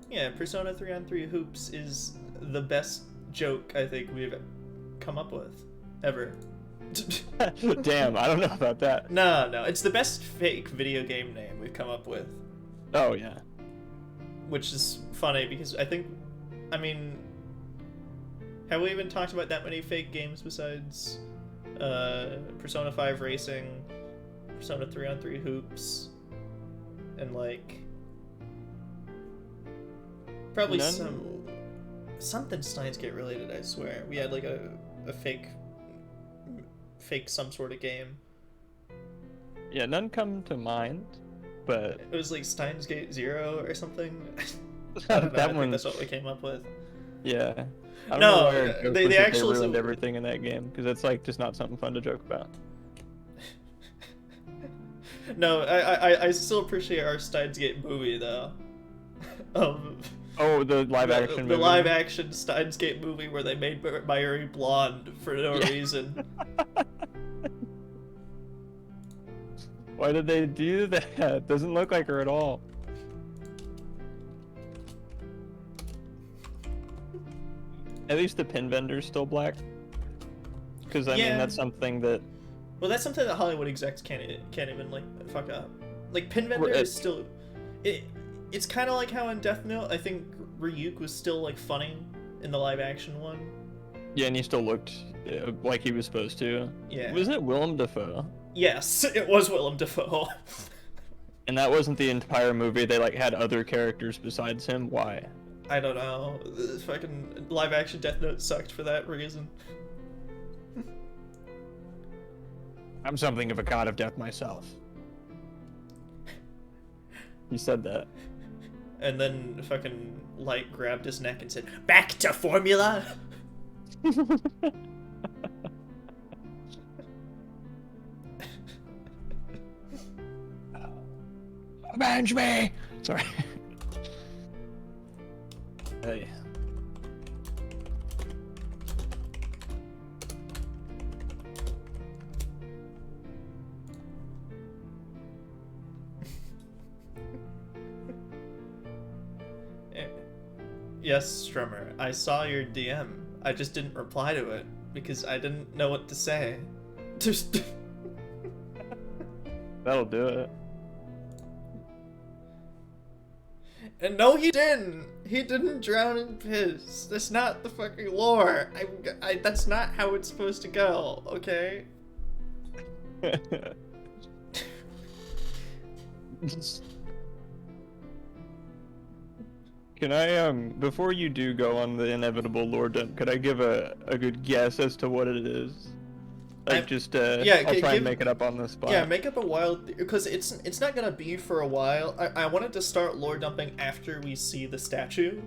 Yeah, Persona 3 on 3 hoops is the best joke I think we've come up with ever. Damn, I don't know about that. No, it's the best fake video game name we've come up with. Oh yeah. Which is funny because I mean, have we even talked about that many fake games besides Persona 5 Racing, Persona 3 on 3 hoops, and like probably something Steins Gate related, I swear. We had like a fake some sort of game. Yeah, none come to mind, but it was like Steins Gate 0 or something. I don't know, I think that's what we came up with. Yeah. I don't No, know where they actually ruined everything in that game, because it's like just not something fun to joke about. No, I still appreciate our Steins Gate movie though. Oh, the live action movie. The live action Steins Gate movie where they made Mayuri blonde for no reason. Why did they do that? Doesn't look like her at all. At least the pin vendor's still black. Because I mean that's something that. Well, that's something that Hollywood execs can't even like fuck up. Like pin vendor is still, it's kind of like how in Death Note I think Ryuk was still like funny in the live action one. Yeah, and he still looked like he was supposed to. Yeah. Wasn't it Willem Dafoe? Yes, it was Willem Dafoe. And that wasn't the entire movie. They like had other characters besides him. Why? I don't know. Fucking live action Death Note sucked for that reason. I'm something of a god of death myself. He said that. And then fucking Light grabbed his neck and said, "Back to formula." Avenge me! Sorry. Hey. Yes, Strummer, I saw your DM. I just didn't reply to it because I didn't know what to say. That'll do it. And no, he didn't. He didn't drown in piss. That's not the fucking lore. That's not how it's supposed to go. Okay. Can I, before you do go on the inevitable lore dump, could I give a good guess as to what it is? Like, I'll try and make it up on the spot. Yeah, make up a wild, because it's not gonna be for a while. I wanted to start lore dumping after we see the statue.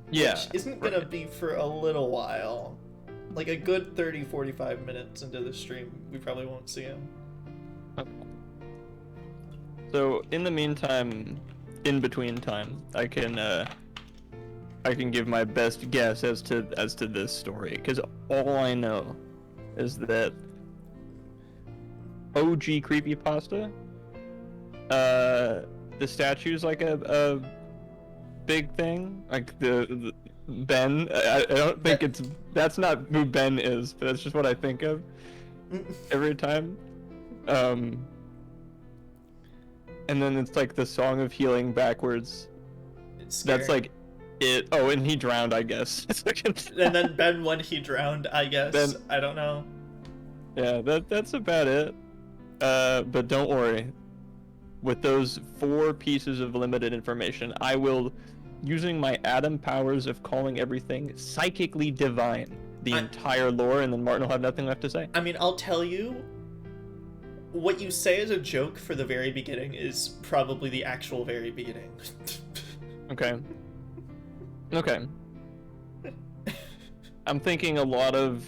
Yeah. Which isn't gonna be for a little while. Like a good 30-45 minutes into the stream, we probably won't see him. Okay. So, in the meantime, in between time, I can give my best guess as to this story, because all I know is that OG creepypasta, the statue's like a big thing, like the Ben. I don't think that's not who Ben is, but that's just what I think of every time. And then it's like the Song of Healing backwards. That's like it. Oh, and he drowned, I guess. And then Ben when he drowned, I guess. Ben, I don't know. Yeah, that's about it. But don't worry. With those 4 pieces of limited information, I will, using my Adam powers of calling everything psychically divine, the entire lore, and then Martin will have nothing left to say. I mean, I'll tell you, what you say as a joke for the very beginning is probably the actual very beginning. Okay. Okay. I'm thinking a lot of,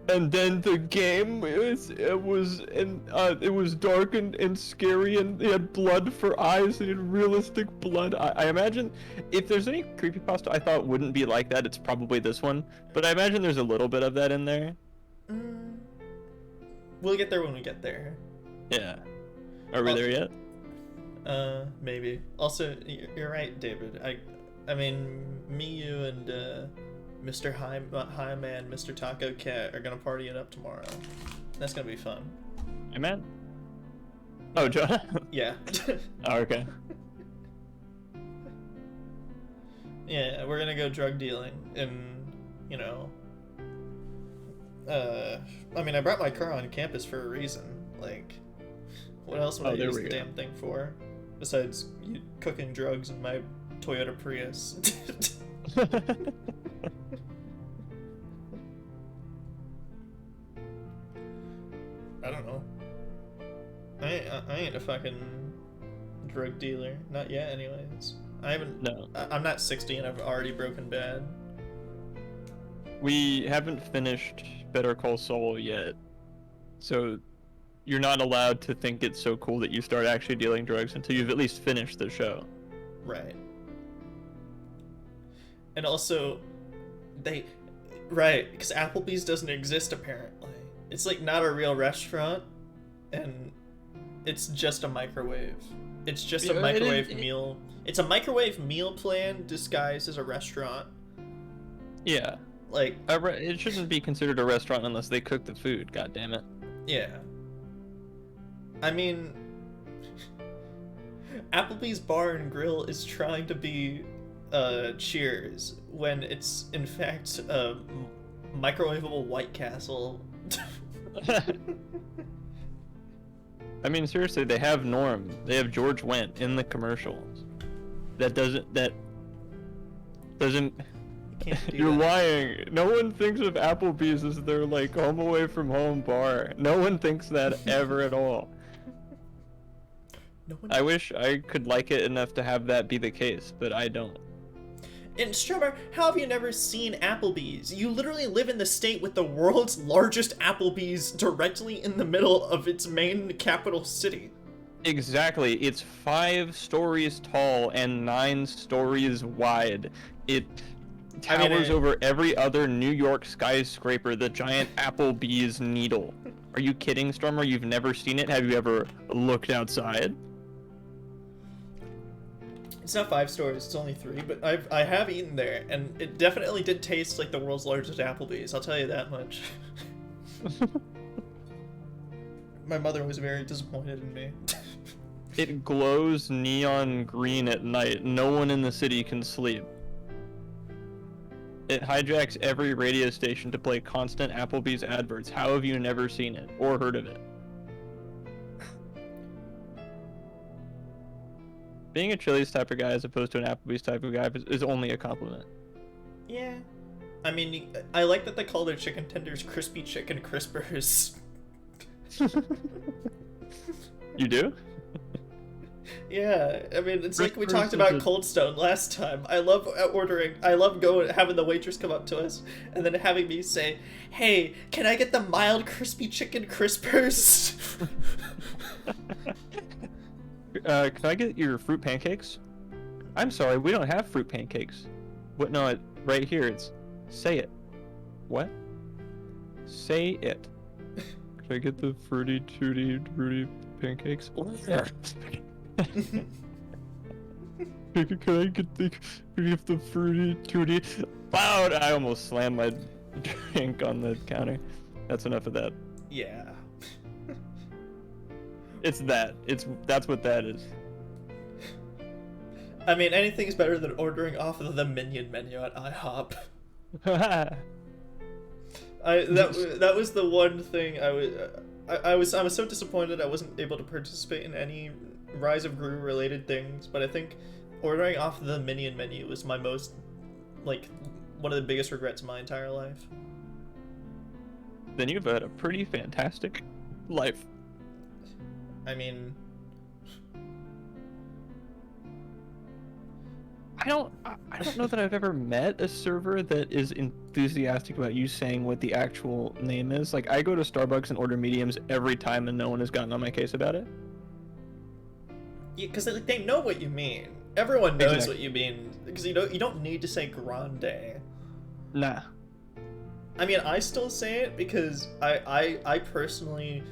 and then the game it was dark and scary, and it had blood for eyes, and it had realistic blood. I imagine if there's any creepypasta I thought wouldn't be like that, it's probably this one. But I imagine there's a little bit of that in there. We'll get there when we get there. Yeah. Are we there yet? Maybe. Also, you're right, David. I mean, me, you, and Mr. High Man, Mr. Taco Cat are gonna party it up tomorrow. That's gonna be fun. Hey, man. Oh, John. Yeah. Oh, okay. Yeah, we're gonna go drug dealing, and you know. I mean, I brought my car on campus for a reason. Like, what else would I use the damn thing for? Besides cooking drugs in my Toyota Prius. I don't know. I ain't a fucking drug dealer. Not yet, anyways. I haven't. No. I'm not 60 and I've already broken bad. We haven't finished Better Call Saul yet, so you're not allowed to think it's so cool that you start actually dealing drugs until you've at least finished the show. Right. And also, right, because Applebee's doesn't exist apparently. It's like not a real restaurant, and it's just a microwave. It's just a microwave meal. It's a microwave meal plan disguised as a restaurant. Yeah. Like, it shouldn't be considered a restaurant unless they cook the food, god damn it. Yeah. I mean, Applebee's Bar and Grill is trying to be Cheers when it's in fact a microwavable White Castle. I mean, seriously, they have Norm. They have George Wendt in the commercials. That doesn't. You're lying. No one thinks of Applebee's as their like home away from home bar. No one thinks that ever at all. No one... I wish I could like it enough to have that be the case, but I don't. And Strummer, how have you never seen Applebee's? You literally live in the state with the world's largest Applebee's directly in the middle of its main capital city. Exactly. It's 5 stories tall and 9 stories wide. It towers over every other New York skyscraper, the giant Applebee's needle. Are you kidding, Strummer? You've never seen it? Have you ever looked outside? It's not 5 stories, it's only 3, but I have eaten there, and it definitely did taste like the world's largest Applebee's, I'll tell you that much. My mother was very disappointed in me. It glows neon green at night. No one in the city can sleep. It hijacks every radio station to play constant Applebee's adverts. How have you never seen it or heard of it? Being a Chili's type of guy as opposed to an Applebee's type of guy is only a compliment. Yeah. I mean, I like that they call their chicken tenders crispy chicken crispers. You do? Yeah, I mean, it's like we talked about Cold Stone last time. I love having the waitress come up to us and then having me say, "Hey, can I get the mild crispy chicken crispers?" Can I get your fruit pancakes? I'm sorry, we don't have fruit pancakes. What? No, right here, it's say it. What? Say it. Can I get the fruity pancakes? Can I get the fruity tooty? Wow! I almost slammed my drink on the counter. That's enough of that. Yeah. That's what that is. I mean, anything's better than ordering off of the Minion menu at IHOP. That was the one thing I was so disappointed I wasn't able to participate in any Rise of Gru related things, but I think ordering off the Minion menu was my most, like, one of the biggest regrets in my entire life. Then you've had a pretty fantastic life. I mean, I don't know that I've ever met a server that is enthusiastic about you saying what the actual name is. Like, I go to Starbucks and order mediums every time and no one has gotten on my case about it. yeah, because they know what you mean. Everyone knows what you mean, because you don't need to say grande. Nah. I mean, I still say it because I personally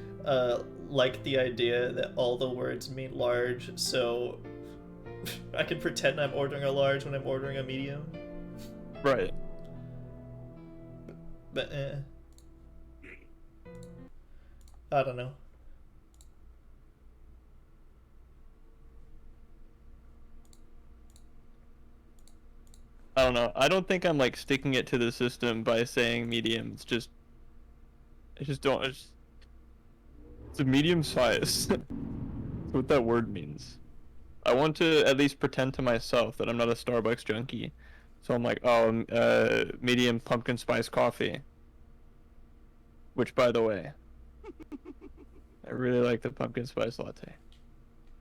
like the idea that all the words mean large, so I can pretend I'm ordering a large when I'm ordering a medium. Right. But I don't know. I don't know. I don't think I'm like sticking it to the system by saying medium. I just don't. It's a medium size. That's what that word means. I want to at least pretend to myself that I'm not a Starbucks junkie. So I'm like, oh, medium pumpkin spice coffee. Which, by the way, I really like the pumpkin spice latte.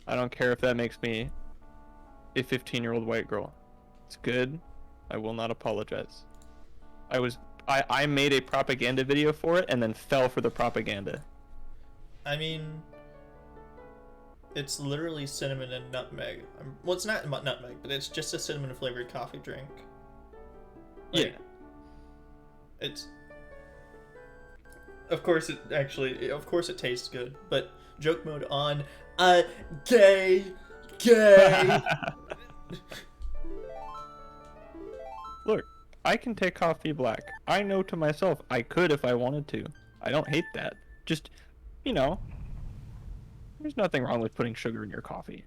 I don't care if that makes me a 15-year-old white girl. It's good. I will not apologize. I made a propaganda video for it and then fell for the propaganda. I mean, it's literally cinnamon and nutmeg. Well, it's not nutmeg, but it's just a cinnamon flavored coffee drink. Like, Yeah. It's. Of course it tastes good, but joke mode on. Gay. Look, I can take coffee black. I know to myself I could if I wanted to. I don't hate that. Just, you know, there's nothing wrong with putting sugar in your coffee.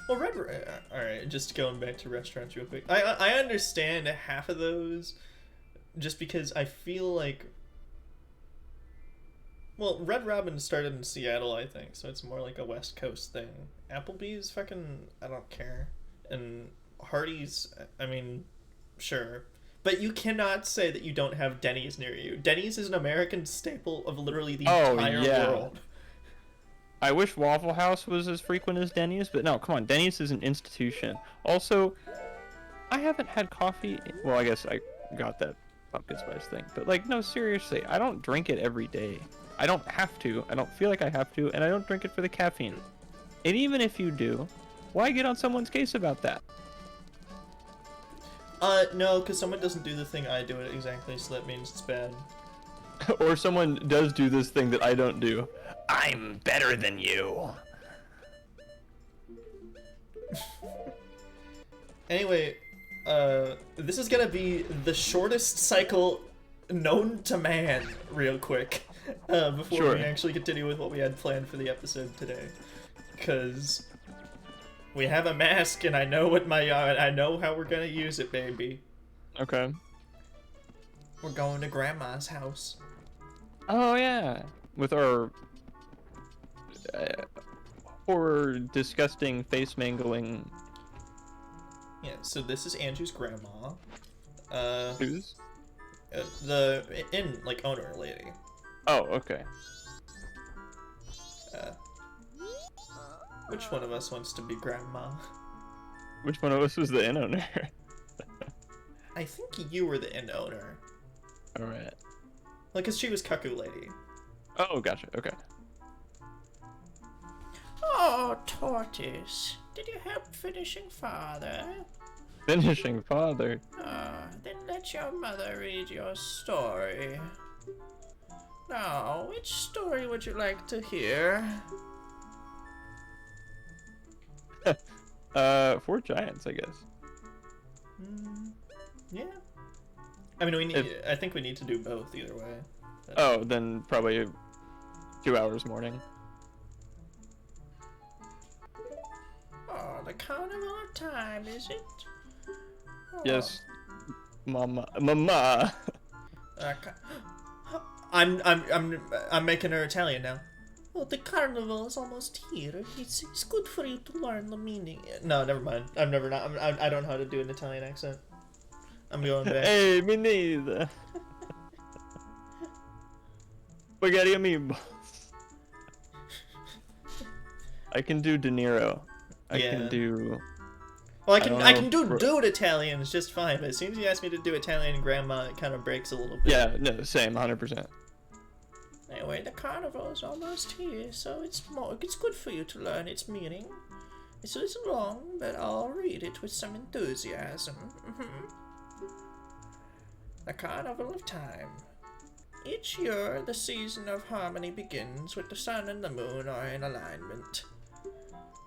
Well, alright, just going back to restaurants real quick. I understand half of those, just because I feel like... Well, Red Robin started in Seattle, I think, so it's more like a West Coast thing. Applebee's fucking... I don't care. And Hardee's, I mean, sure. But you cannot say that you don't have Denny's near you. Denny's is an American staple of literally the entire world. I wish Waffle House was as frequent as Denny's, but no, come on, Denny's is an institution. Also, I haven't had coffee... Well, I guess I got that pumpkin spice thing, but like, no, seriously, I don't drink it every day. I don't have to, I don't feel like I have to, and I don't drink it for the caffeine. And even if you do, why get on someone's case about that? No, because someone doesn't do the thing I do it exactly, so that means it's bad. Or someone does do this thing that I don't do. I'm better than you. Anyway, this is gonna be the shortest cycle known to man, real quick, before we actually continue with what we had planned for the episode today. Because we have a mask, and I know what I know how we're gonna use it, baby. Okay. We're going to Grandma's house. Oh yeah, with our horror, disgusting, face mangling. Yeah. So this is Andrew's grandma. Who's? The owner lady. Oh, okay. Which one of us wants to be grandma? Which one of us was the inn owner? I think you were the inn owner. All right. Like, cause she was Cuckoo Lady. Oh, gotcha. Okay. Oh, Tortoise, did you help finishing father? Finishing father. Then let your mother read your story. Now, which story would you like to hear? Four Giants, I guess. Yeah. I mean, I think we need to do both either way. But... Oh, then probably 2 hours morning. Oh, the carnival of time, is it? Oh. Yes, Mama. I'm making her Italian now. Oh, the carnival is almost here. It's good for you to learn the meaning. No, never mind. I don't know how to do an Italian accent. I'm going back. Hey, me neither. Spaghetti amiibo. I can do De Niro. I can do... Well, I can do dude Italians just fine, but as soon as you ask me to do Italian grandma, it kind of breaks a little bit. Yeah, no, same, 100%. Anyway, the carnival is almost here, so it's good for you to learn its meaning. It's a little long, but I'll read it with some enthusiasm. The Carnival of Time. Each year, the season of harmony begins with the sun and the moon are in alignment,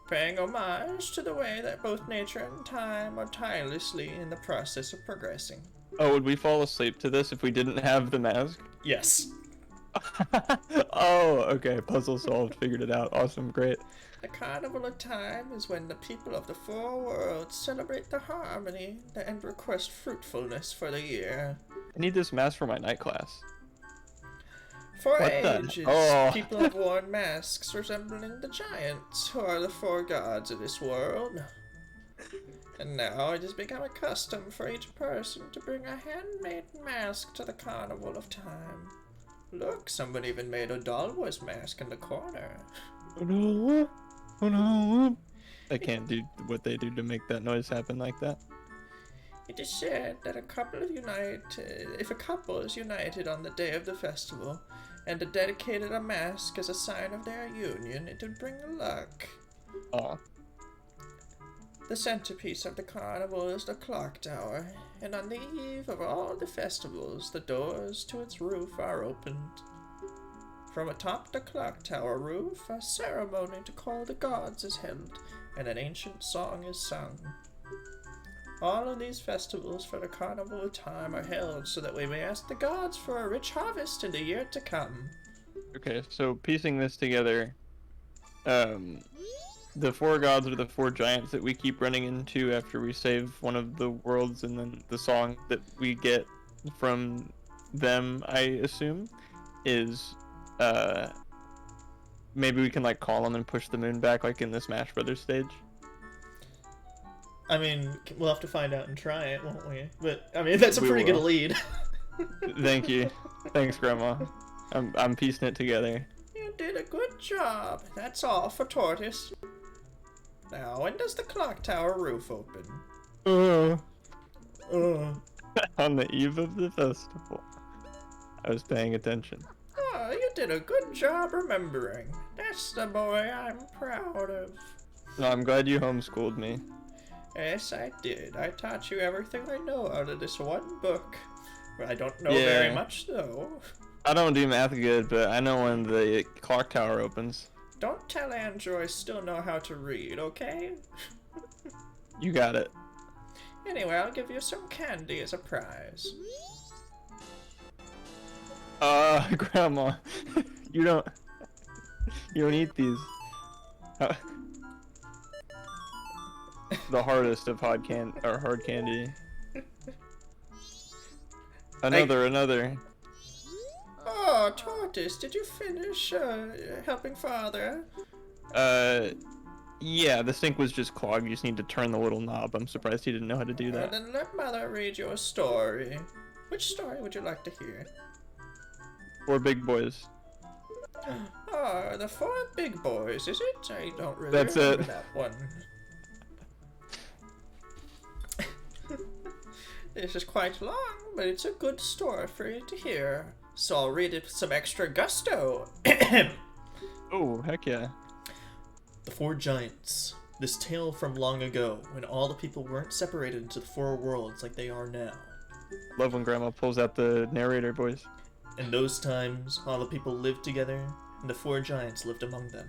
paying homage to the way that both nature and time are tirelessly in the process of progressing. Oh, would we fall asleep to this if we didn't have the mask? Yes. Oh, okay. Puzzle solved. Figured it out. Awesome. Great. The Carnival of Time is when the people of the four worlds celebrate the harmony and request fruitfulness for the year. I need this mask for my night class. For What the- ages, Oh. people have worn masks resembling the giants, who are the four gods of this world. And now it has become a custom for each person to bring a handmade mask to the Carnival of Time. Look, someone even made a Doll Wars mask in the corner. Oh no! Oh no! I can't do what they do to make that noise happen like that. It is said that if a couple is united on the day of the festival and dedicated a mask as a sign of their union, it would bring luck. Oh. The centerpiece of the carnival is the clock tower, and on the eve of all the festivals, the doors to its roof are opened. From atop the clock tower roof, a ceremony to call the gods is held, and an ancient song is sung. All of these festivals for the Carnival of Time are held so that we may ask the gods for a rich harvest in the year to come. Okay, so piecing this together, the four gods are the four giants that we keep running into after we save one of the worlds, and then the song that we get from them, I assume, is, maybe we can, like, call them and push the moon back, like in the Smash Brothers stage. I mean, we'll have to find out and try it, won't we? But, I mean, that's a We pretty good will. lead. Thank you. Thanks, Grandma. I'm piecing it together. You did a good job. That's all for Tortoise. Now, when does the clock tower roof open? On the eve of the festival. I was paying attention. Oh, you did a good job remembering. That's the boy I'm proud of. No, I'm glad you homeschooled me. Yes, I did. I taught you everything I know out of this one book. I don't know Yeah. very much, though. I don't do math good, but I know when the clock tower opens. Don't tell Andrew I still know how to read, okay? You got it. Anyway, I'll give you some candy as a prize. Grandma, you don't eat these. The hardest of hard candy. Another. Oh, Tortoise, did you finish helping Father? Yeah, the sink was just clogged. You just need to turn the little knob. I'm surprised he didn't know how to do that. Then let Mother read you a story. Which story would you like to hear? Four big boys. Oh, the four big boys, is it? I don't really That's remember it. that one. This is quite long, but it's a good story for you to hear. So I'll read it with some extra gusto. Oh, heck yeah. The Four Giants. This tale from long ago, when all the people weren't separated into the four worlds like they are now. Love when Grandma pulls out the narrator voice. In those times, all the people lived together, and the four giants lived among them.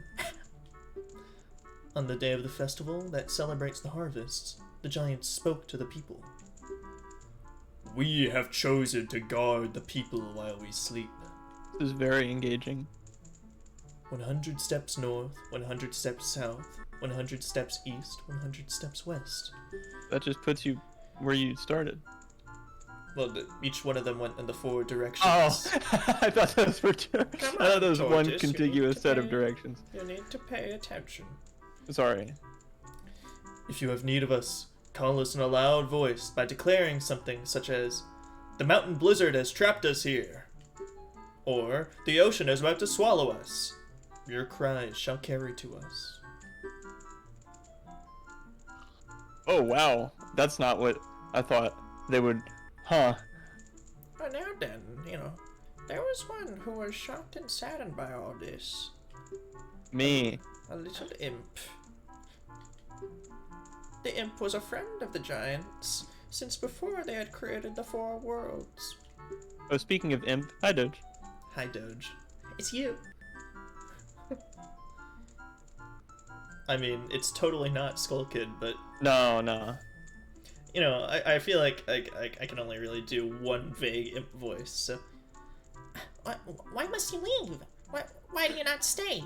On the day of the festival that celebrates the harvests, the giants spoke to the people. We have chosen to guard the people while we sleep. This is very engaging. 100 steps north, 100 steps south, 100 steps east, 100 steps west. That just puts you where you started. Well, each one of them went in the four directions. Oh, I thought those were two. I Come thought on, that was one Tortoise, you contiguous need to set of pay- directions. You need to pay attention. Sorry. If you have need of us, call us in a loud voice by declaring something such as, "The mountain blizzard has trapped us here," or "The ocean is about to swallow us." Your cries shall carry to us. Oh, wow. That's not what I thought they would... Huh. Oh, now then, there was one who was shocked and saddened by all this. Me. A little imp. The imp was a friend of the giants, since before they had created the four worlds. Oh, speaking of imp, hi, Doge. Hi, Doge. It's you. I mean, it's totally not Skull Kid, but No. you know, I feel like I can only really do one vague imp voice. So, why must you leave? Why do you not stay?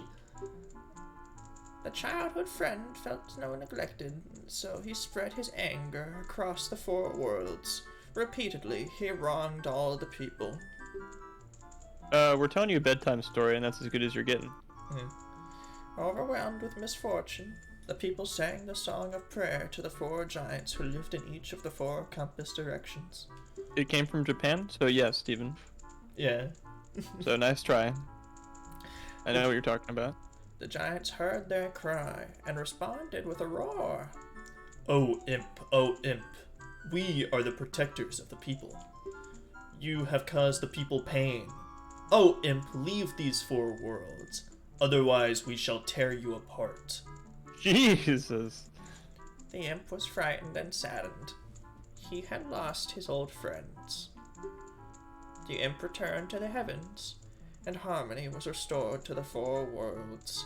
The childhood friend felt neglected, so he spread his anger across the 4 worlds. Repeatedly, he wronged all the people. We're telling you a bedtime story, and that's as good as you're getting. Overwhelmed with misfortune, the people sang the song of prayer to the 4 giants who lived in each of the 4 compass directions. It came from Japan, so yes, Steven. Yeah. So nice try. I know what you're talking about. The giants heard their cry and responded with a roar. Oh imp, we are the protectors of the people. You have caused the people pain. Oh imp, leave these 4 worlds, otherwise we shall tear you apart. Jesus. The imp was frightened and saddened. He had lost his old friends. The imp returned to the heavens, and harmony was restored to the 4 worlds.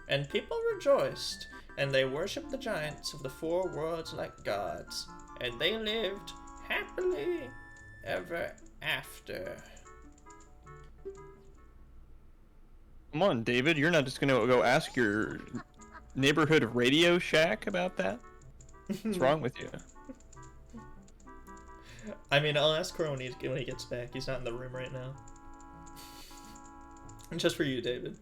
And people rejoiced, and they worshipped the giants of the 4 worlds like gods, and they lived happily ever after. Come on, David. You're not just gonna go ask your neighborhood Radio Shack about that? What's wrong with you? I mean, I'll ask Crow when he gets back. He's not in the room right now. Just for you, David.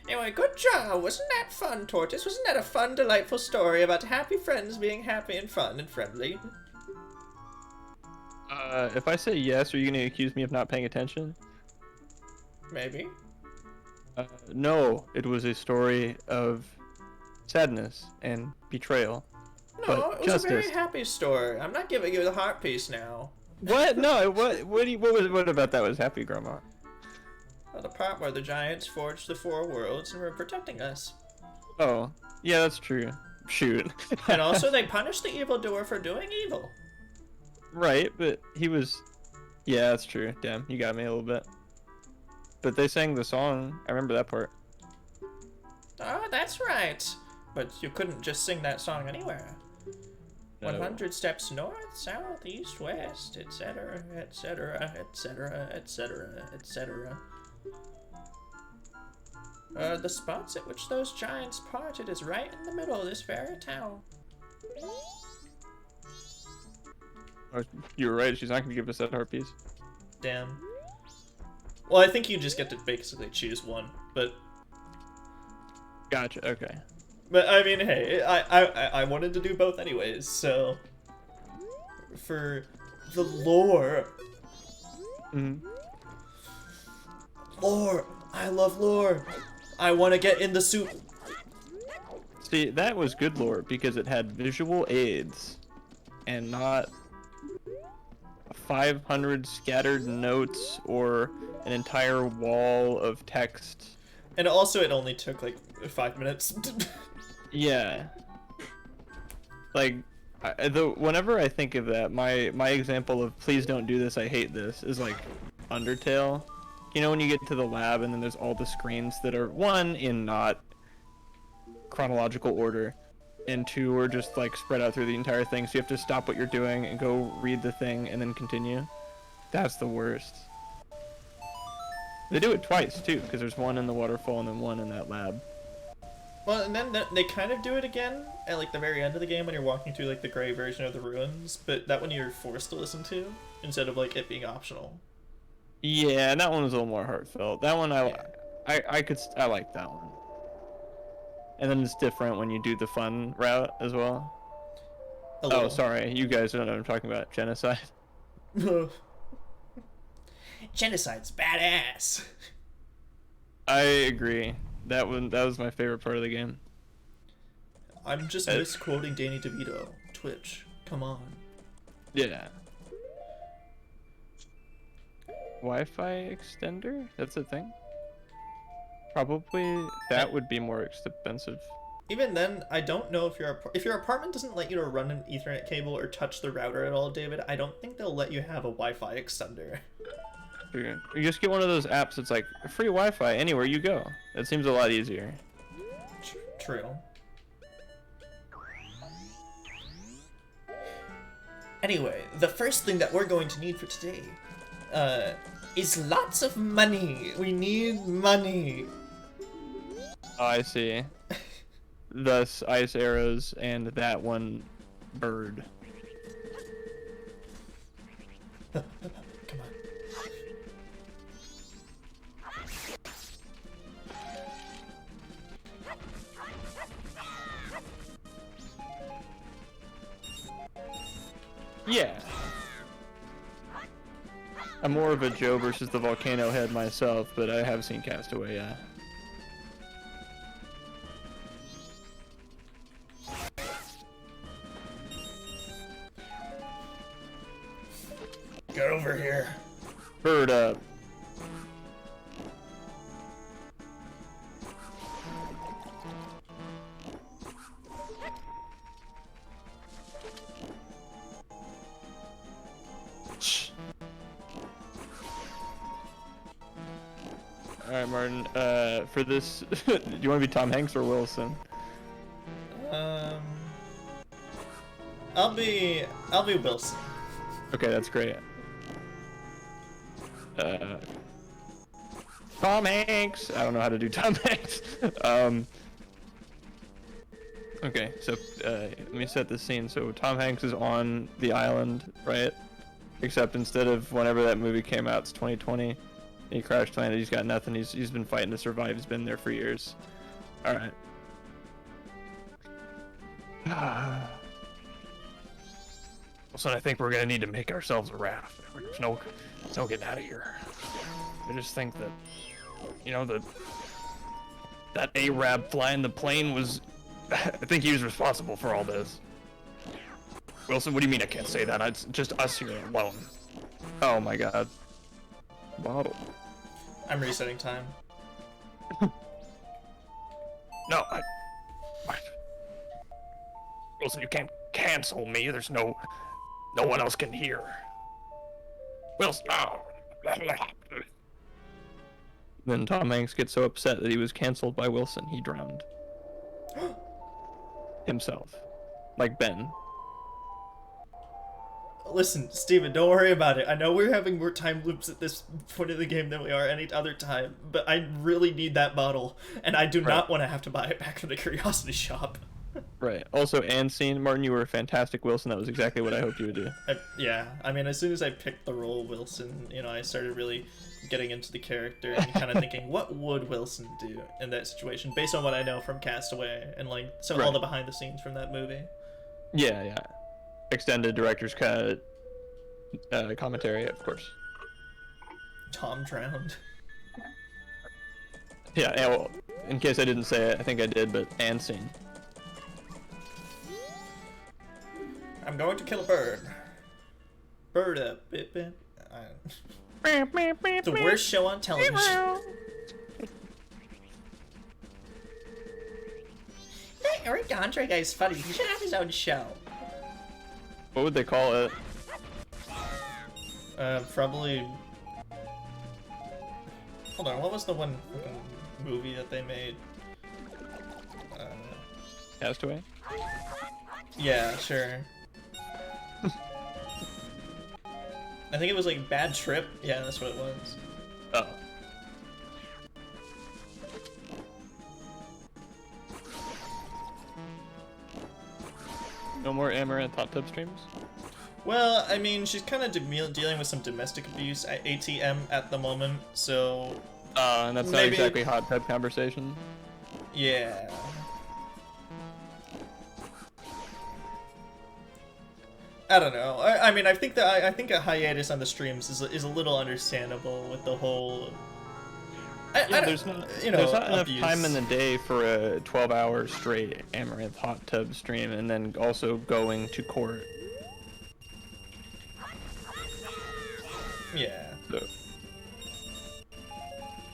Anyway, good job. Wasn't that fun, Tortoise? Wasn't that a fun, delightful story about happy friends being happy and fun and friendly? If I say yes, are you gonna accuse me of not paying attention? Maybe. No, it was a story of sadness and betrayal. No, But it was justice. a very happy story. I'm not giving you the heart piece now. What? No. What about that was happy, Grandma? Well, the part where the giants forged the 4 worlds and were protecting us. Oh, yeah, that's true. Shoot. And also, they punished the evildoer for doing evil. Right, but he was. Yeah, that's true. Damn, you got me a little bit. But they sang the song. I remember that part. Oh, that's right. But you couldn't just sing that song anywhere. No. 100 steps north, south, east, west, etc., etc., etc., etc., etc. The spots at which those giants parted is right in the middle of this very town. Oh, you were right. She's not gonna give us that heart piece. Damn. Well, I think you just get to basically choose one, but Gotcha. Okay. I mean, hey, I wanted to do both anyways, so for the lore. Lore, I love lore. I want to get in the soup. See, that was good lore because it had visual aids, and not 500 scattered notes or an entire wall of text. And also, it only took like 5 minutes. Yeah. Like, whenever I think of that, my example of please don't do this, I hate this, is like Undertale. You know, when you get to the lab and then there's all the screens that are, 1, in not chronological order, and 2 are just like spread out through the entire thing, so you have to stop what you're doing and go read the thing and then continue. That's the worst. They do it twice too, because there's one in the waterfall and then one in that lab. Well, and then they kind of do it again at like the very end of the game when you're walking through like the gray version of the ruins, but that one you're forced to listen to instead of like it being optional. Yeah, and that one was a little more heartfelt. That one I like that one. And then it's different when you do the fun route as well. Oh, sorry, you guys don't know what I'm talking about. Genocide. Genocide's badass. I agree. That was my favorite part of the game. I'm just misquoting Danny DeVito. Twitch. Come on. Yeah. Wi-Fi extender? That's a thing? Probably that would be more expensive. even then, I don't know if your apartment doesn't let you to run an Ethernet cable or touch the router at all, David. I don't think they'll let you have a Wi-Fi extender. You just get one of those apps that's like free Wi-Fi anywhere you go. That seems a lot easier. True. Anyway, the first thing that we're going to need for today, is lots of money. We need money. Oh, I see. Thus, ice arrows and that one bird. Come on. Yeah. I'm more of a Joe versus the volcano head myself, but I have seen Castaway, yeah. Get over here. Bird up. Alright, Martin, for this, do you want to be Tom Hanks or Wilson? I'll be Wilson. Okay, that's great. Tom Hanks! I don't know how to do Tom Hanks. Okay, so, let me set the scene. So Tom Hanks is on the island, right? Except instead of whenever that movie came out, it's 2020. He crash landed, he's got nothing, he's been fighting to survive, he's been there for years. Alright. So I think we're gonna need to make ourselves a raft. There's no getting out of here. I just think that, you know, that Arab flying the plane was, I think he was responsible for all this. Wilson, what do you mean I can't say that? It's just us here alone. Oh my god. Bottle. I'm resetting time. No, Wilson, you can't cancel me. There's no one else can hear. Wilson, no. Then Tom Hanks gets so upset that he was canceled by Wilson, he drowned. Himself. Like Ben. Listen, Steven, don't worry about it. I know we're having more time loops at this point of the game than we are any other time, but I really need that bottle, and I do not want to have to buy it back from the Curiosity Shop. Right. Also, and scene, Martin, you were a fantastic Wilson. That was exactly what I hoped you would do. Yeah, I mean, as soon as I picked the role Wilson, you know, I started really getting into the character and kind of thinking, what would Wilson do in that situation, based on what I know from Castaway and, like, all the behind the scenes from that movie. Yeah. Extended director's cut commentary, of course. Tom drowned. Yeah, well, in case I didn't say it, I think I did, but and scene. I'm going to kill a bird. Bird up, bit. The worst show on television. That Eric Andre guy's funny. He should have his own show. What would they call it? Probably. Hold on, what was the one movie that they made? Castaway? Yeah, sure. I think it was like Bad Trip. Yeah, that's what it was. Oh. No more Amaranth hot tub streams? Well, I mean, she's kind of dealing with some domestic abuse at ATM at the moment, so... And that's not exactly hot tub conversation? Yeah. I don't know. I mean, I think that I think a hiatus on the streams is a little understandable with the whole. There's not enough time in the day for a 12-hour straight Amaranth hot tub stream, and then also going to court. Yeah. So,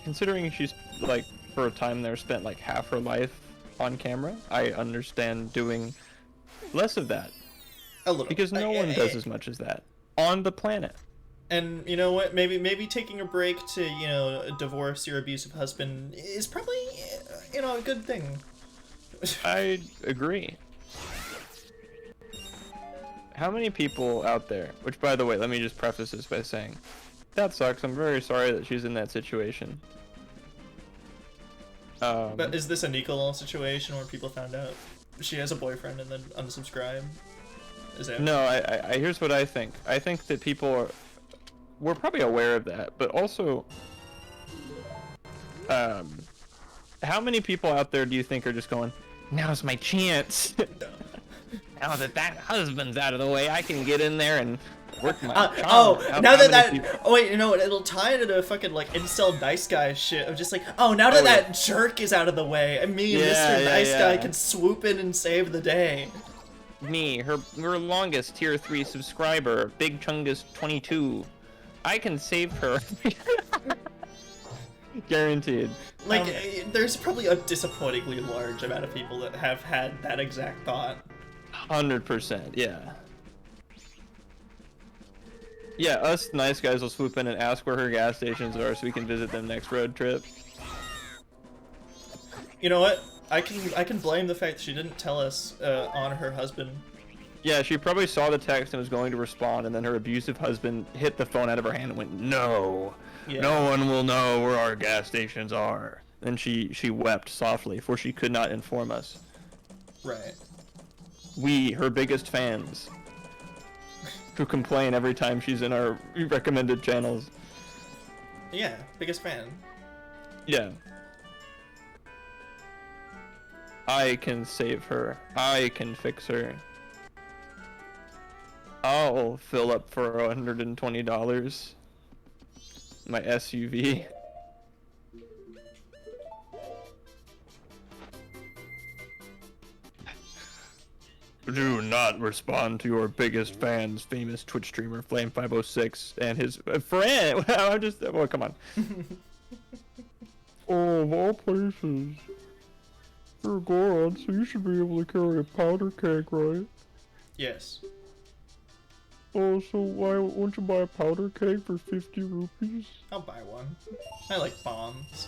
considering she's like for a time there spent like half her life on camera. I understand doing less of that. A little. Because no one does as much as that on the planet. And you know what? Maybe taking a break to, you know, divorce your abusive husband is probably, you know, a good thing. I agree. How many people out there, which by the way, let me just preface this by saying, that sucks. I'm very sorry that she's in that situation. But is this a Nicole situation where people found out she has a boyfriend and then unsubscribe? Is that... No, I here's what I think. I think that we're probably aware of that, but also, how many people out there do you think are just going, now's my chance? Now that husband's out of the way, I can get in there and work my oh, wait, you know what? It'll tie into the fucking, like, incel nice guy shit of just like, oh, now that that jerk is out of the way, and me and Mr. Nice Guy can swoop in and save the day. Me, her longest tier 3 subscriber, Big Chungus 22. I can save her. Guaranteed. Like, there's probably a disappointingly large amount of people that have had that exact thought. 100%, yeah. Yeah, us nice guys will swoop in and ask where her gas stations are so we can visit them next road trip. You know what? I can blame the fact that she didn't tell us on her husband. Yeah, she probably saw the text and was going to respond, and then her abusive husband hit the phone out of her hand and went, no, no one will know where our gas stations are. And she wept softly, for she could not inform us. Right. We, her biggest fans, who complain every time she's in our recommended channels. Yeah, biggest fan. Yeah. I can save her. I can fix her. I'll fill up for $120. My SUV. Do not respond to your biggest fan's famous Twitch streamer Flame506 and his friend. I'm just, well, come on. Oh, of all places, you're a Goron, so you should be able to carry a powder keg, right? Yes. Oh, so why won't you buy a powder keg for 50 rupees? I'll buy one. I like bombs.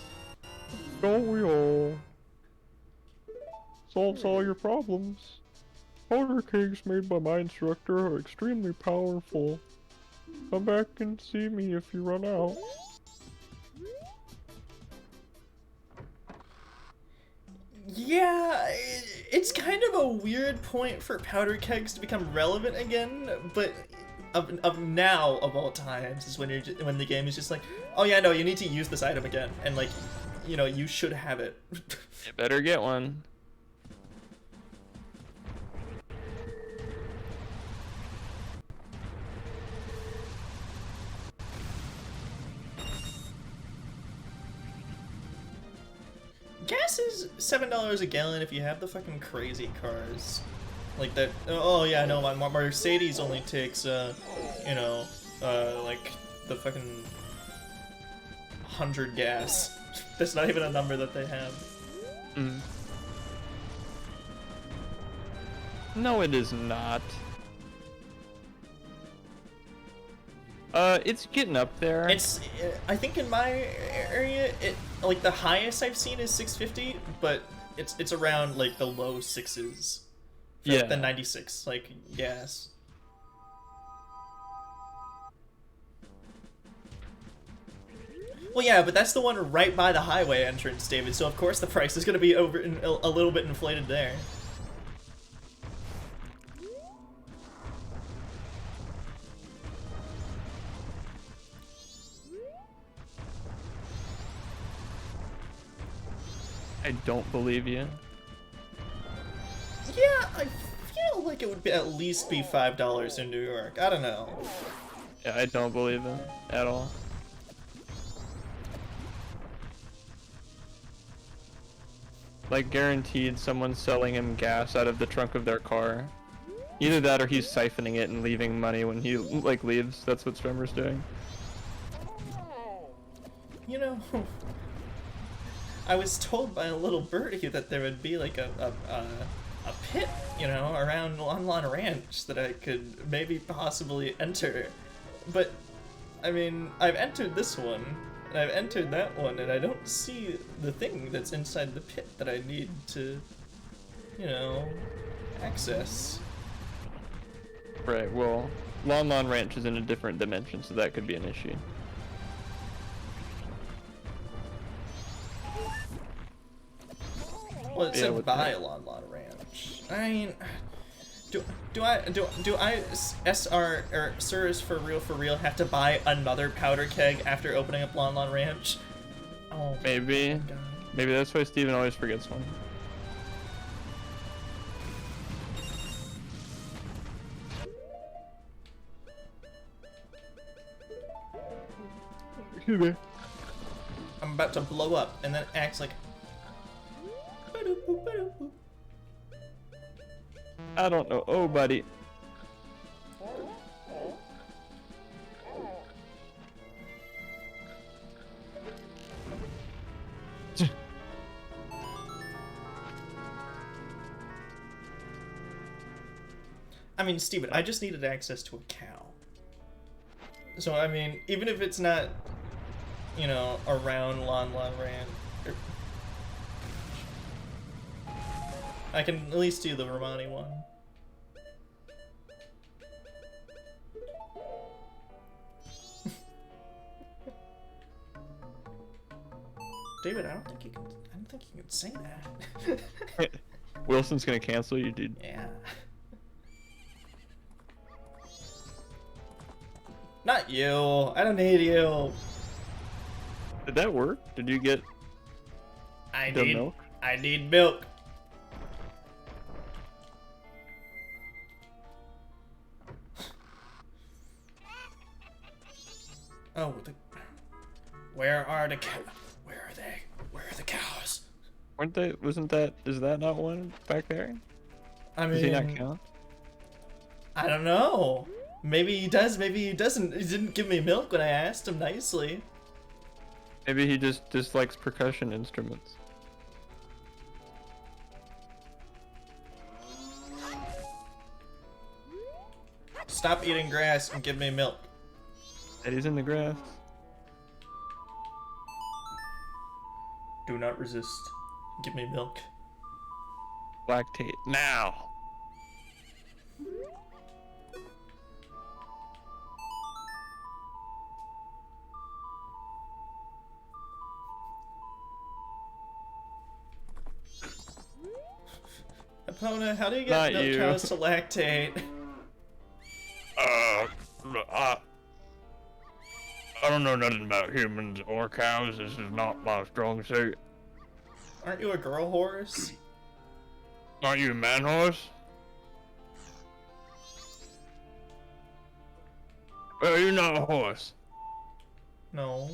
Don't we all? Solves all your problems. Powder kegs made by my instructor are extremely powerful. Come back and see me if you run out. Yeah, it's kind of a weird point for powder kegs to become relevant again, but of now of all times is when when the game is just like, oh yeah, no, you need to use this item again, and like, you know, you should have it. You better get one. Gas is $7 a gallon if you have the fucking crazy cars. Like that. Oh yeah, no, my Mercedes only takes, you know, like the fucking 100 gas. That's not even a number that they have. Mm. No, it is not. It's getting up there. It's, I think in my area, like the highest I've seen is 650, but it's around like the low sixes. Yeah. The 96, like, gas. Well, yeah, but that's the one right by the highway entrance, David, so of course the price is going to be a little bit inflated there. I don't believe you. Yeah, I feel like it would at least be $5 in New York. I don't know. Yeah, I don't believe him at all. Like, guaranteed someone's selling him gas out of the trunk of their car. Either that or he's siphoning it and leaving money when he, like, leaves. That's what Strummer's doing. You know, I was told by a little birdie that there would be like a pit, you know, around Lon Lon Ranch that I could maybe possibly enter. But, I mean, I've entered this one, and I've entered that one, and I don't see the thing that's inside the pit that I need to, you know, access. Right, well, Lon Lon Ranch is in a different dimension, so that could be an issue. Well, it Yeah, said with buy that. Lon Lon Ranch. I mean, do I SR or Sirs for real have to buy another powder keg after opening up Lon Lon Ranch? Oh, Maybe. my God. Maybe that's why Steven always forgets one. I'm about to blow up, and then it acts like. I don't know. Oh, buddy. I mean, Steven, I just needed access to a cow. So, I mean, even if it's not, you know, around Lon Lon Ranch, I can at least do the Romani one. David, I don't think you can say that. Wilson's gonna cancel you, dude. Yeah. Not you. I don't need you. Did that work? Did you get the milk? I need milk. Oh, where are the cows? Where are they? Where are the cows? Weren't they? Wasn't that? Is that not one back there? I mean, Does he not count? I don't know. Maybe he does. Maybe he doesn't. He didn't give me milk when I asked him nicely. Maybe he just dislikes percussion instruments. Stop eating grass and give me milk. Eddie's in the grass. Do not resist. Give me milk. Lactate now. Epona, how do you Not get milk you. cows to lactate? I don't know nothing about humans or cows. This is not my strong suit. Aren't you a girl horse? Aren't you a man horse? Well, you're not a horse. No.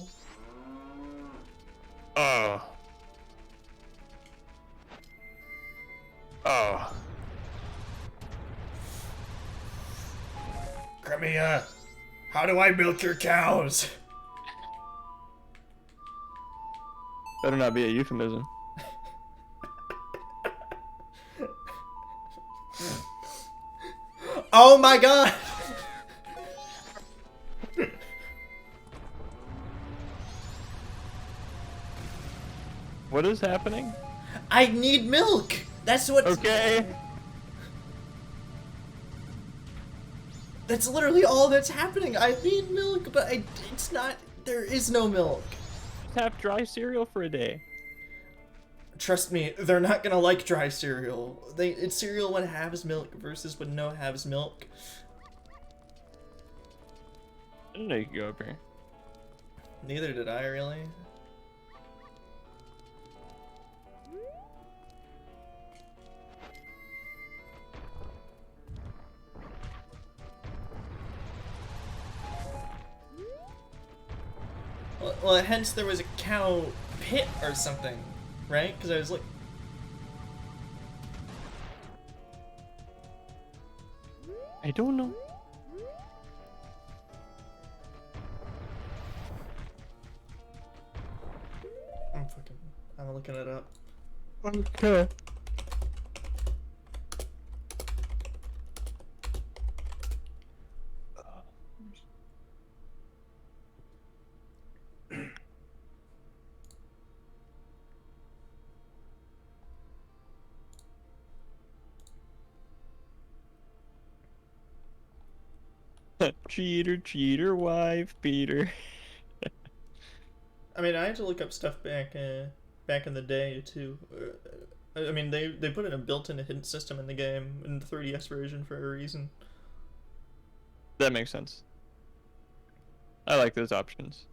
Oh. Oh. Crimea, how do I milk your cows? Better not be a euphemism. Oh my god! What is happening? I need milk! That's what. Okay. That's literally all that's happening. I need milk, but it's not. There is no milk. Just have dry cereal for a day. Trust me, they're not gonna like dry cereal. It's cereal when halves milk versus when no halves milk. I didn't know you could go up here. Neither did I, really. Well, hence there was a cow pit or something, right? Because I was like, I don't know. I'm looking it up. Okay. Cheater, cheater, wife beater. I mean, I had to look up stuff back in the day too. I mean, they put in a built-in hidden system in the game in the 3DS version for a reason. That makes sense. I like those options.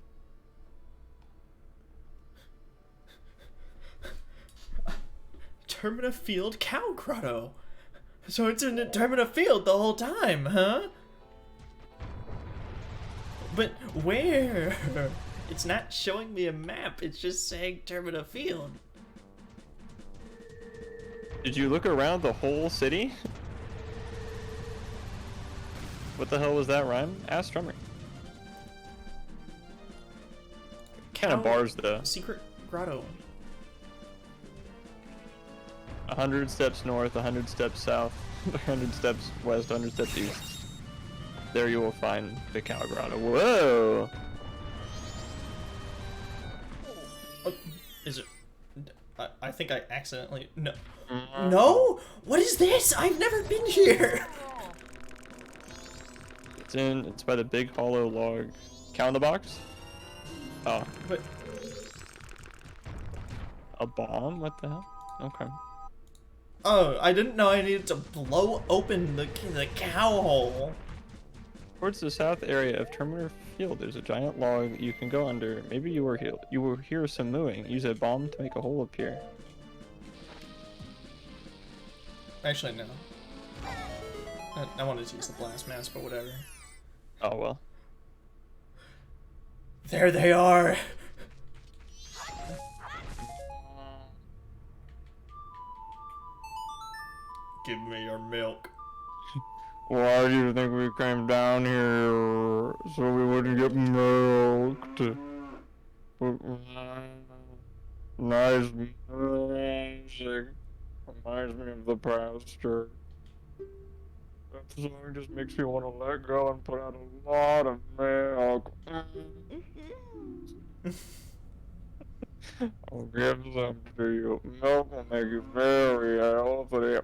Termina Field Cow Grotto. So it's in Termina Field the whole time, huh? But where? It's not showing me a map, it's just saying Termina Field. Did you look around the whole city? What the hell was that rhyme? Ask Drummer. Kind of bars though. Secret Grotto. 100 steps north, 100 steps south, 100 steps west, 100 steps east. There you will find the cow grotto. Whoa! Is it? I think I accidentally. No. Mm-hmm. No? What is this? I've never been here! It's by the big hollow log. Cow in the box? Oh. But. A bomb? What the hell? Okay. Oh, I didn't know I needed to blow open the cow hole. Towards the south area of Terminer Field, there's a giant log you can go under. Maybe you will hear some mooing. Use a bomb to make a hole appear. Actually, no. I wanted to use the blast mask, but whatever. Oh well. There they are! Give me your milk. Why do you think we came down here? So we wouldn't get milked. Nice music. Reminds me of the pasture. That song just makes me want to let go and put out a lot of milk. I'll give some to you. Milk will make you very healthy.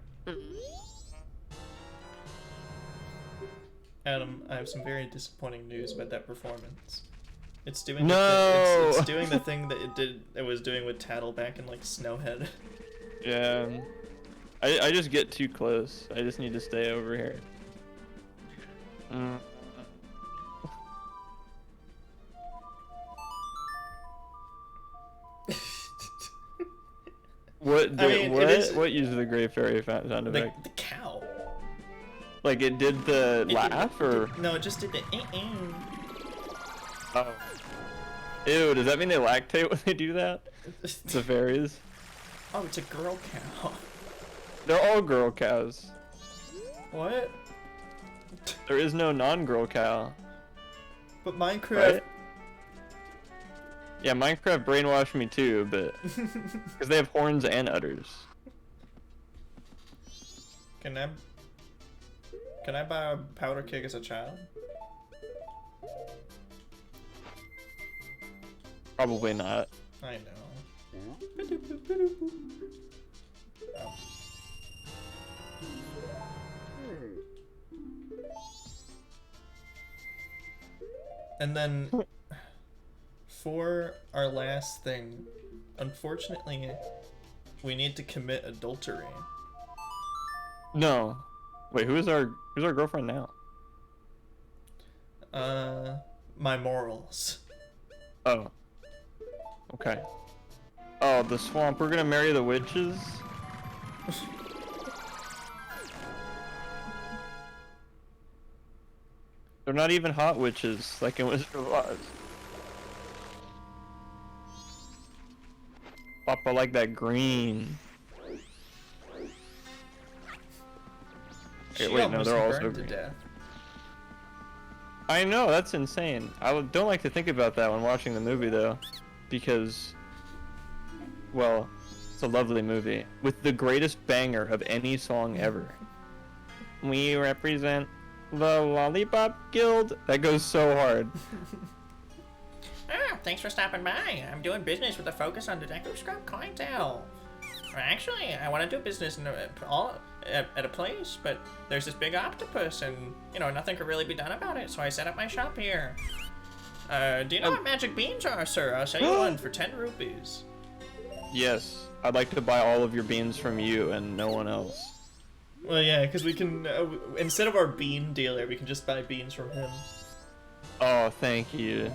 Adam, I have some very disappointing news about that performance. It's doing it's doing the thing that it was doing with Tattle back in like Snowhead. Yeah. I just get too close. I just need to stay over here. What uses the gray fairy sound effect? The cow. Like it did the laugh or? No, it just did the Oh. Ew, does that mean they lactate when they do that? The fairies? Oh, it's a girl cow. They're all girl cows. What? There is no non-girl cow. But Minecraft... Right? Yeah, Minecraft brainwashed me too, but... Because they have horns and udders. Can I buy a powder keg as a child? Probably not. I know. Oh. And then, for our last thing, unfortunately, we need to commit adultery. No. Wait, who's our girlfriend now? My morals. Oh. Okay. Oh, the swamp. We're gonna marry the witches? They're not even hot witches, like in Wizard of Oz. Papa like that green. Okay, wait, no, they're also green. I know, that's insane. Don't like to think about that when watching the movie, though, because Well, it's a lovely movie with the greatest banger of any song ever. We represent the Lollipop Guild. That goes so hard. Ah, thanks for stopping by. I'm doing business with a focus on detective scrap clientele. Actually, I want to do business at a place, but there's this big octopus, and nothing could really be done about it. So I set up my shop here. Do you know what magic beans are, sir? I'll sell you one for 10 rupees. Yes, I'd like to buy all of your beans from you and no one else. Well, yeah, because we can, instead of our bean dealer, we can just buy beans from him. Oh, thank you.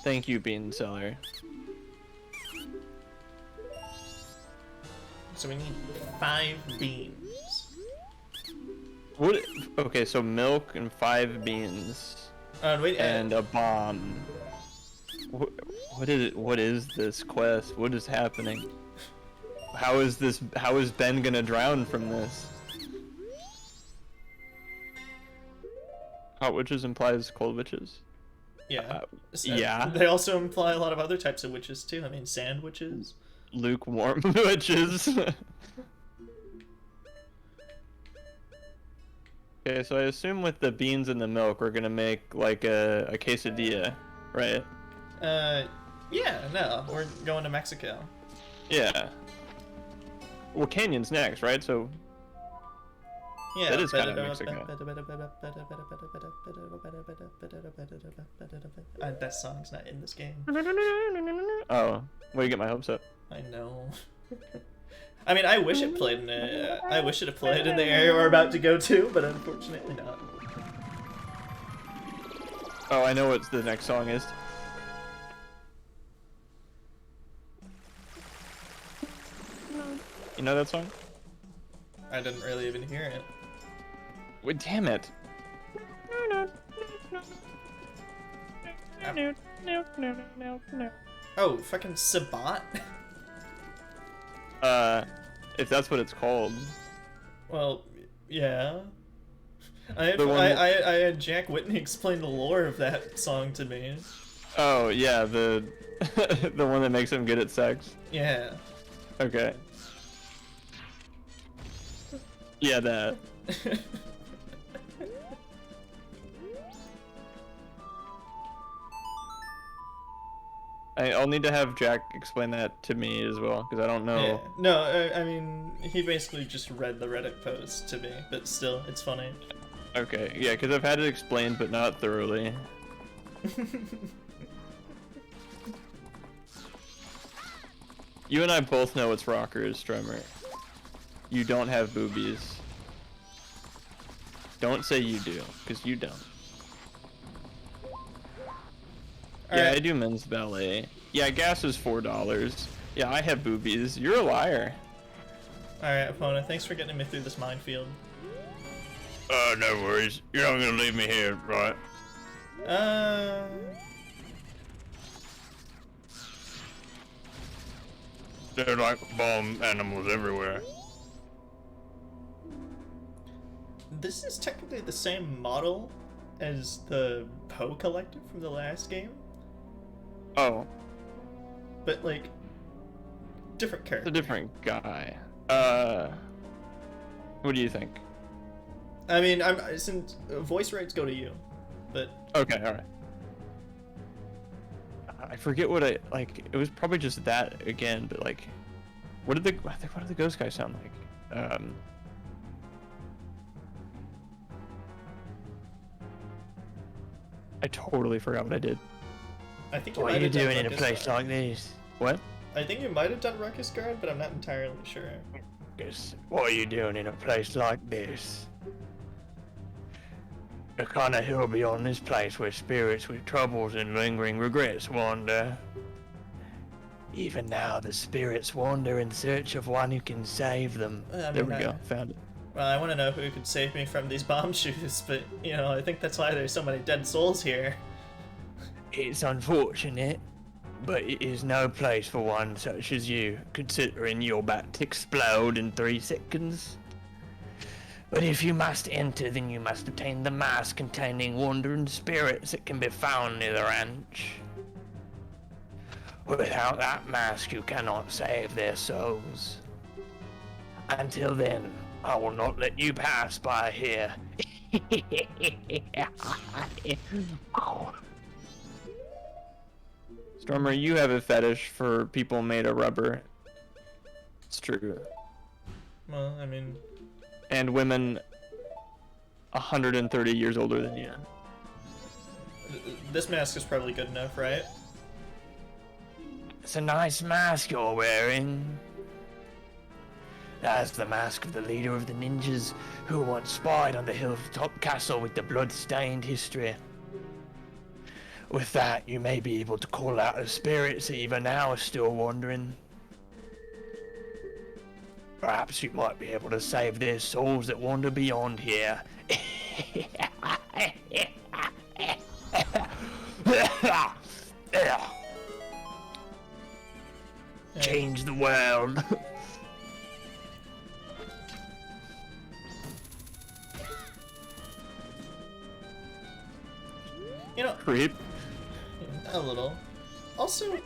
Thank you, bean seller. So we need 5 beans. What? Okay, so milk and 5 beans. Wait, and a bomb. What is this quest? What is happening? How is Ben gonna drown from this? Hot witches implies cold witches. Yeah. Yeah. They also imply a lot of other types of witches too. I mean, sand witches. Lukewarm witches. Okay, so I assume with the beans and the milk, we're gonna make like a quesadilla, right? Yeah, no, we're going to Mexico. Yeah. Well, Canyon's next, right? So yeah, that is kind of Mexico. That song's not in this game. Oh, way to get my hopes up. I know. I mean, I wish it played in I wish it had played in the area we're about to go to, but unfortunately not. Oh, I know what the next song is. You know that song? I didn't really even hear it. Wait, damn it. Oh, fucking Sabat? If that's what it's called. Well, yeah. I had Jack Whitney explain the lore of that song to me. Oh, yeah, the the one that makes him good at sex. Yeah. Okay. Yeah, that. I'll need to have Jack explain that to me as well, because I don't know. Yeah. No, I mean, he basically just read the Reddit post to me, but still, it's funny. Okay, yeah, because I've had it explained, but not thoroughly. You and I both know it's rockers, Strummer. You don't have boobies. Don't say you do, because you don't. Yeah, I do men's ballet. Yeah, gas is $4. Yeah, I have boobies. You're a liar. Alright, opponent, thanks for getting me through this minefield. No worries. You're not gonna leave me here, right? There are like bomb animals everywhere. This is technically the same model as the Poe Collective from the last game. Oh. But, like, different character. It's a different guy. What do you think? I mean, since voice rights go to you, but... Okay, alright. I forget what it was probably just that again, but like, what did the ghost guy sound like? I totally forgot what I did. I think you What might are you have done doing in a Ruckus place Guard. like this? What? I think you might have done Ruckus Guard, but I'm not entirely sure. What are you doing in a place like this? The kind of hill beyond this place where spirits with troubles and lingering regrets wander. Even now, the spirits wander in search of one who can save them. There we go, found it. Well, I want to know who could save me from these bomb shoes, but, you know, I think that's why there's so many dead souls here. It's unfortunate, but it is no place for one such as you, considering you're about to explode in 3 seconds. But if you must enter, then you must obtain the mask containing wandering spirits that can be found near the ranch. Without that mask, you cannot save their souls. Until then, I will not let you pass by here. Stormer, you have a fetish for people made of rubber. It's true. Well, I mean... And women 130 years older than you. This mask is probably good enough, right? It's a nice mask you're wearing. That's the mask of the leader of the ninjas who once spied on the hilltop castle with the blood-stained history. With that, you may be able to call out the spirits that even now are still wandering. Perhaps you might be able to save their souls that wander beyond here. Change the world. You know, Creep. a little. Also,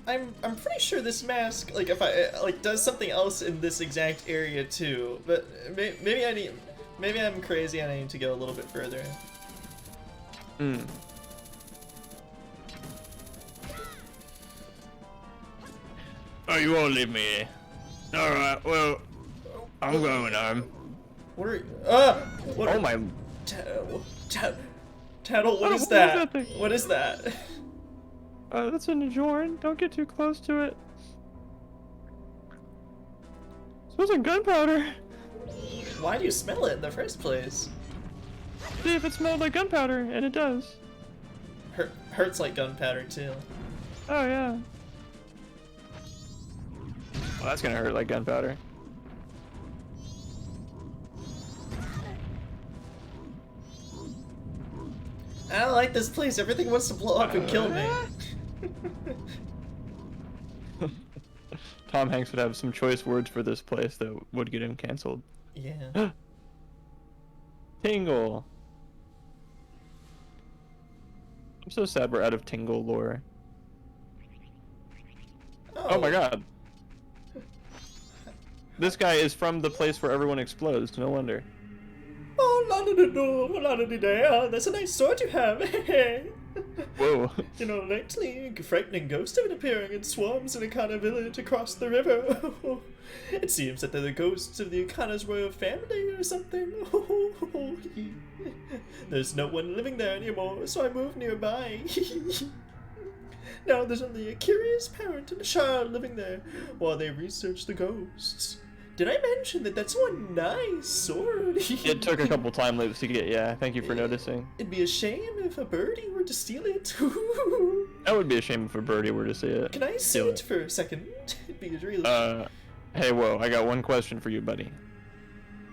I'm pretty sure this mask, like, if I like does something else in this exact area too. But maybe I'm crazy and I need to go a little bit further. Hmm. Oh, you won't leave me. Alright, well, I'm going home. What are what Oh are, my... Tattle, what Oh, is what was that? that thing? What is that? That's a Najorn. Don't get too close to it. It smells like gunpowder. Why do you smell it in the first place? See if it smelled like gunpowder, and it does. Hurts like gunpowder too. Oh yeah. Well, that's gonna hurt like gunpowder. I don't like this place. Everything wants to blow up and kill me. Tom Hanks would have some choice words for this place that would get him canceled. Yeah. Tingle. I'm so sad we're out of Tingle lore. Oh my god. This guy is from the place where everyone explodes, no wonder. Oh, la-da-da-da, that's a nice sword you have. Whoa. You know, lately, a frightening ghosts have been appearing in swarms in Akana village across the river. It seems that they're the ghosts of the Akana's royal family or something. There's no one living there anymore, so I moved nearby. Now there's only a curious parent and a child living there while they research the ghosts. Did I mention that that's one nice sword? It took a couple time loops to get, yeah, thank you for noticing. It'd be a shame if a birdie were to steal it. That would be a shame if a birdie were to see it. Can I see Steal it for a second? It'd be really... Hey, whoa, I got one question for you, buddy.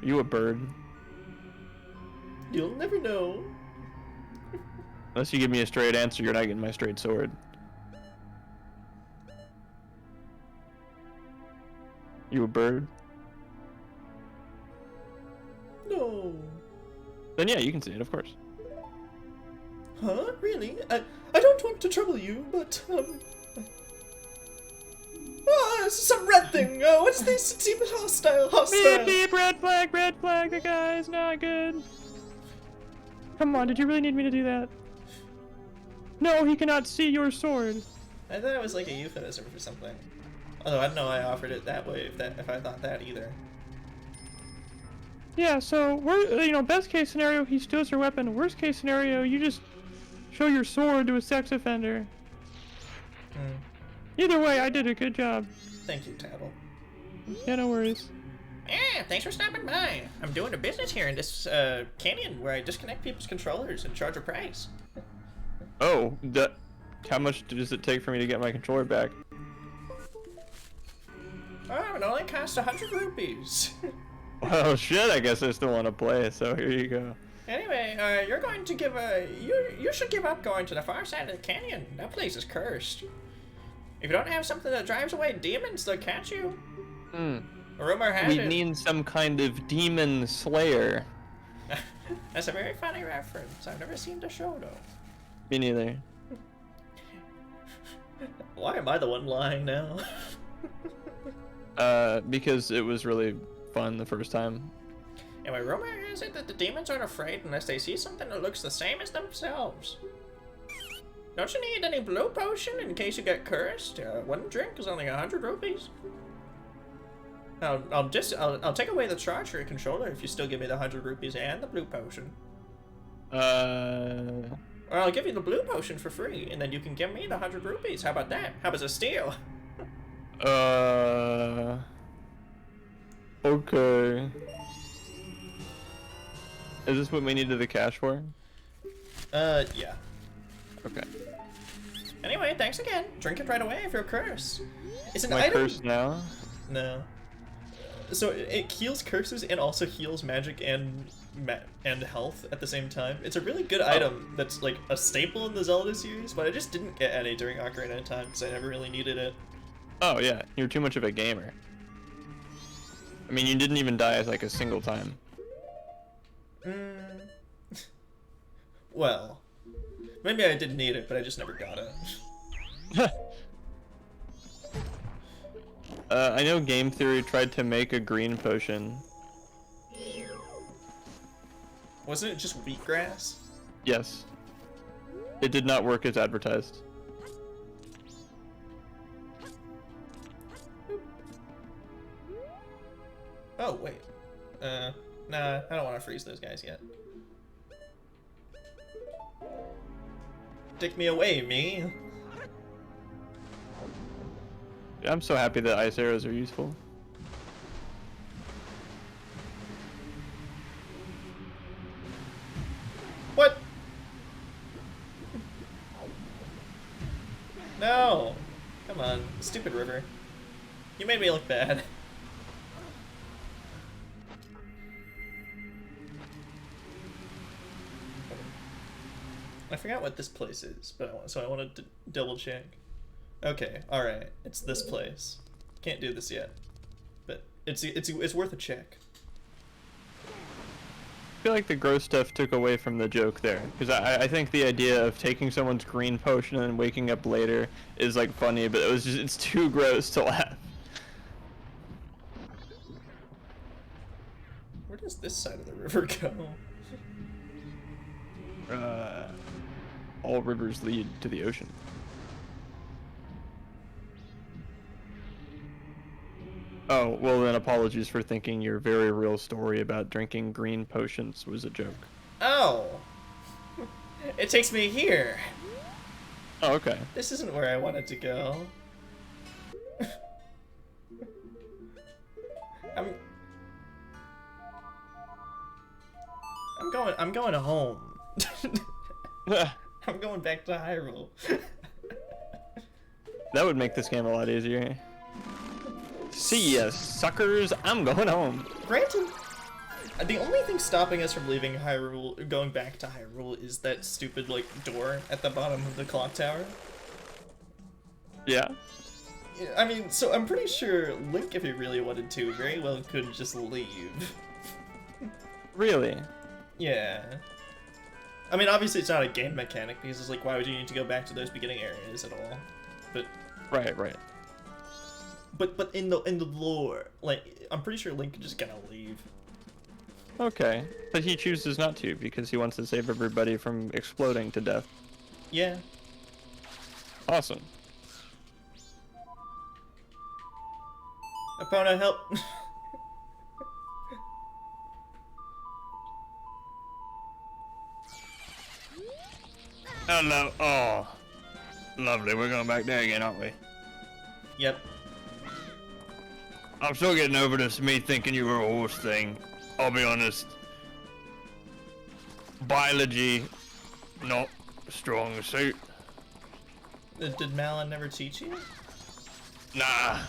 Are you a bird? You'll never know. Unless you give me a straight answer, you're not getting my straight sword. You a bird? No. Then yeah, you can see it, of course. Huh? Really? I don't want to trouble you, but, Oh, it's some red thing! Oh, what's this? It seems hostile. Beep beep, red flag, the guy is not good. Come on, did you really need me to do that? No, he cannot see your sword. I thought it was like a euphemism for something. Although I don't know I offered it that way if I thought that either. Yeah, so we're best case scenario he steals your weapon. Worst case scenario you just show your sword to a sex offender. Either way, I did a good job. Thank you, Tattle. Yeah, no worries. Yeah, thanks for stopping by. I'm doing a business here in this canyon where I disconnect people's controllers and charge a price. Oh, how much does it take for me to get my controller back? Oh, it only costs 100 rupees. Well, shit, I guess I still want to play, so here you go. Anyway, you're going to give you should give up going to the far side of the canyon. That place is cursed. If you don't have something that drives away demons, they'll catch you. Rumor has We it. need some kind of demon slayer. That's a very funny reference. I've never seen the show though. Me neither. Why am I the one lying now? Because it was really fun the first time. Anyway, rumor has it that the demons aren't afraid unless they see something that looks the same as themselves. Don't you need any blue potion in case you get cursed? One drink is only 100 rupees. I'll take away the charge for your controller if you still give me the 100 rupees and the blue potion. Or I'll give you the blue potion for free, and then you can give me the 100 rupees. How about that? How about a steal? Okay. Is this what we needed the cash for? Yeah. Okay. Anyway, thanks again. Drink it right away if you're cursed. Is an Am I item? cursed now? No. So it heals curses and also heals magic and health at the same time. It's a really good item that's like a staple in the Zelda series, but I just didn't get any during Ocarina of Time because I never really needed it. Oh yeah, you're too much of a gamer. I mean, you didn't even die like a single time. Well, maybe I didn't need it, but I just never got it. I know Game Theory tried to make a green potion. Wasn't it just wheatgrass? Yes. It did not work as advertised. Oh, wait. Nah, I don't want to freeze those guys yet. Take me away, me. I'm so happy that ice arrows are useful. What? No! Come on, stupid river. You made me look bad. I forgot what this place is, but so I wanted to double check. Okay, all right, it's this place. Can't do this yet, but it's worth a check. I feel like the gross stuff took away from the joke there, because I think the idea of taking someone's green potion and waking up later is like funny, but it's too gross to laugh. Where does this side of the river go? All rivers lead to the ocean. Oh, well then apologies for thinking your very real story about drinking green potions was a joke. Oh! It takes me here! Oh, okay. This isn't where I wanted to go. I'm going home. I'm going back to Hyrule. That would make this game a lot easier. See ya, suckers. I'm going home. Granted, the only thing stopping us from leaving Hyrule, going back to Hyrule, is that stupid, like, door at the bottom of the clock tower. Yeah. I mean, so I'm pretty sure Link, if he really wanted to, very well could just leave. Really? Yeah. I mean, obviously it's not a game mechanic, because it's like, why would you need to go back to those beginning areas at all? But... Right. But in the lore, like, I'm pretty sure Link could just kind of leave. Okay. But he chooses not to, because he wants to save everybody from exploding to death. Yeah. Awesome. Epona, help! Hello. Oh. Lovely. We're going back there again, aren't we? Yep. I'm still getting over this me thinking you were a horse thing. I'll be honest. Biology, not a strong suit. Did Malin never teach you? Nah,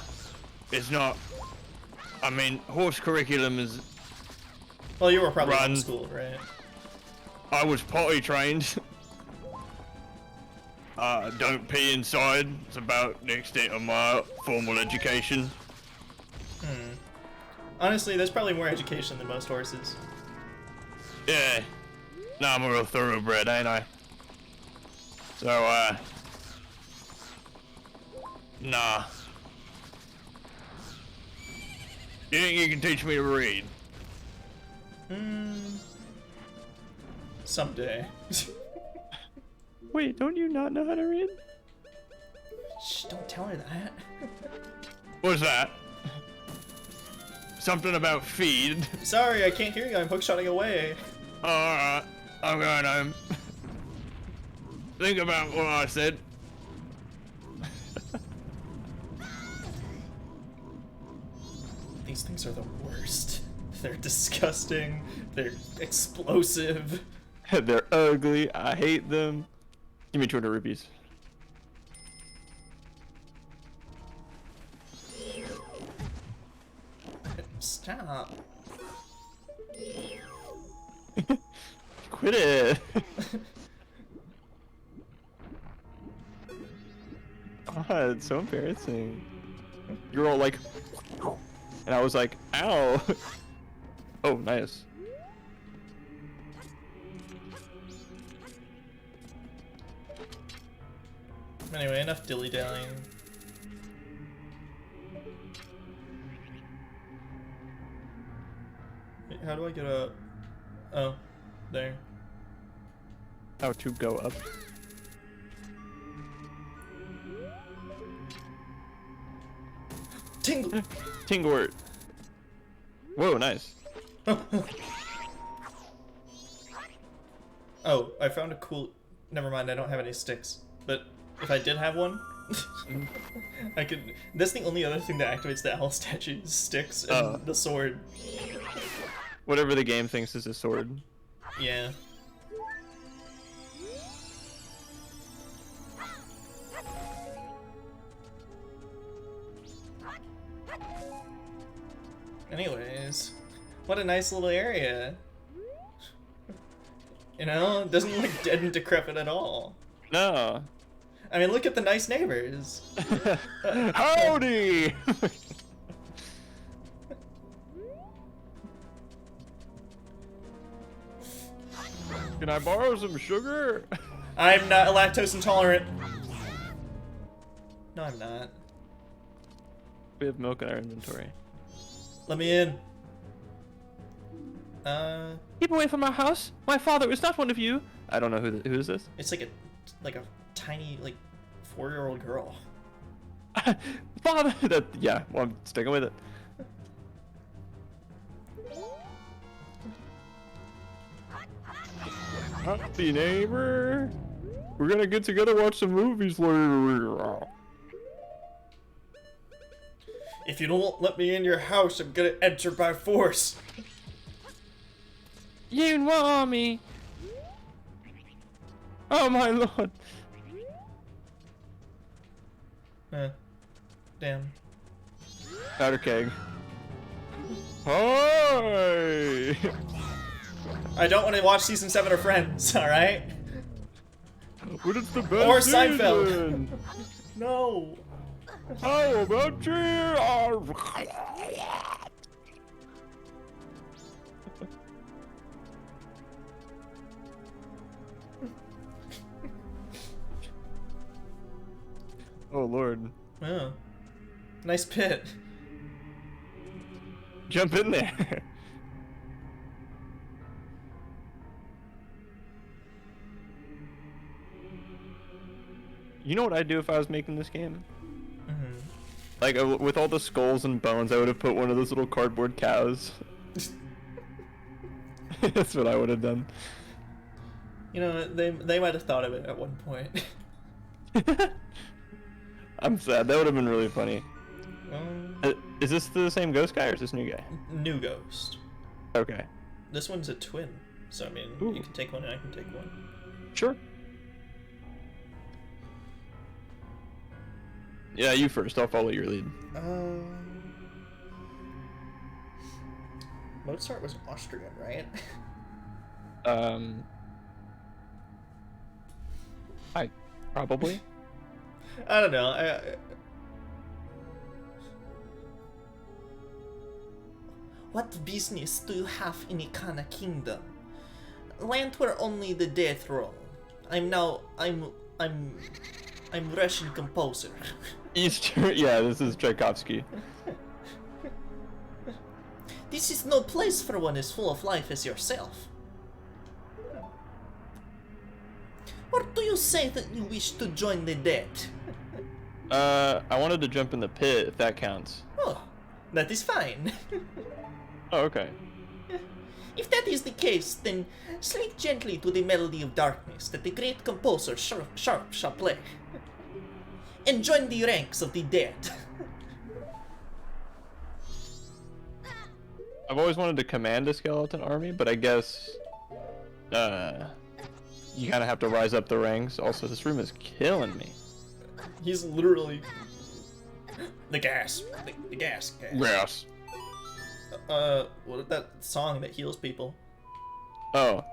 it's not. I mean, horse curriculum is... Well, you were probably Run. in school, right? I was potty trained. Don't pee inside. It's about the extent of my formal education. Honestly, there's probably more education than most horses. Yeah. Nah, I'm a real thoroughbred, ain't I? So, Nah. You think you can teach me to read? Someday. Wait, don't you not know how to read? Shh, don't tell her that. What's that? Something about feed. Sorry, I can't hear you. I'm hookshotting away. Alright, I'm gonna think about what I said. These things are the worst. They're disgusting. They're explosive. They're ugly. I hate them. Give me 200 rupees. Stop. Quit it. God, it's so embarrassing. You're all like, and I was like, ow. Oh, nice. Anyway, enough dilly-dallying. Wait, how do I get up? Oh, there. How to go up. Tingle! Tingwort. Whoa, nice. Oh, I found a cool... Never mind, I don't have any sticks. But if I did have one, I could... That's the only other thing that activates the owl statue, is sticks and the sword. Whatever the game thinks is a sword. Yeah. Anyways, what a nice little area. You know, it doesn't look dead and decrepit at all. No. I mean, look at the nice neighbors. Howdy! Can I borrow some sugar? I'm not lactose intolerant. No, I'm not. We have milk in our inventory. Let me in. Keep away from our house. My father is not one of you. I don't know who is this. It's like a tiny 4-year-old girl. Father. Yeah. Well, I'm sticking with it. Happy neighbor. We're gonna get together, watch some movies later. If you don't let me in your house, I'm gonna enter by force. You want me? Oh my lord. Damn. Powder keg. Hi. I don't want to watch season 7 of Friends, alright? But it's the best Or Seinfeld. season. No. How about you? Oh lord. Oh. Nice pit. Jump in there. You know what I'd do if I was making this game? Mm-hmm. Like, with all the skulls and bones, I would have put one of those little cardboard cows. That's what I would have done. You know, they might have thought of it at one point. I'm sad. That would have been really funny. Is this the same ghost guy or is this new guy? New ghost. Okay. This one's a twin, so I mean, Ooh. you can take one and I can take one. Sure. Yeah, you first. I'll follow your lead. Mozart was Austrian, right? I probably. I don't know. What business do you have in Ikana Kingdom? Land where only the death roll. I'm I'm Russian composer. Easter. Yeah, this is Tchaikovsky. This is no place for one as full of life as yourself. Or do you say that you wish to join the dead? I wanted to jump in the pit, if that counts. Oh, that is fine. Oh, okay. If that is the case, then sleep gently to the melody of darkness that the great composer Sharp shall play. And join the ranks of the dead. I've always wanted to command a skeleton army, but I guess, you kind of have to rise up the ranks. Also, this room is killing me. He's literally... The gas. The gas. Yes. What is that song that heals people? Oh.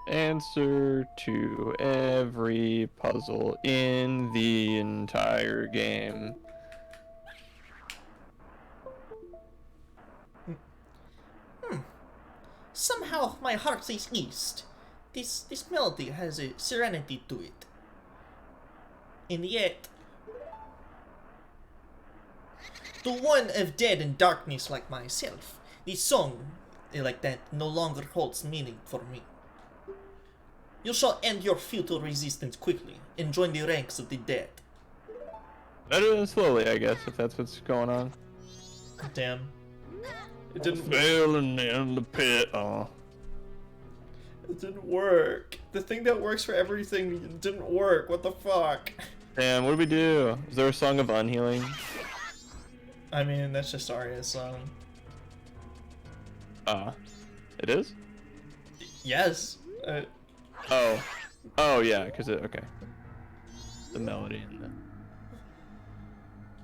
Answer to every puzzle in the entire game. Somehow my heart is east. This melody has a serenity to it. And yet, to one of dead and darkness like myself, the song like that no longer holds meaning for me. You shall end your futile resistance quickly and join the ranks of the dead. Better than slowly, I guess, if that's what's going on. Damn. It didn't Failing in the pit. Oh. It didn't work. The thing that works for everything didn't work. What the fuck? Damn, what do we do? Is there a song of unhealing? I mean, that's just Arya's song. It is? Yes. Oh. Oh, yeah, because it, okay. The melody and the...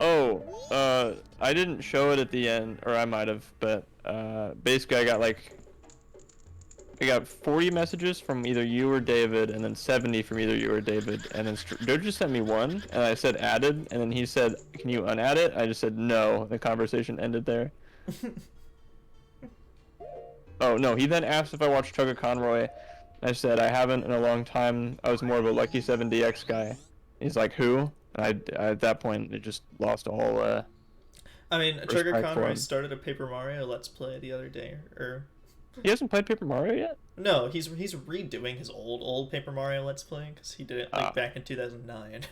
Oh, I didn't show it at the end, or I might have, but, basically I got 40 messages from either you or David, and then 70 from either you or David, and then Joe just sent me one, and I said added, and then he said, can you unadd it? I just said no, the conversation ended there. Oh, no, he then asked if I watched Chugga Conroy. I said I haven't in a long time. I was more of a Lucky 7DX guy. He's like, who? And at that point, it just lost all, I mean, Trigger respect for Conroy him. started a Paper Mario Let's Play the other day, or... He hasn't played Paper Mario yet? No, he's redoing his old Paper Mario Let's Play, because he did it, like, back in 2009.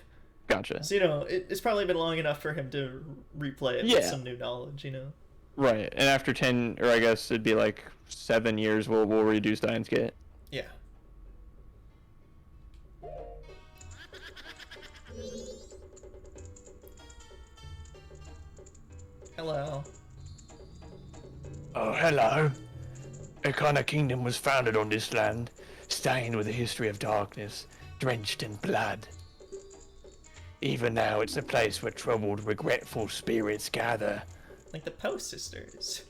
Gotcha. So, you know, it's probably been long enough for him to replay it with some new knowledge, you know? Right, and after 10, or I guess it'd be like 7 years, we'll redo Steins Gate. Yeah. Hello. Oh, hello. A kind of kingdom was founded on this land, stained with a history of darkness, drenched in blood. Even now, it's a place where troubled, regretful spirits gather. Like the Poe sisters.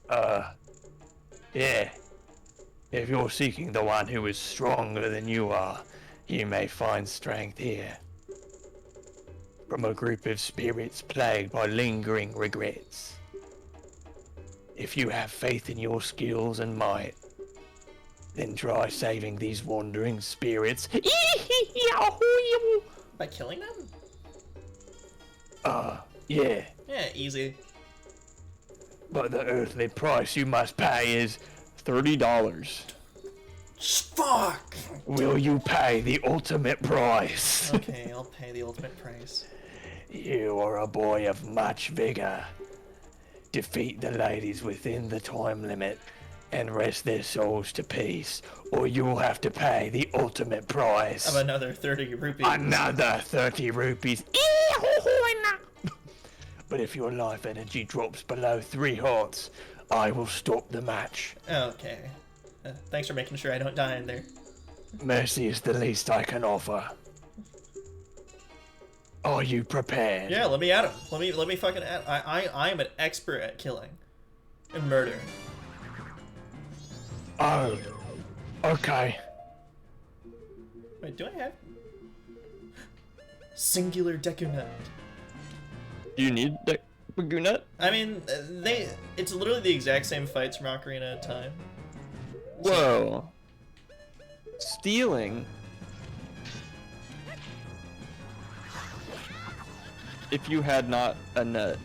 Yeah. If you're seeking the one who is stronger than you are, you may find strength here. From a group of spirits plagued by lingering regrets. If you have faith in your skills and might, then try saving these wandering spirits. By killing them? Yeah. Yeah, easy. But the earthly price you must pay is $30. Fuck! will you pay the ultimate price? Okay, I'll pay the ultimate price. You are a boy of much vigor. Defeat the ladies within the time limit and rest their souls to peace, or you'll have to pay the ultimate price. Of another 30 rupees. Another 30 rupees. But if your life energy drops below 3 hearts, I will stop the match. Okay. Thanks for making sure I don't die in there. Mercy is the least I can offer. Are you prepared? Yeah, let me at him. Let me fucking at I am an expert at killing and murder. Oh, okay. Wait, do I have singular Dekunut? Do you need that Bagunut? I mean, it's literally the exact same fights from Ocarina of Time. Whoa. Stealing if you had not a net.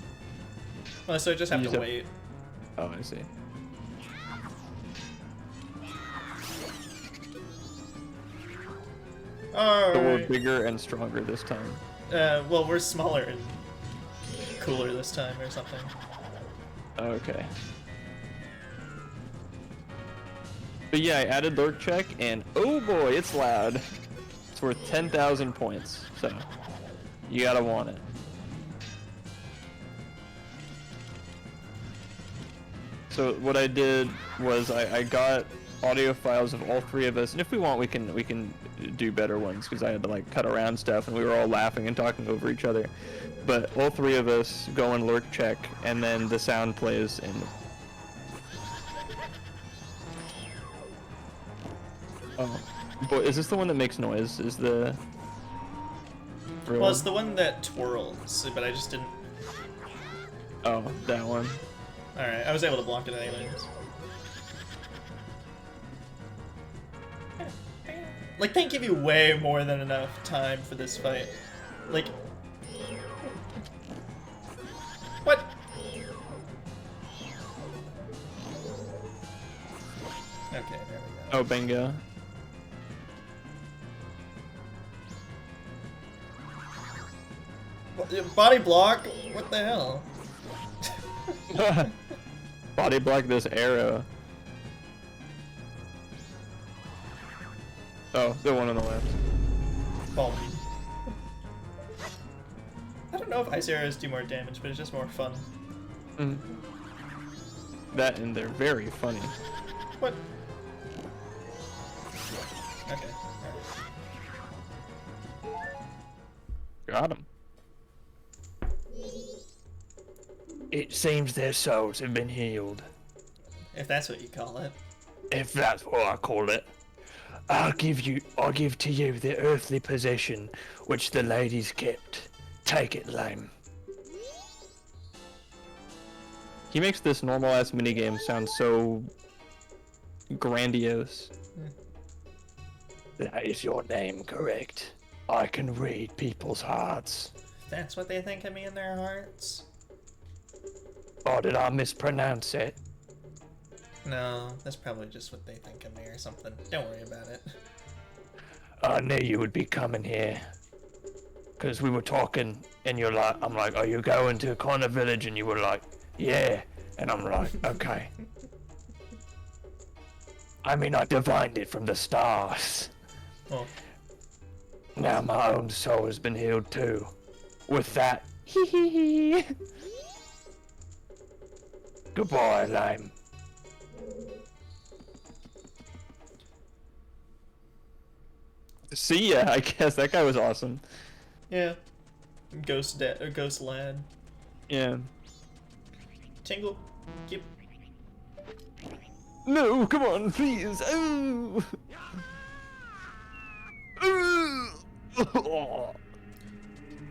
Well, so I just have You to just wait. Oh, I see. So we're Alright. bigger and stronger this time. Well, we're smaller and cooler this time or something. Okay. But yeah, I added lurk check, and oh boy, it's loud. It's worth 10,000 points, so you gotta want it. So what I did was I got audio files of all three of us, and if we want, we can do better ones because I had to like cut around stuff, and we were all laughing and talking over each other. But all three of us go and lurk check, and then the sound plays, and oh, boy, is this the one that makes noise? Is the Well, it's the one that twirls, but I just didn't. Oh, that one. Alright, I was able to block it anyways. Like, they give you way more than enough time for this fight. Like... What? Okay, there we go. Oh, bingo. Body block? What the hell? Body block this arrow. Oh, the one on the left. Boom. I don't know if ice arrows do more damage, but it's just more fun. Mm. That and they're very funny. What? Okay. Alright. Got him. It seems their souls have been healed. If that's what you call it. If that's what I call it. I give to you the earthly possession which the ladies kept. Take it, lame. He makes this normal ass minigame sound so grandiose. That is your name, correct? I can read people's hearts. That's what they think of me in their hearts. Or did I mispronounce it? No, that's probably just what they think of me or something. Don't worry about it. I knew you would be coming here. Cause we were talking and I'm like, are you going to Connor Village? And you were like, yeah. And I'm like, okay. I mean, I divined it from the stars. Well, Now my own soul has been healed too. With that, hee hee hee. Goodbye, lame. See ya, I guess that guy was awesome. yeah. Ghost lad. Yeah. Tingle. Keep. No, come on, please. Oh. Oh.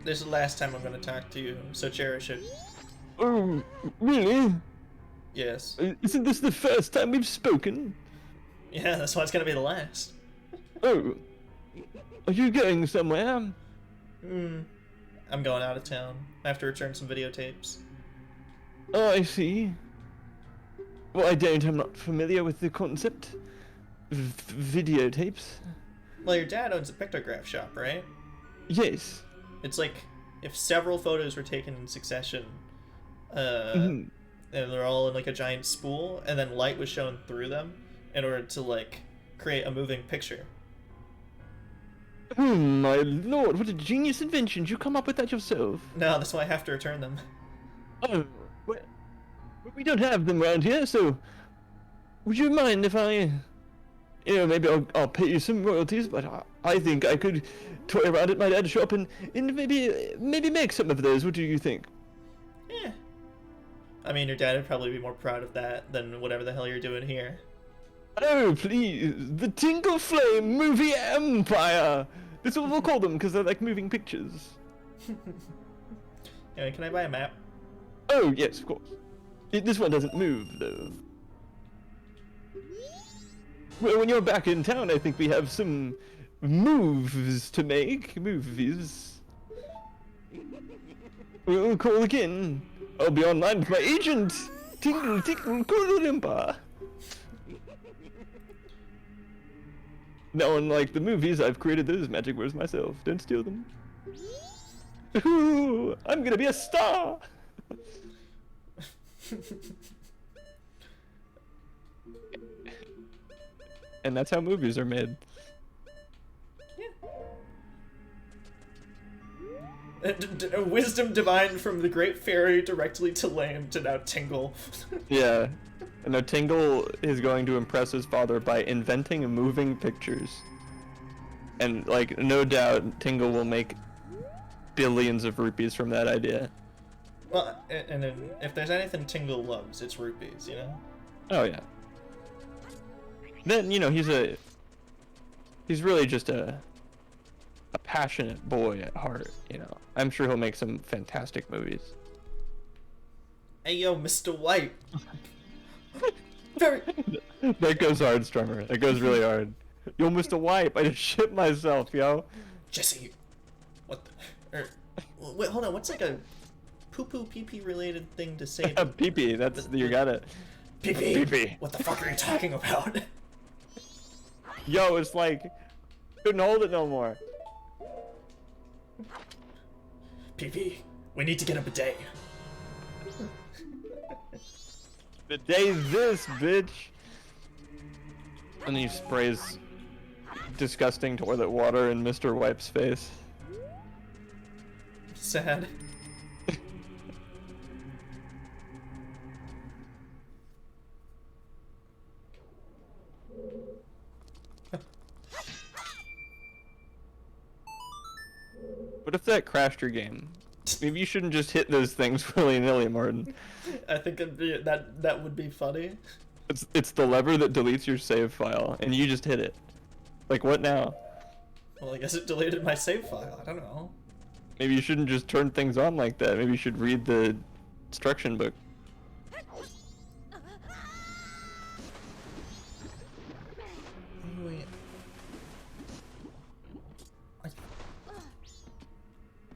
This is the last time I'm gonna talk to you, so cherish it. Oh, really? Yes. Isn't this the first time we've spoken? Yeah, that's why it's gonna be the last. Oh. Are you going somewhere? I'm going out of town. I have to return some videotapes. Oh, I see. Well, I'm not familiar with the concept. Videotapes. Well, your dad owns a pictograph shop, right? Yes. It's like if several photos were taken in succession, and they're all in like a giant spool, and then light was shown through them in order to like create a moving picture. My lord, what a genius invention. Did you come up with that yourself? No, that's why I have to return them. Oh, well, we don't have them around here, so would you mind if I, maybe I'll pay you some royalties, but I think I could toy around at my dad's shop and maybe make some of those. What do you think? Yeah. I mean, your dad would probably be more proud of that than whatever the hell you're doing here. Oh, please, the Tinkle Flame Movie Empire! That's what we'll call them, because they're like moving pictures. Anyway, can I buy a map? Oh, yes, of course. This one doesn't move, though. Well, when you're back in town, I think we have some moves to make. Movies. We'll call again. I'll be online with my agent. Tingle, tingle, Kooloo-Limpa. Now, unlike the movies, I've created those magic words myself. Don't steal them. Ooh, I'm gonna be a star. And that's how movies are made. Wisdom divine from the great fairy directly to Lame to now Tingle. Yeah. And now Tingle is going to impress his father by inventing moving pictures. And, like, no doubt Tingle will make billions of rupees from that idea. Well, and if there's anything Tingle loves, it's rupees, you know? Oh, yeah. Then, you know, he's really just a passionate boy at heart, you know. I'm sure he'll make some fantastic movies. Hey, yo, Mr. White. Very... That goes hard, Strummer. That goes really hard. Yo, Mr. Wipe, I just shit myself, yo. Jesse, what the... wait, hold on, what's like a poo-poo pee-pee related thing to say? Pee-pee, that's, you got it. Pee-pee? Pee-pee. What the fuck are you talking about? Yo, it's like, couldn't hold it no more. Pee-pee, we need to get a bidet. The day's this, bitch. And he sprays disgusting toilet water in Mr. Wipe's face. Sad. What if that crashed your game? Maybe you shouldn't just hit those things willy-nilly, Martin. I think that would be funny. It's the lever that deletes your save file, and you just hit it. Like, what now? Well, I guess it deleted my save file. I don't know. Maybe you shouldn't just turn things on like that. Maybe you should read the instruction book. Wait.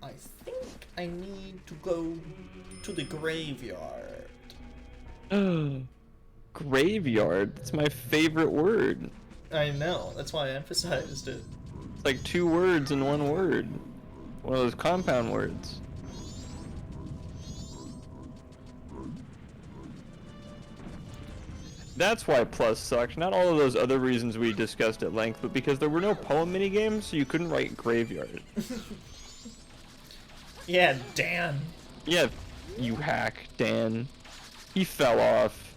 I think I need to go to the graveyard. Graveyard? That's my favorite word. I know, that's why I emphasized it. It's like 2 words in 1 word. One of those compound words. That's why Plus sucked. Not all of those other reasons we discussed at length, but because there were no poem minigames, so you couldn't write Graveyard. Yeah, Dan. Yeah, you hack, Dan. He fell off.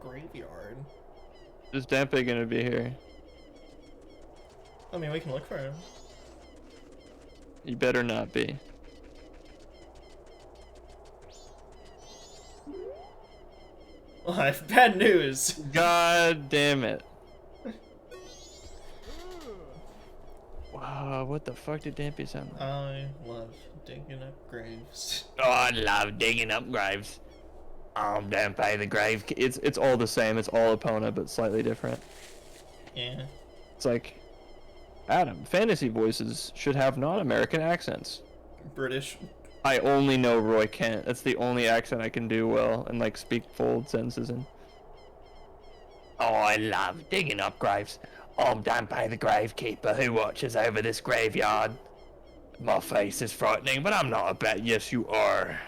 Graveyard. Is Dampe gonna be here? I mean, we can look for him. You better not be. Well, I have bad news. God damn it. Wow, what the fuck did Dampe sound like? I love digging up graves. Oh, I love digging up graves. I'm Dampe the Grave. It's all the same. It's all Epona, but slightly different. Yeah. It's like, Adam, fantasy voices should have non-American accents. British. I only know Roy Kent. That's the only accent I can do well and like speak full sentences in. Oh, I love digging up graves. I'm Dampe the Gravekeeper who watches over this graveyard. My face is frightening, but I'm not a bad. Yes, you are.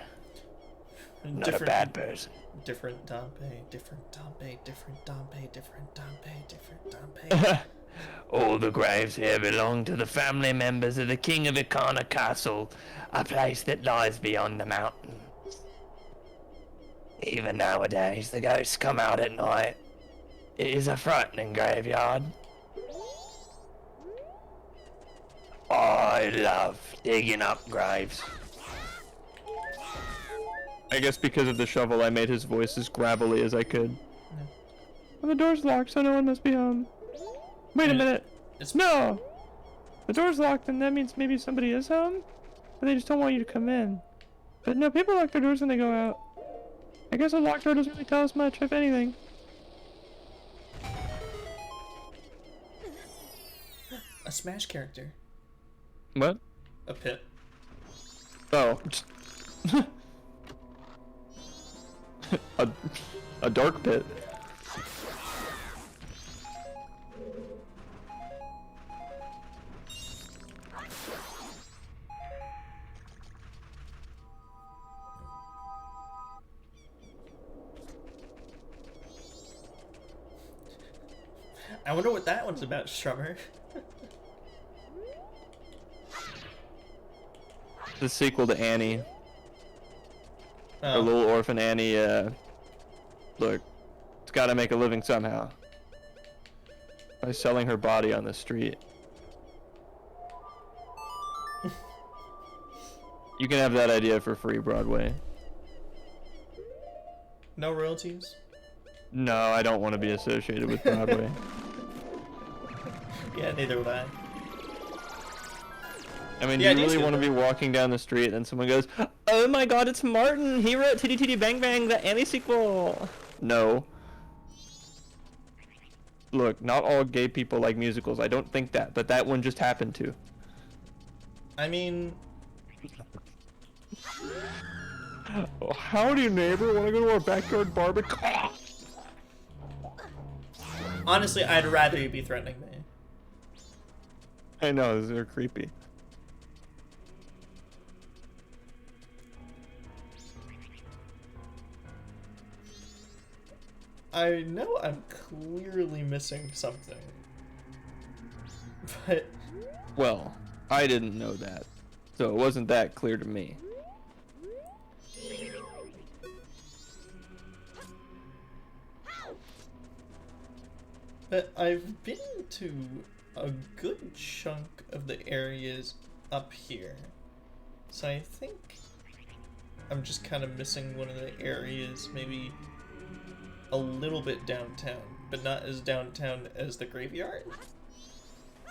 Not a bad person. Different Dampe, different Dampe, different Dampe, different Dampe, different Dampe. All the graves here belong to the family members of the King of Ikana Castle, a place that lies beyond the mountains. Even nowadays, the ghosts come out at night. It is a frightening graveyard. I love digging up graves. I guess because of the shovel, I made his voice as gravelly as I could. Well, the door's locked, so no one must be home. Wait a minute. No! The door's locked, and that means maybe somebody is home? But they just don't want you to come in. But no, people lock their doors when they go out. I guess a locked door doesn't really tell us much, if anything. A Smash character. What? A pit. Oh. a dark pit. I wonder what that one's about, Strummer. The sequel to Annie. Oh. Or little orphan Annie, look, it's gotta make a living somehow. By selling her body on the street. You can have that idea for free, Broadway. No royalties? No, I don't want to be associated with Broadway. Yeah, neither would I. I mean, Yeah, do it you is really good, want to though. be walking down the street and someone goes, "Oh my god, it's Martin! He wrote Titty Titty Bang Bang, the Annie sequel!" No. Look, not all gay people like musicals. I don't think that, but that one just happened to. I mean, Oh, howdy, neighbor. Want to go to our backyard barbecue? honestly, I'd rather you be threatening me. I know, they're creepy. I know I'm clearly missing something. But Well, I didn't know that, so it wasn't that clear to me. I've been to a good chunk of the areas up here. So I think I'm just kind of missing one of the areas, maybe a little bit downtown, but not as downtown as the graveyard.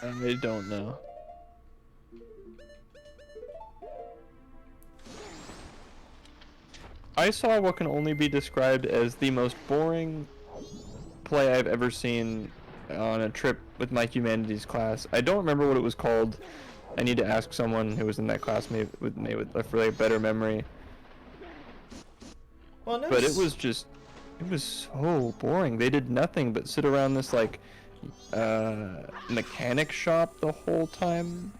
I don't know. I saw what can only be described as the most boring play I've ever seen on a trip with my humanities class. I don't remember what it was called. I need to ask someone who was in that class with me with a better memory. Well, no, But it was so boring. They did nothing but sit around this like mechanic shop the whole time.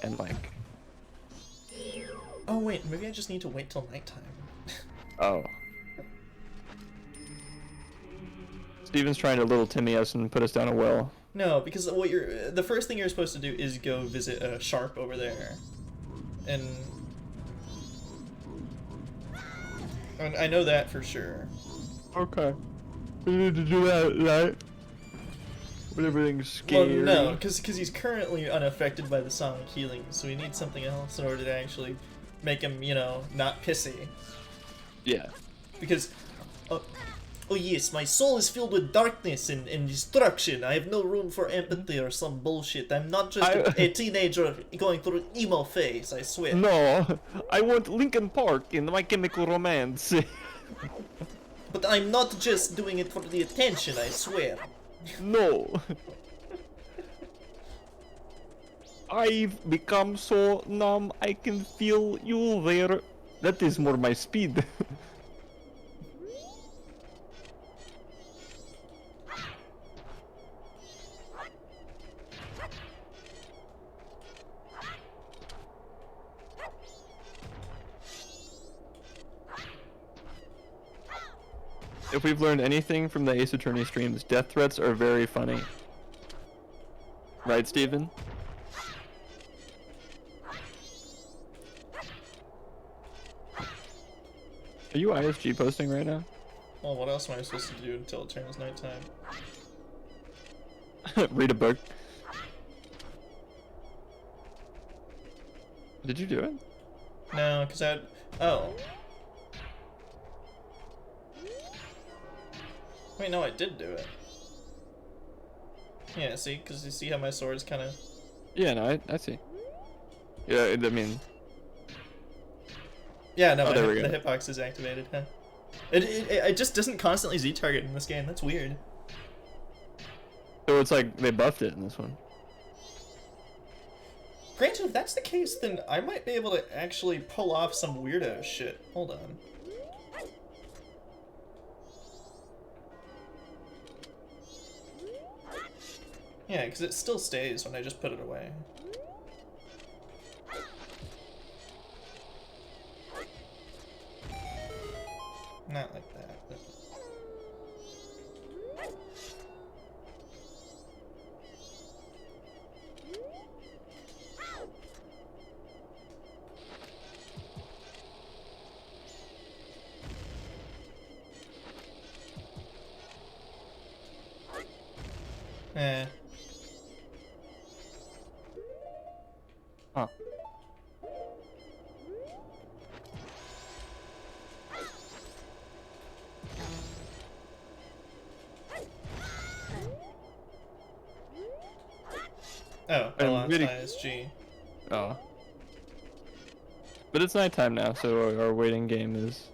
And like, Oh wait, maybe I just need to wait till nighttime. oh. Steven's trying to little Timmy us and put us down a well. No, because the first thing you're supposed to do is go visit a sharp over there, and I know that for sure. Okay. We need to do that, right? When everything's scary. Well, no, because he's currently unaffected by the sonic healing, so we need something else in order to actually make him, you know, not pissy. Yeah. Because, oh yes, my soul is filled with darkness and destruction. I have no room for empathy or some bullshit. I'm not just a teenager going through an emo phase, I swear. No, I want Linkin Park in My Chemical Romance. But I'm not just doing it for the attention, I swear. No. I've become so numb, I can feel you there. That is more my speed. If we've learned anything from the Ace Attorney streams, death threats are very funny. Right, Steven? Are you ISG posting right now? Well, what else am I supposed to do until it turns nighttime? Read a book. Did you do it? No, because oh. Wait, no, I did do it. Yeah, see? Because you see how my sword's kind of... Yeah, no, I see. Yeah, I mean... Yeah, no, Oh, there we the go. hitbox is activated, huh? It just doesn't constantly Z-target in this game, that's weird. So So it's like they buffed it in this one. Granted, if that's the case, then I might be able to actually pull off some weirdo shit. Hold on. Yeah, because it still stays when I just put it away. Not like that, but... Eh. Huh. Oh, I I'm lost really- ISG. Oh. But it's nighttime now, so our waiting game is...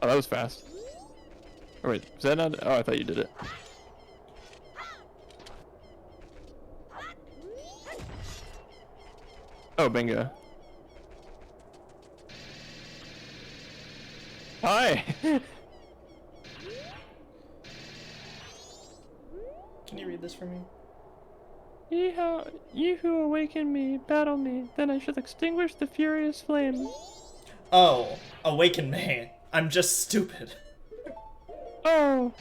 Oh, that was fast. Oh, wait, is that not... Oh, I thought you did it. Oh, bingo. Hi! Can you read this for me? You who awaken me, battle me, then I shall extinguish the furious flame. Oh, awaken man. I'm just stupid. Oh!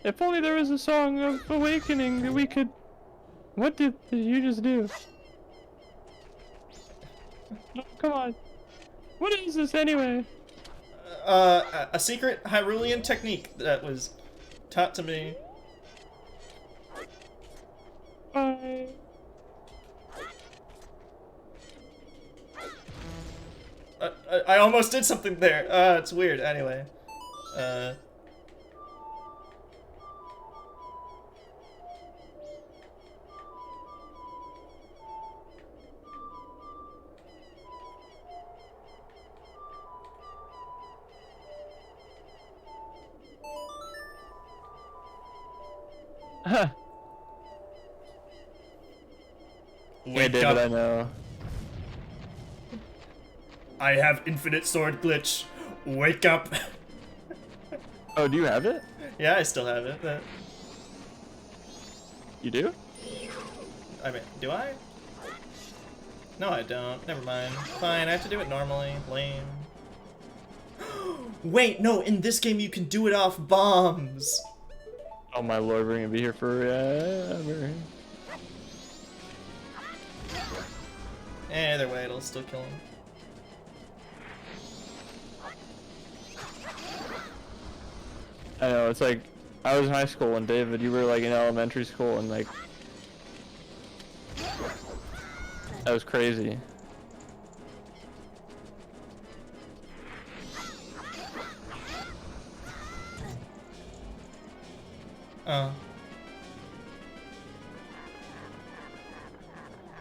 If only there was a song of awakening that we could... What did you just do? No, come on. What is this anyway? A secret Hyrulean technique that was taught to me. Bye. I almost did something there. It's weird. Anyway. Huh. Yeah, Wake David, up. I know. I have infinite sword glitch. Wake up. Oh, do you have it? Yeah, I still have it. You do? I mean, do I? No, I don't. Never mind. Fine, I have to do it normally. Lame. Wait, no, in this game you can do it off bombs. Oh my lord, we're gonna be here forever. Either way, it'll still kill him. I know, it's like, I was in high school and David, you were like in elementary school and like... That was crazy. Oh.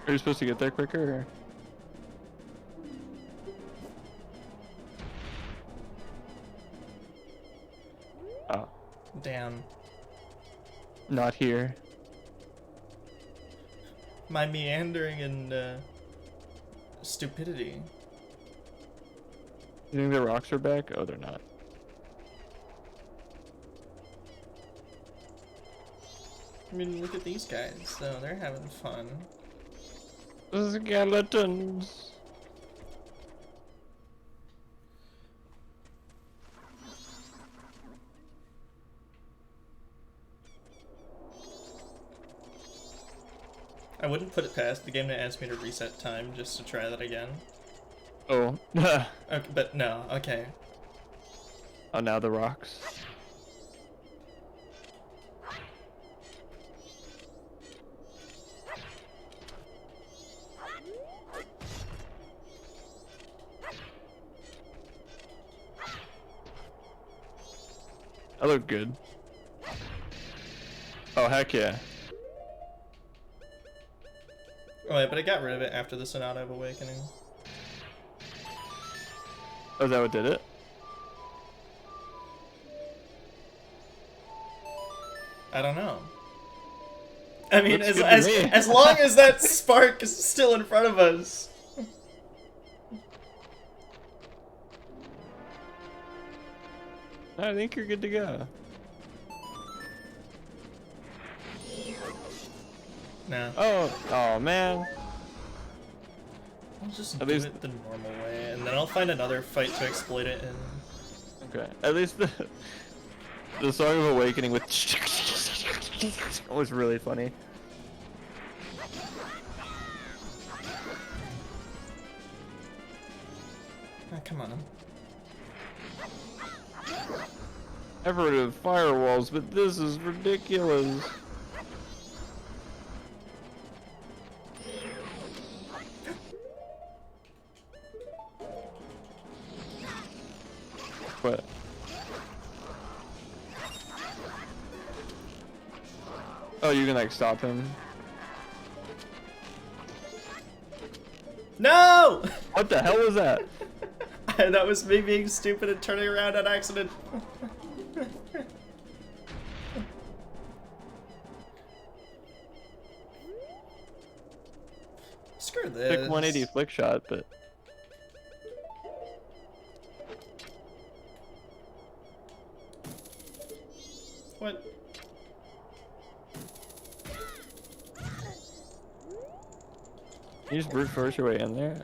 Are you supposed to get there quicker or? Oh, Damn. not here. My meandering and, stupidity. You think the rocks are back? Oh, they're not. I mean, look at these guys, though. They're having fun. Skeletons. I wouldn't put it past the game to ask me to reset time just to try that again. Oh. Okay, but no, okay. Oh, now the rocks. I look good. Oh, heck yeah. Oh, wait, but I got rid of it after the Sonata of Awakening. Oh, is that what did it? I don't know. I mean, Looks as good to me. as long as that spark is still in front of us. I think you're good to go. No. Oh man. I'll just At do least- it the normal way, and then I'll find another fight to exploit it in. Okay. At least the Song of Awakening with was really funny. Ah, come on. I've heard of firewalls, but this is ridiculous. What? Oh, you can like stop him. No! What the hell was that? That was me being stupid and turning around on accident. Screw this. Quick 180 flick shot, but What? you just brute force your way in there.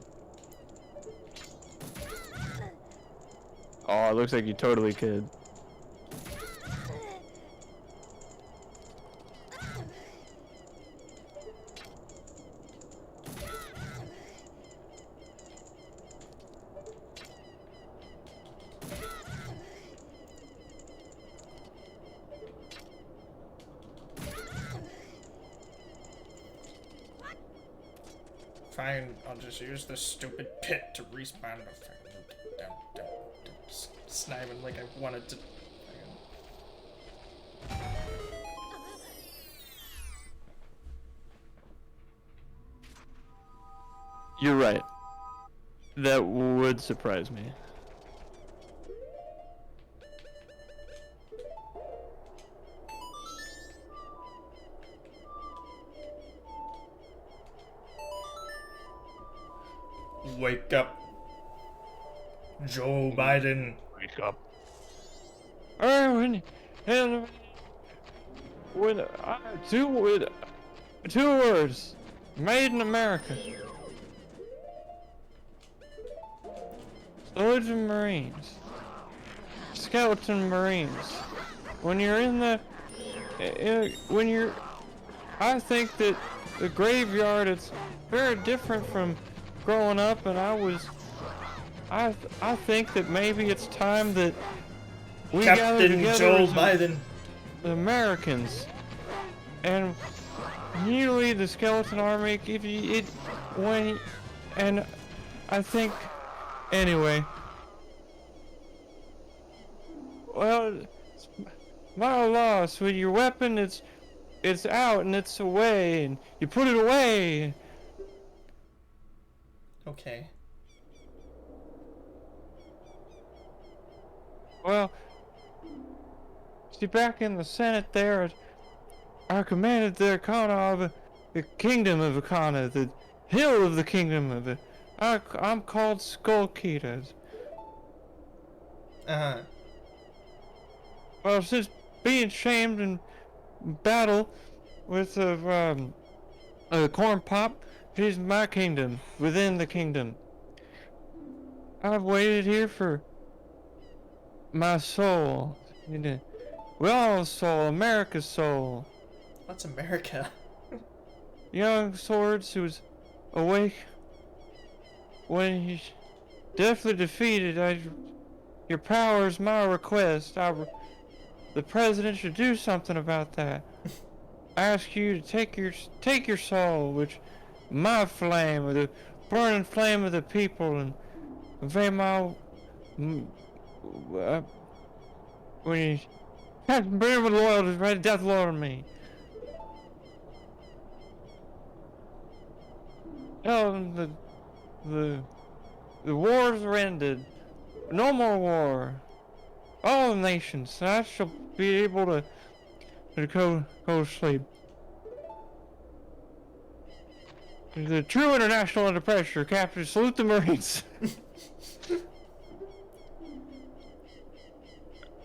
Oh, it looks like you totally could. Fine, I'll just use this stupid pit to respawn the thing. Don't sniping like I wanted to. You're right. That would surprise me. Wake up, Joe Biden. Wake up. Alright, two words. Made in America. Soldiers and Marines. Skeleton Marines. When you're in the... I think that the graveyard is very different from growing up, and I think that maybe it's time that we gather Captain together Joe as Biden. Americans, and you lead the skeleton army. And I think anyway. Well, it's my loss. With your weapon, it's out and it's away, and you put it away. Okay. Well, see, back in the Senate there, I commanded the Arcana of the Kingdom of Arcana, the hill of the Kingdom of it. I'm called Skullkeeta. Uh-huh. Well, since being shamed in battle with a corn pop, he's my kingdom, within the kingdom. I've waited here for my soul. Well, soul, America's soul. What's America? Young Swords, who was awake when he's definitely defeated. Your power is my request. The president should do something about that. I ask you to take your soul, which my flame, or the burning flame of the people, and convey my when you have to burn with loyalty, right? Death Lord on me. No, the wars are ended. No more war. All nations. I shall be able to Go to sleep. The true international under pressure, Captain. Salute the Marines.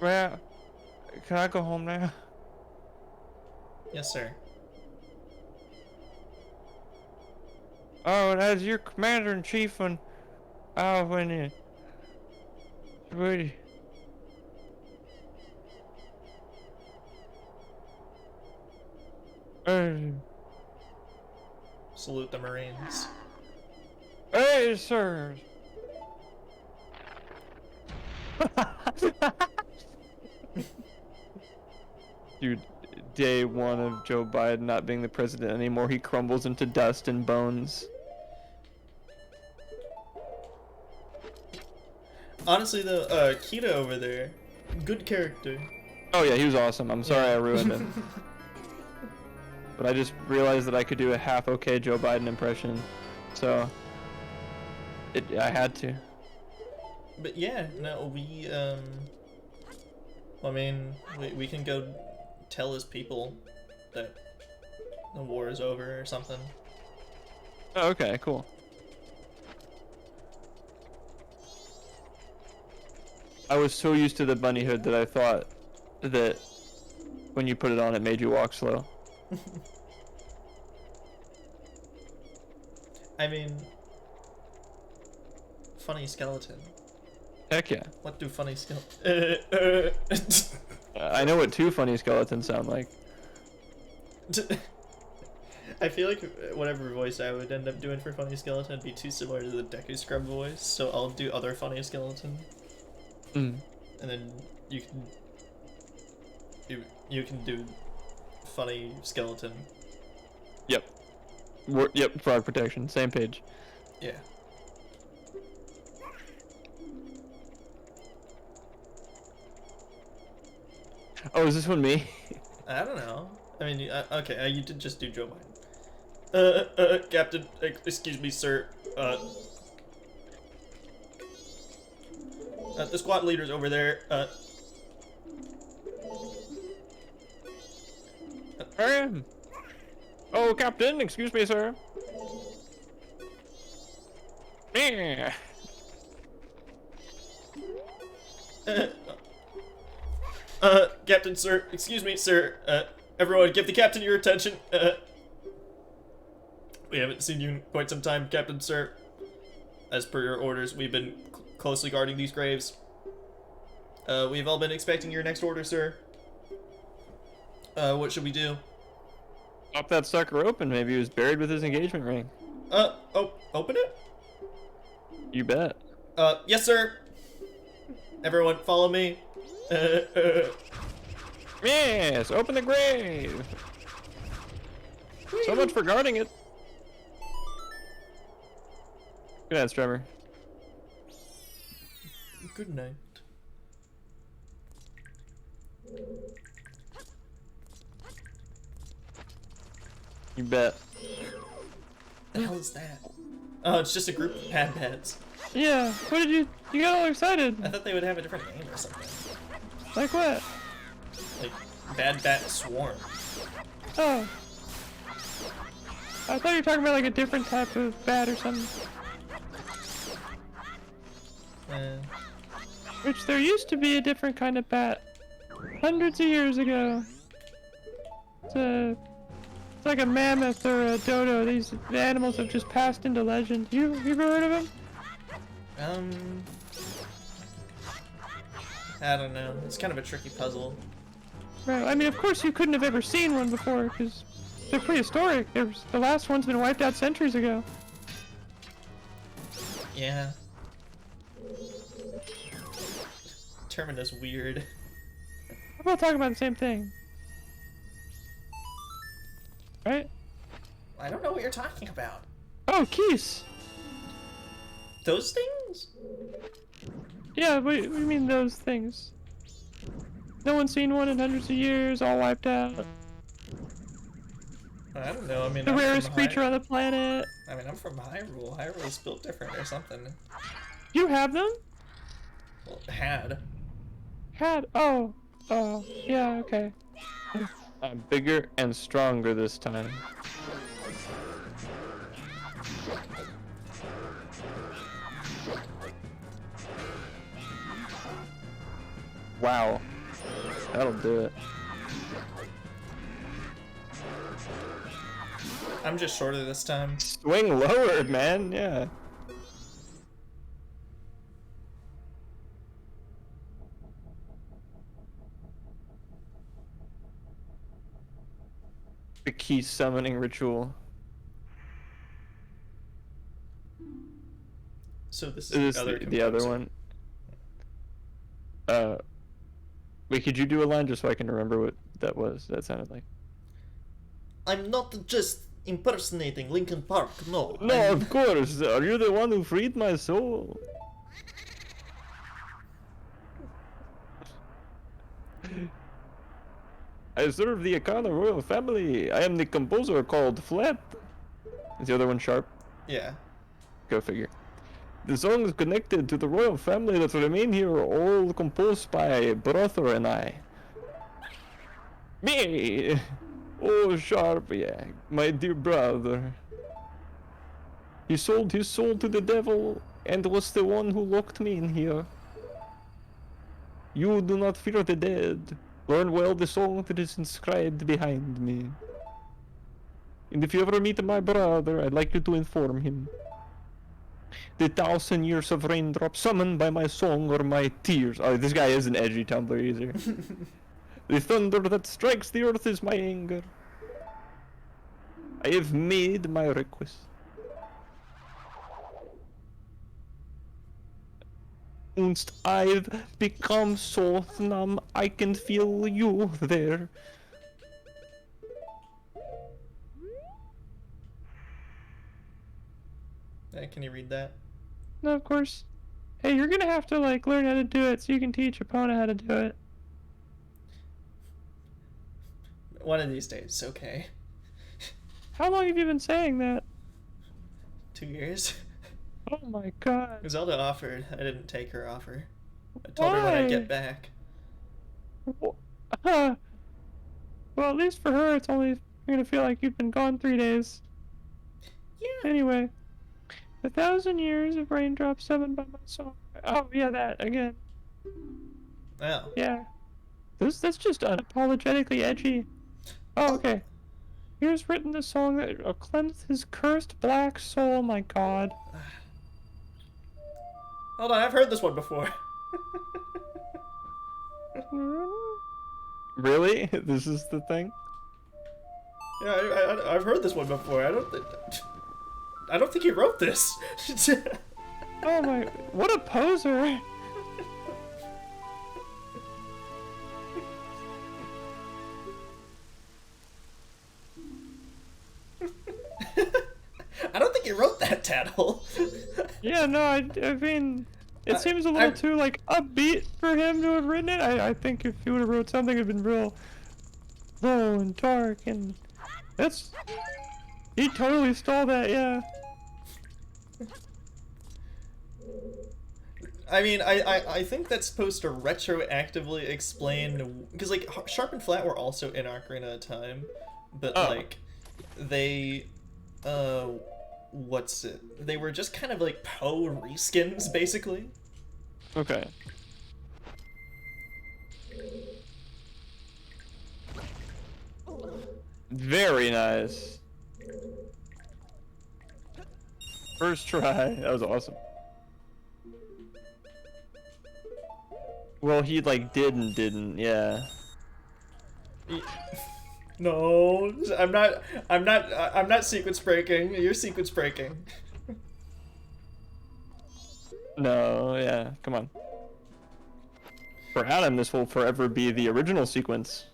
Well, can I go home now? Yes, sir. Oh, and as your commander in chief, when I went in. Ready. Salute the Marines. Hey, sir. Dude, day one of Joe Biden not being the president anymore, he crumbles into dust and bones. Honestly, though, Kita over there, good character. Oh yeah, he was awesome. I'm sorry I ruined him. But I just realized that I could do a half okay Joe Biden impression, so I had to. But yeah, no, we, I mean, we can go tell his people that the war is over or something. Oh, okay, cool. I was so used to the bunny hood that I thought that when you put it on, it made you walk slow. I mean, funny skeleton. Heck yeah. What do funny skeleton? I know what two funny skeletons sound like. I feel like whatever voice I would end up doing for funny skeleton would be too similar to the Deku Scrub voice, so I'll do other funny skeleton. Mm. And then you can do funny skeleton. Yep. Yep, frog protection. Same page. Yeah. Oh, is this one me? I don't know. I mean, okay, you did just do Joe Biden. Captain, excuse me, sir. The squad leader's over there. Oh, Captain, excuse me, sir. Yeah. Captain, sir, excuse me, sir. Everyone, give the captain your attention. We haven't seen you in quite some time, Captain, sir. As per your orders, we've been closely guarding these graves. We've all been expecting your next order, sir. What should we do? Pop that sucker open. Maybe he was buried with his engagement ring. Open it? You bet. Yes, sir. Everyone, follow me. Yes, open the grave. So much for guarding it. Good night, Trevor. Good night. You bet. The hell is that? Oh, it's just a group of bad bats. Yeah, what did you got all excited? I thought they would have a different name or something. Like what? Like, Bad Bat Swarm. Oh. I thought you were talking about like a different type of bat or something. Which there used to be a different kind of bat. Hundreds of years ago. It's like a mammoth or a dodo. These animals have just passed into legend. You ever heard of them? I don't know. It's kind of a tricky puzzle. Right. I mean, of course you couldn't have ever seen one before, because they're prehistoric. The last one's been wiped out centuries ago. Yeah. Terminus weird. We're both talking about the same thing. Right? I don't know what you're talking about. Oh, keys! Those things? Yeah, what do you mean those things? No one's seen one in hundreds of years, all wiped out. I don't know. I mean, The rarest creature on the planet. I mean, I'm from Hyrule. Hyrule's built different or something. You have them? Well, had. Oh, yeah, okay. I'm bigger and stronger this time. Wow. That'll do it. I'm just shorter this time. Swing lower, man. Yeah. The key summoning ritual. So this Is is this the the other one? Wait, could you do a line just so I can remember what that was? That sounded like. I'm not just impersonating Linkin Park, no. No, of course. Are you the one who freed my soul? I serve the Akana royal family. I am the composer called Flat. Is the other one sharp? Yeah. Go figure. The songs connected to the royal family that remain here are all composed by brother and I. Me! Oh, Sharp, yeah, my dear brother. He sold his soul to the devil and was the one who locked me in here. You do not fear the dead. Learn well the song that is inscribed behind me. And if you ever meet my brother, I'd like you to inform him. The 1,000 years of raindrops summoned by my song or my tears. Oh, this guy is an edgy Tumblr user. The thunder that strikes the earth is my anger. I have made my request. Once I've become so numb, I can feel you there. Can you read that? No, of course. Hey, you're gonna have to, like, learn how to do it so you can teach Epona how to do it. One of these days, okay. How long have you been saying that? 2 years. Oh my god. Zelda offered. I didn't take her offer. I told her when I'd get back. Well, at least for her, it's only gonna feel like you've been gone 3 days. Yeah. Anyway, 1,000 years of raindrops summoned by my song. Oh yeah, that again. Oh. Yeah. That's just unapologetically edgy. Oh, okay. Here's written the song that will cleanse his cursed black soul. My God. Hold on, I've heard this one before. Really? This is the thing? Yeah, I've heard this one before. I don't think he wrote this. Oh my, what a poser. I don't think he wrote that, Tattle. Yeah, no, I mean, it seems a little too, like, upbeat for him to have written it. I think if he would have wrote something, it would have been real low and dark, and that's... He totally stole that, yeah. I mean, I think that's supposed to retroactively explain... Because, like, Sharp and Flat were also in Ocarina of Time, but, like, they... what's it? They were just kind of like Poe reskins, basically. Okay. Very nice. First try. That was awesome. Well, he like did and didn't, yeah. No, I'm not sequence breaking. You're sequence breaking. No, yeah, come on. For Adam, this will forever be the original sequence.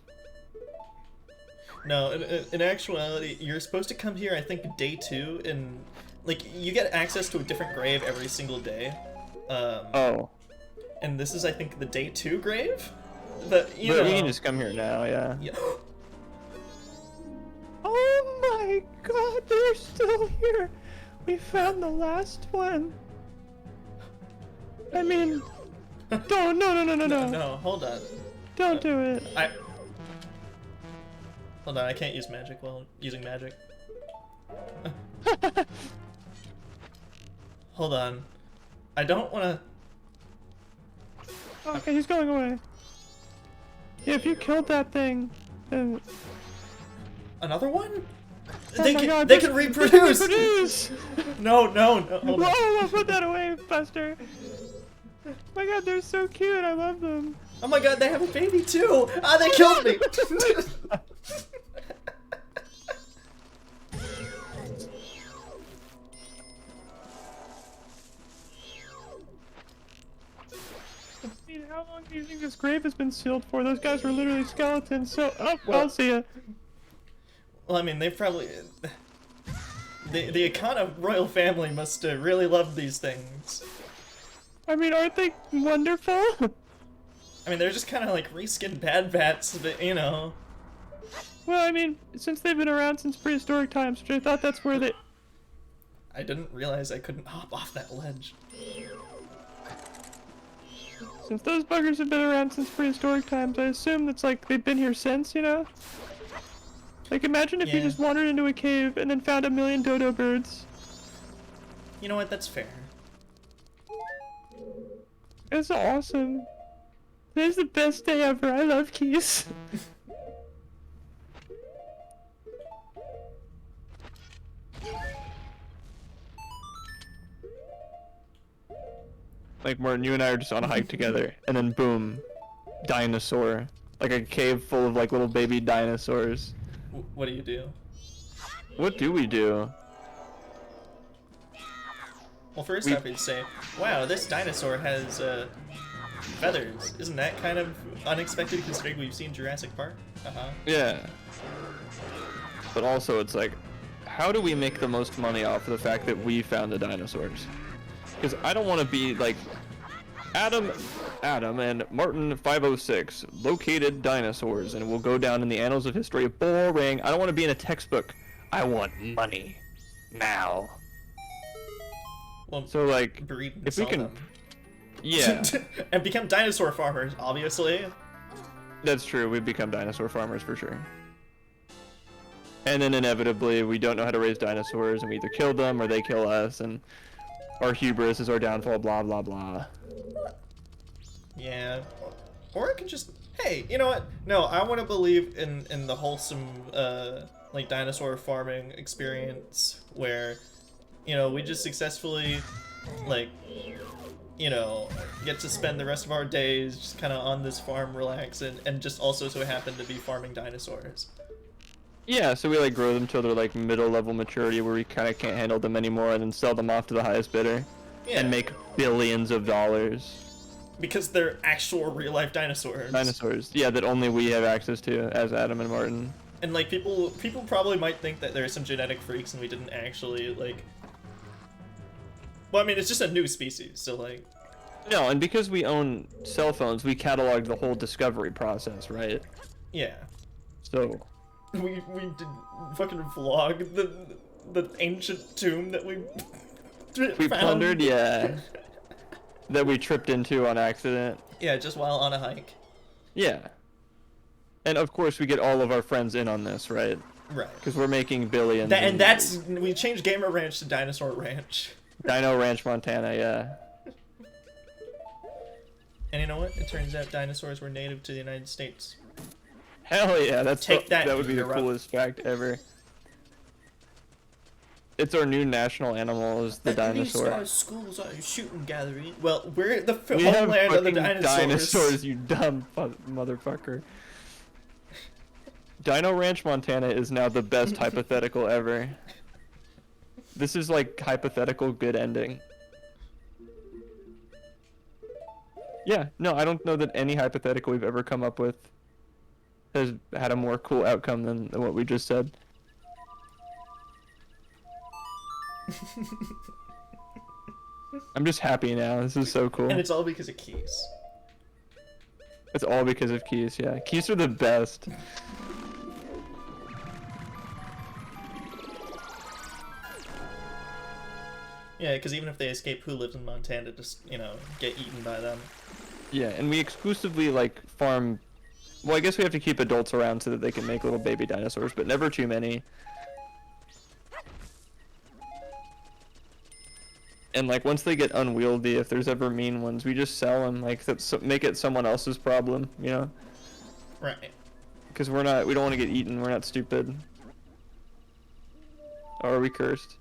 No, in actuality, you're supposed to come here, I think, day 2, and, like, you get access to a different grave every single day. Oh. And this is, I think, the day 2 grave? But, you But know... you can just come here now, yeah. Yeah. Oh my god, they're still here! We found the last one! I mean... No, no, no, no, no, no! No, hold on. Don't do it! Hold on, I can't use magic while using magic. Hold on. I don't wanna... Okay, he's going away. Yeah, if you killed that thing, then... Another one? Oh they my can, God, they this- can reproduce! Reproduce! No, no, no. Hold on. Whoa, put that away, Buster. Oh my God, they're so cute. I love them. Oh my god, they have a baby too! Ah, they killed me! I mean, how long do you think this grave has been sealed for? Those guys were literally skeletons, so... Oh, well, I'll see ya. Well, I mean, they probably... The Akana royal family must really love these things. I mean, aren't they wonderful? I mean, they're just kind of like reskinned bad bats, but you know... Well, I mean, since they've been around since prehistoric times, which I thought that's where they... I didn't realize I couldn't hop off that ledge. Since those buggers have been around since prehistoric times, I assume that's like they've been here since, you know? Like, imagine if you Yeah. just wandered into a cave and then found a million dodo birds. You know what, that's fair. It's awesome. Today's the best day ever. I love keys. Like, Martin, you and I are just on a hike together, and then boom, dinosaur. Like a cave full of like little baby dinosaurs. What do you do? What do we do? Well, first off, you'd say, wow, this dinosaur has, feathers. Isn't that kind of unexpected considering we've seen Jurassic Park? Uh-huh. Yeah. But also, it's like, how do we make the most money off of the fact that we found the dinosaurs? Because I don't want to be like, Adam and Martin 506 located dinosaurs and will go down in the annals of history. Boring. I don't want to be in a textbook. I want money. Now. Well, So like, breed and if we sell can, them. yeah, And become dinosaur farmers, obviously. that's true. We've become dinosaur farmers for sure. And then inevitably, we don't know how to raise dinosaurs, and we either kill them or they kill us, and our hubris is our downfall. Blah blah blah. Yeah. Or it can just, hey, you know what? No, I want to believe in the wholesome, like, dinosaur farming experience where, you know, we just successfully, like, you know, get to spend the rest of our days just kind of on this farm relaxing and just also so happen to be farming dinosaurs. Yeah, so we like grow them till they're like middle level maturity where we kind of can't handle them anymore, and then sell them off to the highest bidder, Yeah. and make billions of dollars. Because they're actual real-life dinosaurs. Dinosaurs, yeah, that only we have access to as Adam and Martin. And, like, people probably might think that there are some genetic freaks and we didn't actually, like... Well, I mean, it's just a new species, so, like... No, and because we own cell phones, we cataloged the whole discovery process, right? Yeah. So, We did fucking vlog the ancient tomb that we we found. plundered, yeah, that we tripped into on accident. Yeah, just while on a hike. Yeah. And of course we get all of our friends in on this, right? Right. Because we're making billions. And that's... We changed Gamer Ranch to Dinosaur Ranch. Dino Ranch, Montana, yeah. And you know what? It turns out dinosaurs were native to the United States. Hell yeah, Take that, that would be the Europe. coolest fact ever. It's our new national animal, is the dinosaur. Our schools are a shooting gallery. Well, we're the We have homeland of the fucking dinosaurs. you dumb motherfucker. Dino Ranch, Montana is now the best hypothetical ever. This is like hypothetical good ending. Yeah, no, I don't know that any hypothetical we've ever come up with has had a more cool outcome than what we just said. I'm just happy now. This is so cool. And it's all because of keys. It's all because of keys, yeah. Keys are the best. Yeah, because even if they escape, who lives in Montana just, you know, get eaten by them. Yeah, and we exclusively like farm Well, I guess we have to keep adults around so that they can make little baby dinosaurs, but never too many. And like once they get unwieldy, if there's ever mean ones, we just sell them. Like that's make it someone else's problem, you know? Right. Because we don't want to get eaten. We're not stupid. Or are we cursed?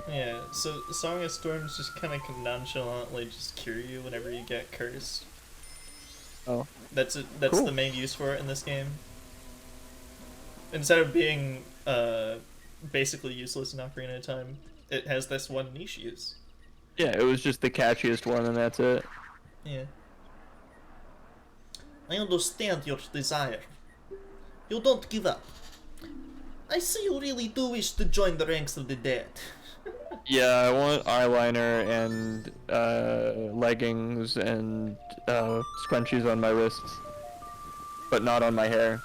Yeah, so Song of Storms just kind of nonchalantly just cure you whenever you get cursed. Oh. That's Cool. the main use for it in this game. Instead of being basically useless in Ocarina of Time, it has this one niche use. Yeah, it was just the catchiest one and that's it. Yeah. I understand your desire. You don't give up. I see you really do wish to join the ranks of the dead. Yeah, I want eyeliner and leggings and scrunchies on my wrists, but not on my hair.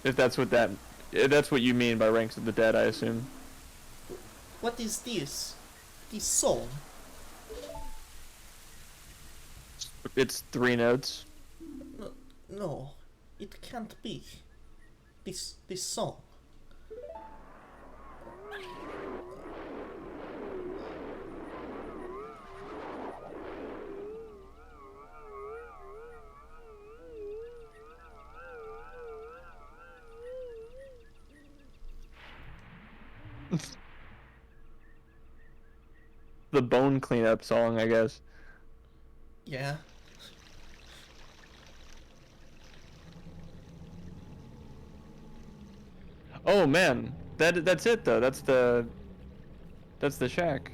If that's what you mean by ranks of the dead, I assume. What is this? This song? It's 3 notes. No, it can't be. This song. The bone cleanup song, I guess. Yeah. Oh man, that's it though. That's the shack.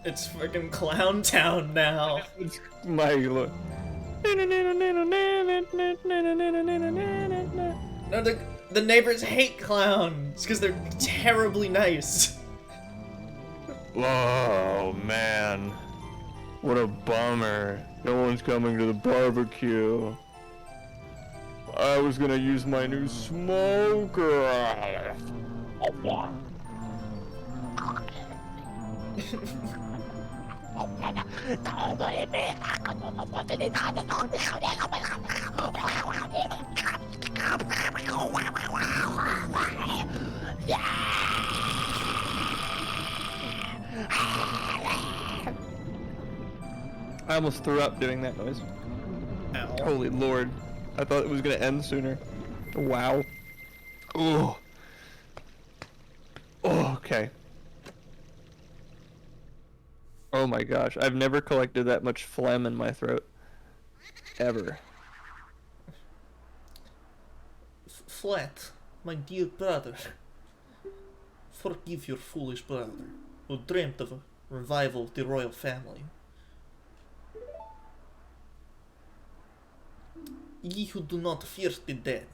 It's fucking Clown Town now. It's my look. No, the neighbors hate clowns because they're terribly nice. Oh man, what a bummer. No one's coming to the barbecue. I was gonna use my new smoker. I almost threw up doing that noise. Ow. Holy lord. I thought it was gonna end sooner. Wow. Oh. Oh, okay. Oh my gosh, I've never collected that much phlegm in my throat. Ever. Flat, my dear brother. Forgive your foolish brother, who dreamt of a revival of the royal family. Ye who do not fear the dead.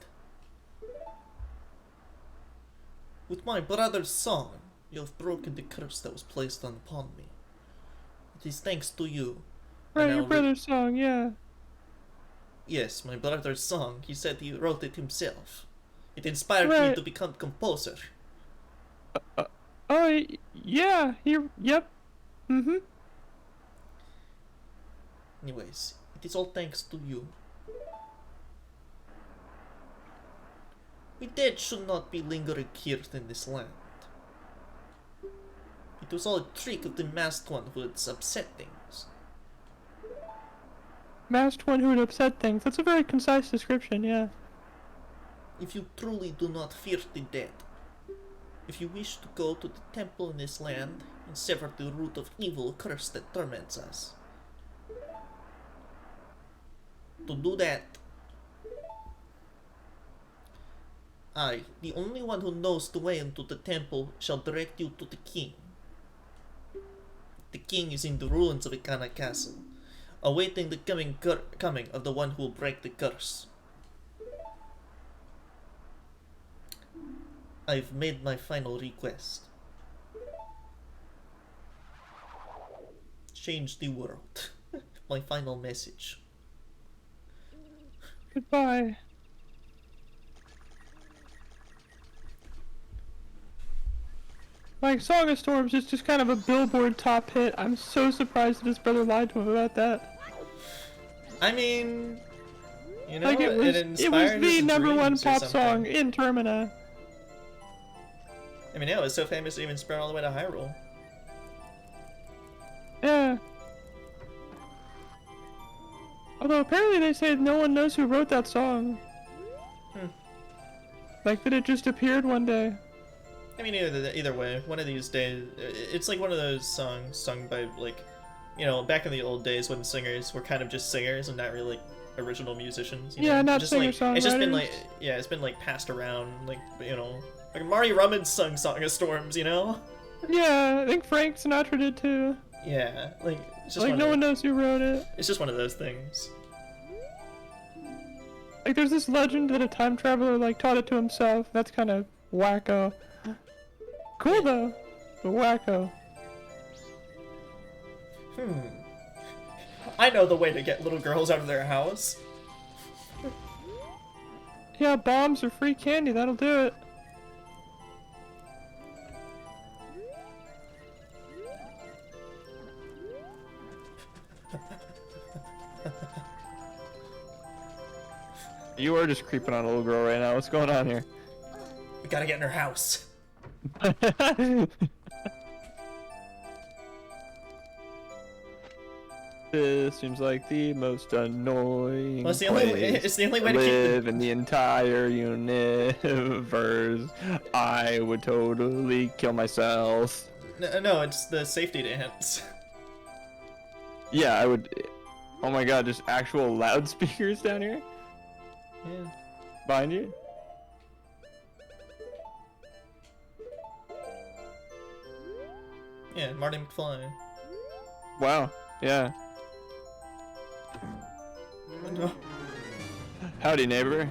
With my brother's song, you have broken the curse that was placed upon me. It is thanks to you. Right, and your I'll brother's song, yeah. Yes, my brother's song. He said he wrote it himself. It inspired me Right. to become composer. Oh, yeah, yep. Mm-hmm. Anyways, it is all thanks to you. We dead should not be lingering here in this land. It was all a trick of the masked one who had upset things. Masked one who would upset things. That's a very concise description, yeah. If you truly do not fear the dead, if you wish to go to the temple in this land and sever the root of evil curse that torments us, to do that, I, the only one who knows the way into the temple, shall direct you to the king. The king is in the ruins of Ikana Castle, awaiting the coming of the one who will break the curse. I've made my final request. Change the world. My final message. Goodbye. Like, Song of Storms is just kind of a Billboard top hit. I'm so surprised that his brother lied to him about that. I mean, you know, Like, it was the his #1 dreams or pop something. song in Termina. I mean, yeah, it was so famous it even spread all the way to Hyrule. Yeah. Although apparently they say no one knows who wrote that song. Like that it just appeared one day. I mean, either way, one of these days, it's like one of those songs sung by, like, you know, back in the old days when singers were kind of just singers and not really, like, original musicians. You Yeah, know? not just, like, singer-songwriters. it's just been, like, yeah, it's been, like, passed around, like, you know, like, Marty Rummins sung Song of Storms, you know? Yeah, I think Frank Sinatra did too. Yeah, like, it's just Like, no one knows who wrote it. It's just one of those things. Like, there's this legend that a time traveler, like, taught it to himself. That's kind of wacko. Cool, though. But wacko. I know the way to get little girls out of their house. Yeah, bombs or free candy, that'll do it. You are just creeping on a little girl right now. What's going on here? We gotta get in her house. This seems like the most annoying Well, it's the only way to keep live in the entire universe. I would totally kill myself. No, it's the safety dance. Yeah, I would. Oh my god, just actual loudspeakers down here Yeah. behind you. Yeah, Marty McFly. Wow. Yeah. No. Howdy, neighbor.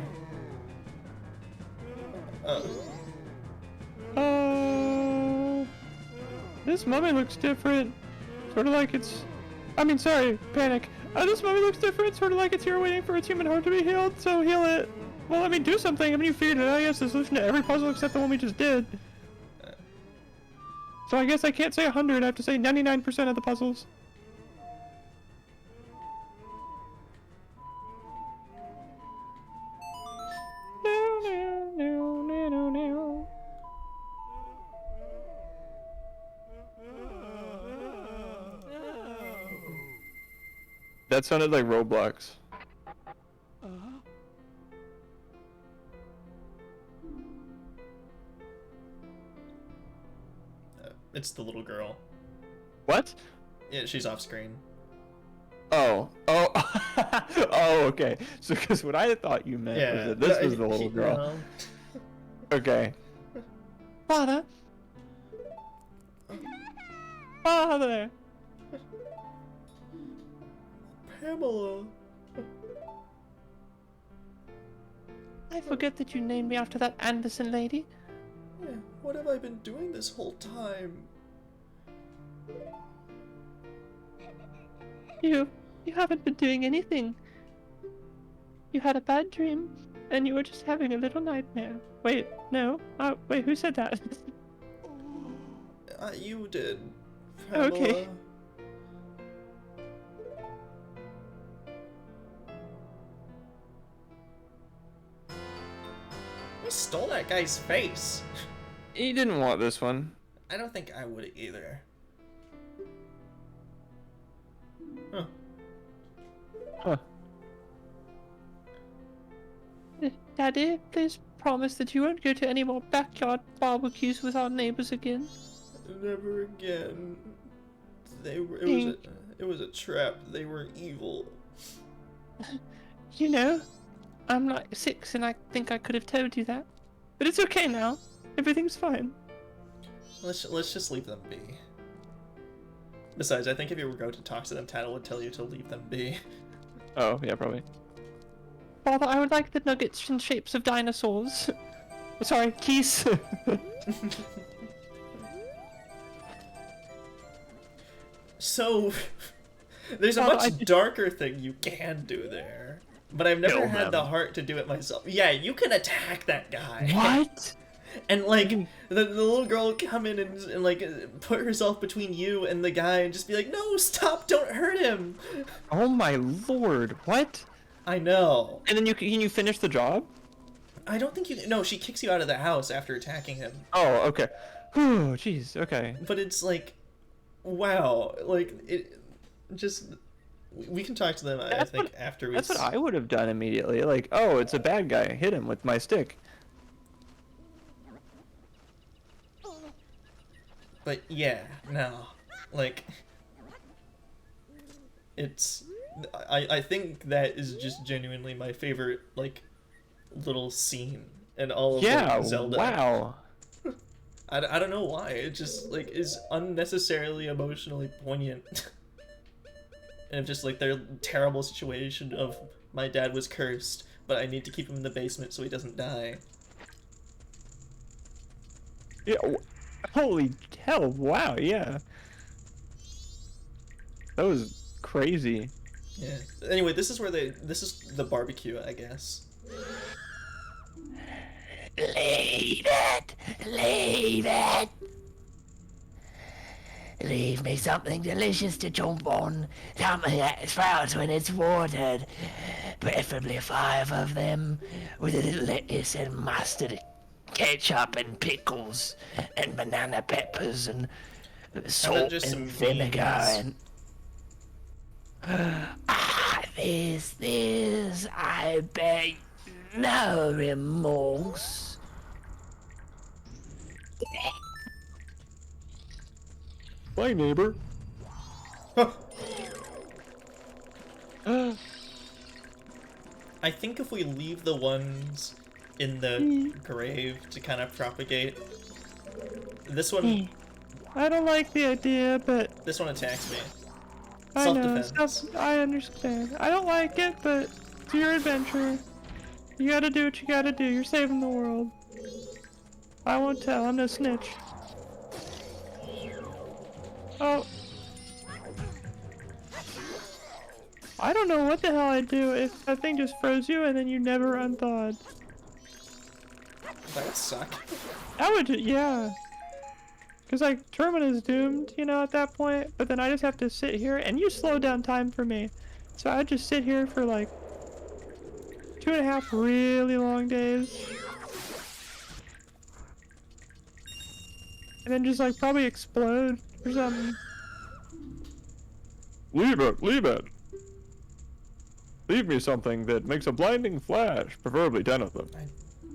This mummy looks different. Sort of like it's. I mean, sorry, panic. This mummy looks different. Sort of like it's here waiting for its human heart to be healed. So heal it. Well, I mean, do something. I mean, you figured it out. I guess the solution to every puzzle except the one we just did. So I guess I can't say 100. I have to say 99% of the puzzles. That sounded like Roblox. It's the little girl. What? Yeah, she's off screen. Oh. Oh, okay. So, because what I thought you meant was that this was the little girl. Okay. Father. Father. Pamela. I forget that you named me after that Anderson lady. Yeah, what have I been doing this whole time? You haven't been doing anything. You had a bad dream, and you were just having a little nightmare. Wait, no. Wait, who said that? You did. Pamela. Okay. We stole that guy's face. He didn't want this one. I don't think I would either. Huh. Huh. Daddy, please promise that you won't go to any more backyard barbecues with our neighbors again. Never again. It was a trap. They were evil. You know, I'm like 6 and I think I could have told you that. But it's okay now. Everything's fine. Let's just leave them be. Besides, I think if you were going to talk to them, Tattle would tell you to leave them be. Oh, yeah, probably. Father, I would like the nuggets in shapes of dinosaurs. Sorry, geese. So, there's a Father, much darker thing you can do there. But I've never Kill had them. the heart to do it myself. Yeah, you can attack that guy. What? And like the little girl will come in and like put herself between you and the guy and just be like, no, stop, don't hurt him. Oh my lord, what? I know. And then can you finish the job? I don't think you. No, she kicks you out of the house after attacking him. Oh, okay. Whew, jeez, okay. But it's like, wow, like it. Just we can talk to them. I think after we. That's what I would have done immediately. Like, oh, it's a bad guy. Hit him with my stick. But yeah, no, like it's. I think that is just genuinely my favorite like little scene in all of like, Zelda. Wow. I don't know why. It just like is unnecessarily emotionally poignant. And just like their terrible situation of my dad was cursed, but I need to keep him in the basement so he doesn't die. Yeah. Holy hell! Wow. Yeah. That was crazy. Yeah. Anyway, this is the barbecue, I guess. Leave it! Leave it! Leave me something delicious to jump on, something that sprouts when it's watered. Preferably 5 of them, with a little lettuce and mustard, ketchup and pickles, and banana peppers and salt just some and vinegar beans? and... this, I beg no remorse. Bye, neighbor. I think if we leave the ones in the grave to kind of propagate, this one I don't like the idea, but this one attacks me. I know. Self-defense. I understand. I don't like it, but it's your adventure. You gotta do what you gotta do. You're saving the world. I won't tell. I'm no snitch. Oh. I don't know what the hell I'd do if that thing just froze you and then you never unthawed. That would suck. That would, yeah. Because, like, Termina's doomed, you know, at that point. But then I just have to sit here, and you slow down time for me. So I'd just sit here for, like, 2.5 really long days. And then just, like, probably explode or something. Leave it, leave it. Leave me something that makes a blinding flash, preferably 10 of them.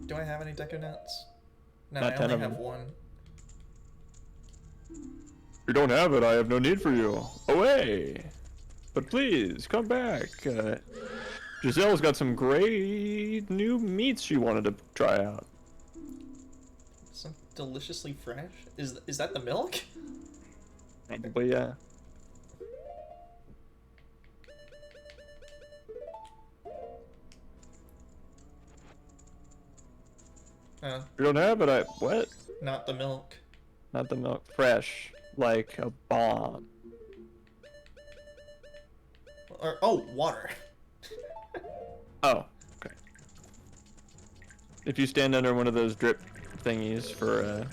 Do I have any deco nuts? No, Not I 10 only of have them. one. If you don't have it, I have no need for you. Away! But please, come back. Giselle's got some great new meats she wanted to try out. Some deliciously fresh. Is that the milk? Probably, yeah. If you don't have it, what? Not the milk. Not the milk. Fresh. Like a bomb. Or water. Oh, okay. If you stand under one of those drip thingies for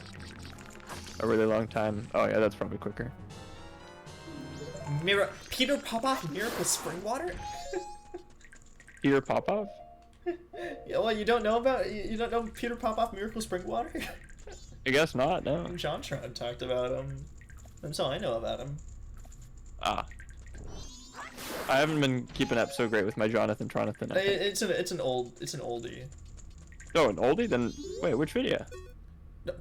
a really long time, oh yeah, that's probably quicker. Peter Popoff Miracle Spring Water? Peter Popoff? Yeah, what, you don't know you don't know Peter Popoff Miracle Spring Water? I guess not, no. JonTron talked about him. That's all I know about him. Ah. I haven't been keeping up so great with my Jonathan Tronathan. It's an oldie. Oh, an oldie? Then wait, which video? No,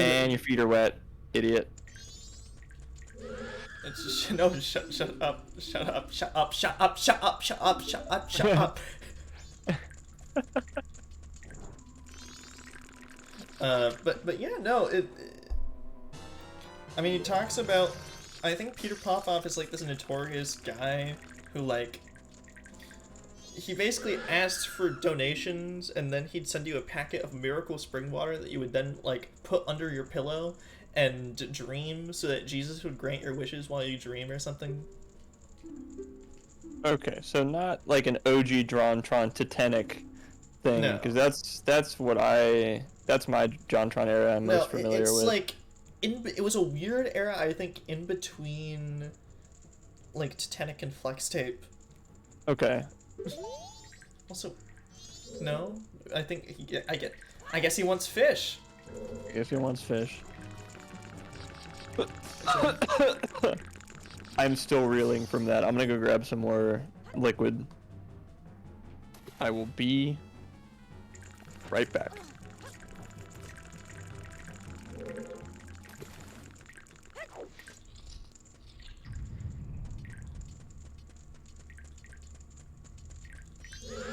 And your feet are wet, idiot. It's no, shut up, shut up, shut up, shut up, shut up, shut up, shut up, shut up. But yeah, no, I mean, he talks about, I think Peter Popoff is like this notorious guy who like, he basically asks for donations and then he'd send you a packet of miracle spring water that you would then like put under your pillow and dream so that Jesus would grant your wishes while you dream or something. Okay, so not like an OG JonTron Titanic thing, No. because that's my JonTron era I'm most familiar it's with. like it was a weird era, I think, in between like Titanic and Flex Tape. Okay. Also, no, I think I guess he wants fish. If he wants fish. I'm still reeling from that. I'm gonna go grab some more liquid. I will be right back.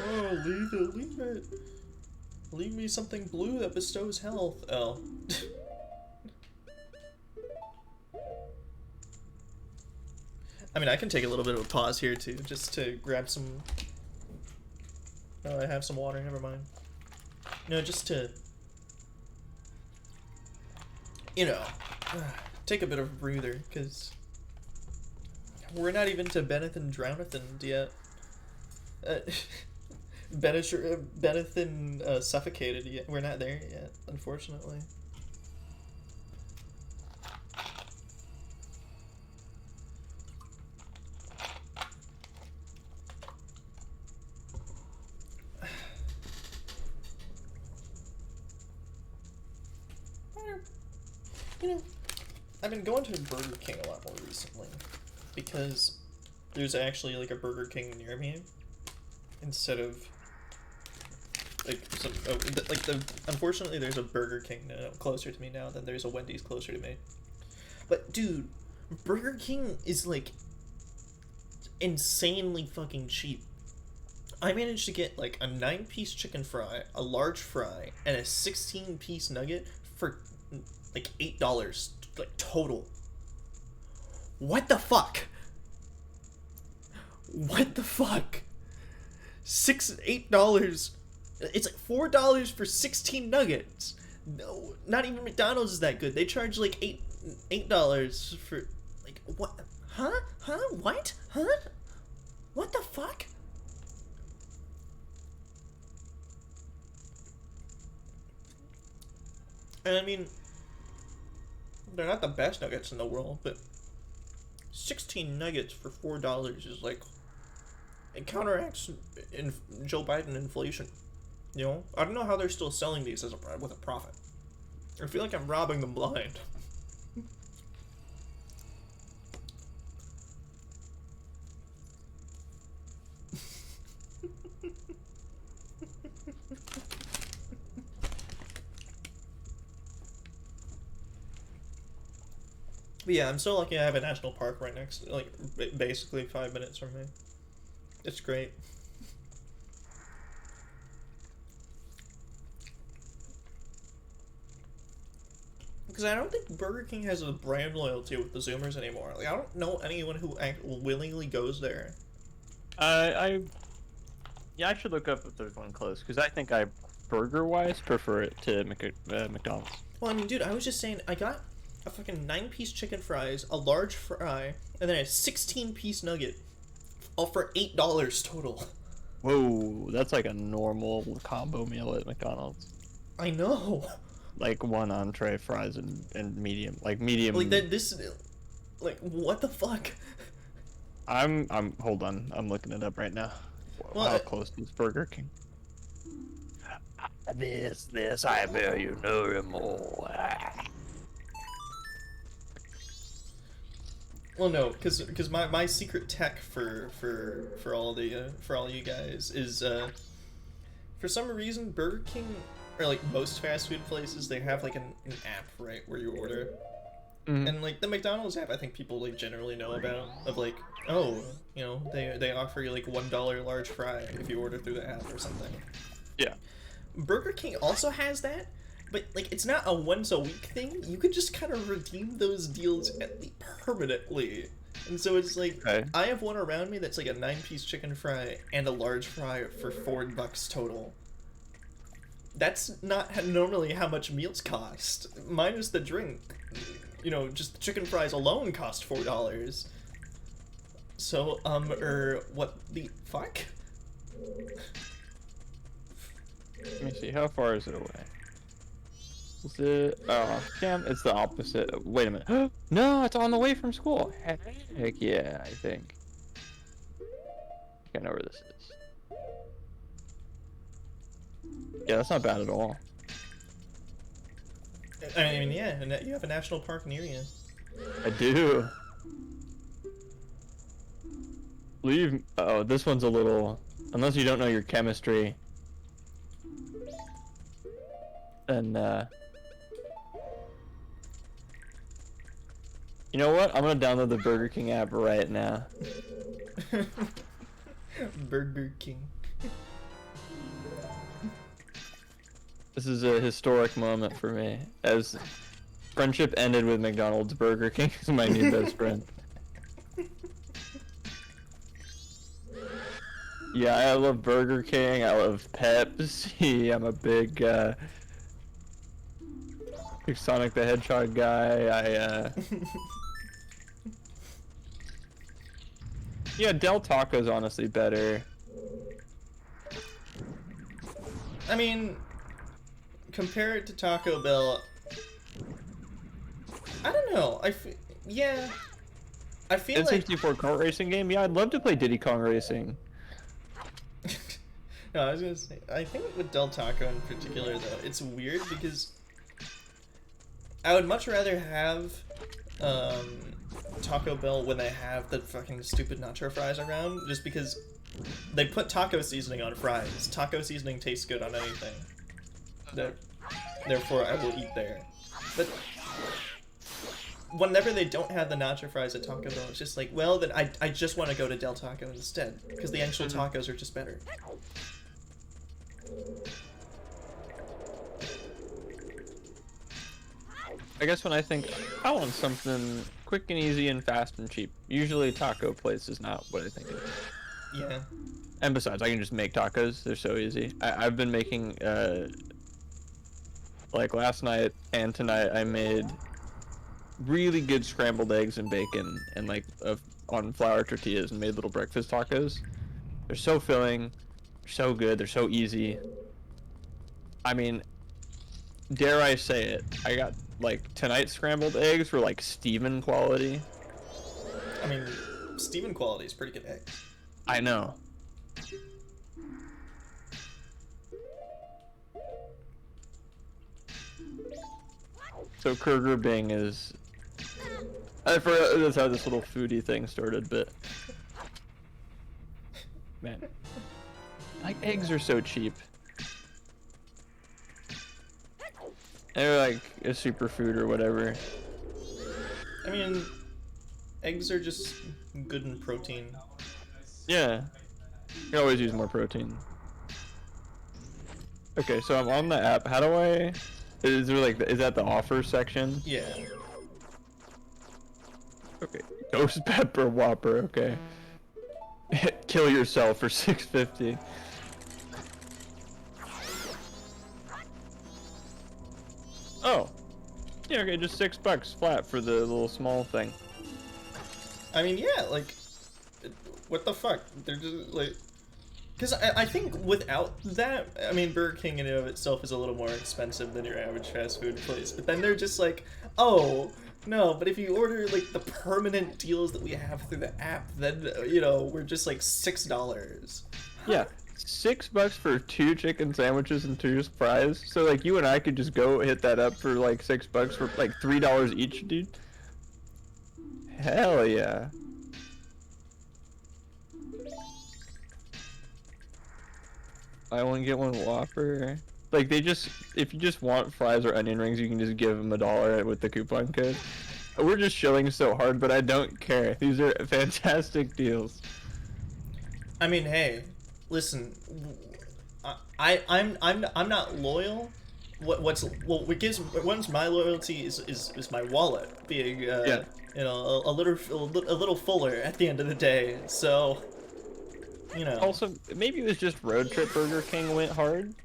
Oh, leave it. Leave me something blue that bestows health. Oh. I mean, I can take a little bit of a pause here too, just to grab some. Oh, I have some water. Never mind. No, just to, you know, take a bit of a breather, because we're not even to Benethin Drownathan yet. Benethin Suffocated yet. We're not there yet, unfortunately. You know, I've been going to Burger King a lot more recently because there's actually like a Burger King near me instead of like some unfortunately there's a Burger King closer to me now than there's a Wendy's closer to me. But dude, Burger King is like insanely fucking cheap. I managed to get like a 9-piece chicken fry, a large fry, and a 16-piece nugget for like $8, like total. What the fuck? What the fuck? $8. It's like $4 for 16 nuggets. No, not even McDonald's is that good. They charge like $8 for like what? Huh? What? What the fuck? And I mean, they're not the best nuggets in the world, but 16 nuggets for $4 is like, it counteracts Joe Biden inflation. You know, I don't know how they're still selling these with a profit. I feel like I'm robbing them blind. But yeah, I'm so lucky I have a national park right next, like, basically 5 minutes from me. It's great. Because I don't think Burger King has a brand loyalty with the Zoomers anymore. Like, I don't know anyone who willingly goes there. Yeah, I should look up if there's one close, because I think I, burger-wise, prefer it to McDonald's. Well, I mean, dude, I was just saying, I got a fucking 9-piece chicken fries, a large fry, and then a 16-piece nugget, all for $8 total. Whoa, that's like a normal combo meal at McDonald's. I know. Like one entree, fries, and medium, like medium. Like that. Like, what the fuck? Hold on, I'm looking it up right now. Well, How close is Burger King? This, I bear you no more. Well, no, because my secret tech for all you guys is for some reason Burger King, or like most fast food places, they have like an app, right, where you order. And like the McDonald's app, I think people like generally know about, of like, oh, you know, they offer you like $1 large fry if you order through the app or something. Yeah. Burger King also has that, but like it's not a once a week thing. You could just kind of redeem those deals permanently. And so it's like, Okay. I have one around me that's like a 9-piece chicken fry and a large fry for $4 total. That's not normally how much meals cost, minus the drink. You know, just the chicken fries alone cost $4. So, what the fuck? Let me see. How far is it away? Is it? Oh, damn! It's the opposite. Wait a minute. No, it's on the way from school. Heck yeah, I think. I know where this is. Yeah, that's not bad at all. I mean, yeah, and you have a national park near you. I do. Leave. Oh, this one's a little. Unless you don't know your chemistry. Then, you know what? I'm gonna download the Burger King app right now. Burger King. This is a historic moment for me, as friendship ended with McDonald's. Burger King is my new best friend. Yeah, I love Burger King. I love Pepsi. I'm a big Sonic the Hedgehog guy. Yeah, Del Taco's honestly better. I mean, compare it to Taco Bell. I don't know. Yeah. I feel like N64 kart racing game? Yeah, I'd love to play Diddy Kong Racing. No, I was gonna say, I think with Del Taco in particular, though, it's weird because I would much rather have Taco Bell when they have the fucking stupid nacho fries around, just because they put taco seasoning on fries. Taco seasoning tastes good on anything. Therefore, I will eat there. But whenever they don't have the nacho fries at Taco Bell, it's just like, well, then I just want to go to Del Taco instead, because the actual tacos are just better. I guess when I think I want something quick and easy and fast and cheap, usually taco place is not what I think it is. Yeah. And besides, I can just make tacos. They're so easy. I've been making, like last night and tonight, I made really good scrambled eggs and bacon and like on flour tortillas and made little breakfast tacos. They're so filling, they're so good, they're so easy. I mean, dare I say it, I got like tonight's scrambled eggs were like Steven quality. I mean, Steven quality is pretty good eggs. I know. So Kurger Bing is... I forgot that's how this little foodie thing started, but... Man. Like, eggs are so cheap. They're like a superfood or whatever. I mean, eggs are just good in protein. Yeah. You can always use more protein. Okay, so I'm on the app. How do I... Is there like... Is that the offer section? Yeah. Okay. Ghost Pepper Whopper, okay. Kill yourself for $6.50. Oh. Yeah, okay, just $6 flat for the little small thing. I mean, yeah, like, what the fuck? They're just, like... Because I think without that, I mean, Burger King in and of itself is a little more expensive than your average fast food place. But then they're just like, oh, no, but if you order, like, the permanent deals that we have through the app, then, you know, we're just, like, $6. Yeah, $6 for 2 chicken sandwiches and 2 fries. So, like, you and I could just go hit that up for, like, $6 for, like, $3 each, dude. Hell yeah. I want to get one Whopper. Like, they just, if you just want fries or onion rings, you can just give them $1 with the coupon code. We're just shilling so hard, but I don't care. These are fantastic deals. I mean, hey, listen, I'm not loyal. What's my loyalty is my wallet being Yeah. you know, a little fuller at the end of the day. So, you know. Also, maybe it was just Road Trip Burger King went hard,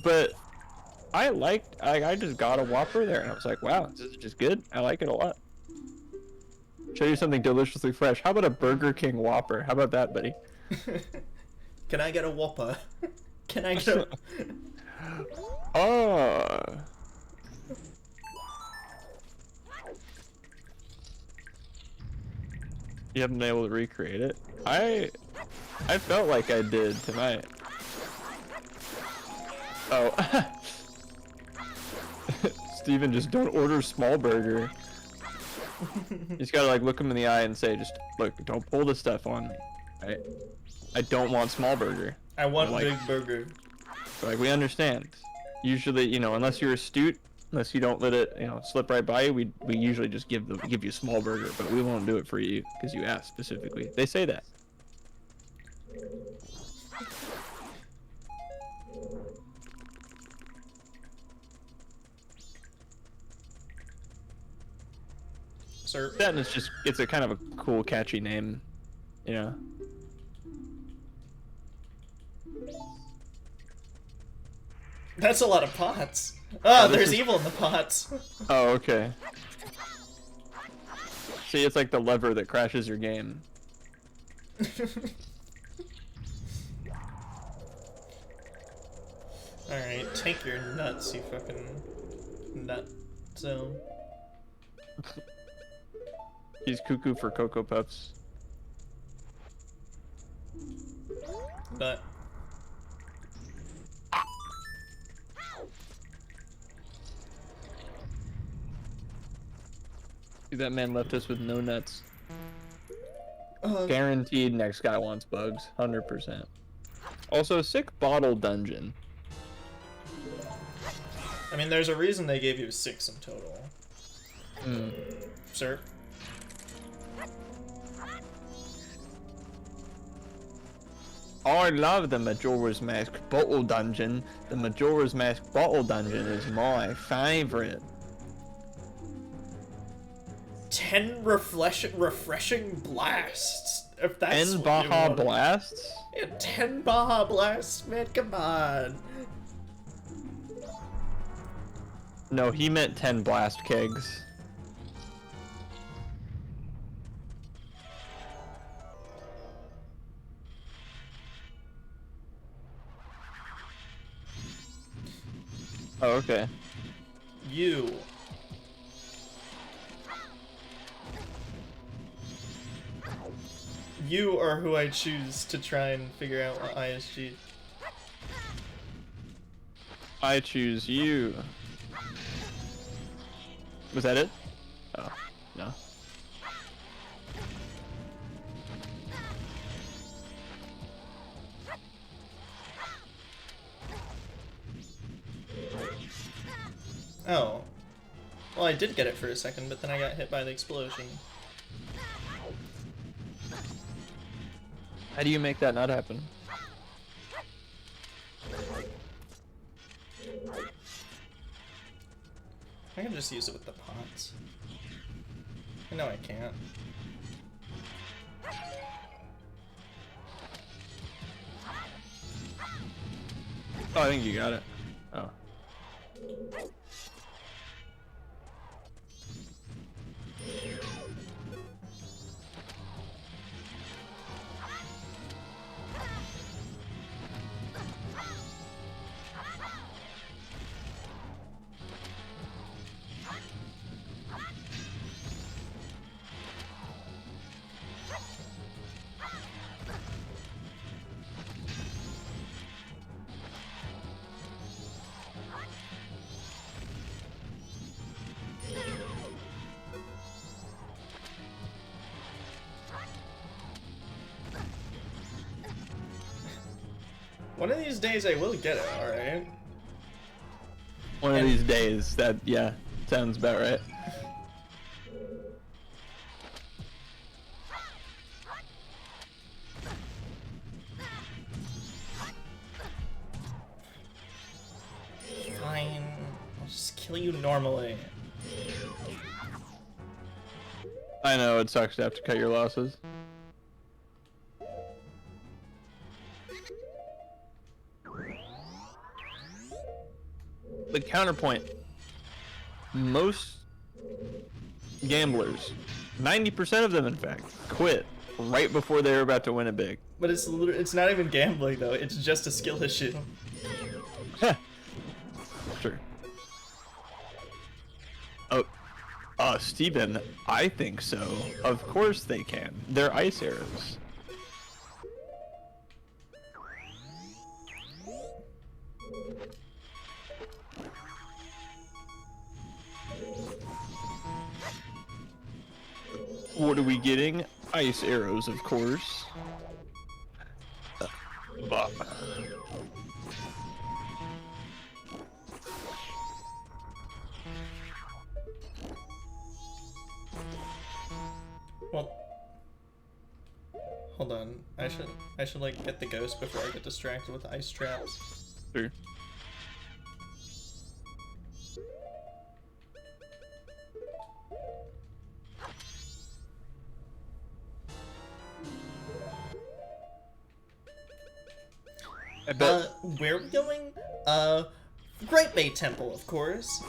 but I just got a Whopper there, and I was like, wow, this is just good. I like it a lot. Show you something deliciously fresh. How about a Burger King Whopper? How about that, buddy? Can I get a Whopper? Can I go? Oh. You haven't been able to recreate it? I felt like I did tonight. Oh. Steven, just don't order small burger. You just gotta like look him in the eye and say, just look, don't pull this stuff on me. I don't want small burger. I want like, big burger. Like, we understand. Usually, you know, unless you're astute, unless you don't let it, you know, slip right by you, we usually just give you small burger, but we won't do it for you because you asked specifically. They say that. Sir. That and it's a kind of a cool, catchy name, you know. That's a lot of pots. Oh, this there's is- evil in the pots. Oh, okay. See, it's like the lever that crashes your game. Alright, take your nuts, you fucking nut zone. He's cuckoo for Cocoa Puffs. Nut. That man left us with no nuts. Uh, Guaranteed next guy wants bugs. 100%. Also, sick bottle dungeon. I mean, there's a reason they gave you 6 in total. Hmm. Sir? I love the Majora's Mask bottle dungeon. The Majora's Mask bottle dungeon is my favorite. 10 refreshing blasts. If that's 10 what you Baja want. Blasts? Yeah, 10 Baja blasts, man, come on. No, he meant 10 blast kegs. Oh, okay. You. You are who I choose to try and figure out what ISG. I choose you. Was that it? Oh, no. Oh. Well, I did get it for a second, but then I got hit by the explosion. How do you make that not happen? I can just use it with the pots. No, I can't. Oh, I think you got it. Oh. One of these days I will get it, alright? One of these days, that, yeah, sounds about right. Fine. I'll just kill you normally. I know, it sucks to have to cut your losses. The counterpoint. Most gamblers, 90% of them in fact, quit right before they were about to win it big. But it's not even gambling though. It's just a skill issue. Sure. Oh, Steven, I think so. Of course they can. They're ice arrows. What are we getting? Ice arrows, of course. Bah. Well, hold on. I should like get the ghost before I get distracted with ice traps. Sure. I bet. Where are we going? Great Bay Temple, of course.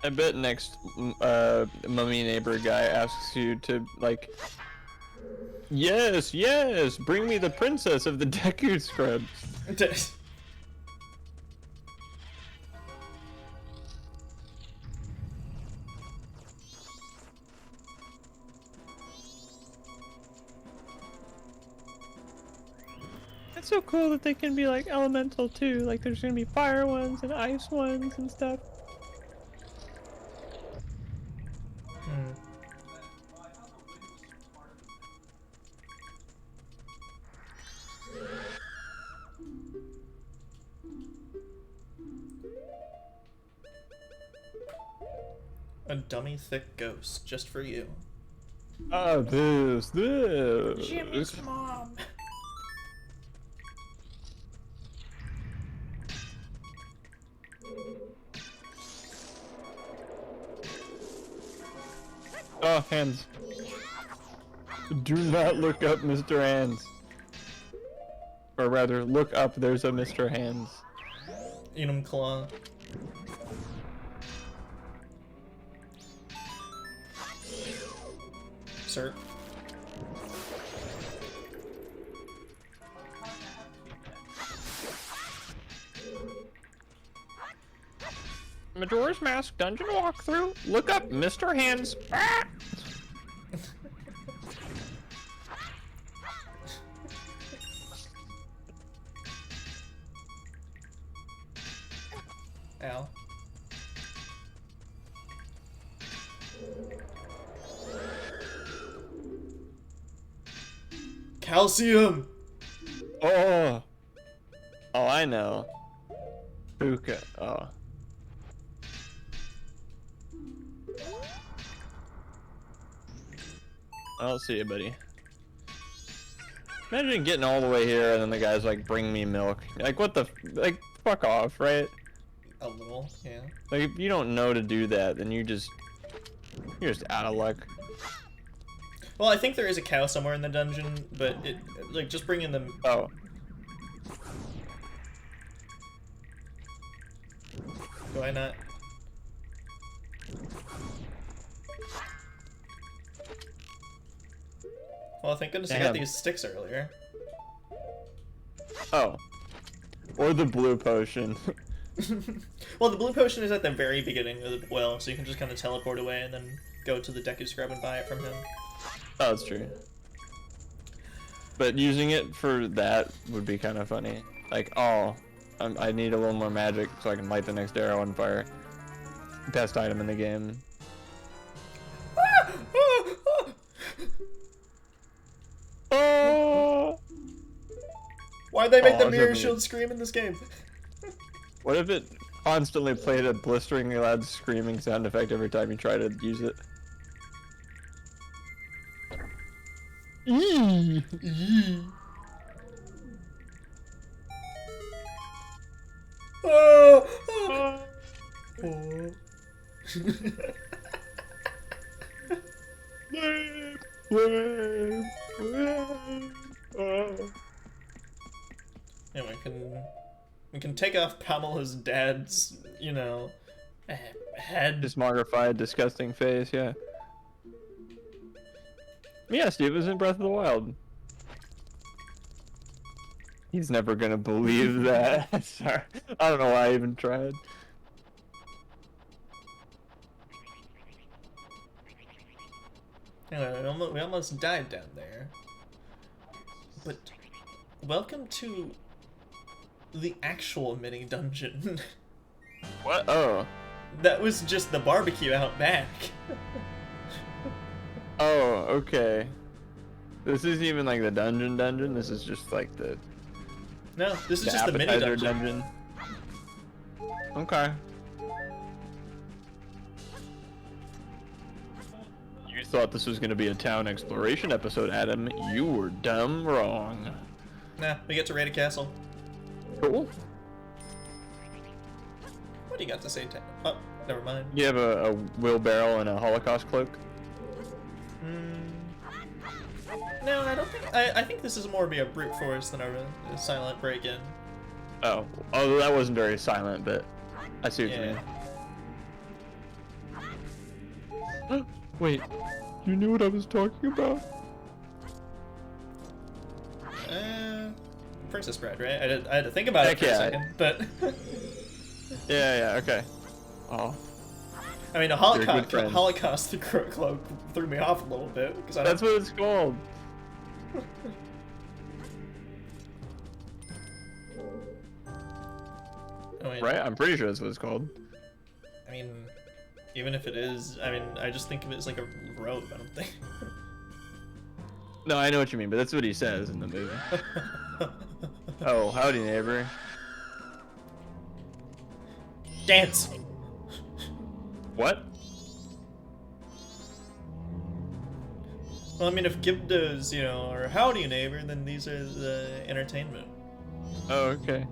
I bet next mummy neighbor guy asks you to like, yes, bring me the princess of the Deku Scrubs. It's so cool that they can be like elemental too. Like there's gonna be fire ones and ice ones and stuff. A dummy thick ghost, just for you. Ah, this. Jimmy's mom. Oh, hands. Do not look up, Mr. Hands. Or rather, look up, there's a Mr. Hands. Enum Claw. Sir. Majora's Mask dungeon walkthrough. Look up Mr. Hands. Ah! Ow. Calcium! Oh. Oh, I know. Puka. Oh. I don't see it, buddy. Imagine getting all the way here and then the guy's like, bring me milk. Like, what the, like, fuck off, right? A little, yeah. Like, if you don't know to do that, then you're just out of luck. Well, I think there is a cow somewhere in the dungeon, but it, like, just bringing them. Oh. Do I not? Well, thank goodness I got Damn. these sticks earlier. Oh. Or the blue potion. Well, the blue potion is at the very beginning of the well, so you can just kind of teleport away and then go to the Deku Scrub and buy it from him. Oh, that's true. But using it for that would be kind of funny. Like, oh, I need a little more magic so I can light the next arrow on fire. Best item in the game. Oh! Why'd they make Oh, the it's mirror okay. shield scream in this game? What if it constantly played a blisteringly loud screaming sound effect every time you try to use it? Eee! Oh, oh. Oh. Lame, lame, lame. Oh. Yeah, we can take off Pamela's dad's, you know, head. Dismogrified, disgusting face, yeah. Yeah, Steve was in Breath of the Wild. He's never gonna believe that. Sorry. I don't know why I even tried. Anyway, we almost died down there. But welcome to the actual mini dungeon. What? Oh. That was just the barbecue out back. Oh, okay. This isn't even like the dungeon. This is just like the No, this is just the mini appetizer dungeon. Okay. You thought this was gonna be a town exploration episode, Adam. You were dumb wrong. Nah, we get to raid a castle. Cool. What do you got to say, Tim? Oh, never mind. You have a wheelbarrow and a Holocaust cloak? No, I don't think. I think this is more be a brute force than a silent break-in. Oh. Oh, that wasn't very silent, but I see what you mean. Wait, you knew what I was talking about? Princess Bride, right? I had to think about it for a second, but. Yeah, okay. Oh. I mean, the Holocaust cloak threw me off a little bit because That's what it's called. Right? I'm pretty sure that's what it's called. I mean, even if it is, I mean, I just think of it as like a robe. I don't think. No, I know what you mean, but that's what he says in the movie. Oh, howdy, neighbor. Dance. What? Well, I mean, if Gibdos, you know, are howdy neighbor, then these are the entertainment. Oh, okay.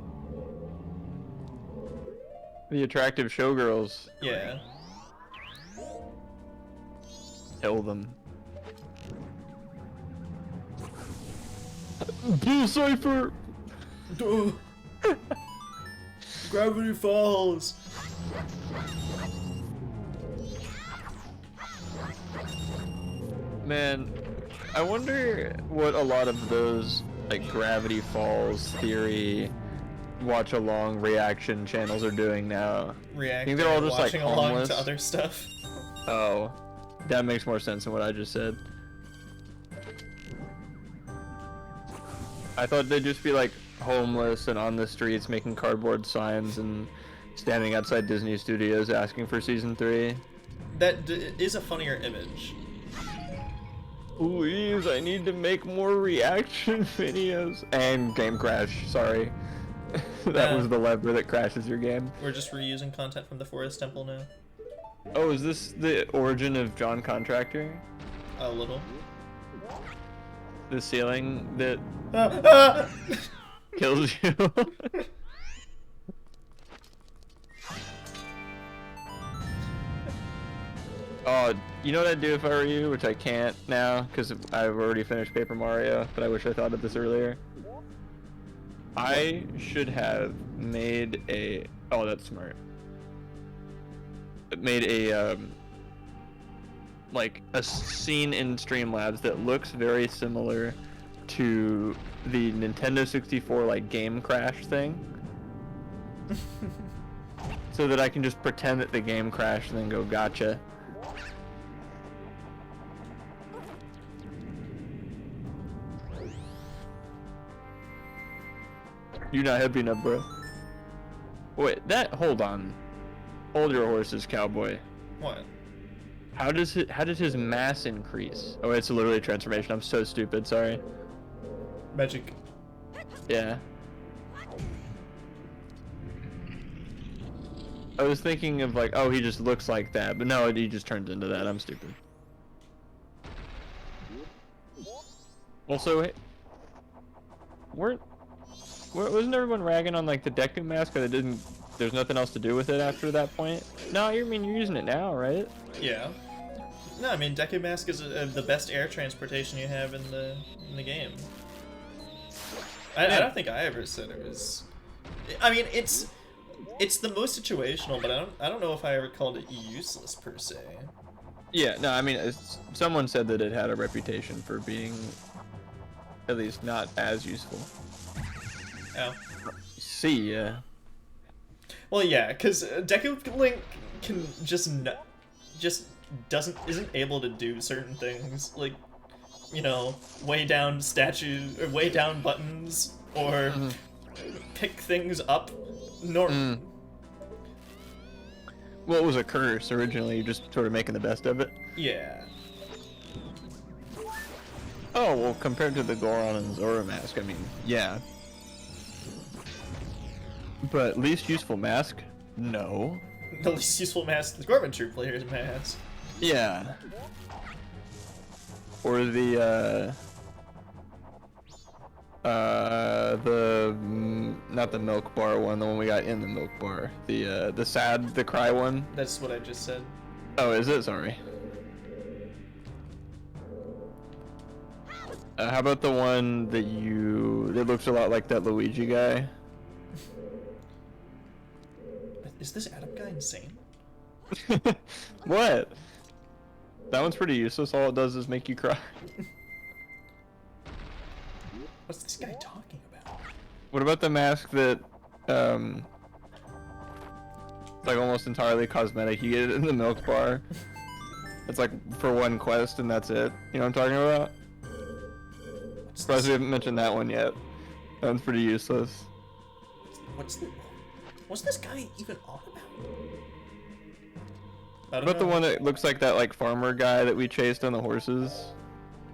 The attractive showgirls. Yeah. Kill them. Blue Cipher! Gravity Falls! Man, I wonder what a lot of those, like, Gravity Falls theory watch-along reaction channels are doing now. Reacting, they're all just, like, watching along homeless? to other stuff. Oh, that makes more sense than what I just said. I thought they'd just be, like, homeless and on the streets making cardboard signs and standing outside Disney Studios asking for season 3. That is a funnier image. Please, I need to make more reaction videos. And game crash, sorry. That was the lever that crashes your game. We're just reusing content from the Forest Temple now. Oh, is this the origin of John Contractor? A little. The ceiling that Ah! kills you? Oh, you know what I'd do if I were you, which I can't now, because I've already finished Paper Mario, but I wish I thought of this earlier. I should have made a... Oh, that's smart. Made a, like, a scene in Streamlabs that looks very similar to the Nintendo 64, like, game crash thing. So that I can just pretend that the game crashed and then go, gotcha. You're not happy enough, bro. Wait, hold on. Hold your horses, cowboy. What? How does his mass increase? Oh, it's literally a transformation. I'm so stupid, sorry. Magic. Yeah. I was thinking of like, oh, he just looks like that, but no, he just turns into that. I'm stupid. Also, wasn't everyone ragging on like the Deku mask? Cause there's nothing else to do with it after that point. No, you're using it now, right? Yeah. No, I mean Deku Mask is the best air transportation you have in the game. I don't think I ever said it was. I mean, it's the most situational, but I don't know if I ever called it useless per se. Yeah, no, I mean, someone said that it had a reputation for being at least not as useful. Oh. C, yeah. Well, yeah, because Deku Link can isn't able to do certain things, like, you know, way down statues, or way down buttons, or pick things up. Well, it was a curse originally, you're just sort of making the best of it. Yeah. Oh, well, compared to the Goron and Zora mask, I mean, yeah. But least useful mask? No. The least useful mask the Gorventure player's mask. Yeah. Or not the milk bar one, the one we got in the milk bar. The cry one. That's what I just said. Oh, is it? Sorry. How about the one that looks a lot like that Luigi guy? Is this Adam guy insane? What? That one's pretty useless. All it does is make you cry. What's this guy talking about? What about the mask that, it's like almost entirely cosmetic? You get it in the milk bar. It's like for one quest and that's it. You know what I'm talking about? Surprised we haven't mentioned that one yet. That one's pretty useless. What's this guy even on about? What about the one that looks like that like farmer guy that we chased on the horses?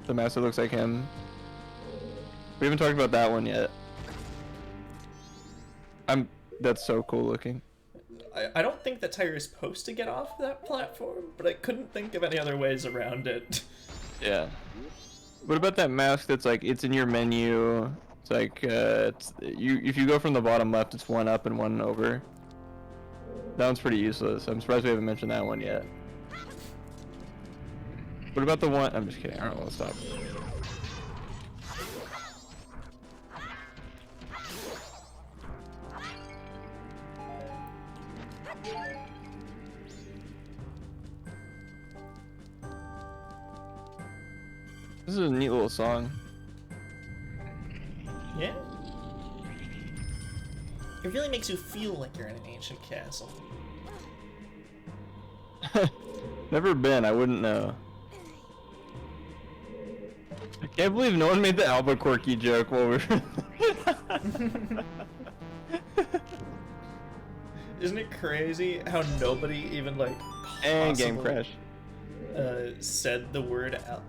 The mask that looks like him. We haven't talked about that one yet. That's so cool looking. I don't think that Tyre is supposed to get off that platform, but I couldn't think of any other ways around it. Yeah. What about that mask that's like, it's in your menu, it's like, if you go from the bottom left, it's one up and one over. That one's pretty useless. I'm surprised we haven't mentioned that one yet. What about the one, I'm just kidding, I don't want to stop. This is a neat little song. Yeah? It really makes you feel like you're in an ancient castle. Never been, I wouldn't know. I can't believe no one made the Albuquerque joke while we're... Isn't it crazy how nobody even, like, And game crash. said the word out?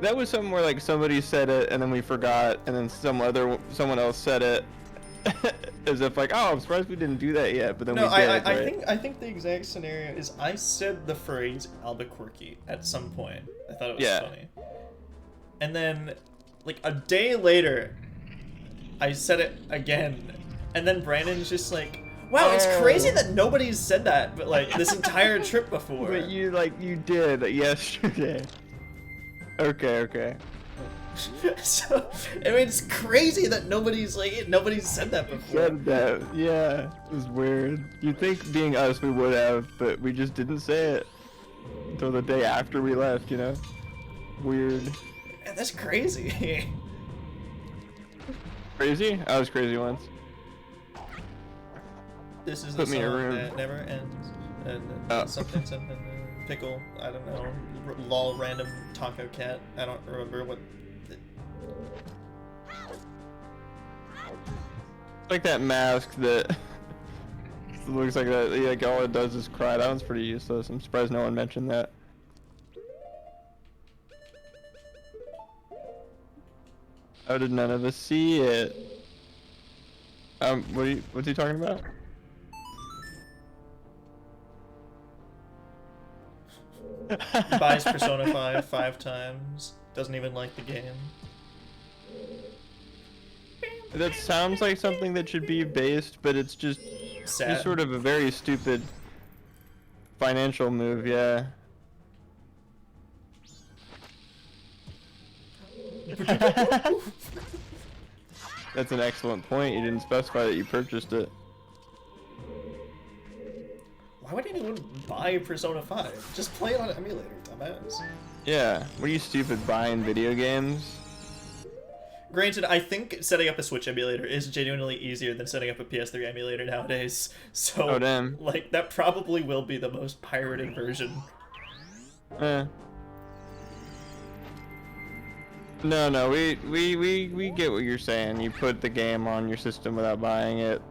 That was something where like somebody said it and then we forgot and then someone else said it as if like, oh, I'm surprised we didn't do that yet, but then we did. I think the exact scenario is I said the phrase Albuquerque at some point. I thought it was funny. And then like a day later I said it again. And then Brandon's just like, wow, it's crazy that nobody's said that but like this entire trip before. But you did yesterday. Okay. So, I mean, it's crazy that nobody's said that before. Said that, yeah. It was weird. You'd think being us we would have, but we just didn't say it until the day after we left, you know? Weird. Yeah, that's crazy. Crazy? I was crazy once. This is Put the me in a song room. that never ends. And something, pickle, I don't know, lol random taco cat, I don't remember what... It's like that mask that looks like that, like all it does is cry. That one's pretty useless. I'm surprised no one mentioned that. How did none of us see it? What's he talking about? Buys Persona 5 times, doesn't even like the game. That sounds like something that should be based, but it's just sort of a very stupid financial move, yeah. That's an excellent point. You didn't specify that you purchased it. Why would anyone buy Persona 5? Just play it on an emulator, dumbass. Yeah, what are you stupid buying video games? Granted, I think setting up a Switch emulator is genuinely easier than setting up a PS3 emulator nowadays. So, Oh, damn. like, that probably will be the most pirated version. No, we get what you're saying. You put the game on your system without buying it.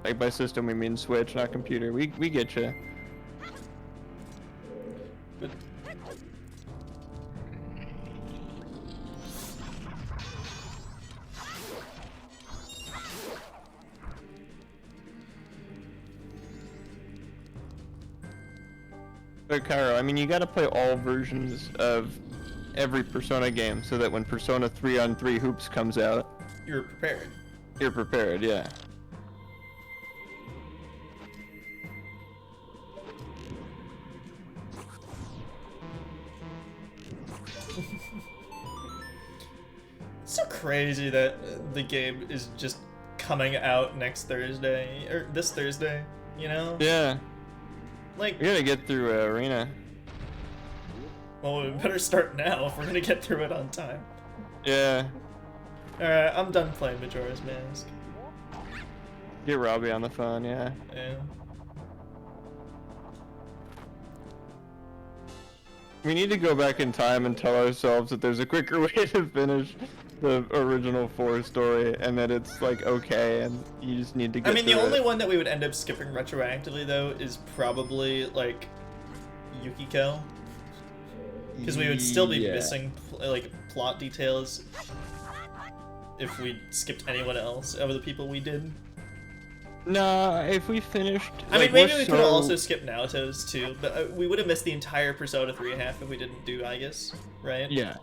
Like, by system, we mean Switch, not computer. We get you. But But Cairo, I mean, you gotta play all versions of every Persona game so that when Persona 3-on-3 Hoops comes out, you're prepared. you're prepared, yeah. It's so crazy that the game is just coming out next Thursday, or this Thursday, you know? Yeah, Like, we gotta get through Arena. well, we better start now if we're gonna get through it on time. Yeah, Alright, I'm done playing Majora's Mask. get Robbie on the phone, yeah. Yeah. We need to go back in time and tell ourselves that there's a quicker way to finish the original 4 story, and that it's like okay, and you just need to get I mean, the through only it. one that we would end up skipping retroactively, though, is probably, like, Yukiko. Because we would still be Yeah. missing, like, plot details if we skipped anyone else over the people we did. Nah, if we finished. I mean, like, maybe we're we could so- also skip Naoto's, too, but we would have missed the entire Persona 3.5 if we didn't do Aegis, right? Yeah.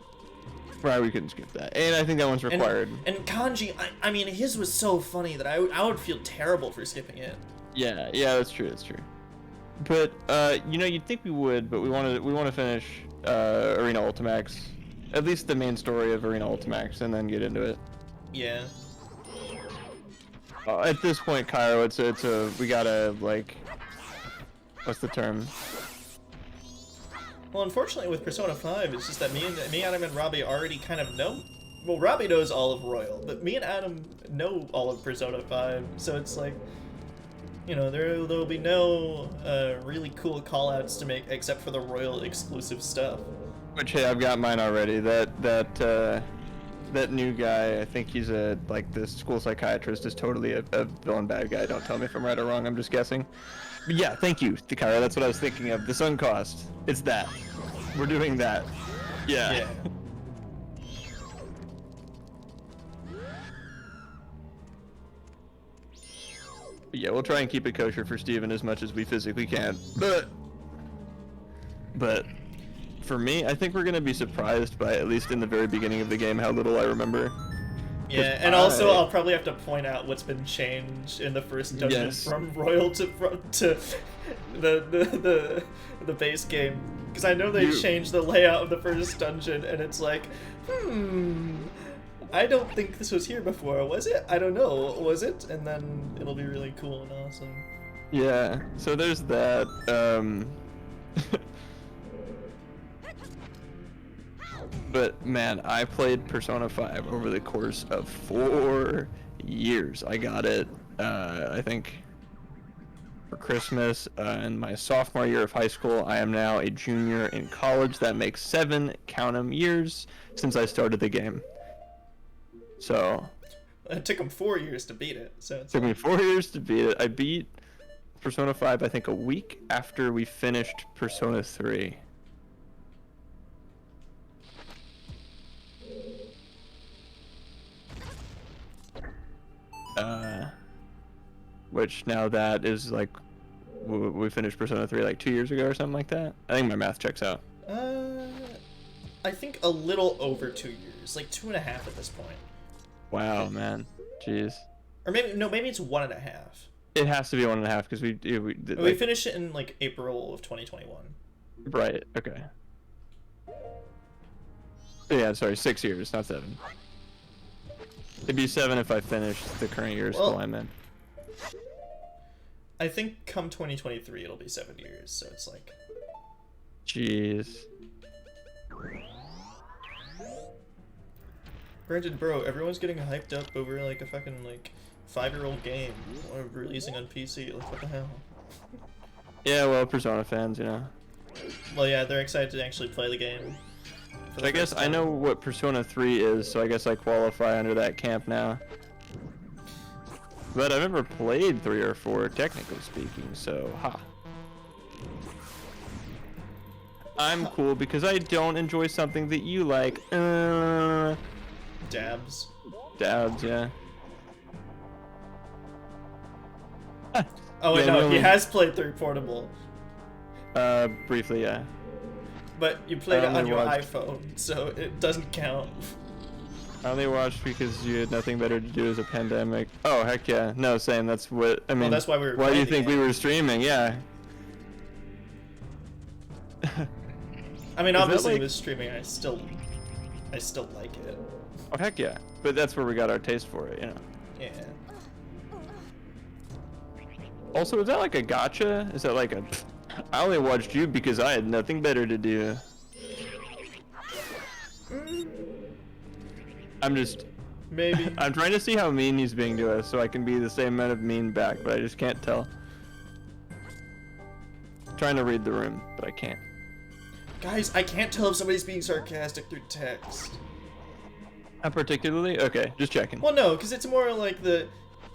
Right, we couldn't skip that. And I think that one's required. And Kanji, I mean, his was so funny that I would feel terrible for skipping it. Yeah, that's true, that's true. But, you know, you'd think we would, but we want to finish, Arena Ultimax. At least the main story of Arena Ultimax, and then get into it. Yeah. At this point, Cairo, we gotta, like, what's the term? Well, unfortunately, with Persona 5, it's just that me, Adam, and Robbie already kind of know. Well, Robbie knows all of Royal, but me and Adam know all of Persona 5, so it's like, you know, there'll be no really cool callouts to make except for the Royal exclusive stuff. Which, hey, I've got mine already. That new guy, I think he's the school psychiatrist, is totally a villain bad guy. Don't tell me if I'm right or wrong, I'm just guessing. But yeah, thank you, Takara, that's what I was thinking of. The Sun Cost. It's that. We're doing that. Yeah. But yeah, we'll try and keep it kosher for Steven as much as we physically can. But for me, I think we're gonna be surprised by, at least in the very beginning of the game, how little I remember. Yeah, and also I'll probably have to point out what's been changed in the first dungeon Yes. from Royal to the base game, because I know they changed the layout of the first dungeon, and it's like, I don't think this was here before, was it? I don't know, was it? And then it'll be really cool and awesome. Yeah, so there's that. But man, I played Persona 5 over the course of 4 years. I got it, I think, for Christmas in my sophomore year of high school. I am now a junior in college. That makes 7, count 'em, years since I started the game. So It took them 4 years to beat it, so it it's took me 4 years to beat it. I beat Persona 5, I think, a week after we finished Persona 3. Which now that is like, we finished Persona 3 like 2 years ago or something like that. I think my math checks out. I think a little over 2 years, like 2.5 at this point. Wow, man. Jeez. Or maybe it's 1.5. It has to be 1.5 because we We like, finished it in like April of 2021. right. Okay. Yeah, sorry, 6 years, not 7. It'd be 7 if I finished the current year of school I'm in. I think come 2023 it'll be 7 years, so it's like... Jeez. Granted, bro, everyone's getting hyped up over like a fucking like 5-year-old game or releasing on PC. Like, what the hell? Yeah, well, Persona fans, you know. Well, yeah, they're excited to actually play the game. for the I guess first I know time. what Persona 3 is, so I guess I qualify under that camp now. But I've never played 3 or 4, technically speaking, so ha. I'm cool because I don't enjoy something that you like. Dabs. Dabs, yeah. Oh wait, Yeah, no, no, he we- has played through Portable, Briefly, yeah. but you played I it on only your watched- iPhone, so it doesn't count. I only watched because you had nothing better to do as a pandemic. Oh, heck yeah. No, same, that's what, I mean, that's why we were why do you playing the think we game. were streaming? Yeah. I mean, Is that obviously like- with streaming, I still like it. Oh, heck yeah. But that's where we got our taste for it, you know. Yeah. Also, is that like a gotcha? Is that like a... I only watched you because I had nothing better to do. I'm just... Maybe. I'm trying to see how mean he's being to us so I can be the same amount of mean back, but I just can't tell. Trying to read the room, but I can't. Guys, I can't tell if somebody's being sarcastic through text. Not particularly? Okay, just checking. Well, no, because it's more like the...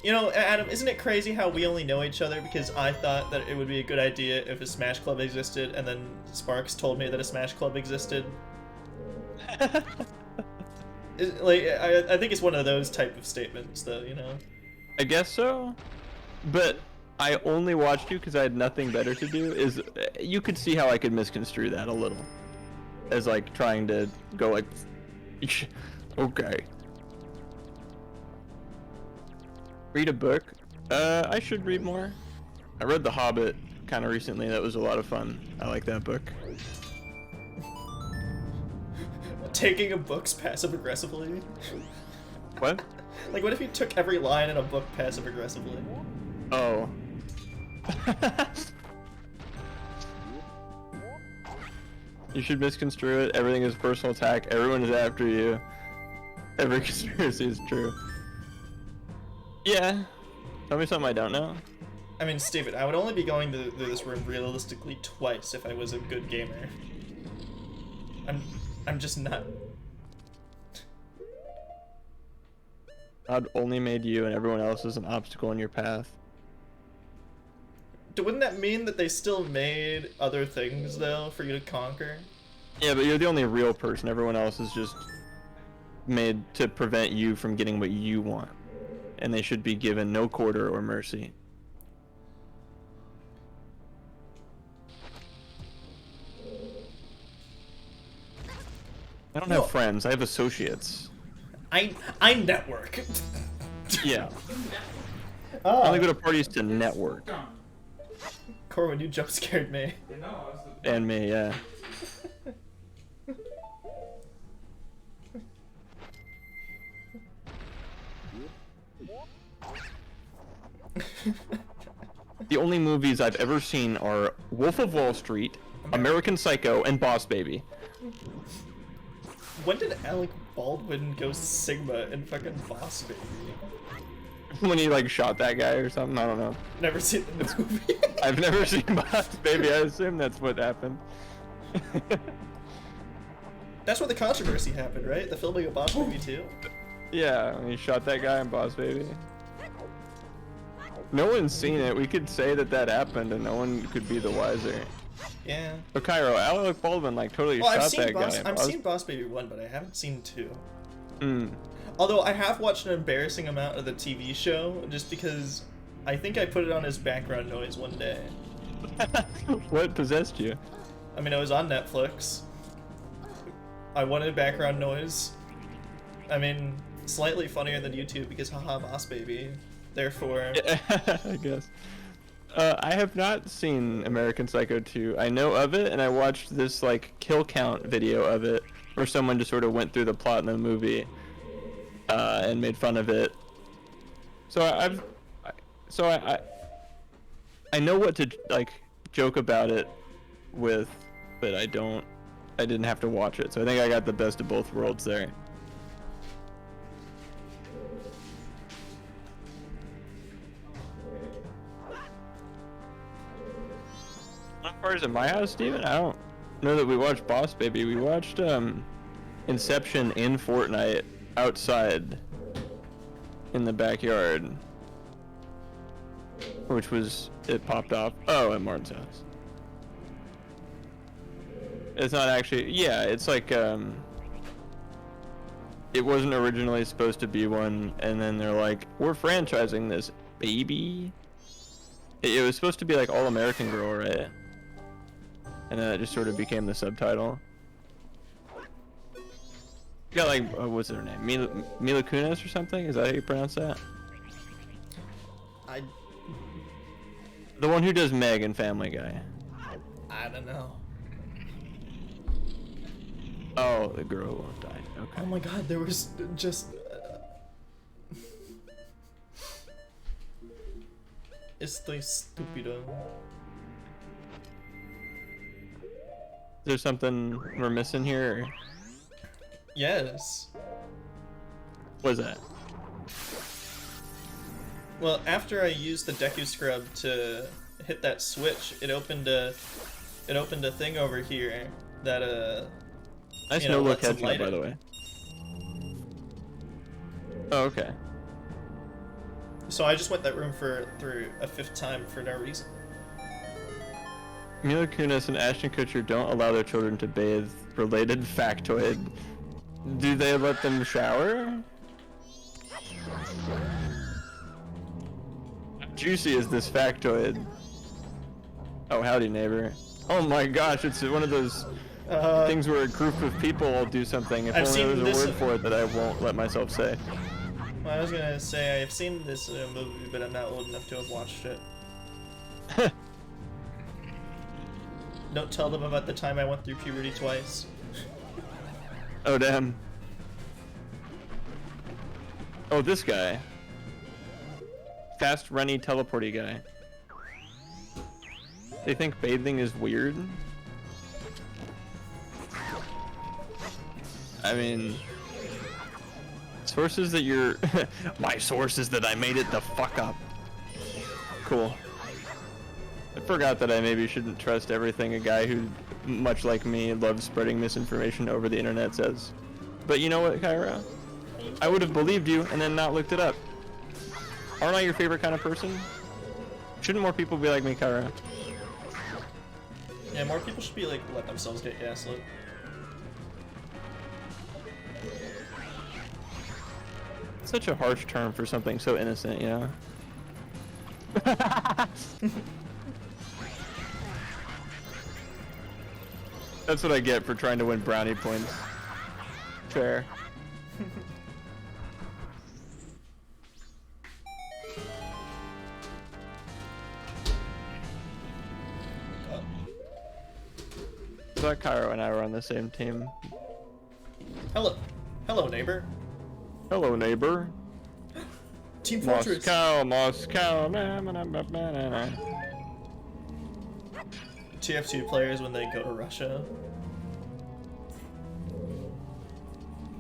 You know, Adam, isn't it crazy how we only know each other because I thought that it would be a good idea if a Smash Club existed, and then Sparks told me that a Smash Club existed? I think it's one of those type of statements, though, you know? I guess so, but I only watched you because I had nothing better to do. You could see how I could misconstrue that a little, as like trying to go like, okay. Read a book? I should read more. I read The Hobbit kind of recently. That was a lot of fun. I like that book. Taking a book's passive-aggressively? What? Like, what if you took every line in a book passive-aggressively? Oh. You should misconstrue it. Everything is personal attack. Everyone is after you. Every conspiracy is true. Yeah. Tell me something I don't know. I mean, Steven, I would only be going through this room realistically twice if I was a good gamer. I'm just not. God only made you and everyone else is an obstacle in your path. Wouldn't that mean that they still made other things, though, for you to conquer? Yeah, but you're the only real person. Everyone else is just made to prevent you from getting what you want. And they should be given no quarter or mercy. I don't have friends, I have associates. I network. Yeah. I Oh, only go to parties to network. Corwin, you jump scared me. And me, yeah. The only movies I've ever seen are Wolf of Wall Street, American Psycho, and Boss Baby. When did Alec Baldwin go Sigma in fucking Boss Baby? When he like shot that guy or something, I don't know. Never seen the movie. I've never seen Boss Baby, I assume that's what happened. That's where the controversy happened, right? The filming of Boss Baby 2? Yeah, when he shot that guy in Boss Baby. No one's seen it. We could say that that happened and no one could be the wiser. Yeah. But Cairo, Alec Baldwin like totally Well, shot I've seen that Boss. guy. in I've Boss- seen Boss Baby 1, but I haven't seen 2. Mm. Although I have watched an embarrassing amount of the TV show, just because I think I put it on as background noise one day. What possessed you? I mean, I was on Netflix. I wanted background noise. I mean, slightly funnier than YouTube because haha, Boss Baby. Therefore, I guess. I have not seen American Psycho 2. I know of it, and I watched this like kill count video of it, where someone just sort of went through the plot in the movie, and made fun of it. So I know what to like joke about it with, but I didn't have to watch it. So I think I got the best of both worlds there. Or is it my house, Steven? I don't know that we watched Boss Baby. We watched Inception in Fortnite outside in the backyard. Which was, it popped off. Oh, at Martin's house. It's not actually, yeah, it's like, it wasn't originally supposed to be one, and then they're like, we're franchising this, baby. It was supposed to be like All American Girl, right? And then it just sort of became the subtitle. You got like, what's her name? Mila Kunis or something? Is that how you pronounce that? The one who does Meg in Family Guy. I don't know. Oh, the girl who won't die. Okay. Oh my god, there was just... Estoy estúpido. Is there something we're missing here? Yes. What is that? Well, after I used the Deku Scrub to hit that switch, it opened a thing over here that Nice you know, no-look lets them headshot, light by it. the way. Oh, okay. So I just went that room through a 5th time for no reason. Mila Kunis and Ashton Kutcher don't allow their children to bathe. Related factoid. Do they let them shower? Juicy is this factoid. Oh, howdy, neighbor. Oh my gosh, it's one of those things where a group of people will do something. If I've only seen there was this- a word for it that I won't let myself say. Well, I was gonna say I've seen this movie, but I'm not old enough to have watched it. Don't tell them about the time I went through puberty twice. Oh, damn. Oh, this guy. Fast, runny, teleporty guy. They think bathing is weird? I mean... Sources that you're... My source is that I made it the fuck up. Cool. I forgot that I maybe shouldn't trust everything a guy who, much like me, loves spreading misinformation over the internet says. But you know what, Kyra? I would have believed you and then not looked it up. Aren't I your favorite kind of person? Shouldn't more people be like me, Kyra? Yeah, more people should be like, let themselves get gaslit. Such a harsh term for something so innocent, you know? That's what I get for trying to win brownie points. Fair. I thought Cairo and I were on the same team. Hello, neighbor. Hello, neighbor. Team Fortress. Moscow. Na, na, na, na, na, na. TF2 players when they go to Russia.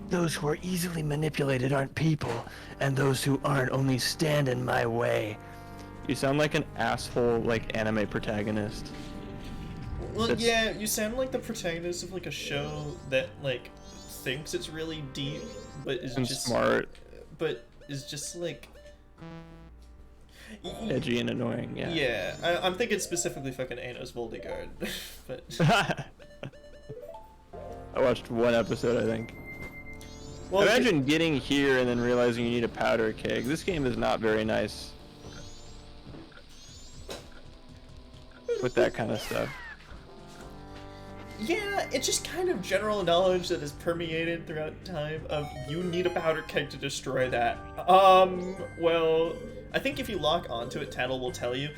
Those who are easily manipulated aren't people, and those who aren't only stand in my way. You sound like an asshole, like, anime protagonist. Well, That's- yeah, you sound like the protagonist of like a show that like thinks it's really deep, but is And just smart, but is just like edgy, and annoying, yeah. Yeah, I'm thinking specifically fucking Anos Voldigard, but I watched one episode, I think. well, Imagine getting here and then realizing you need a powder keg. This game is not very nice with that kind of stuff. yeah, it's just kind of general knowledge that is permeated throughout time of you need a powder keg to destroy that. Well, I think if you lock onto it, Tattle will tell you,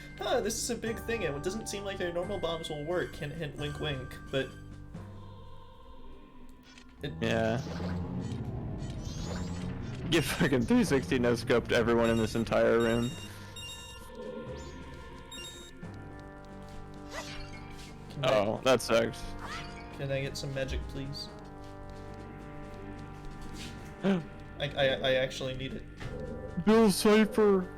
this is a big thing and it doesn't seem like their normal bombs will work, hint hint wink wink, but... Yeah. Get fucking 360 no scoped everyone in this entire room. Oh, that sucks. Can I get some magic, please? I actually need it. Bill Cipher.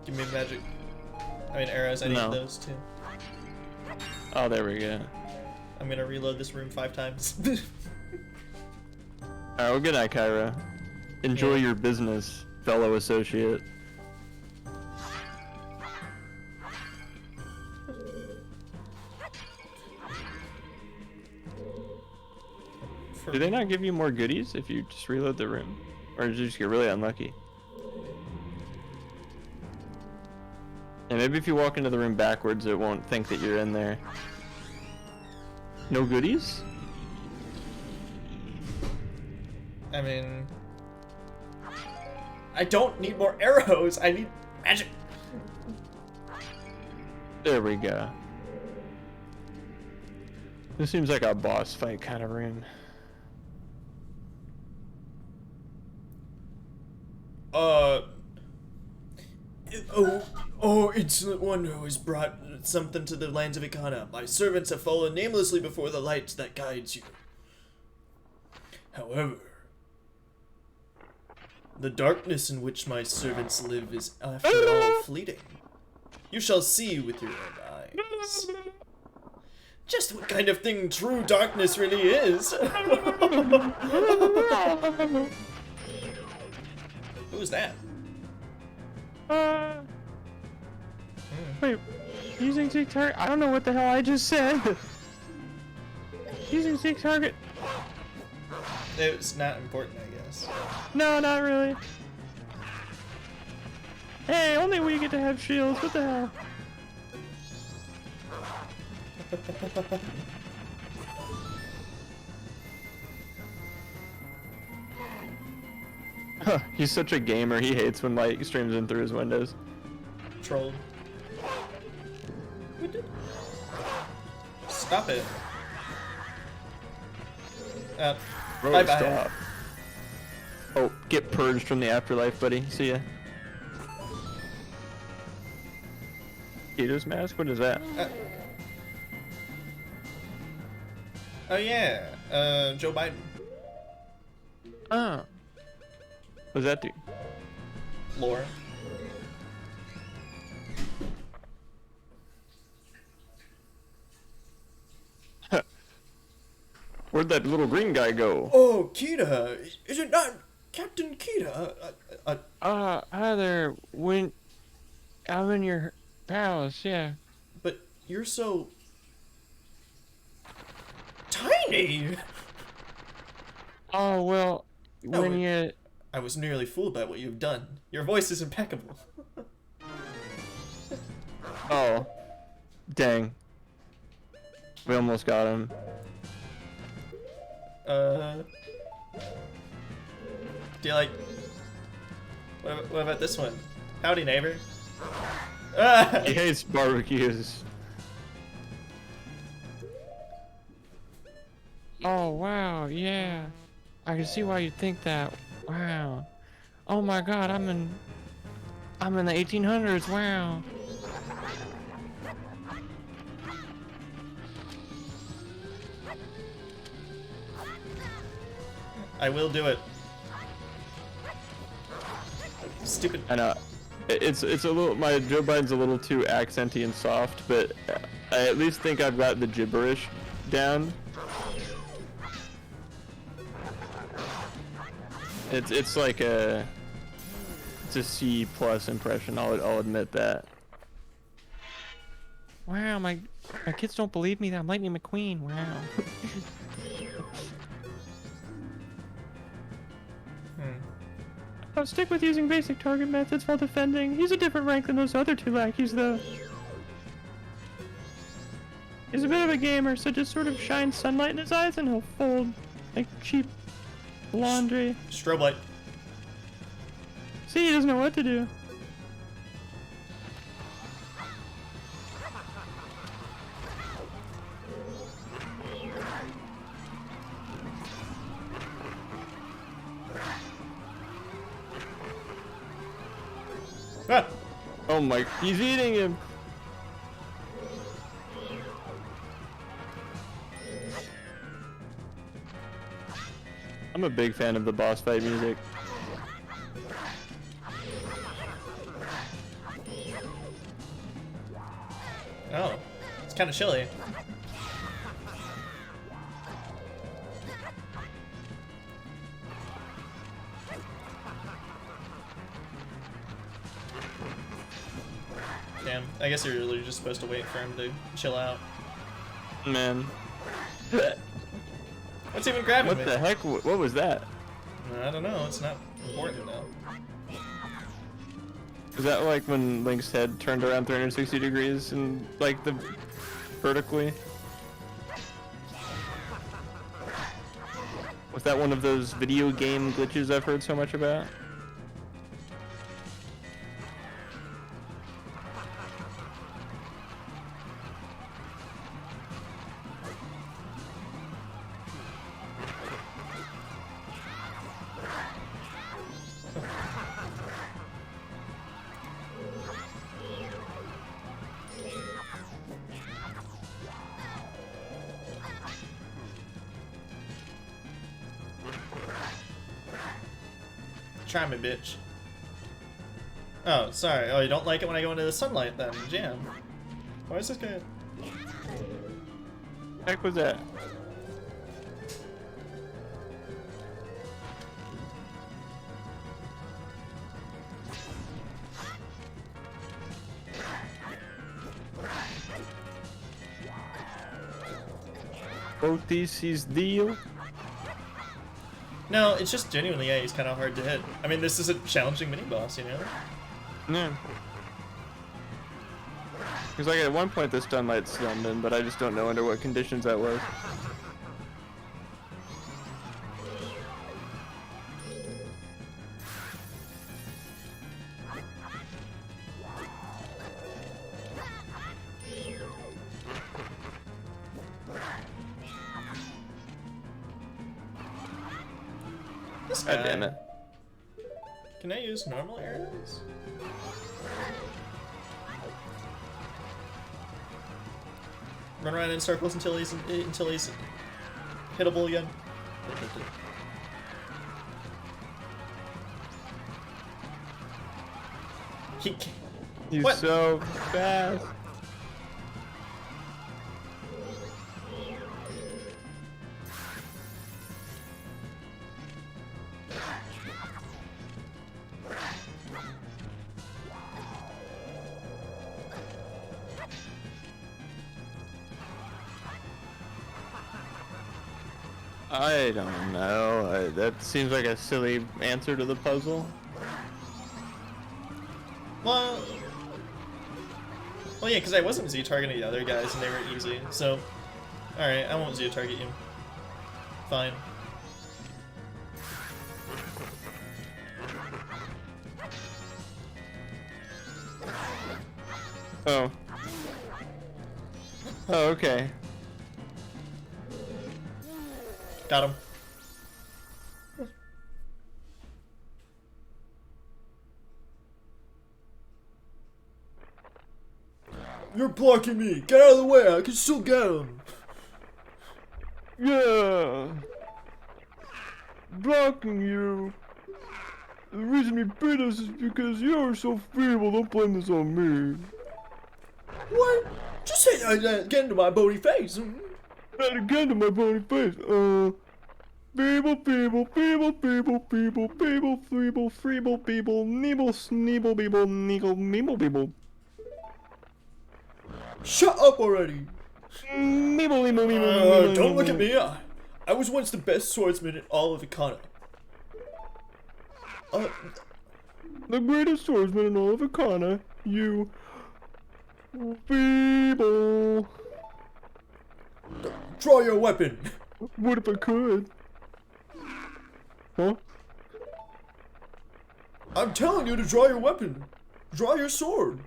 Give me magic. I mean arrows, I need No. those too. Oh, there we go. I'm gonna reload this room 5 times. Alright, well, good night, Kyra. Enjoy your business, fellow associate. Do they not give you more goodies if you just reload the room? Or did you just get really unlucky? And maybe if you walk into the room backwards, it won't think that you're in there. No goodies? I mean, I don't need more arrows. I need magic. There we go. This seems like a boss fight kind of room. Excellent one who has brought something to the lands of Ikana. My servants have fallen namelessly before the light that guides you. However, the darkness in which my servants live is, after all, fleeting. You shall see with your own eyes. Just what kind of thing true darkness really is. Who was that? Wait, using seek target? I don't know what the hell I just said. Using seek target? It's not important, I guess. No, not really. Hey, only we get to have shields. What the hell? Huh, he's such a gamer. He hates when light streams in through his windows. Troll. Stop it. Bro, bye-bye. stop. Oh, get purged from the afterlife, buddy. See ya. Keto's mask? What is that? Oh yeah, Joe Biden. Oh. What does that do? Lore. Where'd that little green guy go? Oh, Kita! Is it not Captain Kita? Hi there. I'm in your palace, yeah. But you're so tiny. Oh, well, No, when you... I was nearly fooled by what you've done. Your voice is impeccable. Oh. Dang. We almost got him. Do you like... What about this one? Howdy, neighbor. Ah! He hates barbecues. Oh, wow, yeah. I can see why you'd think that. Wow. Oh my god, I'm in the 1800s, wow. I will do it. Stupid. I know. It's a little, my Joe Biden's a little too accenty and soft, but I at least think I've got the gibberish down. It's like it's a C+ impression. I'll admit that. Wow, my kids don't believe me that I'm Lightning McQueen. Wow. I'll stick with using basic target methods while defending. He's a different rank than those other two lackeys, though. He's a bit of a gamer, so just sort of shine sunlight in his eyes and he'll fold like cheap laundry. Strobe light. See, he doesn't know what to do. Ah! Oh my, he's eating him. I'm a big fan of the boss fight music. Oh, it's kind of chilly. Damn, I guess you're really just supposed to wait for him to chill out. Man. What's even grabbing What me? the heck? What was that? I don't know, it's not important though. Is that like when Link's head turned around 360 degrees and like the vertically? Was that one of those video game glitches I've heard so much about? Try me, bitch. Oh, sorry. Oh, you don't like it when I go into the sunlight then, Jam. Why is this guy? Heck was that? Both these deal. No, it's just genuinely, yeah, he's kind of hard to hit. I mean, this is a challenging mini-boss, you know? Yeah. Because like at one point the sunlight stunned him, but I just don't know under what conditions that was. This God guy. damn it. Can I use normal arrows? Run around in circles until he's hittable again. He's What? so fast. I don't know. That seems like a silly answer to the puzzle. Well, yeah, because I wasn't Z-targeting the other guys and they were easy, so... Alright, I won't Z-target you. Fine. Oh. Oh, okay. Got him. You're blocking me! Get out of the way! I can still get him! Yeah. Blocking you. The reason you beat us is because you're so feeble. Don't blame this on me. What? Just say that again to my bony face! Not again to my bony face. Feeble, feeble, feeble, feeble, feeble, feeble, feeble, feeble, feeble, neeble, sneeble, feeble, neeble, meeble, feeble. Shut up already! Meeble, meeble, meeble, Don't look at me! I was once the best swordsman in all of Ikana. The greatest swordsman in all of Ikana, you feeble. Draw your weapon! What if I could? Huh? I'm telling you to draw your weapon! Draw your sword!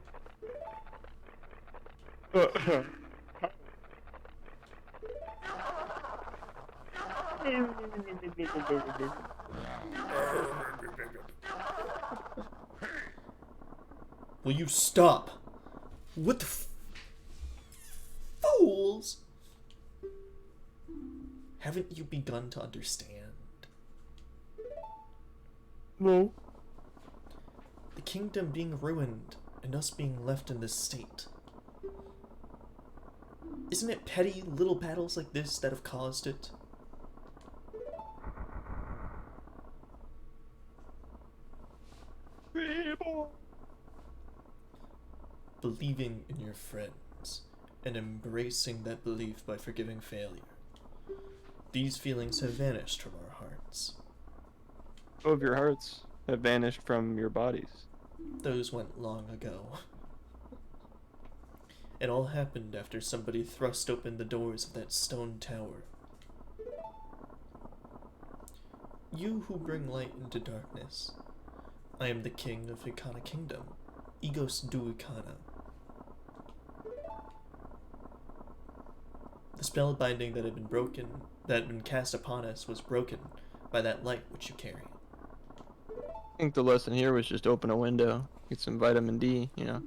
Will you stop? What the fools? Haven't you begun to understand? No. The kingdom being ruined and us being left in this state. Isn't it petty little battles like this that have caused it? Believing in your friends and embracing that belief by forgiving failure. These feelings have vanished from our hearts. Two of your hearts have vanished from your bodies. Those went long ago. It all happened after somebody thrust open the doors of that stone tower. You who bring light into darkness. I am the king of Ikana Kingdom, Egos du Ikana. The spell binding that had been cast upon us was broken by that light which you carry. I think the lesson here was just open a window, get some vitamin D, you know.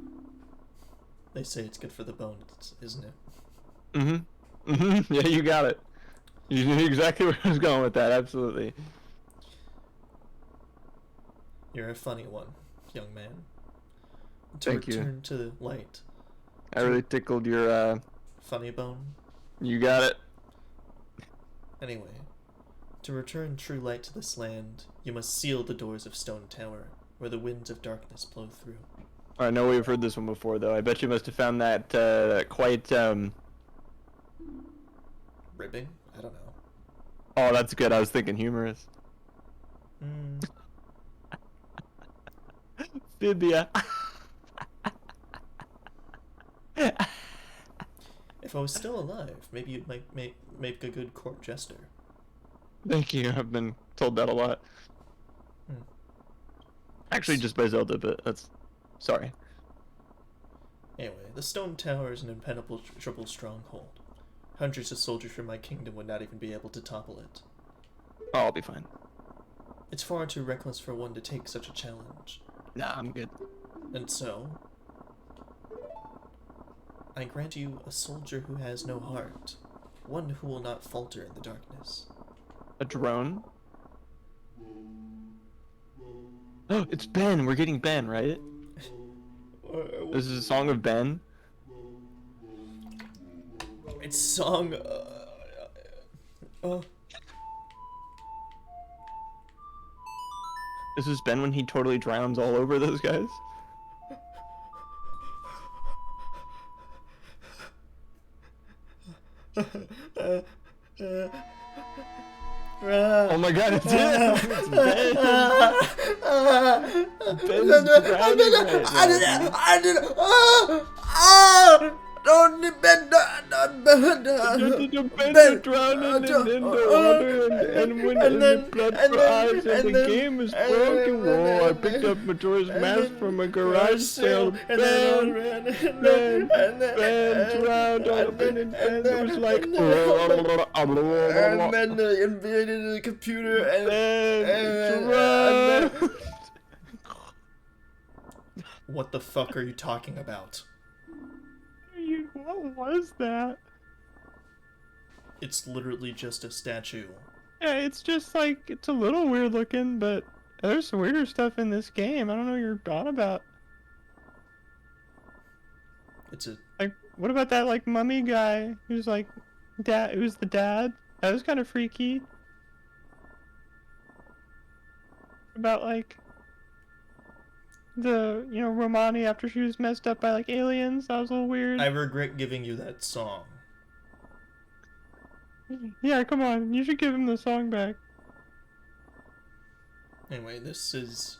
They say it's good for the bones, isn't it? Mm-hmm. Mm-hmm. Yeah, you got it. You knew exactly where I was going with that, absolutely. You're a funny one, young man. Thank you. To return to the light. I really tickled your, Funny bone? You got it. Anyway, to return true light to this land, you must seal the doors of Stone Tower, where the winds of darkness blow through. I know we've heard this one before, though. I bet you must have found that quite, Ribbing? I don't know. Oh, that's good. I was thinking humorous. Fibia. If I was still alive, maybe you'd make a good court jester. Thank you. I've been told that a lot. Actually, just by Zelda, but that's... Sorry. Anyway, the Stone Tower is an impenetrable stronghold. Hundreds of soldiers from my kingdom would not even be able to topple it. Oh, I'll be fine. It's far too reckless for one to take such a challenge. Nah, I'm good. And so, I grant you a soldier who has no heart, one who will not falter in the darkness. A drone? Oh, it's Ben. We're getting Ben, right? This is a song of Ben. It's song. This is Ben when he totally drowns all over those guys. Oh my god, it's him! It's Ben! Ben's drowning right now. Don't Ben drowning in the water and when the blood for eyes and the game is broken. Whoa, I picked up Majora's Mask from a garage sale. Ben drowned open and Ben was like... And then they invaded the computer and drowned. What the fuck are you talking about? What was that? It's literally just a statue. Yeah, it's just like, it's a little weird looking, but there's some weirder stuff in this game. I don't know what you're on about. It's a... Like, what about that, like, mummy guy who's like, dad, who's the dad? That was kind of freaky. About, like, the, you know, Romani after she was messed up by, like, aliens. That was a little weird. I regret giving you that song. Yeah, come on. You should give him the song back. Anyway, this is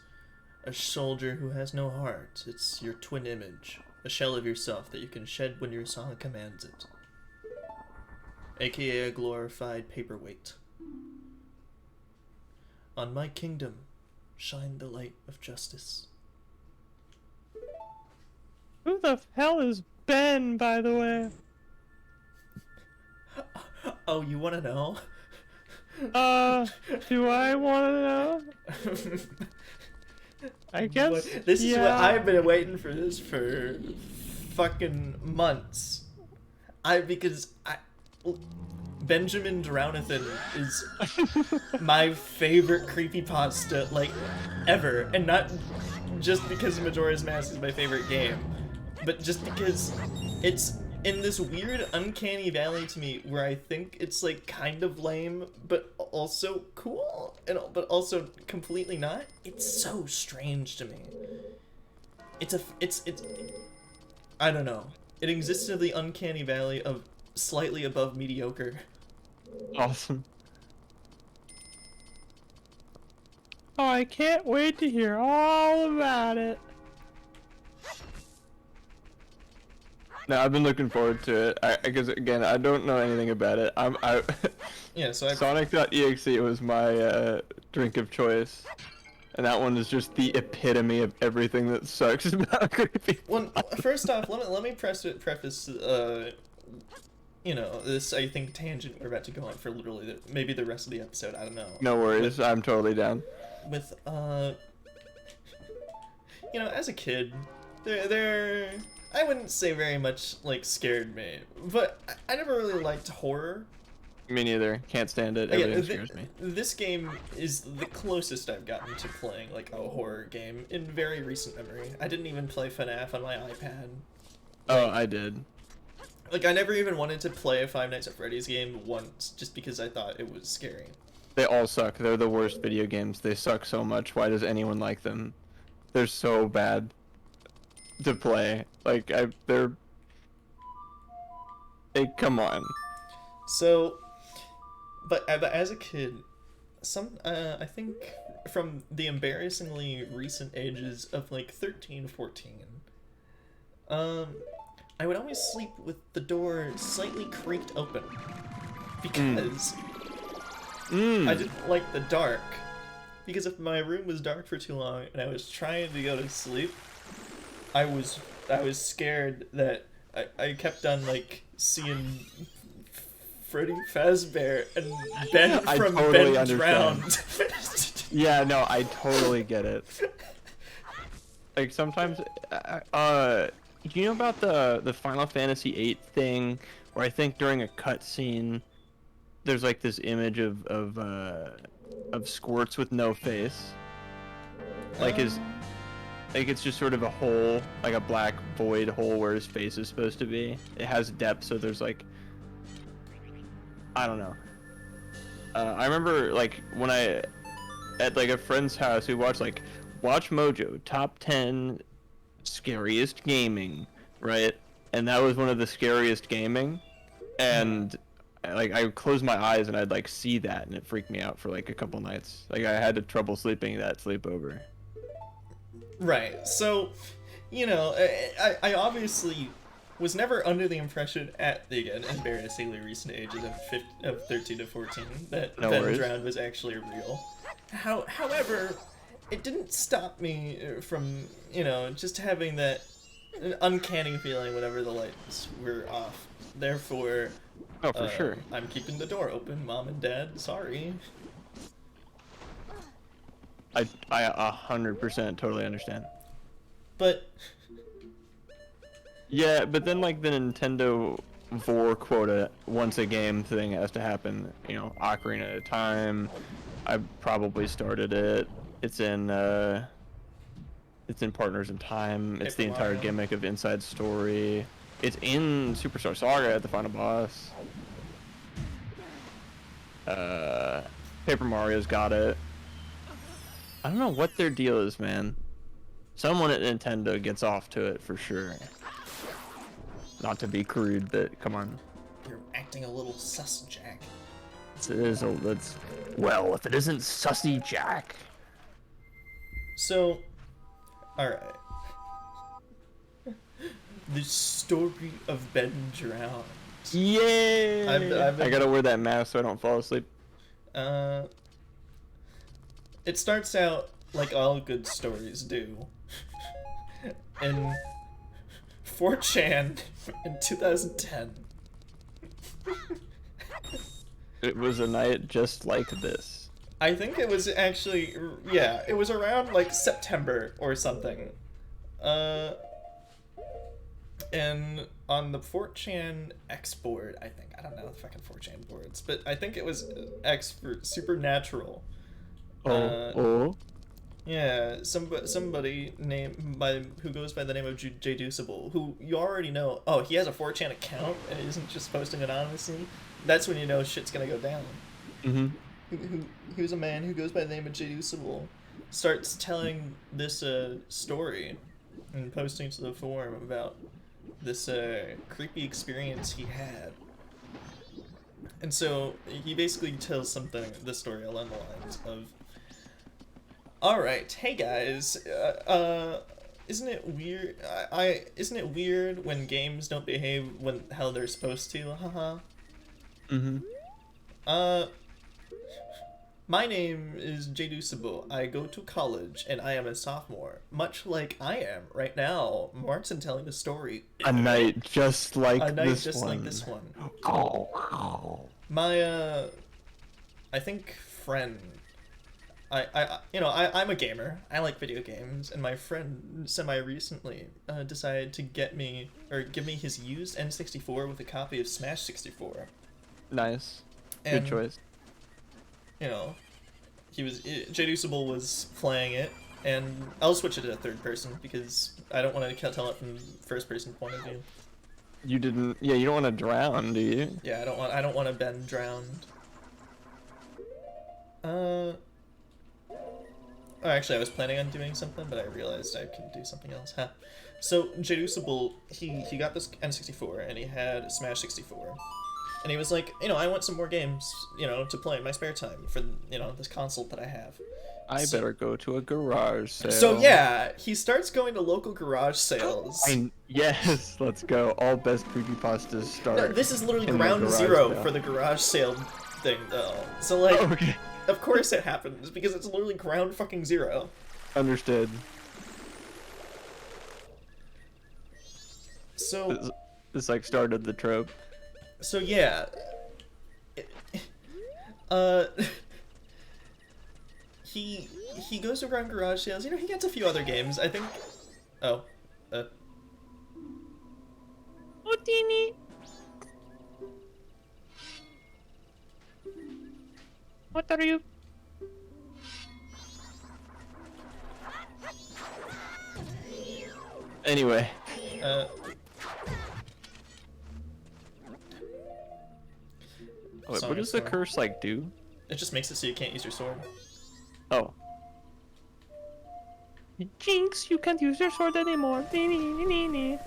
a soldier who has no heart. It's your twin image. A shell of yourself that you can shed when your song commands it. AKA a glorified paperweight. On my kingdom, shine the light of justice. Who the hell is Ben, by the way? Oh, you want to know? Do I want to know? I guess. This is what I've been waiting for this for fucking months. Benjamin Drownathan is my favorite creepypasta, like, ever. And not just because Majora's Mask is my favorite game, but just because it's in this weird uncanny valley to me where I think it's like kind of lame but also cool but also completely not. It's so strange to me. It's I don't know. It exists in the uncanny valley of slightly above mediocre. Awesome. Oh, I can't wait to hear all about it. No, I've been looking forward to it. Because again, I don't know anything about it. Yeah, so Sonic.exe was my drink of choice, and that one is just the epitome of everything that sucks about creepy. Well, first off, let me preface you know, this I think tangent we're about to go on for literally maybe the rest of the episode. I don't know. No worries, I'm totally down. With you know, as a kid, there I wouldn't say very much like scared me, but I never really liked horror. Me neither. Can't stand it. Everything scares me. This game is the closest I've gotten to playing like a horror game in very recent memory. I didn't even play FNAF on my iPad. Oh, I did. Like, I never even wanted to play a Five Nights at Freddy's game once, just because I thought it was scary. They all suck. They're the worst video games. They suck so much. Why does anyone like them? They're so bad to play. Like, come on. So, but as a kid, I think from the embarrassingly recent ages of like 13, 14, I would always sleep with the door slightly creaked open because I didn't like the dark. Because if my room was dark for too long and I was trying to go to sleep, I was scared that I kept on like seeing Freddy Fazbear and Ben from totally Ben Drowned. Yeah, no, I totally get it. Like sometimes, do you know about the Final Fantasy VIII thing, where I think during a cutscene, there's like this image of Squirts with no face, like it's just sort of a hole, like a black void hole where his face is supposed to be. It has depth, so there's like, I don't know. I remember like when at like a friend's house, we watched like Watch Mojo top 10 scariest gaming, right? And that was one of the scariest gaming, and like I would close my eyes and I'd like see that, and it freaked me out for like a couple nights. Like I had trouble sleeping that sleepover. Right. So, you know, I obviously was never under the impression at the again embarrassingly recent ages of 13 to 14 that Ben Drowned was actually real. However, it didn't stop me from, you know, just having that uncanny feeling whenever the lights were off. Therefore, oh, for sure. I'm keeping the door open, Mom and Dad. Sorry. I 100% totally understand. But yeah, but then like the Nintendo vor quota, once a game thing has to happen. You know, Ocarina at a Time. I probably started it. It's in Partners in Time. It's the entire gimmick of Inside Story. It's in Superstar Saga at the final boss. Paper Mario's got it. I don't know what their deal is, man. Someone at Nintendo gets off to it for sure. Not to be crude, but come on. You're acting a little sus, Jack. Well, if it isn't Sussy Jack. So, alright. The story of Ben Drowned. Yay! I gotta wear that mask so I don't fall asleep. It starts out like all good stories do. In 4chan in 2010. It was a night just like this. I think it was actually, yeah, it was around like September or something. And on the 4chan X board, I think, I don't know the fucking 4chan boards, but I think it was X for Supernatural. Yeah, somebody who goes by the name of Jducible, who you already know. Oh, he has a 4chan account and isn't just posting anonymously. That's when you know shit's gonna go down. Mm-hmm. Who's a man who goes by the name of Jducible, starts telling this story and posting to the forum about this creepy experience he had. And so he basically tells this story along the lines of, alright, hey guys, isn't it weird, isn't it weird when games don't behave how they're supposed to, haha? Mm-hmm. My name is Jducible. I go to college, and I am a sophomore. Much like I am right now. Martin telling the story. A night just like A night this just one. like this one. Oh. My, I think friend... I'm a gamer. I like video games, and my friend semi-recently decided to give me his used N64 with a copy of Smash 64. Nice. And, Good choice. You know, Jducible was playing it, and I'll switch it to third person because I don't want to tell it from first person point of view. You didn't. Yeah, you don't want to drown, do you? Yeah, I don't want to Ben drowned. Oh, actually, I was planning on doing something, but I realized I could do something else. Huh. So Jducible, he got this N64 and he had Smash 64. And he was like, I want some more games, to play in my spare time for, this console that I have. I better go to a garage sale. So yeah, he starts going to local garage sales. Yes, let's go. All best creepypastas start. No, this is literally in the ground garage zero sale. for the garage sale thing, though. So like, Okay. of course it happens because it's literally ground fucking zero. Understood. So. This like started the trope. So yeah, he goes around garage sales. He gets a few other games. I think. Oh, Otini. What are you? Anyway. Wait, what does the curse like do? It just makes it so you can't use your sword. Oh. Jinx, you can't use your sword anymore. You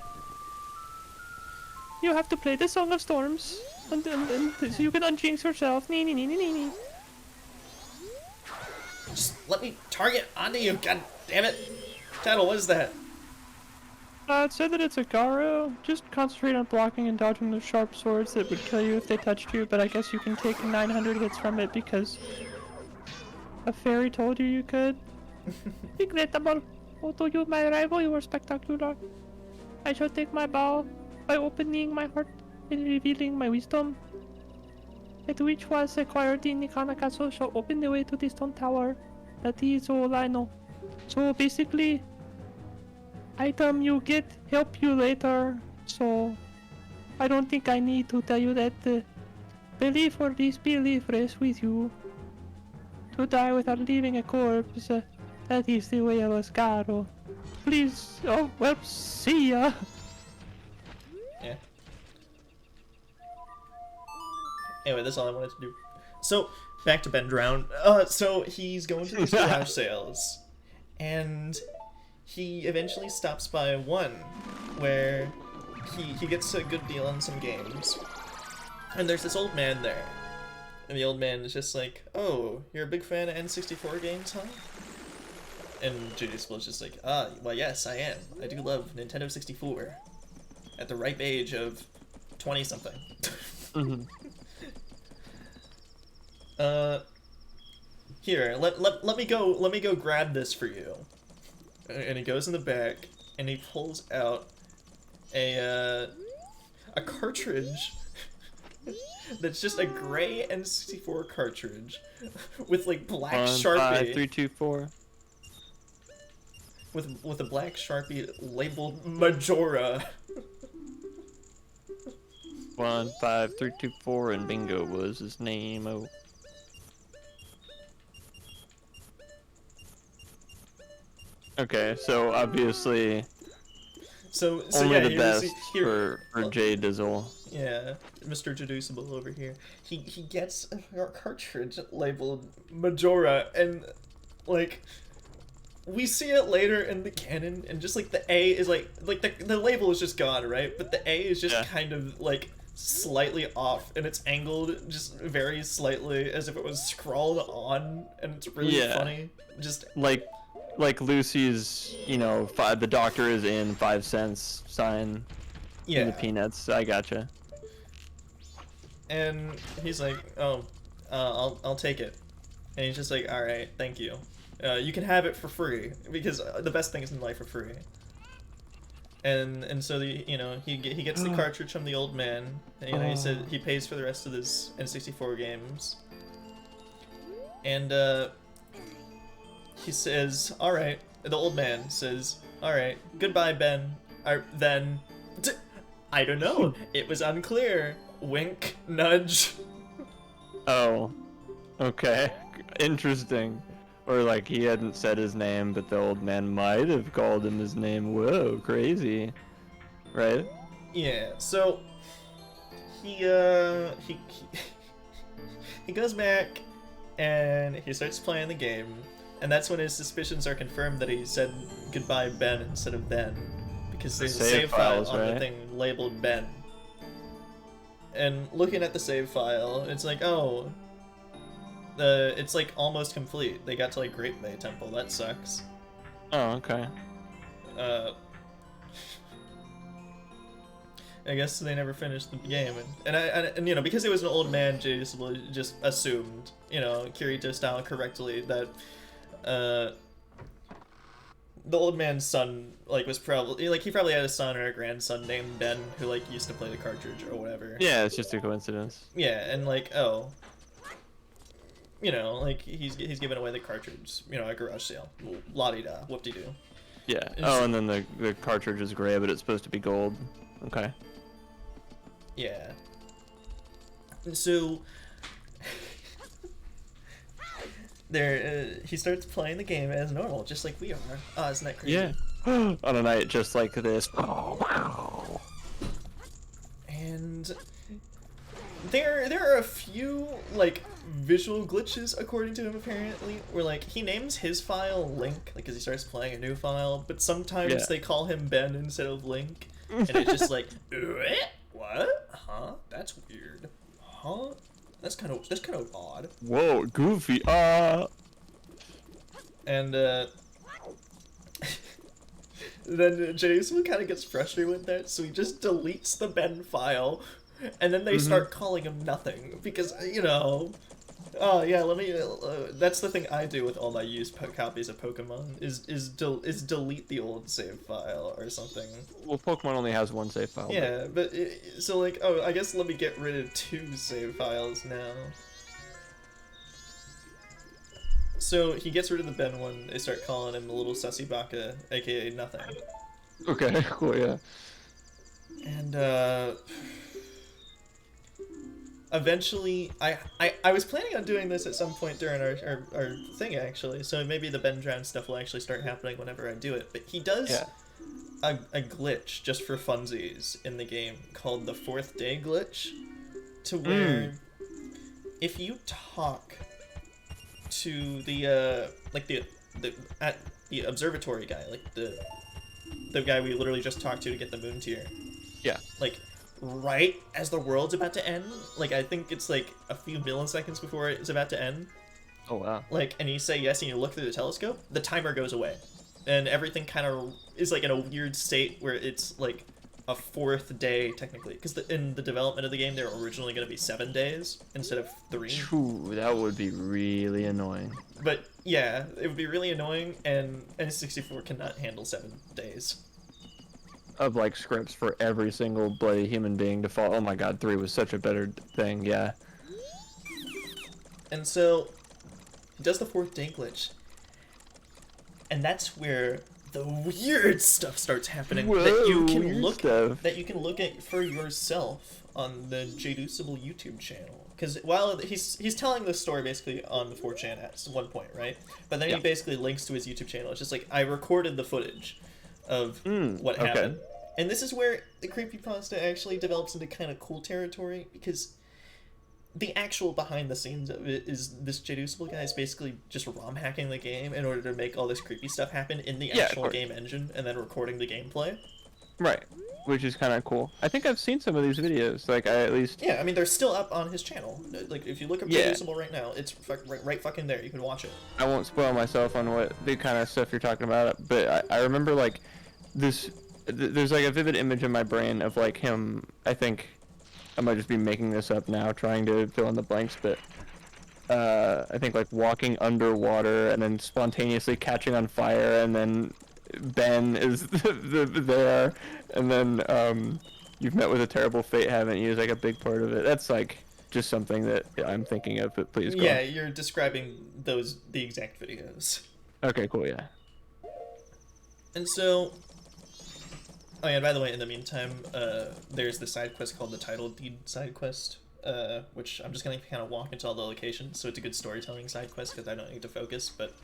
have to play the Song of Storms, and so you can unjinx yourself. Just let me target onto you, god damn it! Tattle, what is that? It said that it's a Garo. Just concentrate on blocking and dodging the sharp swords that would kill you if they touched you, but I guess you can take 900 hits from it because a fairy told you could. Regrettable. Although you my rival, you were spectacular. I shall take my bow by opening my heart and revealing my wisdom. At which was acquired in Nikana Castle shall open the way to the stone tower. That is all I know. So basically, item you get help you later, so I don't think I need to tell you that belief or disbelief rests with you. To die without leaving a corpse, that is the way of a Scaro. Please, oh well, see ya. Yeah. Anyway, that's all I wanted to do. So, back to Ben Drown. So he's going to these garage sales, and he eventually stops by one where he gets a good deal on some games. And there's this old man there. And the old man is just like, oh, you're a big fan of N64 games, huh? And Jducible is just like, well, yes, I am. I do love Nintendo 64. At the ripe age of 20-something. Mm-hmm. Here, let me go grab this for you. And he goes in the back, and he pulls out a cartridge that's just a gray N64 cartridge with like black Sharpie. 15324. With a black Sharpie labeled Majora. 15324 and Bingo was his name. Oh. Okay, so obviously So only yeah, the here, best here, for Jay Dizzle. yeah, Mr. Deducible over here. He gets a cartridge labeled Majora, and like we see it later in the canon, and just like the A is like the label is just gone, right? But the A is just Yeah. kind of like slightly off, and it's angled just very slightly as if it was scrawled on, and it's really Yeah. funny. Just Like Lucy's, you know, the doctor is in 5 cents sign in yeah. the peanuts. I gotcha. And he's like, "Oh, I'll take it." And he's just like, "All right, thank you. You can have it for free because the best things in life are free." And so he gets the cartridge from the old man. And, he said he pays for the rest of his N64 games. And he says, "All right." The old man says, "All right, goodbye, Ben." Then, I don't know. It was unclear. Wink, nudge. Oh, okay. Interesting. Or like he hadn't said his name, but the old man might have called him his name. Whoa, crazy. Right? Yeah. So he he goes back and he starts playing the game, and that's when his suspicions are confirmed that he said goodbye Ben instead of Ben, because there's a save file files, on the right? thing labeled Ben. And looking at the save file, it's like, oh, it's like almost complete. They got to like Great Bay Temple. That sucks. Oh, okay. I guess they never finished the game, and because it was an old man, just assumed, Kirito style correctly, that the old man's son was probably he probably had a son or a grandson named Ben who used to play the cartridge or whatever. Yeah, it's just a coincidence. Yeah, and he's giving away the cartridge, at garage sale, la-di-da, whoop-de-doo. Yeah. Oh, and then the cartridge is gray, but it's supposed to be gold. Okay. Yeah. So he starts playing the game as normal, just like we are. Oh, isn't that crazy? Yeah. On a night just like this. And there are a few visual glitches according to him apparently, where he names his file Link, because he starts playing a new file, but sometimes they call him Ben instead of Link, and it's just what? Huh? That's weird. Huh? That's kind of odd. Whoa, goofy. And then Jason kind of gets frustrated with that, so he just deletes the Ben file, and then they start calling him nothing because oh yeah, let me. That's the thing I do with all my used copies of Pokemon is delete the old save file or something. Well, Pokemon only has one save file. Yeah, but I guess let me get rid of 2 save files now. So he gets rid of the Ben one. They start calling him the little sussy baka, aka nothing. Okay, cool, yeah. And eventually, I was planning on doing this at some point during our thing actually. So maybe the Ben Drown stuff will actually start happening whenever I do it. But he does a glitch just for funsies in the game called the 4th day glitch, to where if you talk to the the observatory guy, the guy we literally just talked to get the moon tier. Yeah. Right as the world's about to end, I think it's a few milliseconds before it's about to end. Oh wow. And you say yes and you look through the telescope, the timer goes away. And everything kind of is in a weird state where it's a 4th day technically, because in the development of the game they were originally going to be 7 days instead of 3. True, that would be really annoying. But yeah, it would be really annoying, and N64 cannot handle 7 days. Of scripts for every single bloody human being to follow. Oh my god, 3 was such a better thing, yeah. And so he does the 4th day glitch, and that's where the weird stuff starts happening. Whoa, that you can weird look stuff. that you can look at for yourself on the Jaducible YouTube channel. Because while he's telling this story basically on the 4chan at one point, right? But then he basically links to his YouTube channel. It's just like, I recorded the footage of what happened. And this is where the creepypasta actually develops into kind of cool territory, because the actual behind the scenes of it is this Jaducible guy is basically just ROM hacking the game in order to make all this creepy stuff happen in the actual game engine, and then recording the gameplay. Right. Which is kind of cool. I think I've seen some of these videos. Like, I at least... Yeah, I mean, they're still up on his channel. Like, if you look up Jaducible right now, it's right fucking there. You can watch it. I won't spoil myself on what the kind of stuff you're talking about, but I remember, like, this... There's, like, a vivid image in my brain of, like, him... I think... I might just be making this up now, trying to fill in the blanks, but... I think, like, walking underwater and then spontaneously catching on fire, and then... Ben is there, and then you've met with a terrible fate, haven't you? Is like a big part of it. That's like just something that I'm thinking of. But please go. Yeah, you're describing the exact videos. Okay, cool. Yeah. And so, oh yeah. By the way, in the meantime, there's the side quest called the Title Deed side quest, which I'm just gonna kind of walk into all the locations. So it's a good storytelling side quest because I don't need to focus, but.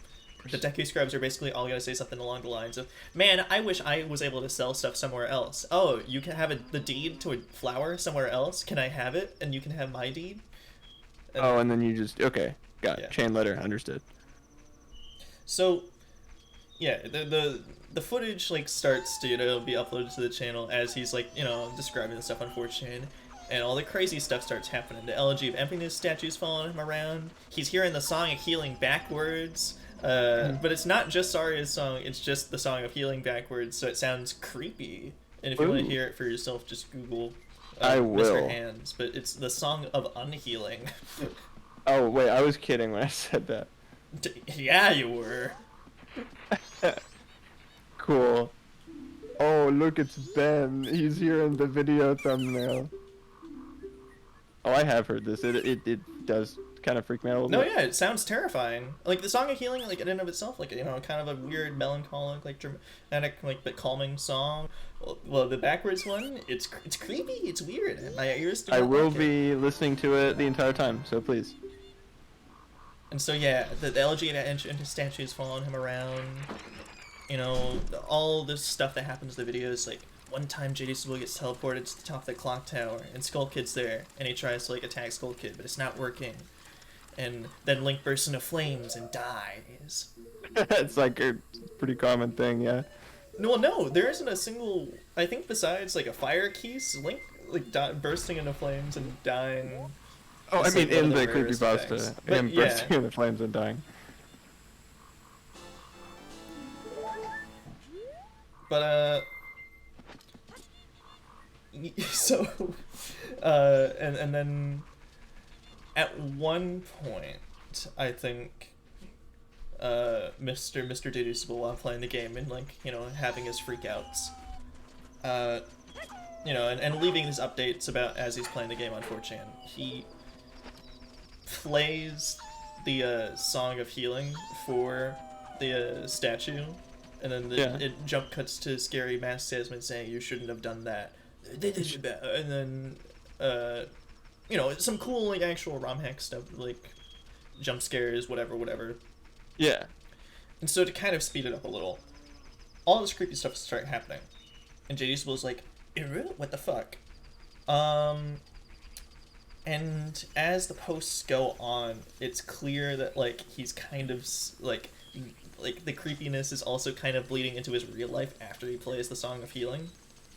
The Deku Scribes are basically all gonna say something along the lines of, "Man, I wish I was able to sell stuff somewhere else. Oh, you can have the deed to a flower somewhere else? Can I have it? And you can have my deed?" And then you just... Okay, got it. Chain letter, understood. So, yeah, the footage, like, starts to, be uploaded to the channel as he's, like, describing the stuff on 4chan. And all the crazy stuff starts happening. The Elegy of Emptiness statues following him around. He's hearing the Song of Healing backwards. But it's not just Saria's song, it's just the Song of Healing backwards, so it sounds creepy. And if you want to hear it for yourself, just Google I will. Mr. Hands. But it's the Song of Unhealing. Oh, wait, I was kidding when I said that. Yeah, you were. Cool. Oh, look, it's Ben. He's here in the video thumbnail. Oh, I have heard this. It does kind of freak me out a little bit. No, yeah, it sounds terrifying. Like, the Song of Healing, like, in and of itself, like, kind of a weird, melancholic, like, dramatic, like, but calming song. Well, the backwards one, it's creepy, it's weird, and my ears do not I will like it. be listening to it the entire time, so please. And so, yeah, the elegy into statues following him around, all this stuff that happens in the videos, like, one time Jaducible gets teleported to the top of the clock tower, and Skull Kid's there, and he tries to, like, attack Skull Kid, but it's not working. And then Link bursts into flames and dies. It's like a pretty common thing, yeah. No, there isn't a single, I think besides, like, a fire keys, Link, like, bursting into flames and dying. Oh, I mean, like, in one the of the rarest creepypasta, things. him But, bursting into flames and dying. But, so, and then, at one point, I think, Mr. Jaducible, while playing the game and, like, having his freakouts, and leaving his updates about as he's playing the game on 4chan, he plays the, Song of Healing for the, statue, and then it jump cuts to scary masked salesman saying, "You shouldn't have done that." And then, some cool, like, actual ROM hack stuff, like, jump scares, whatever. Yeah. And so to kind of speed it up a little, all this creepy stuff started happening. And Jaducible's like, what the fuck? And as the posts go on, it's clear that, like, he's kind of, like, the creepiness is also kind of bleeding into his real life after he plays the Song of Healing.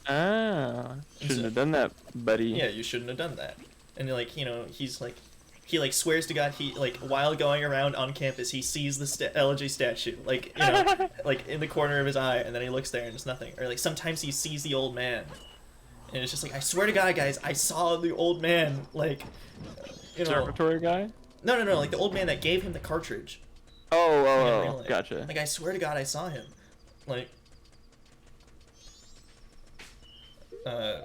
Ah, shouldn't have done that, buddy. Yeah, you shouldn't have done that. And, like, he's like, he, like, swears to God, he, like, while going around on campus, he sees the elegy statue, like, like, in the corner of his eye, and then he looks there and it's nothing. Or, like, sometimes he sees the old man, and it's just like, I swear to God, guys, I saw the old man, like, Observatory guy? No, like, the old man that gave him the cartridge. Oh, gotcha. Like, I swear to God, I saw him. Like, why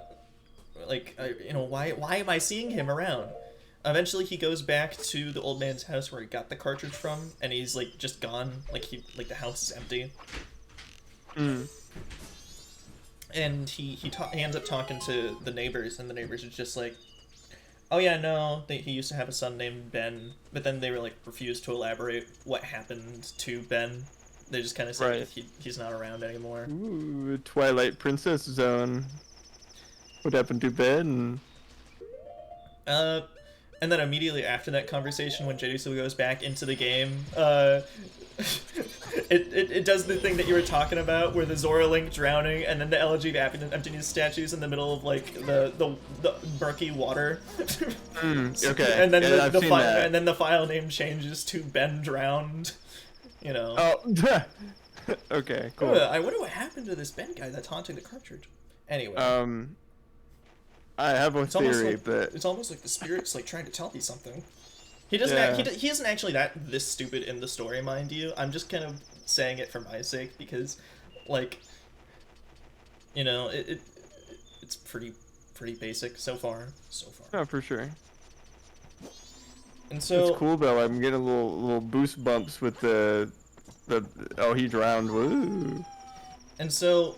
am I seeing him around? Eventually, he goes back to the old man's house where he got the cartridge from, and he's, like, just gone. Like, the house is empty. and he ends up talking to the neighbors, and the neighbors are just like, oh yeah, no, he used to have a son named Ben, but then they were like refused to elaborate what happened to Ben. They just kind of said Right. he's not around anymore. Ooh, Twilight Princess zone. What happened to Ben? And then immediately after that conversation, when Jerusalem goes back into the game, it does the thing that you were talking about, where the Zora Link drowning, and then the LG Emptiness statues in the middle of like the murky water. Okay. And then yeah, I've seen that. and then the file name changes to Ben Drowned. You know. Oh. Okay. Cool. I wonder what happened to this Ben guy that's haunting the cartridge. Anyway. I have a theory, but it's almost like the spirit's like trying to tell me something. He doesn't. Yeah. He isn't actually this stupid in the story, mind you. I'm just kind of saying it for my sake because, like, you know, it's pretty basic so far. oh, for sure. And so It's cool though. I'm getting little boost bumps with the oh, he drowned. Woo. And so,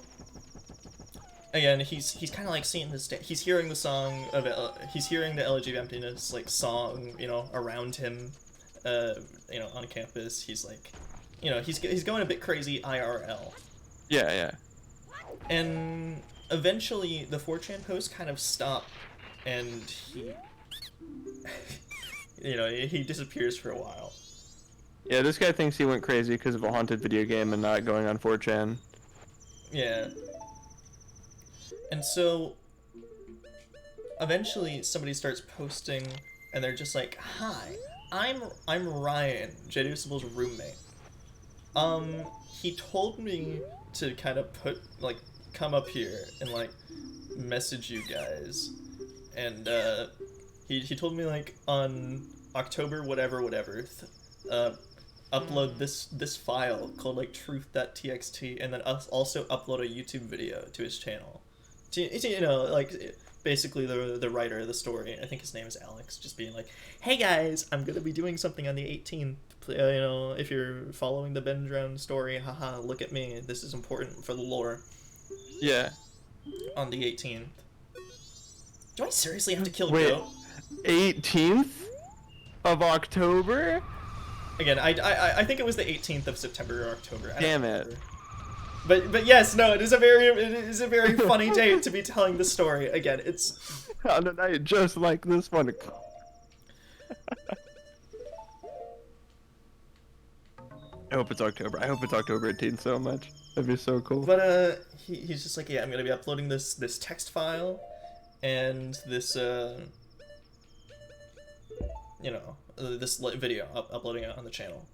again, he's kind of like seeing this. He's hearing the song of he's hearing the Elegy of Emptiness like song, you know, around him, you know, on campus. He's like, you know, he's going a bit crazy IRL. Yeah. And eventually, the 4chan posts kind of stop, and he, you know, he disappears for a while. Yeah, this guy thinks he went crazy because of a haunted video game and not going on 4chan. Yeah. And so, eventually somebody starts posting, and they're just like, "Hi, I'm Ryan, Jedusable's roommate. He told me to kind of come up here and like message you guys, and he told me like on October whatever, upload this file called like truth.txt, and then also upload a YouTube video to his channel." You know, like, basically the writer of the story, I think his name is Alex, just being like, "Hey guys, I'm gonna be doing something on the 18th. You know, if you're following the Ben Drown story, haha, look at me. This is important for the lore." Yeah. On the 18th. Do I seriously have to kill Wait. Joe? 18th of October? Again, I think it was the 18th of September or October. I don't Damn it. remember. But yes, no, it is a very funny date to be telling the story. Again, it's On a night just like this one. I hope it's October. I hope it's October 18th so much. That'd be so cool. But he's just like, yeah, I'm gonna be uploading this text file, and this you know, this video, uploading it on the channel.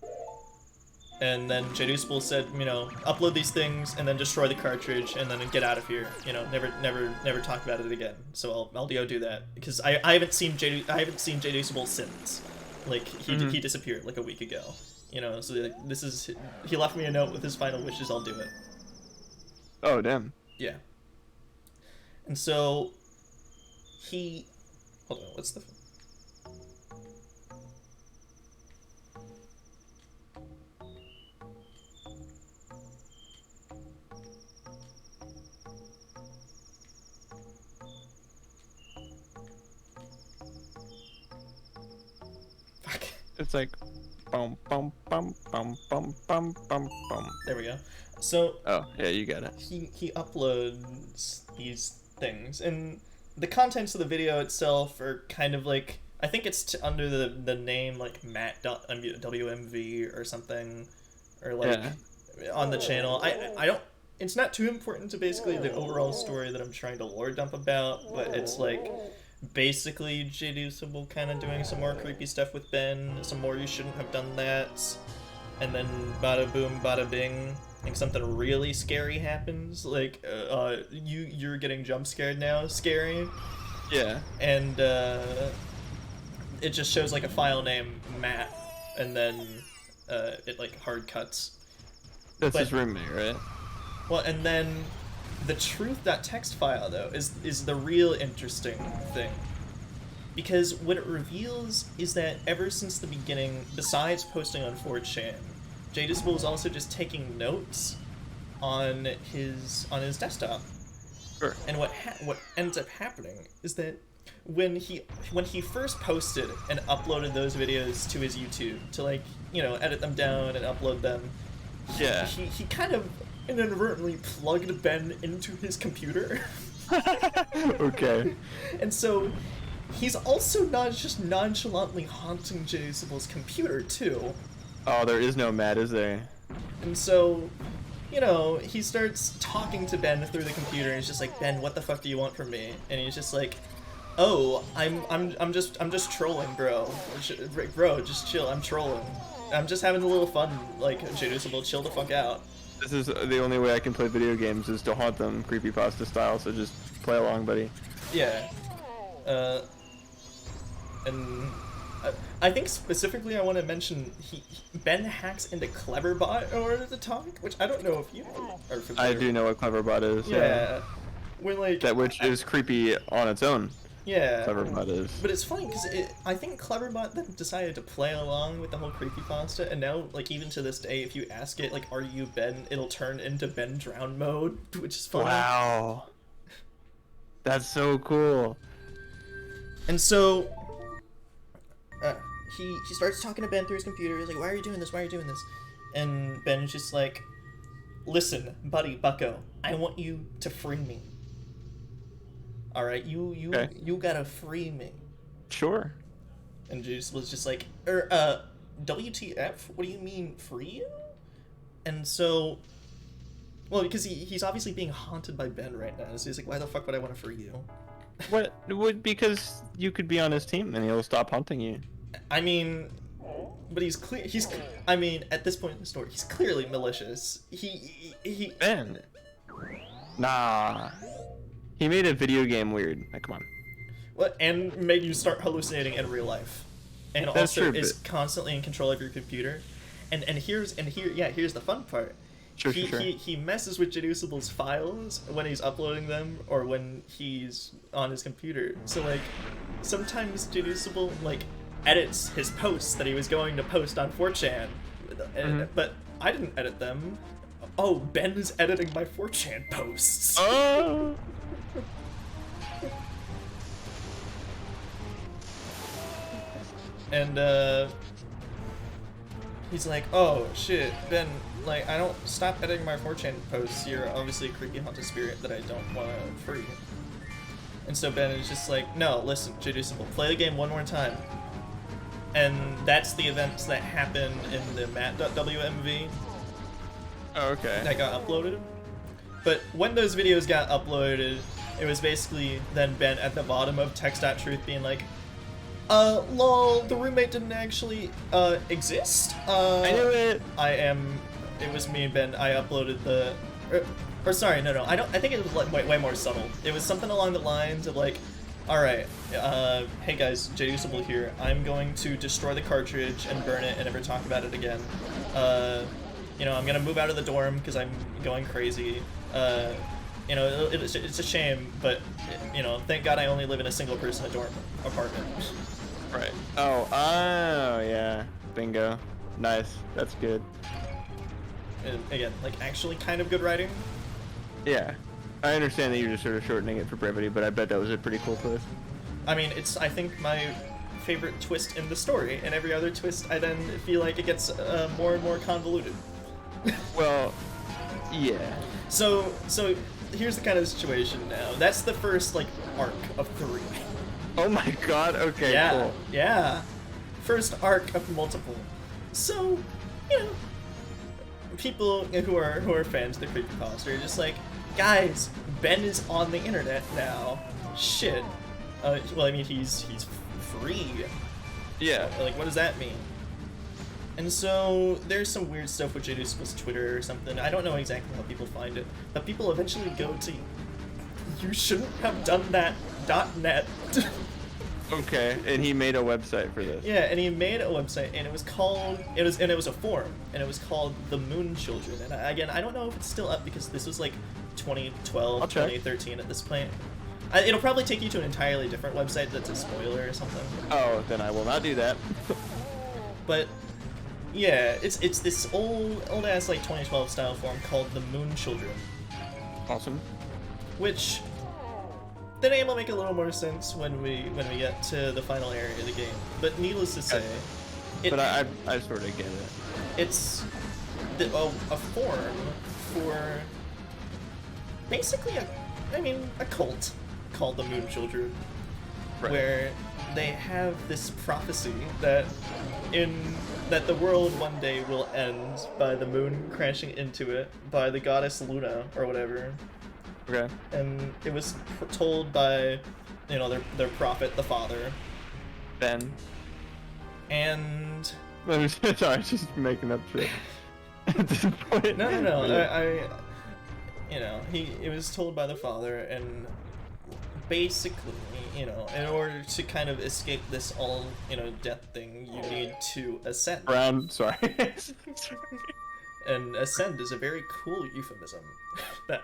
And then Jedusable said, you know, upload these things and then destroy the cartridge and then get out of here. You know, never talk about it again. So I'll go do that because I haven't seen Jedusable since. Like he disappeared like a week ago. You know, so like, he left me a note with his final wishes. I'll do it. Oh, damn. Yeah. And so hold on, what's the It's like bum bum bum bum bum bum bum bum. There we go. So Oh, yeah, you got it. he uploads these things, and the contents of the video itself are kind of like, I think it's under the name like Matt.wmv or something, or like on the channel. I don't. It's not too important to basically the overall story that I'm trying to lore dump about, but it's like basically Jedusable kind of doing some more creepy stuff with Ben, some more you shouldn't have done that, and then bada boom, bada bing, like something really scary happens, like you're getting jump scared now, scary. Yeah. And it just shows like a file name Matt, and then it like hard cuts. That's his roommate, right? Well, and then the truth.txt file, though, is the real interesting thing. Because what it reveals is that ever since the beginning, besides posting on 4chan, Jedusable was also just taking notes on his desktop. Sure. And what ends up happening is that when he first posted and uploaded those videos to his YouTube to, like, you know, edit them down and upload them, Yeah. he kind of inadvertently plugged Ben into his computer. Okay. And so he's also not just nonchalantly haunting Jadusible's computer too. Oh, there is no Matt, is there? And so, you know, he starts talking to Ben through the computer, and he's just like, Ben, what the fuck do you want from me? And he's just like, oh, I'm just trolling, bro. Bro, just chill. I'm trolling. I'm just having a little fun. Like, Jadusible, chill the fuck out. This is the only way I can play video games is to haunt them creepypasta style, so just play along, buddy. Yeah. And I think specifically I want to mention Ben hacks into Cleverbot in order to talk, which I don't know if you are familiar. I do know what Cleverbot is. Yeah. We're like That which is creepy on its own. yeah. Cleverbot is. But it's funny because I think Cleverbot then decided to play along with the whole creepypasta, and now, like, even to this day, if you ask it, like, are you Ben, it'll turn into Ben Drown mode, which is funny. Wow. That's so cool. And so, he starts talking to Ben through his computer. He's like, why are you doing this? Why are you doing this? And Ben's just like, listen, buddy, bucko, I want you to free me. All right, you gotta free me. Sure. And Juice was just like, WTF? What do you mean, free you? And so, well, because he's obviously being haunted by Ben right now, so he's like, why the fuck would I want to free you? What? Because you could be on his team and he'll stop hunting you. I mean, but I mean, at this point in the story, he's clearly malicious. He Ben. Nah. He made a video game weird. Like, come on. What, and made you start hallucinating in real life, and That's also true, is but- constantly in control of your computer, and here's the fun part. Sure. He messes with Jadusible's files when he's uploading them or when he's on his computer. So, like, sometimes Jadusible, like, edits his posts that he was going to post on 4chan, but I didn't edit them. Oh, Ben is editing my 4chan posts. Oh. And he's like, oh shit, Ben, like, I don't stop editing my 4chan posts. You're obviously a creepy haunted spirit that I don't want to free. And so Ben is just like, no, listen, Jadusible, play the game one more time. And that's the events that happened in the Matt.wmv Oh, okay. that got uploaded. But when those videos got uploaded, it was basically then Ben at the bottom of text.truth being like, lol, the roommate didn't actually, exist. I knew it. It was me and Ben, I uploaded the, or sorry, no, I think it was like way more subtle. It was something along the lines of like, alright, hey guys, Jadusible here, I'm going to destroy the cartridge and burn it and never talk about it again. You know, I'm gonna move out of the dorm because I'm going crazy. You know, it's a shame, but, you know, thank God I only live in a single person dorm apartment. Right. Oh, yeah. Bingo. Nice. That's good. And again, like, actually kind of good writing. Yeah. I understand that you're just sort of shortening it for brevity, but I bet that was a pretty cool twist. I mean, it's, I think, my favorite twist in the story, and every other twist I then feel like it gets more and more convoluted. Well, yeah. So here's the kind of situation now. That's the first, like, arc of 3. Oh my god, okay, Yeah, cool. yeah. First arc of multiple. So, you know, people who are fans of the creepypasta are just like, guys, Ben is on the internet now. Shit. Well, I mean, he's free. Yeah. Like, what does that mean? And so there's some weird stuff with Jadusible's Twitter or something. I don't know exactly how people find it, but people eventually go to you shouldn't have done that .net. Okay, and he made a website for this. Yeah, and he made a website, and it was called, it was a forum, and it was called The Moon Children. And again, I don't know if it's still up because this was like 2012, I'll check. 2013 at this point. It'll probably take you to an entirely different website that's a spoiler or something. Oh, then I will not do that. But yeah, it's this old ass like 2012 style forum called The Moon Children. Awesome. which the name will make a little more sense when we get to the final area of the game. But needless to say, But I sort of get it. it's a form for basically a cult called the Moon Children, Right. where they have this prophecy that the world one day will end by the moon crashing into it by the goddess Luna or whatever. Okay. And it was told by, their prophet, the father. Ben. And Sorry, just making up shit. At this point. no, Yeah. it was told by the father, and basically, in order to kind of escape this death thing, you need to ascend. Brown, sorry. And ascend is a very cool euphemism that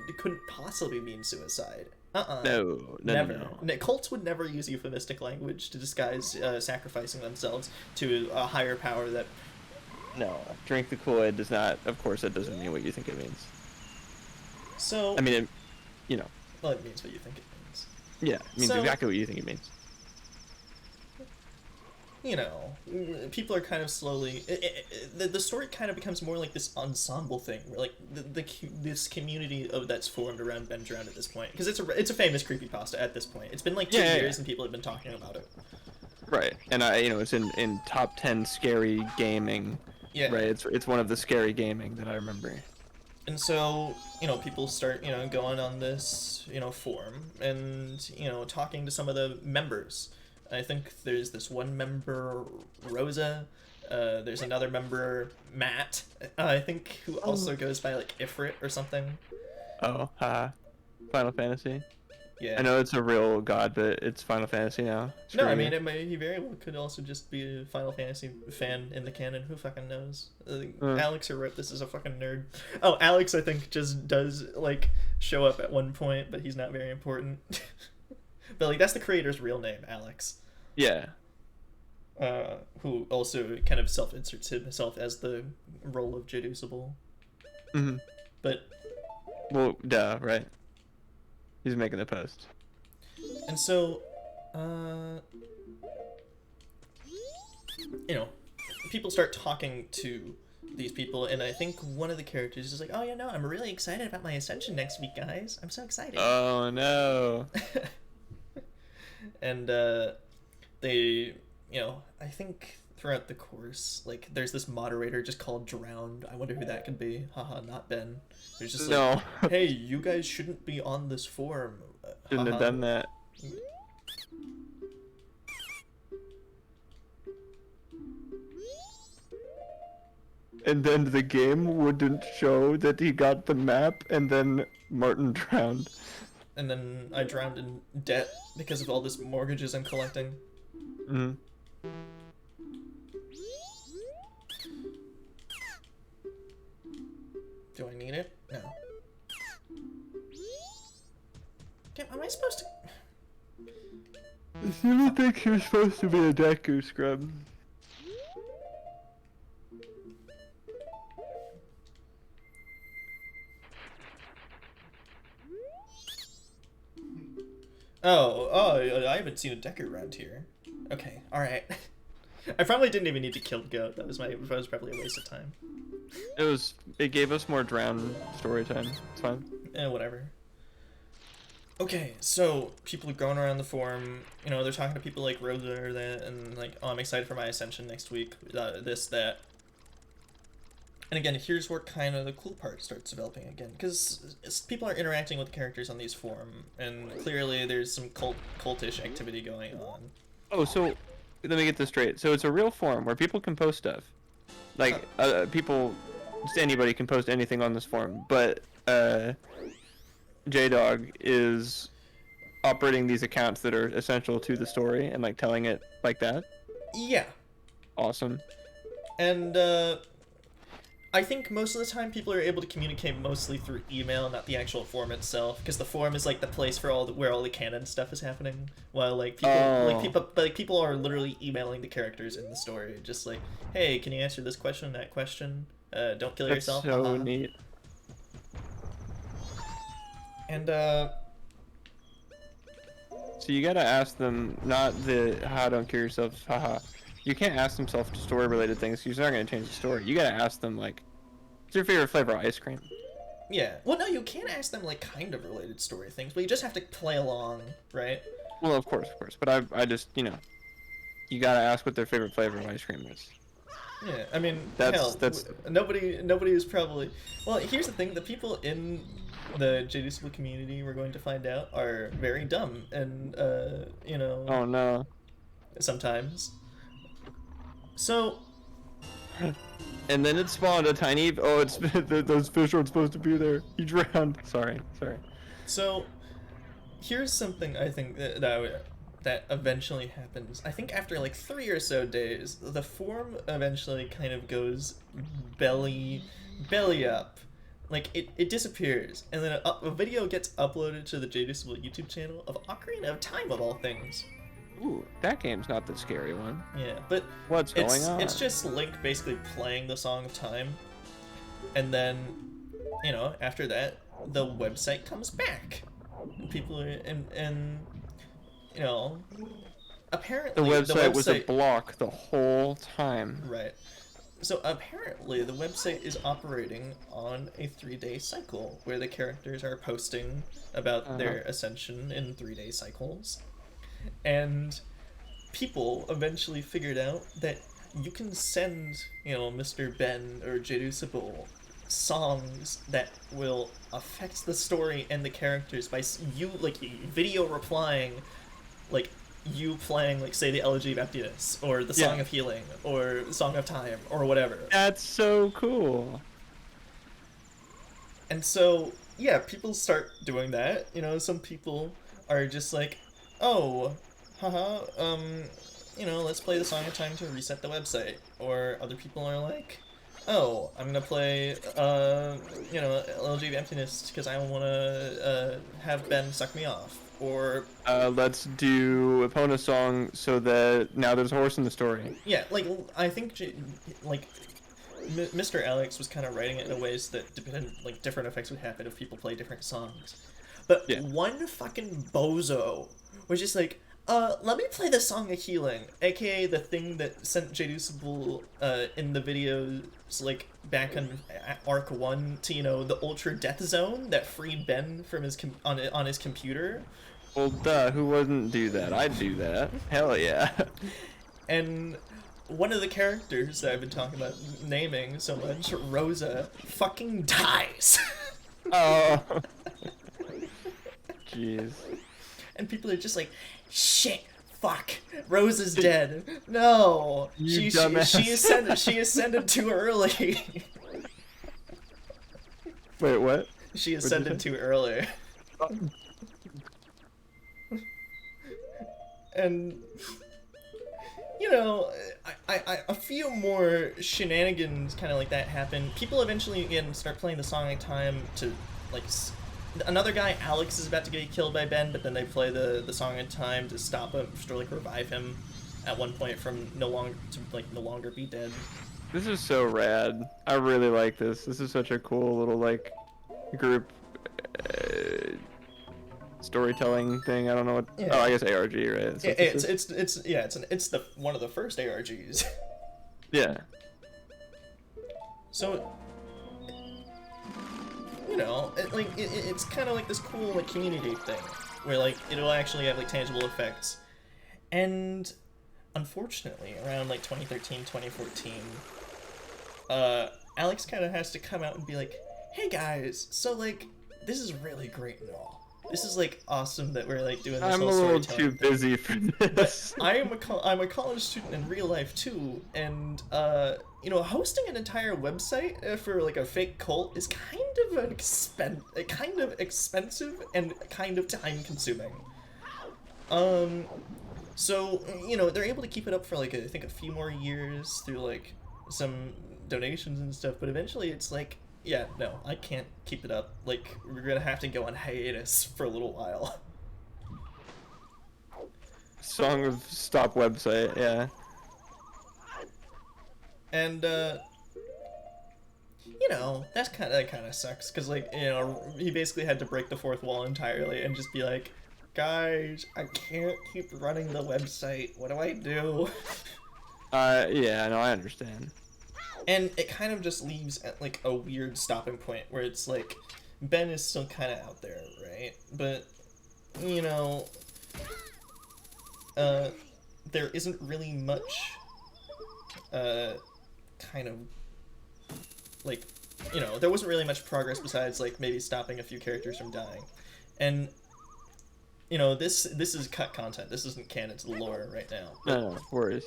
it couldn't possibly mean suicide. No, Never. no. Cults would never use euphemistic language to disguise sacrificing themselves to a higher power that... No, drink the Kool-Aid does not, of course, that doesn't mean what you think it means. So... I mean, Well, it means what you think it means. yeah, it means exactly what you think it means. People are kind of slowly... the story kind of becomes more like this ensemble thing, where like this community that's formed around Ben Drowned at this point, because it's a famous creepypasta at this point. It's been like 2 years and people have been talking about it. Right, and it's in top 10 scary gaming. Yeah. Right, it's one of the scary gaming that I remember. And so, people start, going on this, forum and, talking to some of the members. I think there's this one member, Rosa. There's another member, Matt, I think, who also goes by, like, Ifrit or something. Oh, Final Fantasy. Yeah. I know it's a real god, but it's Final Fantasy now. No, I Screw mean, you. he very well could also just be a Final Fantasy fan in the canon. Who fucking knows? Alex, who wrote this, is a fucking nerd. Oh, Alex, I think, just does, like, show up at one point, but he's not very important. But, like, that's the creator's real name, Alex. Yeah. Who also kind of self-inserts himself as the role of Jeducible. Mm-hmm. But... Well, duh, right? He's making the post. And so, people start talking to these people, and I think one of the characters is like, oh, I'm really excited about my ascension next week, guys. I'm so excited. Oh, no. And, they, I think throughout the course, like, there's this moderator just called Drowned. I wonder who that could be. Haha, not Ben. There's just like, hey, you guys shouldn't be on this forum. Shouldn't have done that. And then the game wouldn't show that he got the map, and then Martin drowned. And then I drowned in debt because of all this mortgages I'm collecting. Mm-hmm. Do I need it? No. Damn, am I supposed to... You don't think you're supposed to be a Deku scrub? Oh, I haven't seen a Deku around here. Okay, alright. I probably didn't even need to kill the goat. That was probably a waste of time. It gave us more drown story time. It's fine. Whatever. Okay, so people are going around the forum, they're talking to people like Rosa or that, and like, oh, I'm excited for my ascension next week, this, that. And again, here's where kind of the cool part starts developing again, because people are interacting with the characters on these forum, and clearly there's some cultish activity going on. Oh, so let me get this straight. So it's a real forum where people can post stuff. Like, just anybody can post anything on this forum, but J-Dog is operating these accounts that are essential to the story and like telling it like that. Yeah. Awesome. And I think most of the time people are able to communicate mostly through email, not the actual forum itself, because the forum is like the place for where all the canon stuff is happening. While like people are literally emailing the characters in the story, just like, hey, can you answer this question, that question? Don't kill yourself. That's so neat. And So you gotta ask them, not the "ha, don't kill yourself, haha." You can't ask them story related things. 'Cause you're not gonna change the story. You gotta ask them like, "What's your favorite flavor of ice cream?" yeah, well, no, you can ask them like kind of related story things, but you just have to play along, right? Well, of course. But I just, you gotta ask what their favorite flavor of ice cream is. Yeah, I mean, That's- nobody is probably. Well, here's the thing: the people in the JDSB community we're going to find out are very dumb, and Oh no. sometimes. So And then it spawned a tiny. Oh, it's those fish aren't supposed to be there. He drowned. Sorry. So, here's something I think that eventually happens. I think after like 3 or so days, the form eventually kind of goes belly up. Like, it disappears, and then a video gets uploaded to the JDisable YouTube channel of Ocarina of Time, of all things. Ooh, that game's not the scary one. Yeah, but What's going on? it's just Link basically playing the Song of Time, and then, after that, the website comes back. And people are, apparently The website was a block the whole time. Right. So apparently the website is operating on a 3-day cycle where the characters are posting about their ascension in 3-day cycles. And people eventually figured out that you can send, Mr. Ben or Jerusalem songs that will affect the story and the characters by video replying, like you playing, like, say, the Elegy of Emptiness or the Song of Healing or Song of Time or whatever. That's so cool. And so, yeah, people start doing that. Some people are just like, oh, haha, let's play the Song of Time to reset the website. Or other people are like, oh, I'm gonna play, Elegy of Emptiness because I want to have Ben suck me off. Or let's do Epona song so that now there's a horse in the story. yeah, like, I think Mr. Alex was kind of writing it in a ways that different effects would happen if people play different songs. But one fucking bozo was just like, let me play the Song of Healing, aka the thing that sent Jeducible in the videos, like, back on Arc 1 to, the Ultra Death Zone that freed Ben from his on his computer. Well, duh, who wouldn't do that? I'd do that. Hell yeah. And one of the characters that I've been talking about naming so much, Rosa, fucking dies. Oh. Jeez. And people are just like, shit, fuck, Rosa's dead. No, You dumbass. she ascended too early. Wait, what? She What'd you ascended say? too early. And a few more shenanigans kind of like that happen. People eventually again start playing the Song of Time to, like, another guy, Alex, is about to get killed by Ben, but then they play the Song of Time to stop him, to, like, revive him at one point from no longer be dead. This is so rad. I really like this. This is such a cool little, like, group storytelling thing. I don't know what. Yeah. Oh, I guess ARG, right? That's what this is. It's the one of the first ARGs. Yeah. So, it's kind of like this cool, like, community thing where, like, it'll actually have, like, tangible effects. And unfortunately, around, like, 2013, 2014, Alex kind of has to come out and be like, hey guys, so, like, this is really great and all. This is, like, awesome that we're, like, doing this I'm a whole little storytelling too thing. busy for this. I'm a college student in real life too, and hosting an entire website for, like, a fake cult is kind of expensive and kind of time consuming. So they're able to keep it up for, like, I think a few more years through, like, some donations and stuff, but eventually it's like, yeah, no, I can't keep it up. Like, we're gonna have to go on hiatus for a little while. Song of Stop website, yeah. And, you know, that kind of sucks, because, like, you know, he basically had to break the fourth wall entirely and just be like, guys, I can't keep running the website. What do I do? Yeah, no, I understand. And it kind of just leaves at, like, a weird stopping point where it's like, Ben is still kind of out there, right? But, you know, there isn't really much, kind of, like, you know, there wasn't really much progress besides, like, maybe stopping a few characters from dying. And, you know, this is cut content. This isn't canon to the lore right now. No worries.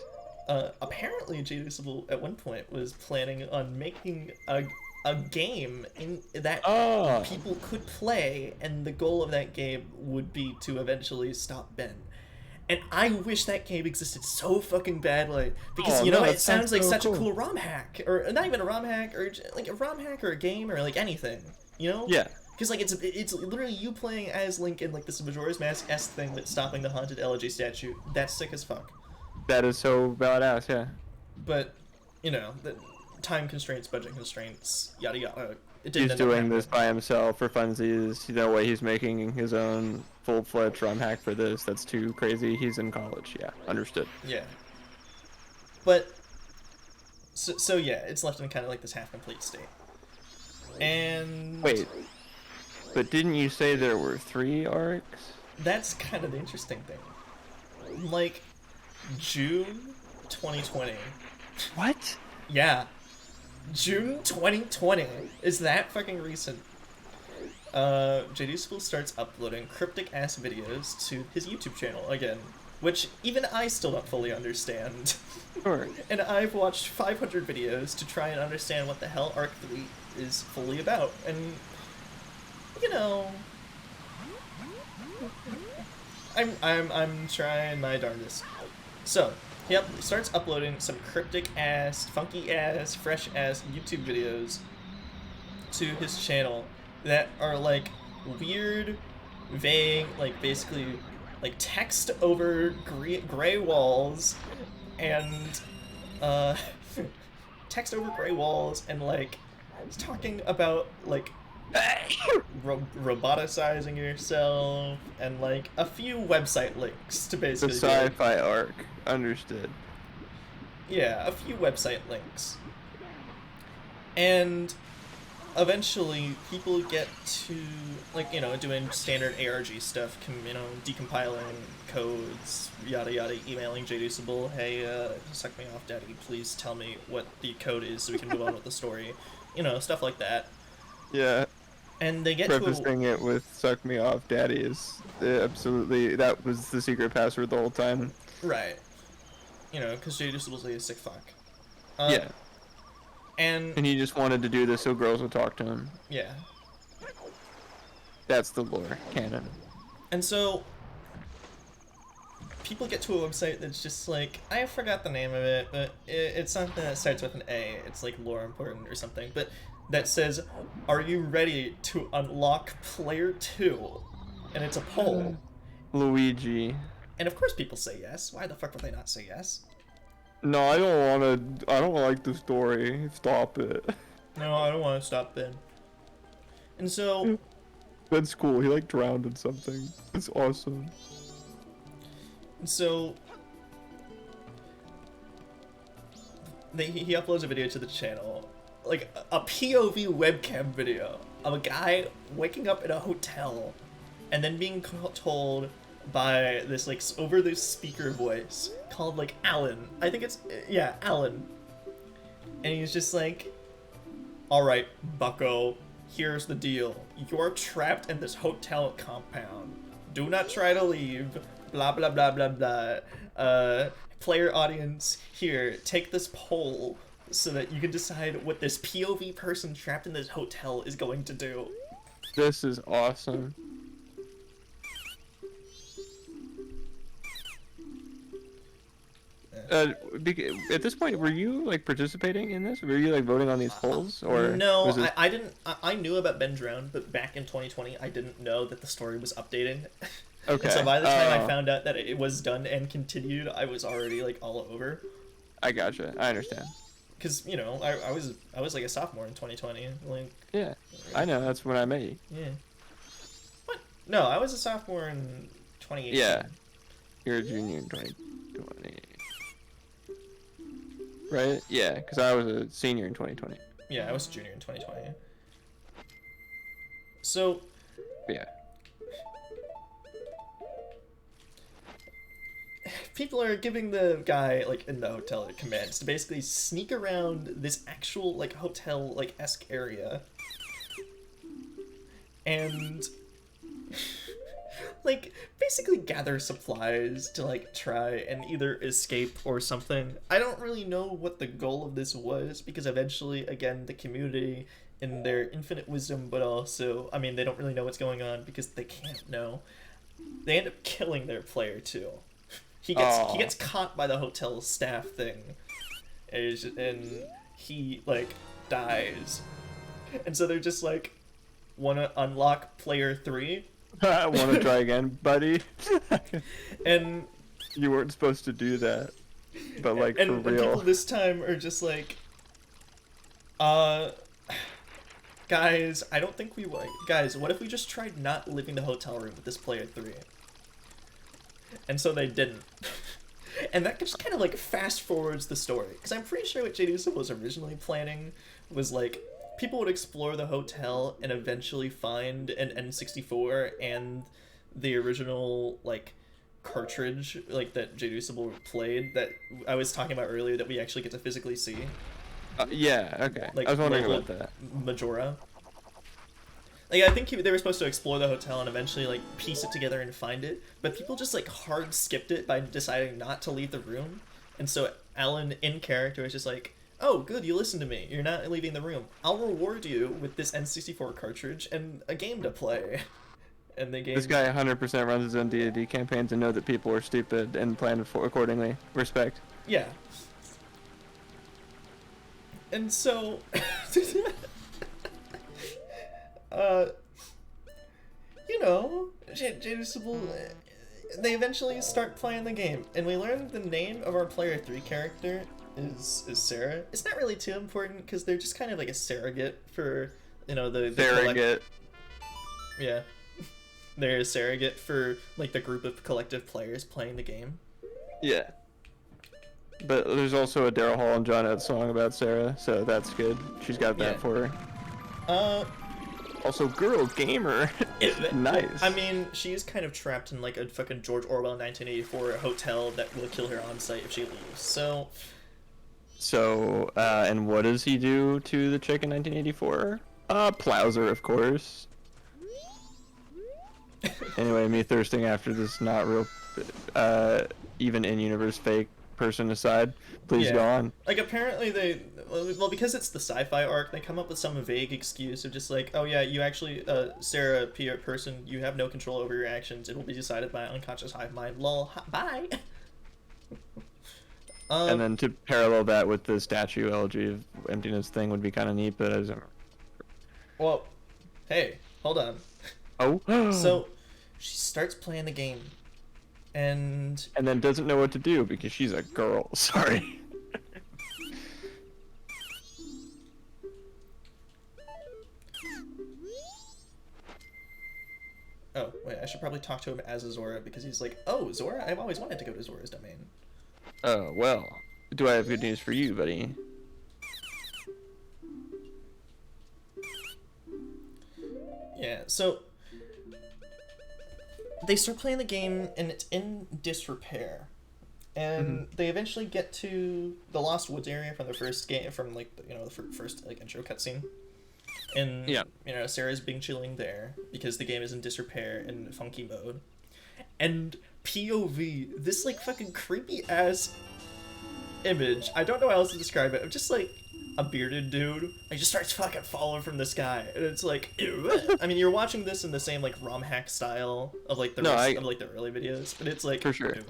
Apparently JDucible at one point was planning on making a game in that people could play, and the goal of that game would be to eventually stop Ben. And I wish that game existed so fucking badly, because you know, it sounds like such a cool ROM hack, or not even a ROM hack, or like a ROM hack or a game or like anything, you know? Yeah. Because like it's literally you playing as Link in like this Majora's Mask-esque thing that's stopping the haunted elegy statue. That's sick as fuck. That is so badass, yeah. But, you know, the time constraints, budget constraints, yada yada. It didn't He's doing this by himself for funsies. No way he's making his own full-fledged ROM hack for this. That's too crazy. He's in college. Yeah, understood. Yeah. But, so yeah, it's left in kind of like this half-complete state. And... Wait, but didn't you say there were 3 arcs? That's kind of the interesting thing. Like, June 2020. What? Yeah. June 2020. Is that fucking recent? JDucible starts uploading cryptic-ass videos to his YouTube channel again, which even I still don't fully understand. Sure. And I've watched 500 videos to try and understand what the hell Arc 3 is fully about, and, you know... I'm trying my darndest. So, yep, he starts uploading some cryptic-ass, funky-ass, fresh-ass YouTube videos to his channel that are, like, weird, vague, like, basically, like, text over gray walls, and, text over gray walls, and, like, he's talking about, like, roboticizing yourself, and like a few website links to basically The sci-fi arc, understood. Yeah, a few website links, and eventually people get to, like, you know, doing standard ARG stuff, you know, decompiling codes, yada yada, emailing JDucible, hey, suck me off, daddy, please tell me what the code is so we can move on with the story, you know, stuff like that. Yeah. And they get prefacing it with "suck me off, daddy" is absolutely, that was the secret password the whole time. Right. You know, because JDucible's a sick fuck. Yeah. And he just wanted to do this so girls would talk to him. Yeah. That's the lore canon. And so people get to a website that's just like, I forgot the name of it, but it's something that starts with an A. It's like lore important or something, but that says, "Are you ready to unlock player 2?" And it's a poll. Luigi. And of course people say yes. Why the fuck would they not say yes? No, I don't like the story. Stop it. No, I don't want to stop Ben. And so... That's cool. He like drowned in something. It's awesome. And so... He uploads a video to the channel. Like, a POV webcam video of a guy waking up in a hotel and then being told by this, like, over the speaker voice called, like, Alan. I think it's, yeah, Alan. And he's just like, "Alright, bucko, here's the deal. You're trapped in this hotel compound. Do not try to leave. Blah, blah, blah, blah, blah. Player audience, here, take this poll so that you can decide what this POV person trapped in this hotel is going to do." This is awesome. At this point, were you like participating in this? Were you like voting on these polls, or no? was it... I didn't. I knew about Ben Drowned, but back in 2020, I didn't know that the story was updating. Okay. And so by the time I found out that it was done and continued, I was already like all over. I gotcha. I understand. because I was like a sophomore in 2020. Like, Yeah, I know. That's when I met you. yeah. What? No, I was a sophomore in 2018. Yeah, you're a junior in 2020. Right? Yeah, because I was a senior in 2020. Yeah, I was a junior in 2020. So, Yeah. people are giving the guy, like, in the hotel commands to basically sneak around this actual, like, hotel, like, esque area. And, like, basically gather supplies to, like, try and either escape or something. I don't really know what the goal of this was, because eventually, again, the community, in their infinite wisdom, but also, I mean, they don't really know what's going on because they can't know. They end up killing their player, too. He gets caught by the hotel staff thing, and he, like, dies. And so they're just like, wanna unlock player 3? I want to try again, buddy. And You weren't supposed to do that. But, like, and for real. people this time are just like, guys, I don't think we like. Guys, what if we just tried not leaving the hotel room with this player 3? And so they didn't. And that just kind of like fast forwards the story, because I'm pretty sure what JDusa was originally planning was like people would explore the hotel and eventually find an N64 and the original like cartridge like that JDusa played that I was talking about earlier that we actually get to physically see. Yeah, okay. Like, I was wondering like, about that. Majora. Like, I think they were supposed to explore the hotel and eventually, like, piece it together and find it, but people just, like, hard skipped it by deciding not to leave the room, and so Alan, in character, is just like, oh, good, you listened to me, you're not leaving the room. I'll reward you with this N64 cartridge and a game to play. And the game... This guy 100% runs his own D&D campaign to know that people are stupid and plan for accordingly. Respect. Yeah. And so... they eventually start playing the game, and we learn the name of our player 3 character is Sarah. It's not really too important, because they're just kind of like a surrogate for, the Surrogate. yeah. They're a surrogate for, like, the group of collective players playing the game. Yeah. But there's also a Daryl Hall and John Oates song about Sarah, so that's good. She's got that Yeah. for her. Also, girl gamer. Nice. I mean, she is kind of trapped in, like, a fucking George Orwell 1984 hotel that will kill her on site if she leaves, so... So, and what does he do to the chick in 1984? Plows her, of course. Anyway, me thirsting after this not real, even in-universe fake person aside, please go on. Like, apparently well, because it's the sci-fi arc, they come up with some vague excuse of just like, oh yeah, you actually, Sarah, person, you have no control over your actions. It will be decided by unconscious hive mind. Lol. Bye. And then to parallel that with the statue elegy of emptiness thing would be kind of neat, but I don't... Well, hey, hold on. Oh. So, she starts playing the game, and then doesn't know what to do because she's a girl. Sorry. oh wait, I should probably talk to him as a Zora because he's like, oh, Zora, I've always wanted to go to Zora's domain. Oh, well. Do I have good news for you, buddy? Yeah, so they start playing the game and it's in disrepair. And they eventually get to the Lost Woods area from the first game, from like, the first like intro cutscene. And, Sarah's being chilling there because the game is in disrepair and funky mode. And POV, this like fucking creepy ass image, I don't know how else to describe it, of just like a bearded dude, like just starts fucking falling from the sky, and it's like, ew. I mean, you're watching this in the same like ROM hack style of like the of like the early videos, but it's like, for sure. Ew.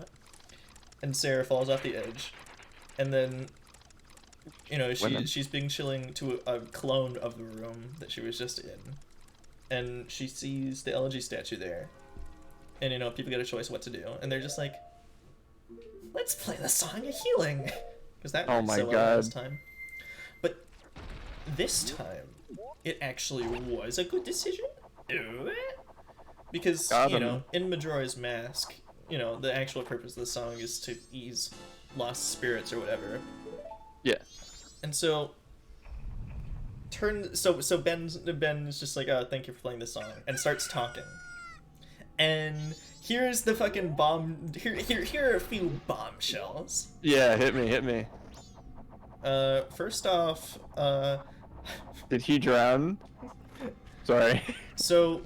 And Sarah falls off the edge, and then, she's being chilling to a clone of the room that she was just in, and she sees the elegy statue there, and people get a choice what to do, and they're just like, let's play the song of healing, because that worked so well last time. this time, it actually was a good decision. Because, Got you him. know, in Majora's Mask, you know, the actual purpose of the song is to ease lost spirits or whatever. Yeah. And so so Ben is just like, oh, thank you for playing this song, and starts talking. And here's the fucking bomb. Here are a few bombshells. Yeah, hit me. First off, Did he drown? Sorry. so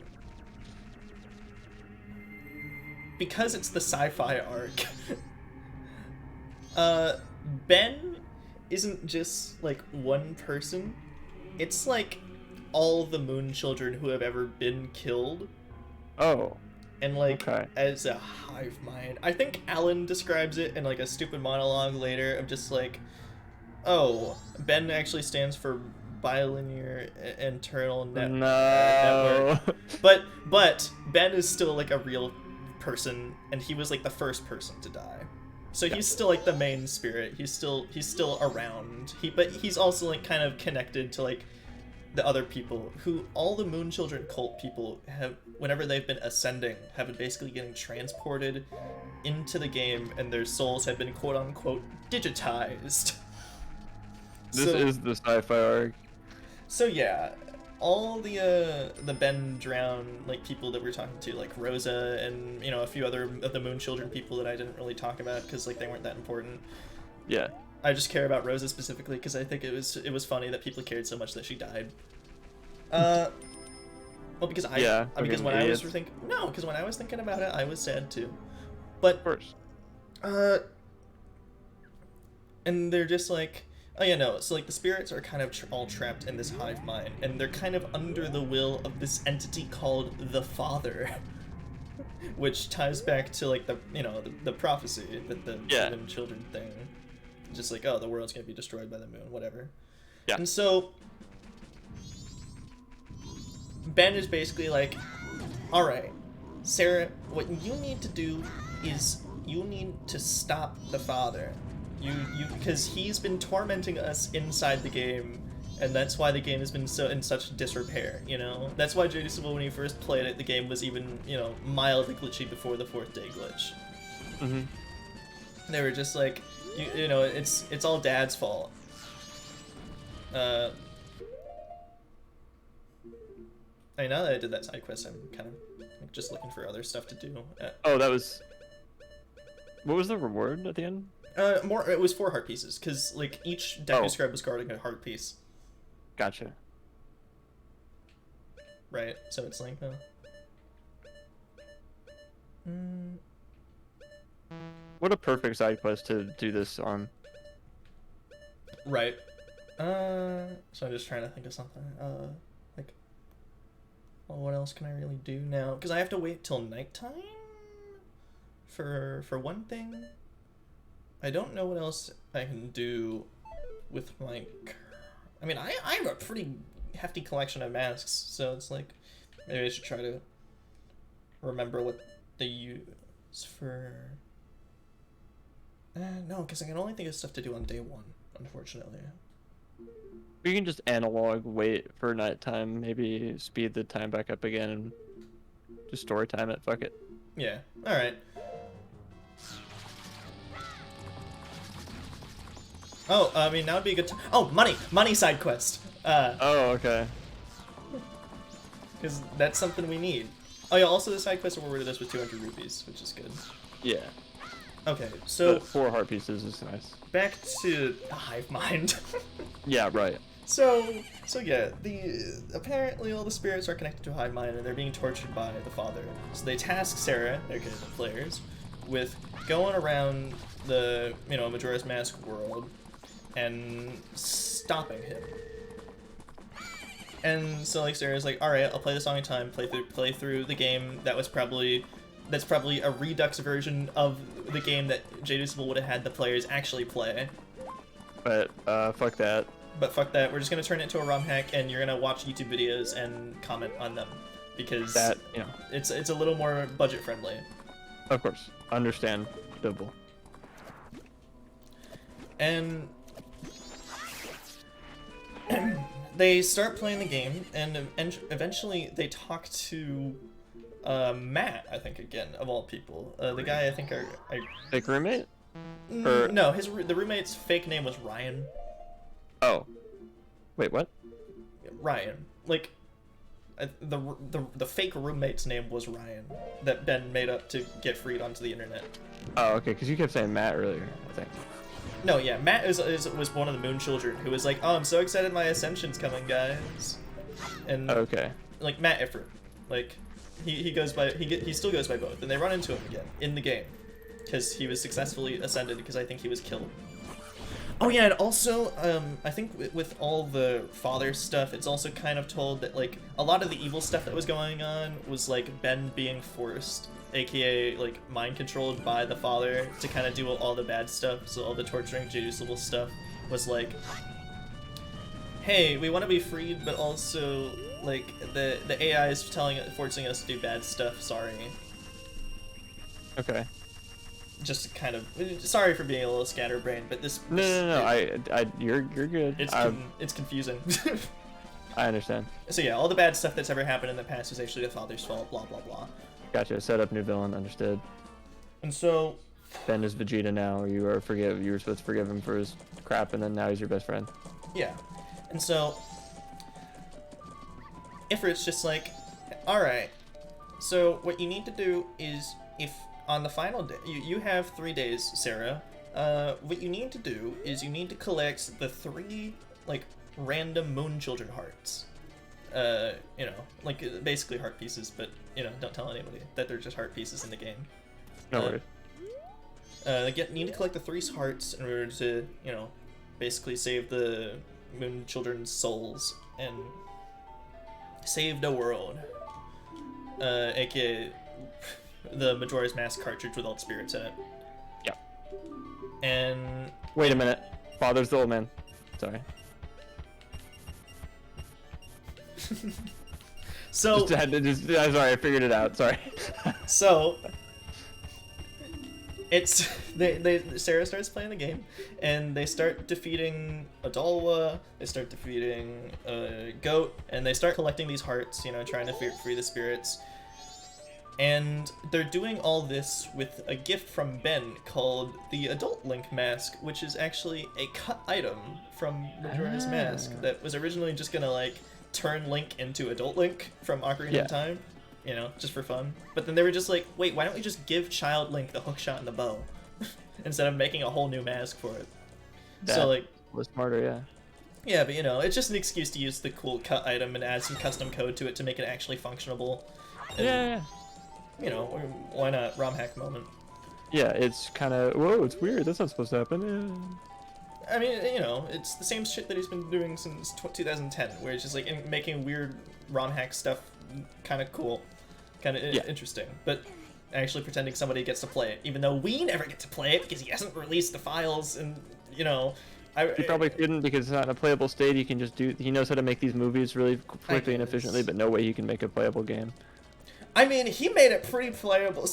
because it's the sci-fi arc, Ben isn't just like one person. It's like all the moon children who have ever been killed. Oh. And like Okay. as a hive mind. I think Alan describes it in like a stupid monologue later of just like, oh, Ben actually stands for bilinear internal network. No. But Ben is still like a real person, and he was like the first person to die. So he's still like the main spirit. He's still around. But he's also like kind of connected to like the other people who all the Moon Children cult people have, whenever they've been ascending, have been basically getting transported into the game, and their souls have been quote unquote digitized. This is the sci-fi arc. So yeah, all the Ben Drown like people that we're talking to, like Rosa and you know a few other of the Moon Children people that I didn't really talk about because like they weren't that important. Yeah. I just care about Rosa specifically because I think it was funny that people cared so much that she died. Well, because because when I was thinking about it, I was sad too. But Of course. and they're just like, oh yeah, no. So like the spirits are kind of all trapped in this hive mind, and they're kind of under the will of this entity called the Father, which ties back to like the prophecy that the Moon Children thing, just like, oh, the world's gonna be destroyed by the moon, whatever. Yeah. And so Ben is basically like, all right, Sarah, what you need to do is you need to stop the Father. You because he's been tormenting us inside the game, and that's why the game has been so in such disrepair, you know? That's why J.D. Civil, when he first played it, the game was even, you know, mildly glitchy before the 4th day glitch. Mm-hmm. They were just like, you know, it's all Dad's fault. I mean, now that I did that side quest, I'm kind of like, just looking for other stuff to do. Oh, that was... What was the reward at the end? It was 4 heart pieces, because like each Deku Scribe was guarding a heart piece. Gotcha. Right, so it's like, What a perfect side quest to do this on. Right. So I'm just trying to think of something. Like, well, what else can I really do now? Because I have to wait till nighttime for one thing. I don't know what else I can do with my... I mean, I have a pretty hefty collection of masks, so it's like, maybe I should try to remember what they use for... no, because I can only think of stuff to do on day 1, unfortunately. We can just analog wait for nighttime, maybe speed the time back up again and just story time it, fuck it. Yeah, alright. Oh, I mean, that would be a good time. Oh, money side quest. Oh, okay. Because that's something we need. Oh yeah, also the side quest rewarded us with 200 rupees, which is good. Yeah. Okay, so But 4 heart pieces is nice. back to the hive mind. Yeah, right. So yeah, apparently all the spirits are connected to a hive mind and they're being tortured by the Father. So they task Sarah, their good players, with going around the Majora's Mask world and stopping him. And so like Sarah's like, all right, I'll play the song in time, play through the game that's probably a redux version of the game that J.D. would have had the players actually play. But fuck that. But fuck that, we're just gonna turn it into a ROM hack, and you're gonna watch YouTube videos and comment on them because That, it's a little more budget friendly. Of course, understandable. And they start playing the game, and eventually they talk to Matt, I think, again, of all people. The guy I think I Fake roommate? Or- no, the roommate's fake name was Ryan. Oh. Wait, what? Ryan. Like, the fake roommate's name was Ryan that Ben made up to get freed onto the internet. Oh, okay, because you kept saying Matt earlier, I think. No, yeah, Matt was one of the Moon Children who was like, "Oh, I'm so excited, my Ascension's coming, guys." And Okay. like Matt Effort, like he goes by he still goes by both, and they run into him again in the game because he was successfully ascended because I think he was killed. Oh yeah, and also I think with all the father stuff, it's also kind of told that like a lot of the evil stuff that was going on was like Ben being forced, aka like mind controlled by the father to kind of do all the bad stuff. So all the torturing, Jerusalem stuff was like, hey, we want to be freed, but also like the AI is forcing us to do bad stuff. Sorry. Okay. Just kind of sorry for being a little scatterbrained, but this. No. You're good. It's confusing. I understand. So yeah, all the bad stuff that's ever happened in the past is actually the father's fault. Blah blah blah. Gotcha. Set up new villain. Understood. And so. Ben is Vegeta now. You were supposed to forgive him for his crap, and then now he's your best friend. Yeah, and so. Ifrit's just like, all right. So what you need to do is if. On the final day, you have 3 days, Sarah. What you need to do is you need to collect the 3, like, random Moon Children hearts. You know, like, basically heart pieces, but, you know, don't tell anybody that they're just heart pieces in the game. No worries. You need to collect the 3 hearts in order to, you know, basically save the Moon Children's souls and save the world. AKA... the Majora's Mask cartridge with all the spirits in it. Yeah. And... Wait a minute. Father's the old man. Sorry. So... sorry, I figured it out. Sorry. So... It's... Sarah starts playing the game, and they start defeating Adalwa, they start defeating Goat, and they start collecting these hearts, you know, trying to free the spirits. And they're doing all this with a gift from Ben called the Adult Link Mask, which is actually a cut item from Majora's Mask that was originally just gonna, like, turn Link into Adult Link from Ocarina of Time, you know, just for fun. But then they were just like, wait, why don't we just give Child Link the hookshot and the bow instead of making a whole new mask for it? So, like... was smarter, yeah. Yeah, but, you know, it's just an excuse to use the cool cut item and add some custom code to it to make it actually functionable. And, Yeah. you know, why not? ROM hack moment. Yeah, it's kind of... Whoa, it's weird. That's not supposed to happen. I mean, you know, it's the same shit that he's been doing since 2010, where it's just, like, making weird ROM hack stuff kind of cool. Kind of interesting. But actually pretending somebody gets to play it, even though we never get to play it because he hasn't released the files and, you know... He probably couldn't because it's not in a playable state. He can just do... He knows how to make these movies really quickly and efficiently, but no way he can make a playable game. I mean, he made it pretty playable.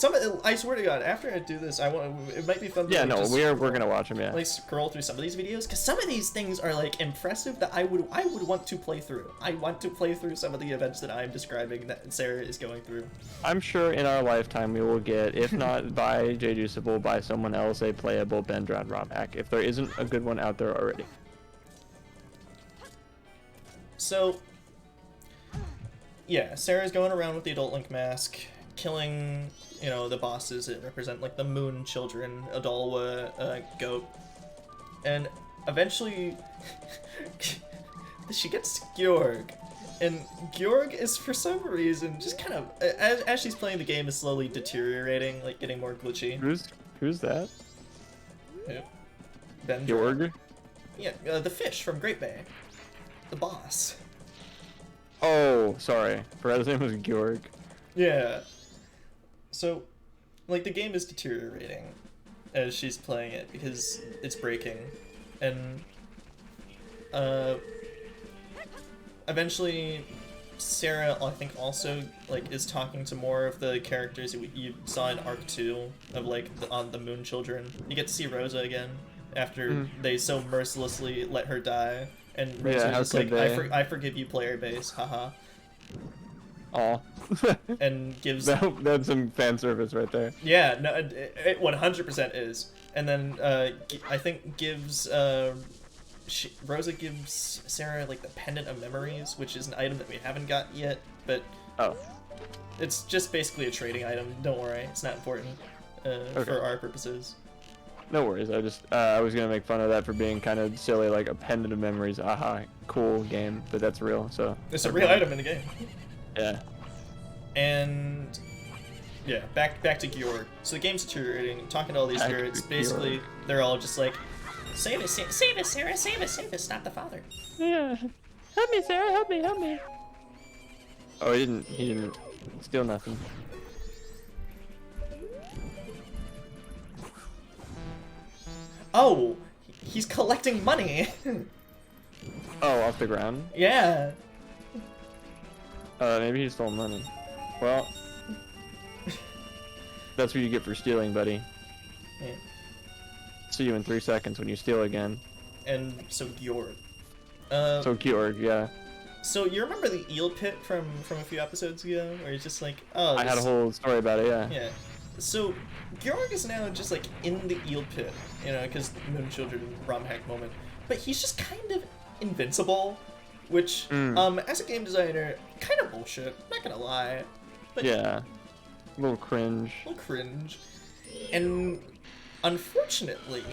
I swear to God, after I do this, it might be fun. Yeah, no, we're gonna watch him. Yeah. Like scroll through some of these videos because some of these things are like impressive that I would want to play through. I want to play through some of the events that I'm describing that Sarah is going through. I'm sure in our lifetime we will get, if not by Juiceable, by someone else, a playable Ben Drowned ROM hack. If there isn't a good one out there already. So. Yeah, Sarah's going around with the Adult Link mask, killing, you know, the bosses that represent, like, the Moon Children, Adalwa, Goat. And eventually, she gets Georg. And Georg is, for some reason, just kind of, as she's playing the game, is slowly deteriorating, like, getting more glitchy. Who's that? Yeah. Ben Georg? Yeah, the fish from Great Bay. The boss. Oh, sorry. Forgot his name was Georg. Yeah. So, like, the game is deteriorating as she's playing it because it's breaking. And, eventually, Sarah, I think, also, like, is talking to more of the characters you saw in Arc 2 of, like, on the Moon Children. You get to see Rosa again after they so mercilessly let her die And Yeah, Rosa's how just could like, they? I forgive you, player base, haha. Aw. And gives That's some fan service right there. yeah, no, it 100% is. And then I think gives Rosa gives Sarah like the pendant of memories, which is an item that we haven't got yet, but Oh. it's just basically a trading item. Don't worry, it's not important for our purposes. No worries. I was gonna make fun of that for being kind of silly, like a pendant of memories. Aha, cool game, but that's real. So It's a real item in the game. Yeah. And yeah, back to Georg. So the game's deteriorating. Talking to all these Back to spirits, Georg. basically they're all just like, save us, Sarah, save us, stop the father. Yeah. Help me, Sarah. Help me. Oh, he didn't steal nothing. Oh, he's collecting money. Oh, off the ground. Yeah. Maybe he stole money. Well, that's what you get for stealing, buddy. Yeah. See you in 3 seconds when you steal again. And so Georg. So Georg, yeah. So you remember the eel pit from a few episodes ago, where he's just like, oh, I had a whole story about it, yeah. yeah. So Georg is now just like in the eel pit, you know, because Moon Children ROM hack moment. But he's just kind of invincible, which as a game designer, kind of bullshit. Not gonna lie. But Yeah. A little cringe. a little cringe. And unfortunately,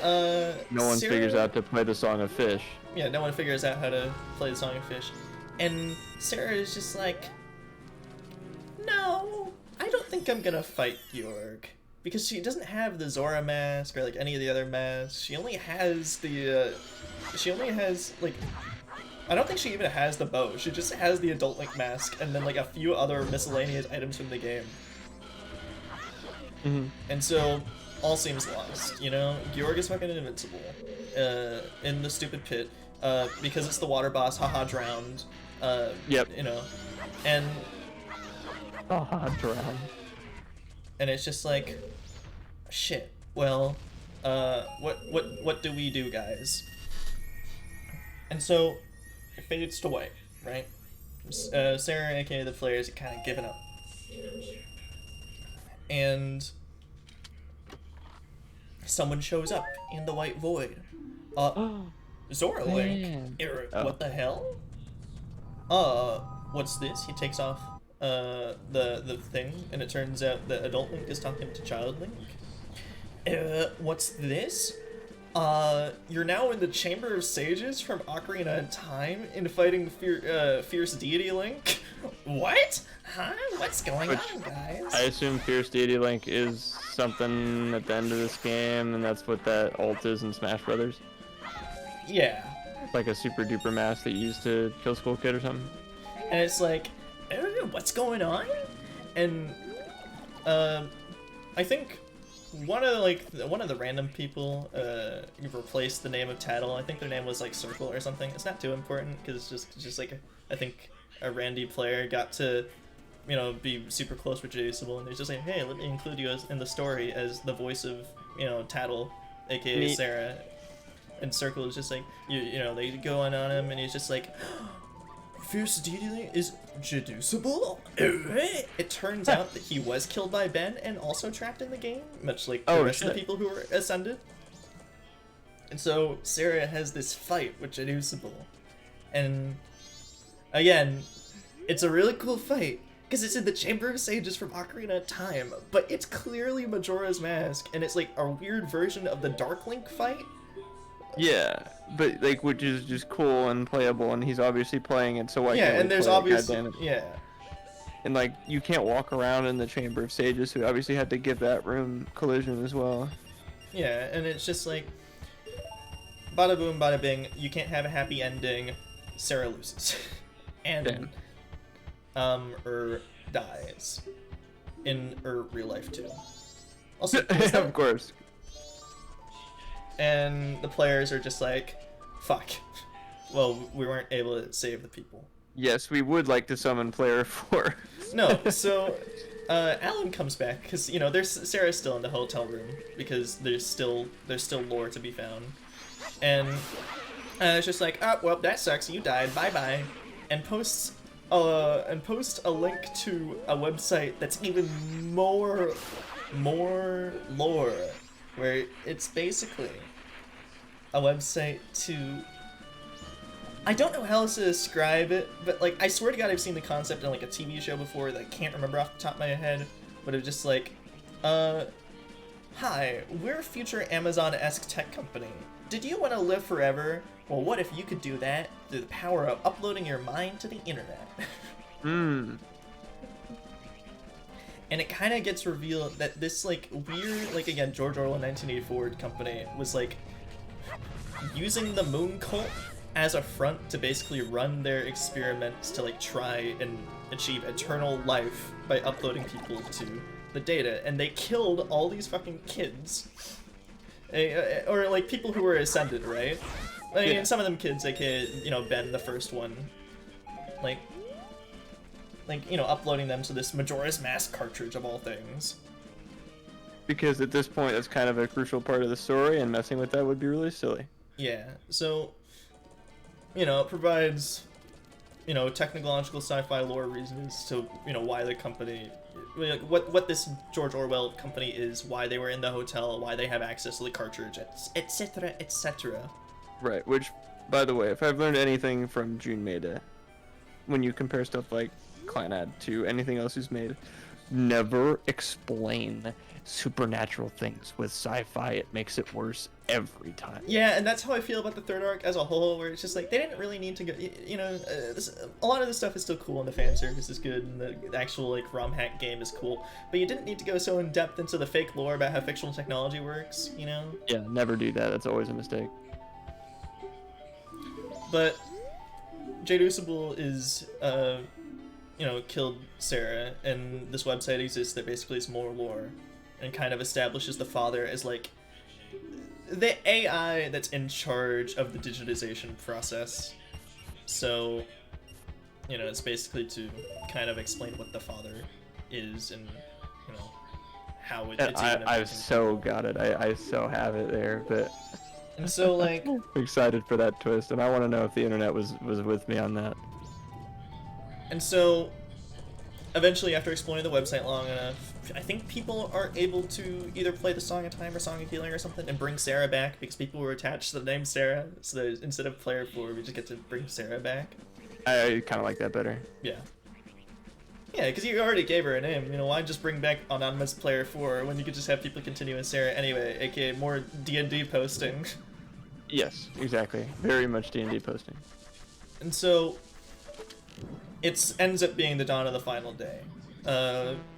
No one Sarah- figures out to play the Song of Fish. Yeah, no one figures out how to play the Song of Fish. And Sarah is just like, no, I don't think I'm gonna fight Georg. Because she doesn't have the Zora mask or like any of the other masks. She only has the, like, I don't think she even has the bow. She just has the Adult Link mask and then like a few other miscellaneous items from the game. And so, all seems lost, you know? Georg is fucking invincible in the stupid pit because it's the water boss, haha, drowned. Yep. You know, and Drown. and it's just like, shit. Well, what do we do, guys? And so, it fades to white, right? Sarah, aka the players, kind of given up. And someone shows up in the white void. Zora Link. Man. What the hell? What's this? He takes off the thing, and it turns out that Adult Link is talking to Child Link. What's this? You're now in the Chamber of Sages from Ocarina of Time and fighting Fierce Deity Link? What? Huh? What's going on, guys? I assume Fierce Deity Link is something at the end of this game, and that's what that ult is in Smash Brothers. Yeah. Like a super duper mask that you use to kill Skull Kid or something. And it's like, what's going on? And I think one of the random people replaced the name of Tattle. I think their name was like Circle or something. It's not too important because it's just like I think a Randy player got to, you know, be super close with Jaceable, and they're just like, hey, let me include you in the story as the voice of, you know, Tattle, aka Neat. Sarah. And Circle is just like, you know, they go on him, and he's just like, Fierce Deity is Jaducible? It turns out that he was killed by Ben and also trapped in the game, much like the rest of the people who were ascended. And so Sarah has this fight with Jaducible. And again, it's a really cool fight, because it's in the Chamber of Sages from Ocarina of Time, but it's clearly Majora's Mask, and it's like a weird version of the Dark Link fight. Yeah, but like, which is just cool and playable, and he's obviously playing it, so why Yeah, can't we and there's play it, obviously, goddammit? yeah. And like, you can't walk around in the Chamber of Sages, so we obviously had to give that room collision as well. Yeah, and it's just like, bada boom, bada bing, you can't have a happy ending, Sarah loses. And, dies. In real life too. Also, Of course. and the players are just like, fuck. Well, we weren't able to save the people. Yes, we would like to summon player 4. No, so Alan comes back because, you know, Sarah's still in the hotel room because there's still lore to be found, and And it's just like, oh, well, that sucks. You died. Bye-bye. And posts a link to a website that's even more lore, where it's basically a website to... I don't know how else to describe it, but, like, I swear to God I've seen the concept in, like, a TV show before that I can't remember off the top of my head, but it was just like, hi, we're a future Amazon-esque tech company. Did you want to live forever? Well, what if you could do that through the power of uploading your mind to the internet? Hmm. And it kind of gets revealed that this, like, weird, like, again, George Orwell 1984 company was, like, using the moon cult as a front to basically run their experiments to, like, try and achieve eternal life by uploading people to the data. And they killed all these fucking kids. Or, like, people who were ascended, right? I mean, some of them kids, aka, you know, Ben, the first one, like, you know, uploading them to this Majora's Mask cartridge of all things. Because at this point, that's kind of a crucial part of the story, and messing with that would be really silly. Yeah, so, you know, it provides, you know, technological sci-fi lore reasons to, you know, why the company, like, what this George Orwell company is, why they were in the hotel, why they have access to the cartridge, etc., etc. Right, which, by the way, if I've learned anything from June Maeda, when you compare stuff like Clannad to anything else he's made, never explain supernatural things with sci-fi. It makes it worse every time. Yeah, and that's how I feel about the third arc as a whole, where it's just like, they didn't really need to go, you know, a lot of this stuff is still cool, and the fan service is good, and the actual, like, ROM hack game is cool, but you didn't need to go so in-depth into the fake lore about how fictional technology works, you know? Yeah, never do that. That's always a mistake. But Jade Usable is, you know, killed Sarah, and this website exists that basically is more lore, and kind of establishes the father as, like, the AI that's in charge of the digitization process. So, you know, it's basically to kind of explain what the father is and, you know, how it's even I've so got it. I so have it there, but... And so, like... I'm excited for that twist, and I want to know if the internet was with me on that. And so, eventually, after exploring the website long enough, I think people are able to either play the Song of Time or Song of Healing or something and bring Sarah back, because people were attached to the name Sarah, so that instead of player 4, we just get to bring Sarah back. I kind of like that better. Yeah. Yeah, because you already gave her a name, you know, why just bring back anonymous player 4 when you could just have people continue as Sarah anyway, aka more D&D posting. Yes, exactly. Very much D&D posting. And so, it ends up being the dawn of the final day.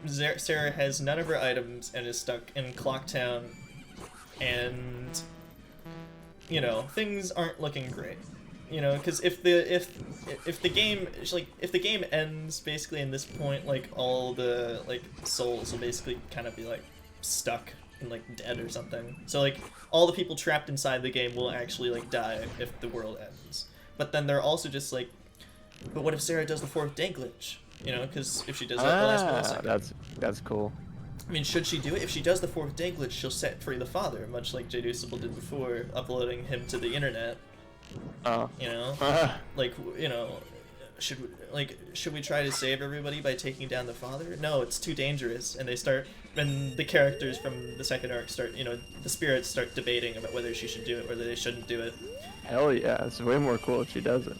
Sarah has none of her items and is stuck in Clocktown, and, you know, things aren't looking great. You know, because if the game ends basically in this point, like, all the, like, souls will basically kind of be, like, stuck and, like, dead or something. So, like, all the people trapped inside the game will actually, like, die if the world ends. But then they're also just like, but what if Sarah does the 4th day glitch? You know, because if she does that, the last millisecond. That's cool. I mean, should she do it? If she does the 4th day glitch, she'll set free the father, much like Jade Usable did before, uploading him to the internet. You know, like, you know, should we try to save everybody by taking down the father? No, it's too dangerous. And the characters from the second arc start, you know, the spirits start debating about whether she should do it, whether they shouldn't do it. Hell yeah, it's way more cool if she does it.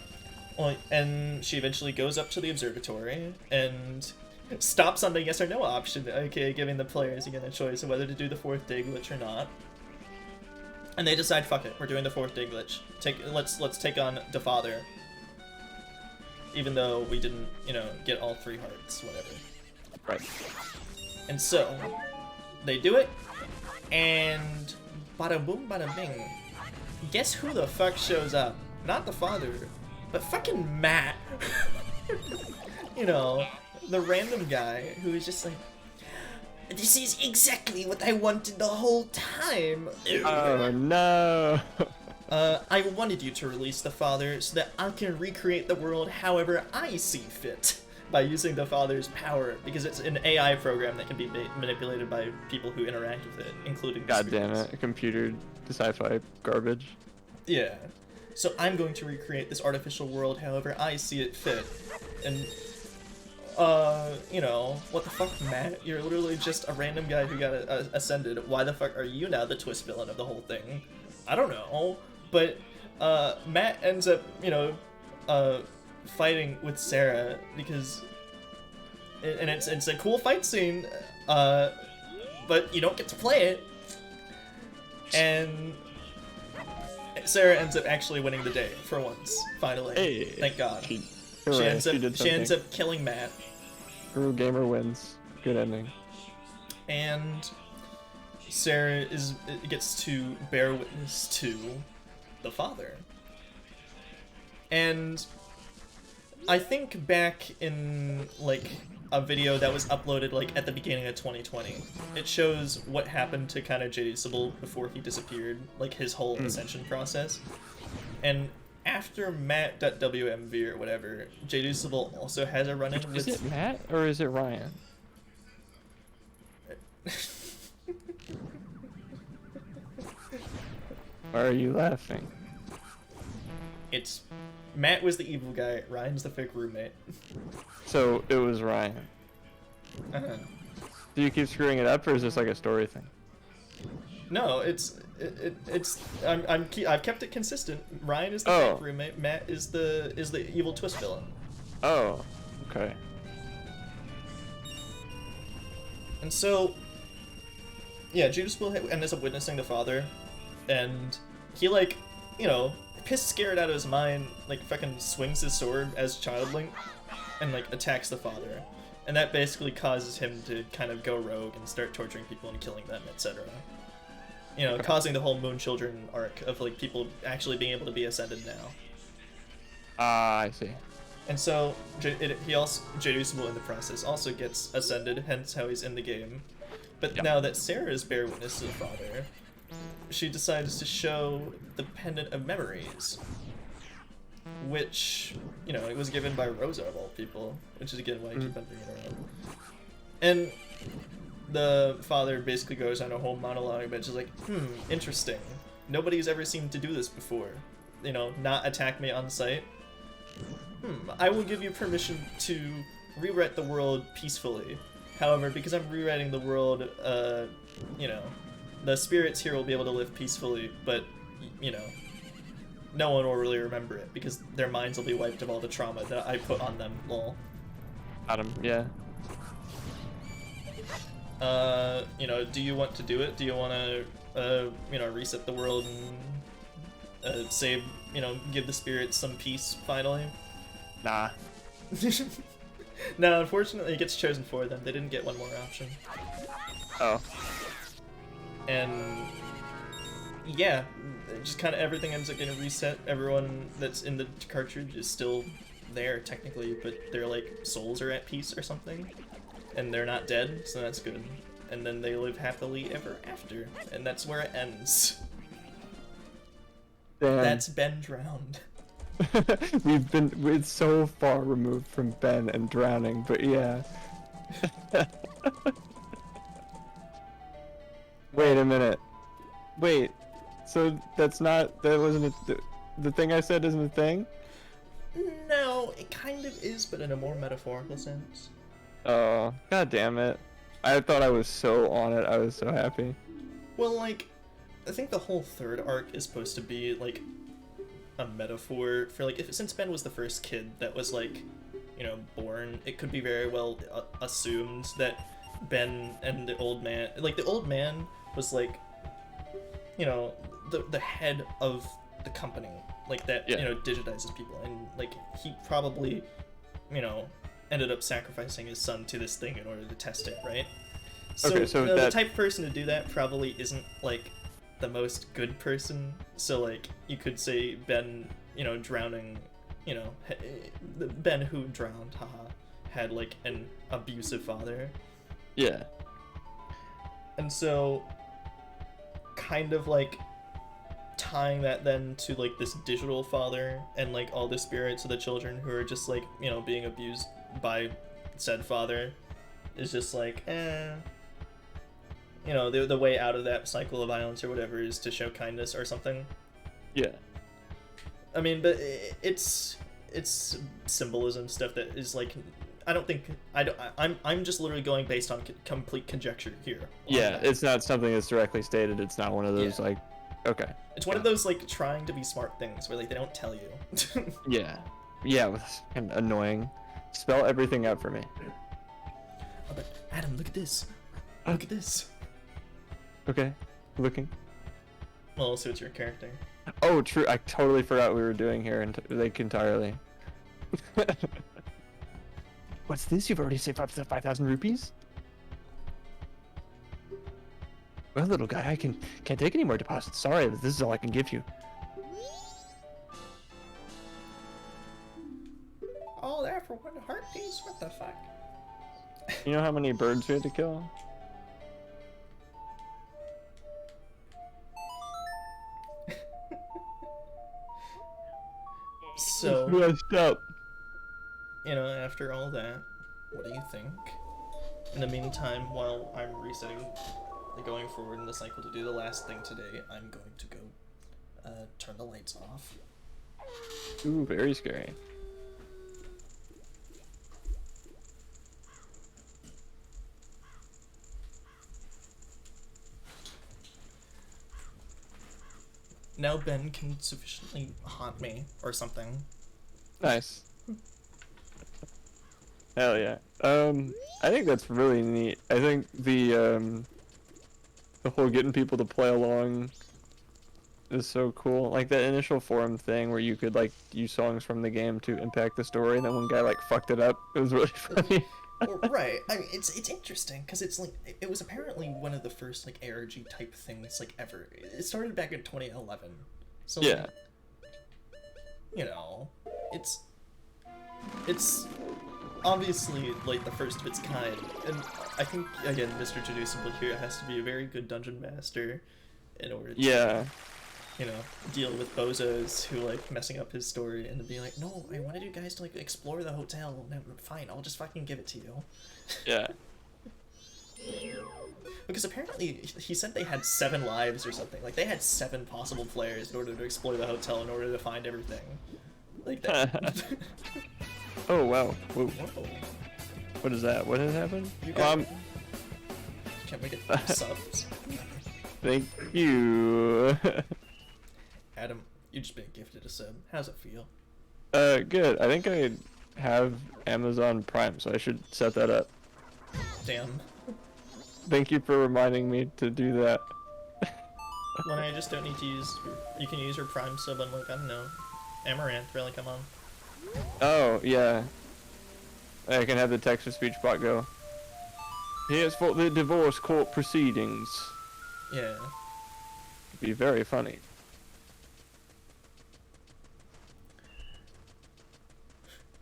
Well, and she eventually goes up to the observatory and stops on the yes or no option, aka giving the players again a choice of whether to do the 4th day glitch or not. And they decide, fuck it, we're doing the 4th day glitch. Let's take on the father. Even though we didn't, you know, get all 3 hearts, whatever. Right. And so, they do it, and bada boom, bada bing. Guess who the fuck shows up? Not the father, but fucking Matt. You know, the random guy who is just like, this is exactly what I wanted the whole time. Oh no. I wanted you to release the father so that I can recreate the world however I see fit by using the father's power, because it's an AI program that can be manipulated by people who interact with it, including God damn it, computer sci-fi garbage. Yeah. so I'm going to recreate this artificial world however I see it fit. And, you know, what the fuck, Matt? You're literally just a random guy who got ascended. Why the fuck are you now the twist villain of the whole thing? I don't know. But, Matt ends up, you know, fighting with Sarah because... And it's a cool fight scene, but you don't get to play it. And Sarah ends up actually winning the day for once, finally. Hey, Thank God. She She ends up killing Matt. True gamer wins. Good ending. And Sarah gets to bear witness to the father. And I think back in like a video that was uploaded like at the beginning of 2020, it shows what happened to kind of JD Sybil before he disappeared, like his whole ascension process. And after Matt.wmv or whatever, JD Sybil also has a run-in with... Is it Matt or is it Ryan? Why are you laughing? It's... Matt was the evil guy, Ryan's the fake roommate. So it was Ryan. Uh-huh. Do you keep screwing it up, or is this like a story thing? No, I've kept it consistent. Ryan is the fake roommate, Matt is the evil twist villain. Oh, okay. And so, yeah, Judas will ends up witnessing the father, and he, like, you know, pissed scared out of his mind, like, fucking swings his sword as Child Link, and, like, attacks the father. And that basically causes him to kind of go rogue and start torturing people and killing them, etc. You know, causing the whole Moon Children arc of, like, people actually being able to be ascended now. Ah, I see. And so, Jerusalem in the process also gets ascended, hence how he's in the game. But now that Sarah is bear witness to the father, she decides to show the Pendant of Memories, which, you know, it was given by Rosa of all people, which is again why I keep on bringing her up. And the father basically goes on a whole monologue about just like, interesting. Nobody's ever seemed to do this before. You know, not attack me on sight. I will give you permission to rewrite the world peacefully. However, because I'm rewriting the world, you know, the spirits here will be able to live peacefully, but, you know, no one will really remember it because their minds will be wiped of all the trauma that I put on them, lol. Adam, yeah. You know, do you want to do it? Do you want to, you know, reset the world and save, you know, give the spirits some peace finally? Nah. No, unfortunately, it gets chosen for them. They didn't get one more option. Oh. And yeah, just kind of everything ends up getting reset. Everyone that's in the cartridge is still there technically, but their like souls are at peace or something, and they're not dead, so that's good. And then they live happily ever after, and that's where it ends. Damn. That's Ben drowned. We're so far removed from Ben and drowning, but yeah. Wait a minute. Wait, so that wasn't the thing I said isn't a thing? No, it kind of is, but in a more metaphorical sense. Oh, god damn it. I thought I was so on it, I was so happy. Well, like, I think the whole third arc is supposed to be, like, a metaphor for, like, since Ben was the first kid that was, like, you know, born, it could be very well assumed that Ben and the old man, like, the old man was, like, you know, the head of the company, like, that, you know, digitizes people, and, like, he probably, you know, ended up sacrificing his son to this thing in order to test it, right? So, okay, so the type of person to do that probably isn't, like, the most good person, so, like, you could say Ben, you know, drowning, you know, Ben who drowned, haha, had, like, an abusive father. Yeah. And so, kind of, like, tying that then to, like, this digital father and, like, all the spirits of the children who are just, like, you know, being abused by said father is just, like, you know, the way out of that cycle of violence or whatever is to show kindness or something. Yeah. I mean, but it's symbolism stuff that is like, I don't think I'm just literally going based on complete conjecture here. Yeah, it's not something that's directly stated. It's not one of those like, okay. It's one of those like trying to be smart things where like they don't tell you. Yeah, yeah, it's kind of annoying. Spell everything out for me. Oh, but Adam, look at this. Look at this. Okay, looking. Well, so it's your character. Oh, true. I totally forgot we were doing here, like entirely. What's this? You've already saved 5,000 rupees? Well, little guy, I can't take any more deposits. Sorry, but this is all I can give you. All there for one heart piece? What the fuck? You know how many birds we had to kill? So, Messed up. you know, after all that, what do you think? In the meantime, while I'm resetting, going forward in the cycle to do the last thing today, I'm going to go turn the lights off. Ooh, very scary. Now Ben can sufficiently haunt me or something. Nice. Hell yeah. I think that's really neat. I think the whole getting people to play along is so cool. Like that initial forum thing where you could like use songs from the game to impact the story, and then one guy like fucked it up. It was really funny. Right. I mean, it's interesting because it's like it was apparently one of the first like ARG type things like ever. It started back in 2011. So Yeah. You know, it's obviously like the first of its kind, and I think again, Mr. Traducible here has to be a very good dungeon master in order to, you know, deal with bozos who like messing up his story and be like, no, I wanted you guys to like explore the hotel. No, fine, I'll just fucking give it to you. Yeah. Because apparently he said they had 7 lives or something. Like they had 7 possible players in order to explore the hotel in order to find everything. Like that. Oh wow. Whoa. Whoa. What is that? What has happened? You got... Can't we get subs? Thank you. Adam, you just been gifted a sub. How's it feel? Good. I think I have Amazon Prime, so I should set that up. Damn. Thank you for reminding me to do that. When I just don't need to use... You can use your Prime sub on, like, I don't know, Amaranth, really, come on. Oh, yeah. I can have the text-to-speech bot go. Here's for the divorce court proceedings. Yeah. It'd be very funny.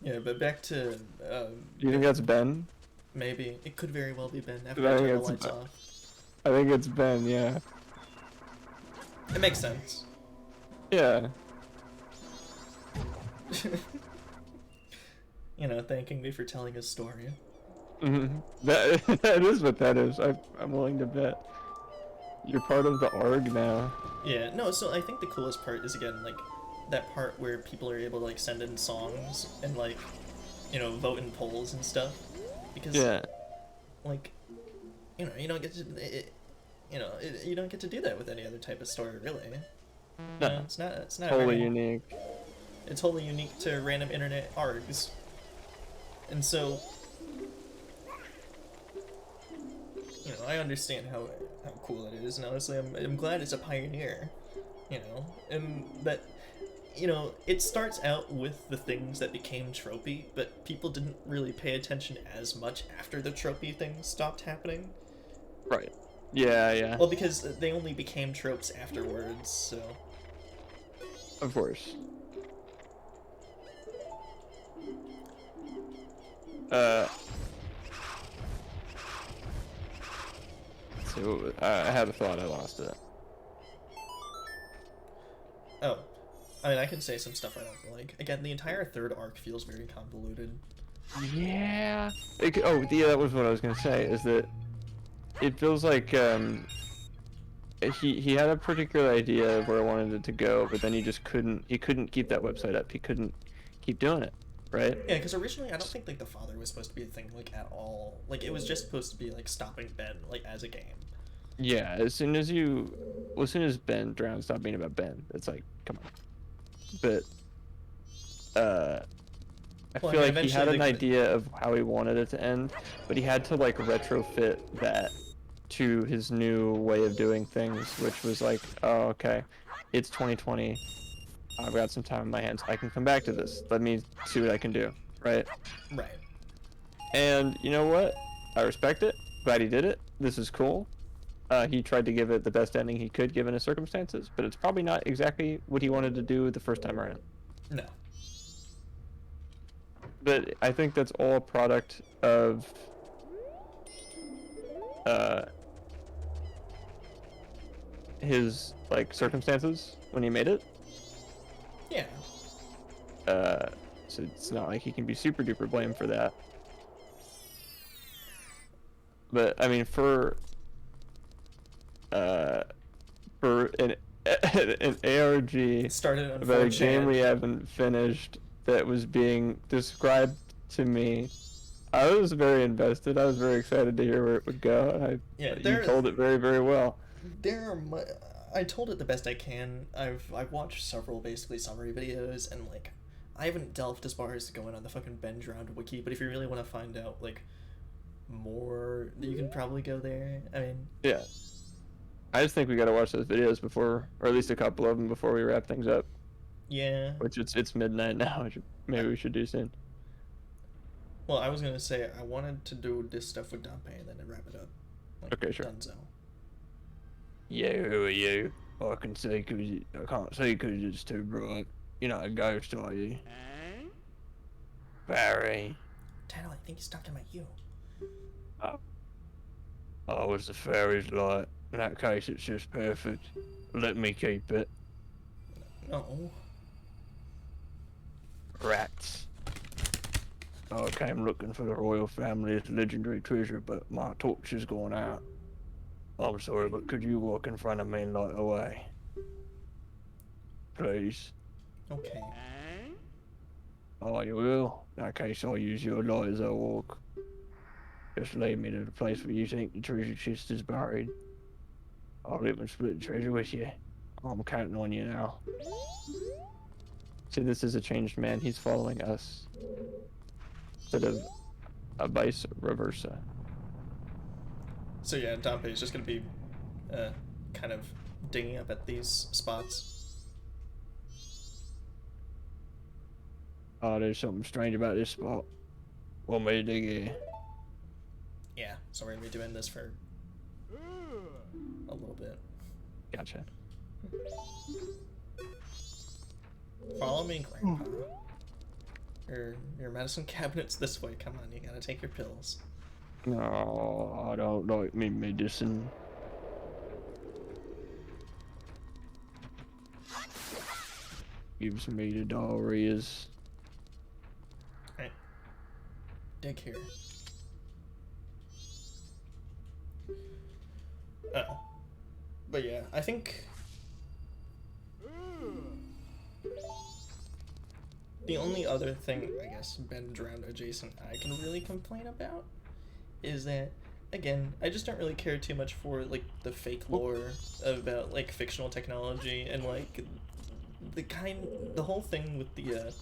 Yeah, but back to... Do you think that's Ben? Maybe. It could very well be Ben after I I think turn the it's lights Ben. off. I think it's Ben, yeah. It makes sense. Yeah. You know, thanking me for telling his story. That is what that is. I'm willing to bet. You're part of the ARG now. Yeah, no, so I think the coolest part is, again, like, that part where people are able to, like, send in songs and, like, you know, vote in polls and stuff. Because, Yeah. like, you know, you don't get to, you don't get to do that with any other type of story, really. No. You know, it's not Totally very- unique. It's wholly unique to random internet ARGs. And so, you know, I understand how cool it is, and honestly, I'm glad it's a pioneer, you know, and that, you know, it starts out with the things that became tropey, but people didn't really pay attention as much after the tropey things stopped happening. Right. Yeah, yeah. Well, because they only became tropes afterwards, so... Of course. So, I had a thought, I lost it. Oh. I mean, I can say some stuff I don't like. Again, the entire third arc feels very convoluted. Yeah. Oh, yeah, that was what I was gonna say, is that it feels like, he had a particular idea of where I wanted it to go, but then he couldn't keep that website up. He couldn't keep doing it, right? Yeah, because originally I don't think like the father was supposed to be a thing like at all. Like it was just supposed to be like stopping Ben like as a game. Yeah, as soon as Ben Drowned stopped being about Ben, it's like, come on. But I Well, feel I mean, like he had eventually an idea of how he wanted it to end, but he had to like retrofit that to his new way of doing things, which was like, oh, okay, it's 2020. I've got some time in my hands. I can come back to this. Let me see what I can do, right? Right. And you know what? I respect it. Glad he did it. This is cool. He tried to give it the best ending he could given his circumstances, but it's probably not exactly what he wanted to do the first time around. No. But I think that's all a product of his like circumstances when he made it. Yeah. So it's not like he can be super duper blamed for that. But I mean, for an an ARG It started on about a 4chan. game we haven't finished that was being described to me, I was very invested. I was very excited to hear where it would go. Yeah, You told it very, very well. I told it the best I can. I've watched several basically summary videos and like I haven't delved as far as going on the fucking Ben Drowned wiki, but if you really want to find out like more, you can probably go there. I mean, Yeah. I just think we gotta watch those videos before, or at least a couple of them before we wrap things up. yeah. Which it's midnight now. Which maybe we should do soon. Well, I was gonna say I wanted to do this stuff with Dompe and then wrap it up. Like, Okay, sure. Dunzo. Yeah, who are you? I can see I can't see 'cause it's too bright. You're not a ghost, are you? Barry. Daniel, I think he's talking about you. Oh, it's the fairy's light. In that case, it's just perfect. Let me keep it. No. Rats. I came looking for the royal family's legendary treasure, but my torch is going out. I'm sorry, but could you walk in front of me and light the way? Please. Okay. Oh, you will? In that case, I'll use your light as I walk. Just lead me to the place where you think the treasure chest is buried. I'll even split the treasure with you. I'm counting on you now. See, this is a changed man. He's following us. Instead of a vice reversa. So yeah, Dompe is just gonna be kind of digging up at these spots. Oh, there's something strange about this spot. Want me to dig here? Yeah, so we're gonna be doing this for a little bit. Gotcha. Follow me, Grandpa. Your medicine cabinet's this way. Come on, you gotta take your pills. No, I don't like me medicine. Gives me the diarrheas. Alright. Dig here. Oh. But yeah, I think the only other thing, I guess, Ben Drowned adjacent I can really complain about is that, again, I just don't really care too much for, like, the fake lore about, like, fictional technology and, like, the whole thing with the,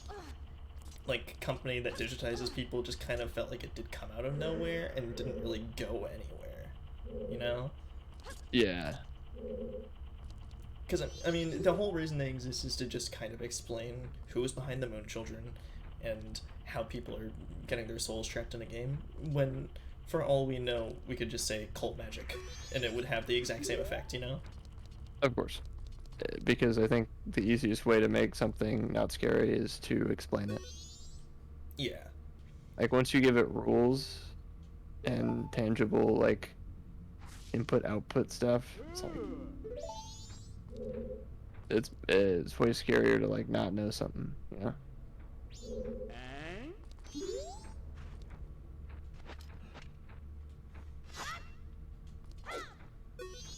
like, company that digitizes people just kind of felt like it did come out of nowhere and didn't really go anywhere, you know? Yeah. Because, I mean, the whole reason they exist is to just kind of explain who is behind the Moon Children and how people are getting their souls trapped in a game, when, for all we know, we could just say cult magic, and it would have the exact same effect, you know? Of course. Because I think the easiest way to make something not scary is to explain it. Yeah. Like, once you give it rules and tangible, like, input-output stuff, it's like... It's way scarier to, like, not know something, you know?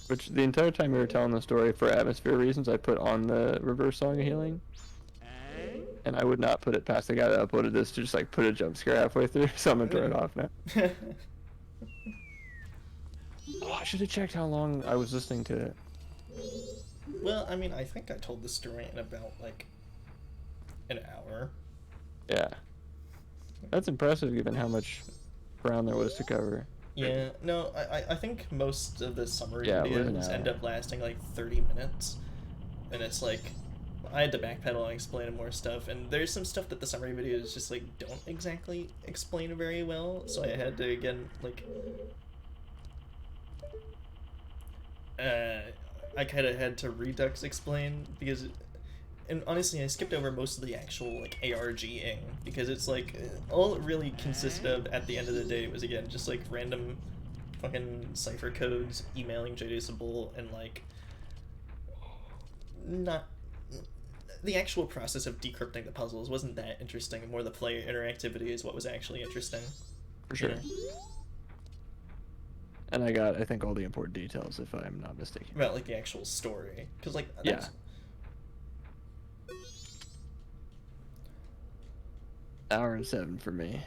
Which the entire time we were telling the story, for atmosphere reasons, I put on the reverse song of healing. And I would not put it past the guy that uploaded this to just like put a jump scare halfway through, so I'm gonna turn it off now. Oh, I should have checked how long I was listening to it. Well, I mean, I think I told the story in about like an hour. Yeah. That's impressive given how much ground there was to cover. Yeah, no, I think most of the summary Yeah, it was an videos end hour. up lasting like 30 minutes. And it's like, I had to backpedal and explain more stuff, and there's some stuff that the summary videos just like don't exactly explain very well, so I had to again like I kind of had to redux explain because and honestly I skipped over most of the actual like ARG-ing because it's like all it really consisted of at the end of the day was again just like random fucking cipher codes emailing JDSable and like not the actual process of decrypting the puzzles wasn't that interesting. More the player interactivity is what was actually interesting. For sure. You know? And I got, I think, all the important details, if I'm not mistaken. About like the actual story, because like Yeah. that's... Hour and 7 for me.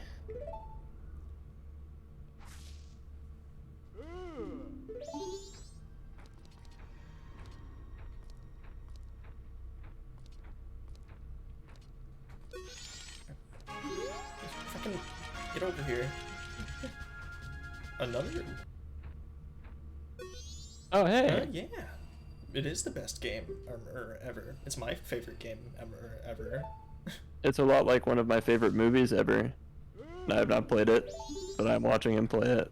Fucking get over here. Another? Oh, hey! Yeah. It is the best game ever. It's my favorite game ever. It's a lot like one of my favorite movies ever. I have not played it, but I'm watching him play it.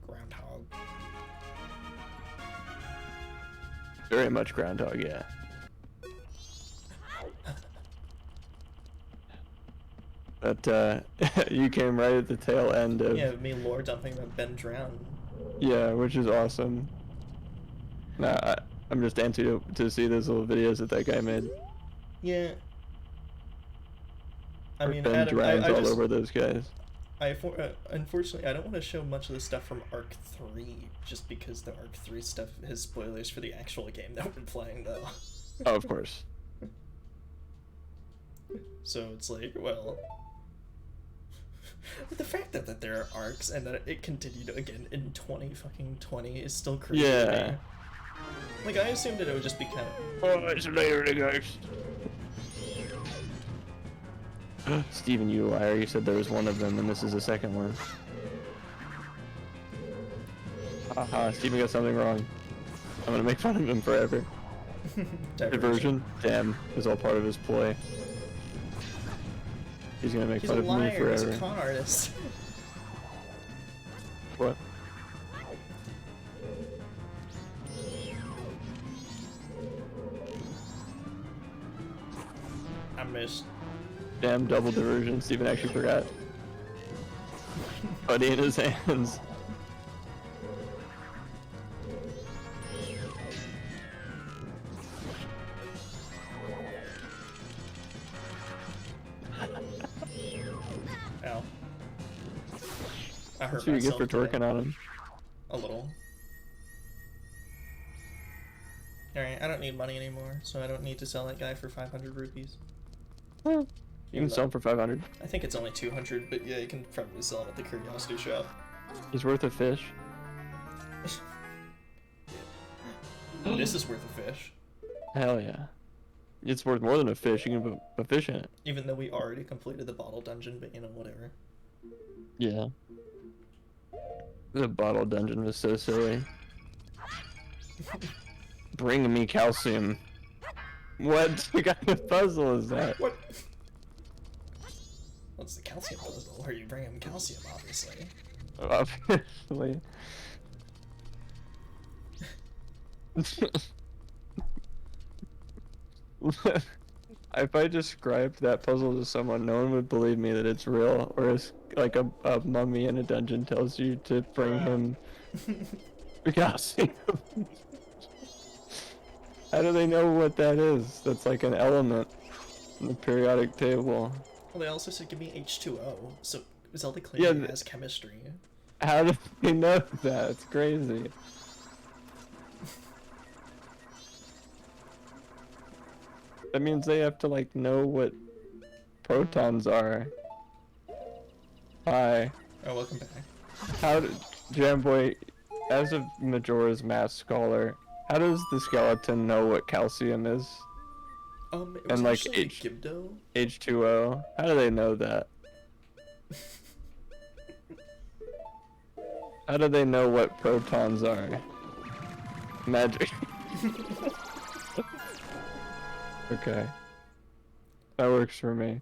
Groundhog. Very much Groundhog, yeah. But, you came right at the tail end of... Yeah, me lore dumping about Ben Drown. Yeah, which is awesome. Nah, I'm just antsy to see those little videos that guy made. Yeah. I mean, Ben Adam, drowns I all just, over those guys. unfortunately, I don't want to show much of the stuff from Arc 3, just because the Arc 3 stuff has spoilers for the actual game that we're playing, though. Oh, of course. So it's like, well... the fact that there are arcs and that it continued again in 2020 is still crazy to Yeah. me. Like, I assumed that it would just be kind of... Oh, it's later the ghost. Steven, you liar. You said there was one of them, and this is the second one. Haha, Steven got something wrong. I'm gonna make fun of him forever. Diversion? Damn, is all part of his ploy. He's gonna make He's fun a of me liar, he's a forever. con artist. What? I missed. Damn, double diversion. Steven actually forgot. Buddy in his hands. Ow. I hurt That's what you get myself for today. twerking on him. A little. Alright, I don't need money anymore, so I don't need to sell that guy for 500 rupees. Well, you Even can sell him though- for 500. I think it's only 200, but yeah, you can probably sell him at the Curiosity Shop. He's worth a fish. This is worth a fish. Hell yeah. It's worth more than a fish. You can put a fish in it. Even though we already completed the bottle dungeon, but you know, whatever. Yeah. The bottle dungeon was so silly. Bring me calcium. What kind of puzzle is that? What? What's the calcium puzzle? Where you bring him calcium, obviously. Obviously. If I described that puzzle to someone, no one would believe me that it's real, or it's like a mummy in a dungeon tells you to bring him calcium. How do they know what that is? That's like an element in the periodic table. Well, they also said give me H2O, so Zelda clearly Yeah, has chemistry. How do they know that? It's crazy. That means they have to like know what protons are. Hi. Oh, welcome back. How did Jamboy, as a Majora's Mask scholar, how does the skeleton know what calcium is? It was And like actually Gibdo. H2O? How do they know that? How do they know what protons are? Magic. Okay. That works for me.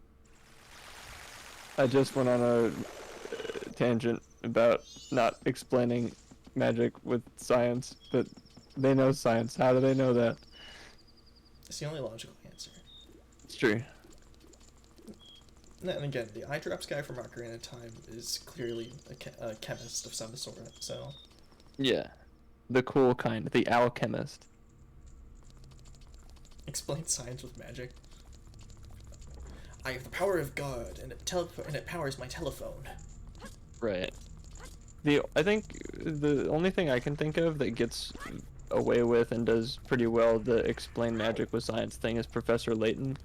I just went on a tangent about not explaining magic with science, but they know science. How do they know that? It's the only logical answer. It's true. And again, the eye drops guy from Ocarina of Time is clearly a chemist of some sort, so... Yeah. The cool kind. The alchemist. Explain science with magic. I have the power of God, and it powers my telephone. Right. I think the only thing I can think of that gets away with and does pretty well the explain magic with science thing is Professor Layton.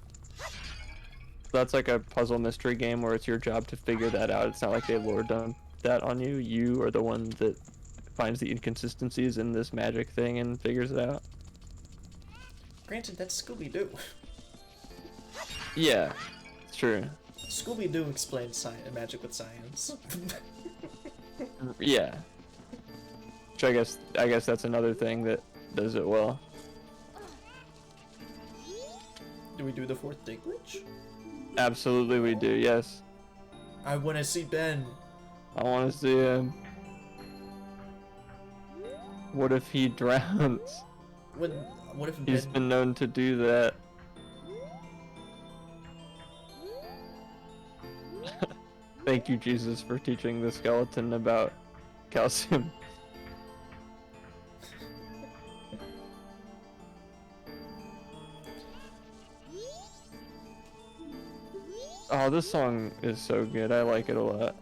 That's like a puzzle mystery game where it's your job to figure that out. It's not like they lore dump that on you. You are the one that finds the inconsistencies in this magic thing and figures it out. Granted, that's Scooby-Doo. Yeah, it's true. Scooby-Doo explains magic with science. Yeah. Which I guess that's another thing that does it well. Do we do the fourth dig glitch? Absolutely we do, yes. I want to see Ben. I want to see him. What if he drowns? What if He's Ben... been known to do that. Thank you, Jesus, for teaching the skeleton about calcium. Oh, this song is so good. I like it a lot.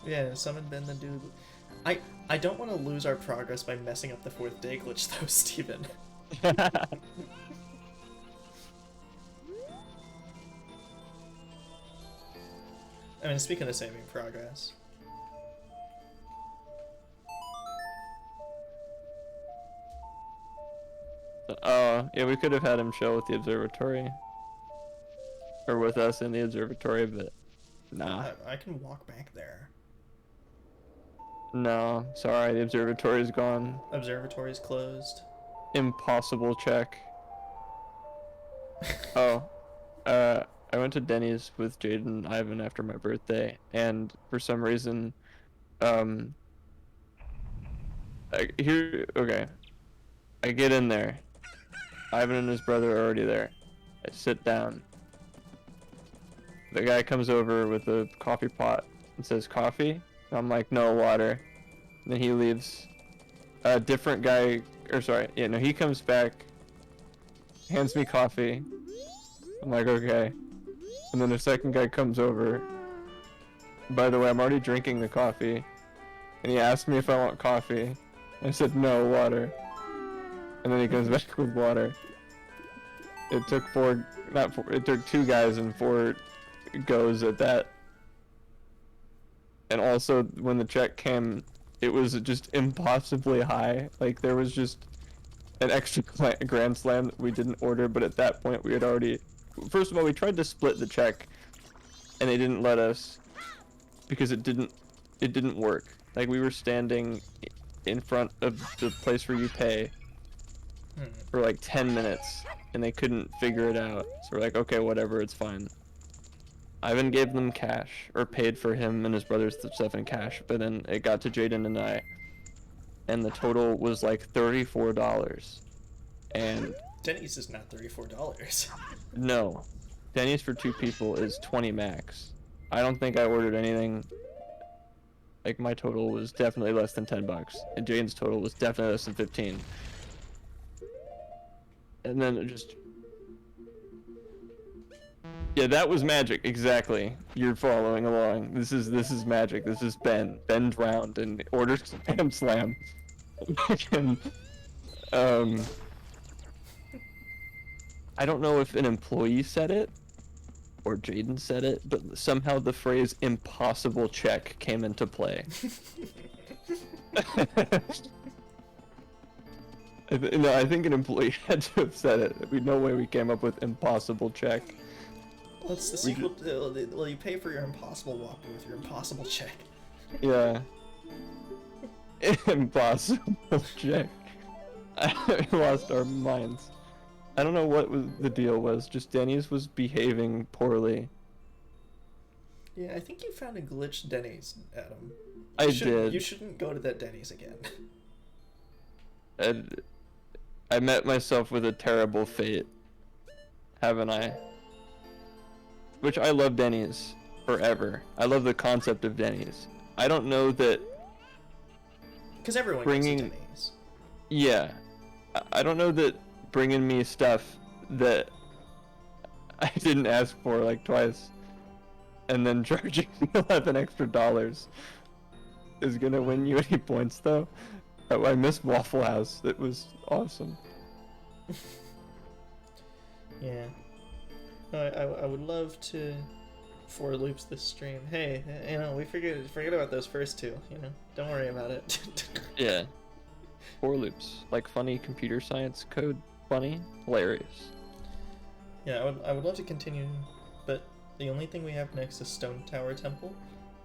Yeah, summon Ben the dude. I don't want to lose our progress by messing up the fourth day glitch though, Steven. I mean, speaking of saving progress. Oh, yeah, we could have had him chill with the observatory. Or with us in the observatory, but nah. I can walk back there. No, sorry, the observatory is gone. Observatory's closed. Impossible check. Oh, I went to Denny's with Jaden and Ivan after my birthday, and for some reason, okay, I get in there. Ivan and his brother are already there. I sit down. The guy comes over with a coffee pot and says, "Coffee?" And I'm like, "No, water." And then he leaves. A different guy, or sorry, yeah, no, he comes back, hands me coffee. I'm like, okay. And then the second guy comes over. By the way, I'm already drinking the coffee. And he asked me if I want coffee. I said, no, water. And then he comes back with water. It took it took 2 guys and 4 goes at that. And also, when the check came, it was just impossibly high. Like, there was just an extra Grand Slam that we didn't order, but at that point we had already... First of all, we tried to split the check, and they didn't let us, because it didn't work. Like, we were standing in front of the place where you pay for like 10 minutes, and they couldn't figure it out. So we're like, okay, whatever, it's fine. Ivan gave them cash, or paid for him and his brother's stuff in cash, but then it got to Jaden and I, and the total was like $34. And Denny's is not $34. no, Denny's for 2 people is 20 max. I don't think I ordered anything. Like, my total was definitely less than $10, and Jaden's total was definitely less than 15. And then it just... Yeah, that was magic. Exactly. You're following along. This is magic. This is Ben. Ben drowned and ordered Spam Slam. And, I don't know if an employee said it or Jaden said it, but somehow the phrase "impossible check" came into play. No, I think an employee had to have said it. There'd be no way we came up with "impossible check." Well, it's the sequel to, well, you pay for your impossible whopper with your impossible check. Yeah. Impossible check. We lost our minds. I don't know what the deal was. Just Denny's was behaving poorly. Yeah, I think you found a glitched Denny's, Adam. I did. You shouldn't go to that Denny's again. And I met myself with a terrible fate, haven't I? Which I love Denny's forever. I love the concept of Denny's. I don't know that Because everyone bringing gets to Denny's. Yeah, I don't know that bringing me stuff that I didn't ask for like twice, and then charging me $11 extra is gonna win you any points though. I miss Waffle House. It was awesome. Yeah. I would love to for loops this stream. Hey, you know, we forget about those first two, you know. Don't worry about it. Yeah. For loops, like funny computer science code, funny, hilarious. Yeah, I would love to continue, but the only thing we have next is Stone Tower Temple,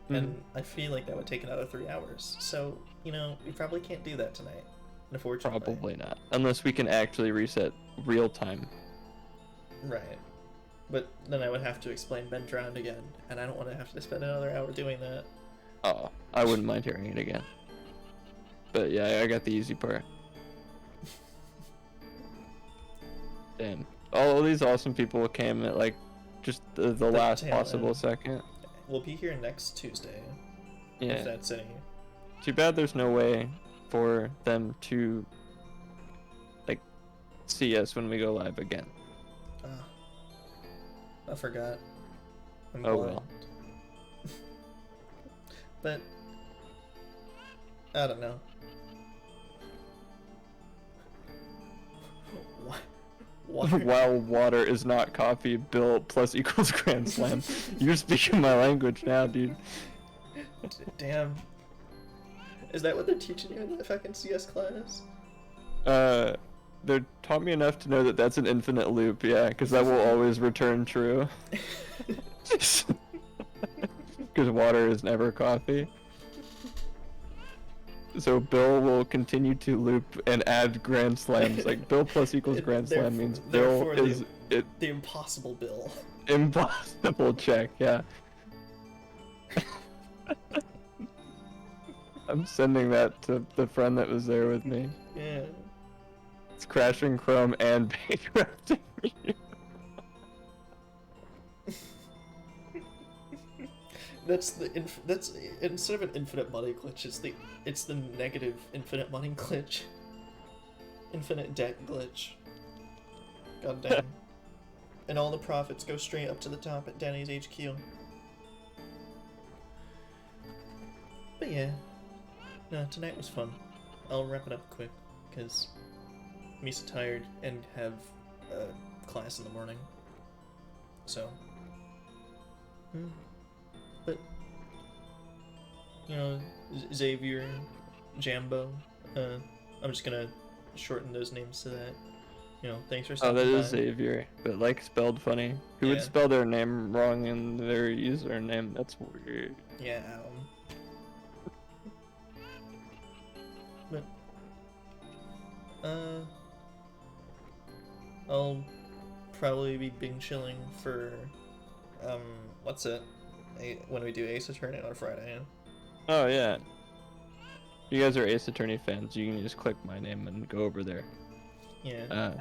and I feel like that would take another 3 hours. So, you know, we probably can't do that tonight, unfortunately. Probably not, unless we can actually reset real time. Right. But then I would have to explain Ben drowned again, and I don't want to have to spend another hour doing that. Oh, I wouldn't mind hearing it again. But yeah, I got the easy part. Damn. All these awesome people came at like just the last tail possible end. second. We'll be here next Tuesday, Yeah. if that's any. Too bad there's no way for them to like see us when we go live again. I forgot. I'm Oh, blind. well. But I don't know. What? While water is not coffee, Bill plus equals Grand Slam. You're speaking my language now, dude. Damn. Is that what they're teaching you in that fucking CS class? They taught me enough to know that that's an infinite loop, yeah, because that will always return true. Because water is never coffee. So Bill will continue to loop and add Grand Slams. Like Bill plus equals Grand Slam means Bill is the impossible Bill. Impossible check, yeah. I'm sending that to the friend that was there with me. Yeah. It's crashing Chrome and bankrupting you. That's instead of an infinite money glitch, it's the negative infinite money glitch. Infinite debt glitch. God damn. And all the profits go straight up to the top at Danny's HQ. But yeah. No, tonight was fun. I'll wrap it up quick, because I'm so tired and have class in the morning. So. But, you know, Xavier, Jambo, I'm just gonna shorten those names to that. You know, thanks for Oh, stopping that by. is Xavier, but like spelled funny. Who would Yeah. spell their name wrong in their username? That's weird. Yeah, Adam. But, I'll probably be bing chilling for, what's it? When we do Ace Attorney on Friday. Oh yeah. If you guys are Ace Attorney fans, you can just click my name and go over there. Yeah.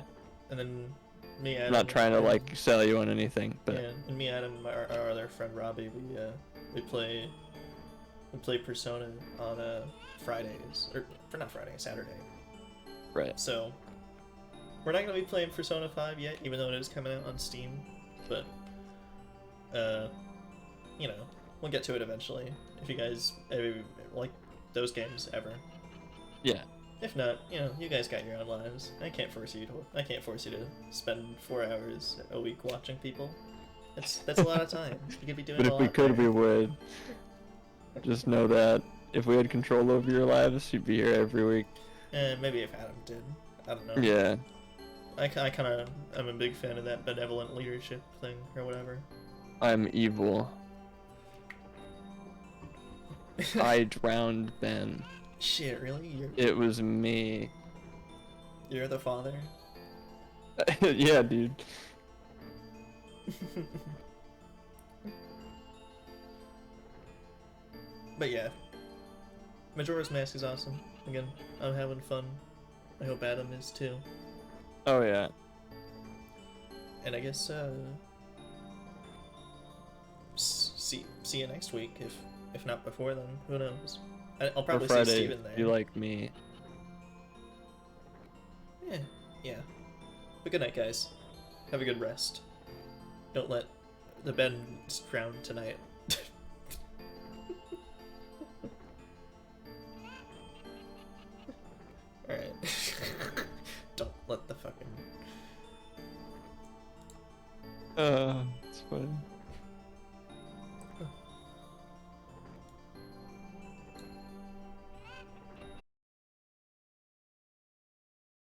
And then me, Adam. I'm not trying to like sell you on anything, but Yeah, and me, Adam, our other friend Robbie, we play Persona on Fridays, or for not Friday, Saturday. right. So we're not gonna be playing Persona 5 yet, even though it is coming out on Steam. But you know, we'll get to it eventually. If you guys ever like those games ever. Yeah. If not, you know, you guys got your own lives. I can't force you to spend 4 hours a week watching people. That's a lot of time. You could be doing But a if lot we could, we better. would. Just know that if we had control over your lives, you'd be here every week. Maybe if Adam did. I don't know. Yeah. I'm a big fan of that benevolent leadership thing, or whatever. I'm evil. I drowned Ben. Shit, really? It was me. You're the father? Yeah, dude. But yeah. Majora's Mask is awesome. Again, I'm having fun. I hope Adam is too. Oh yeah. And I guess, see you next week, if not before then. Who knows? I'll probably For see Friday, Steven there. you like me. Yeah. But good night, guys. Have a good rest. Don't let the beds drown tonight.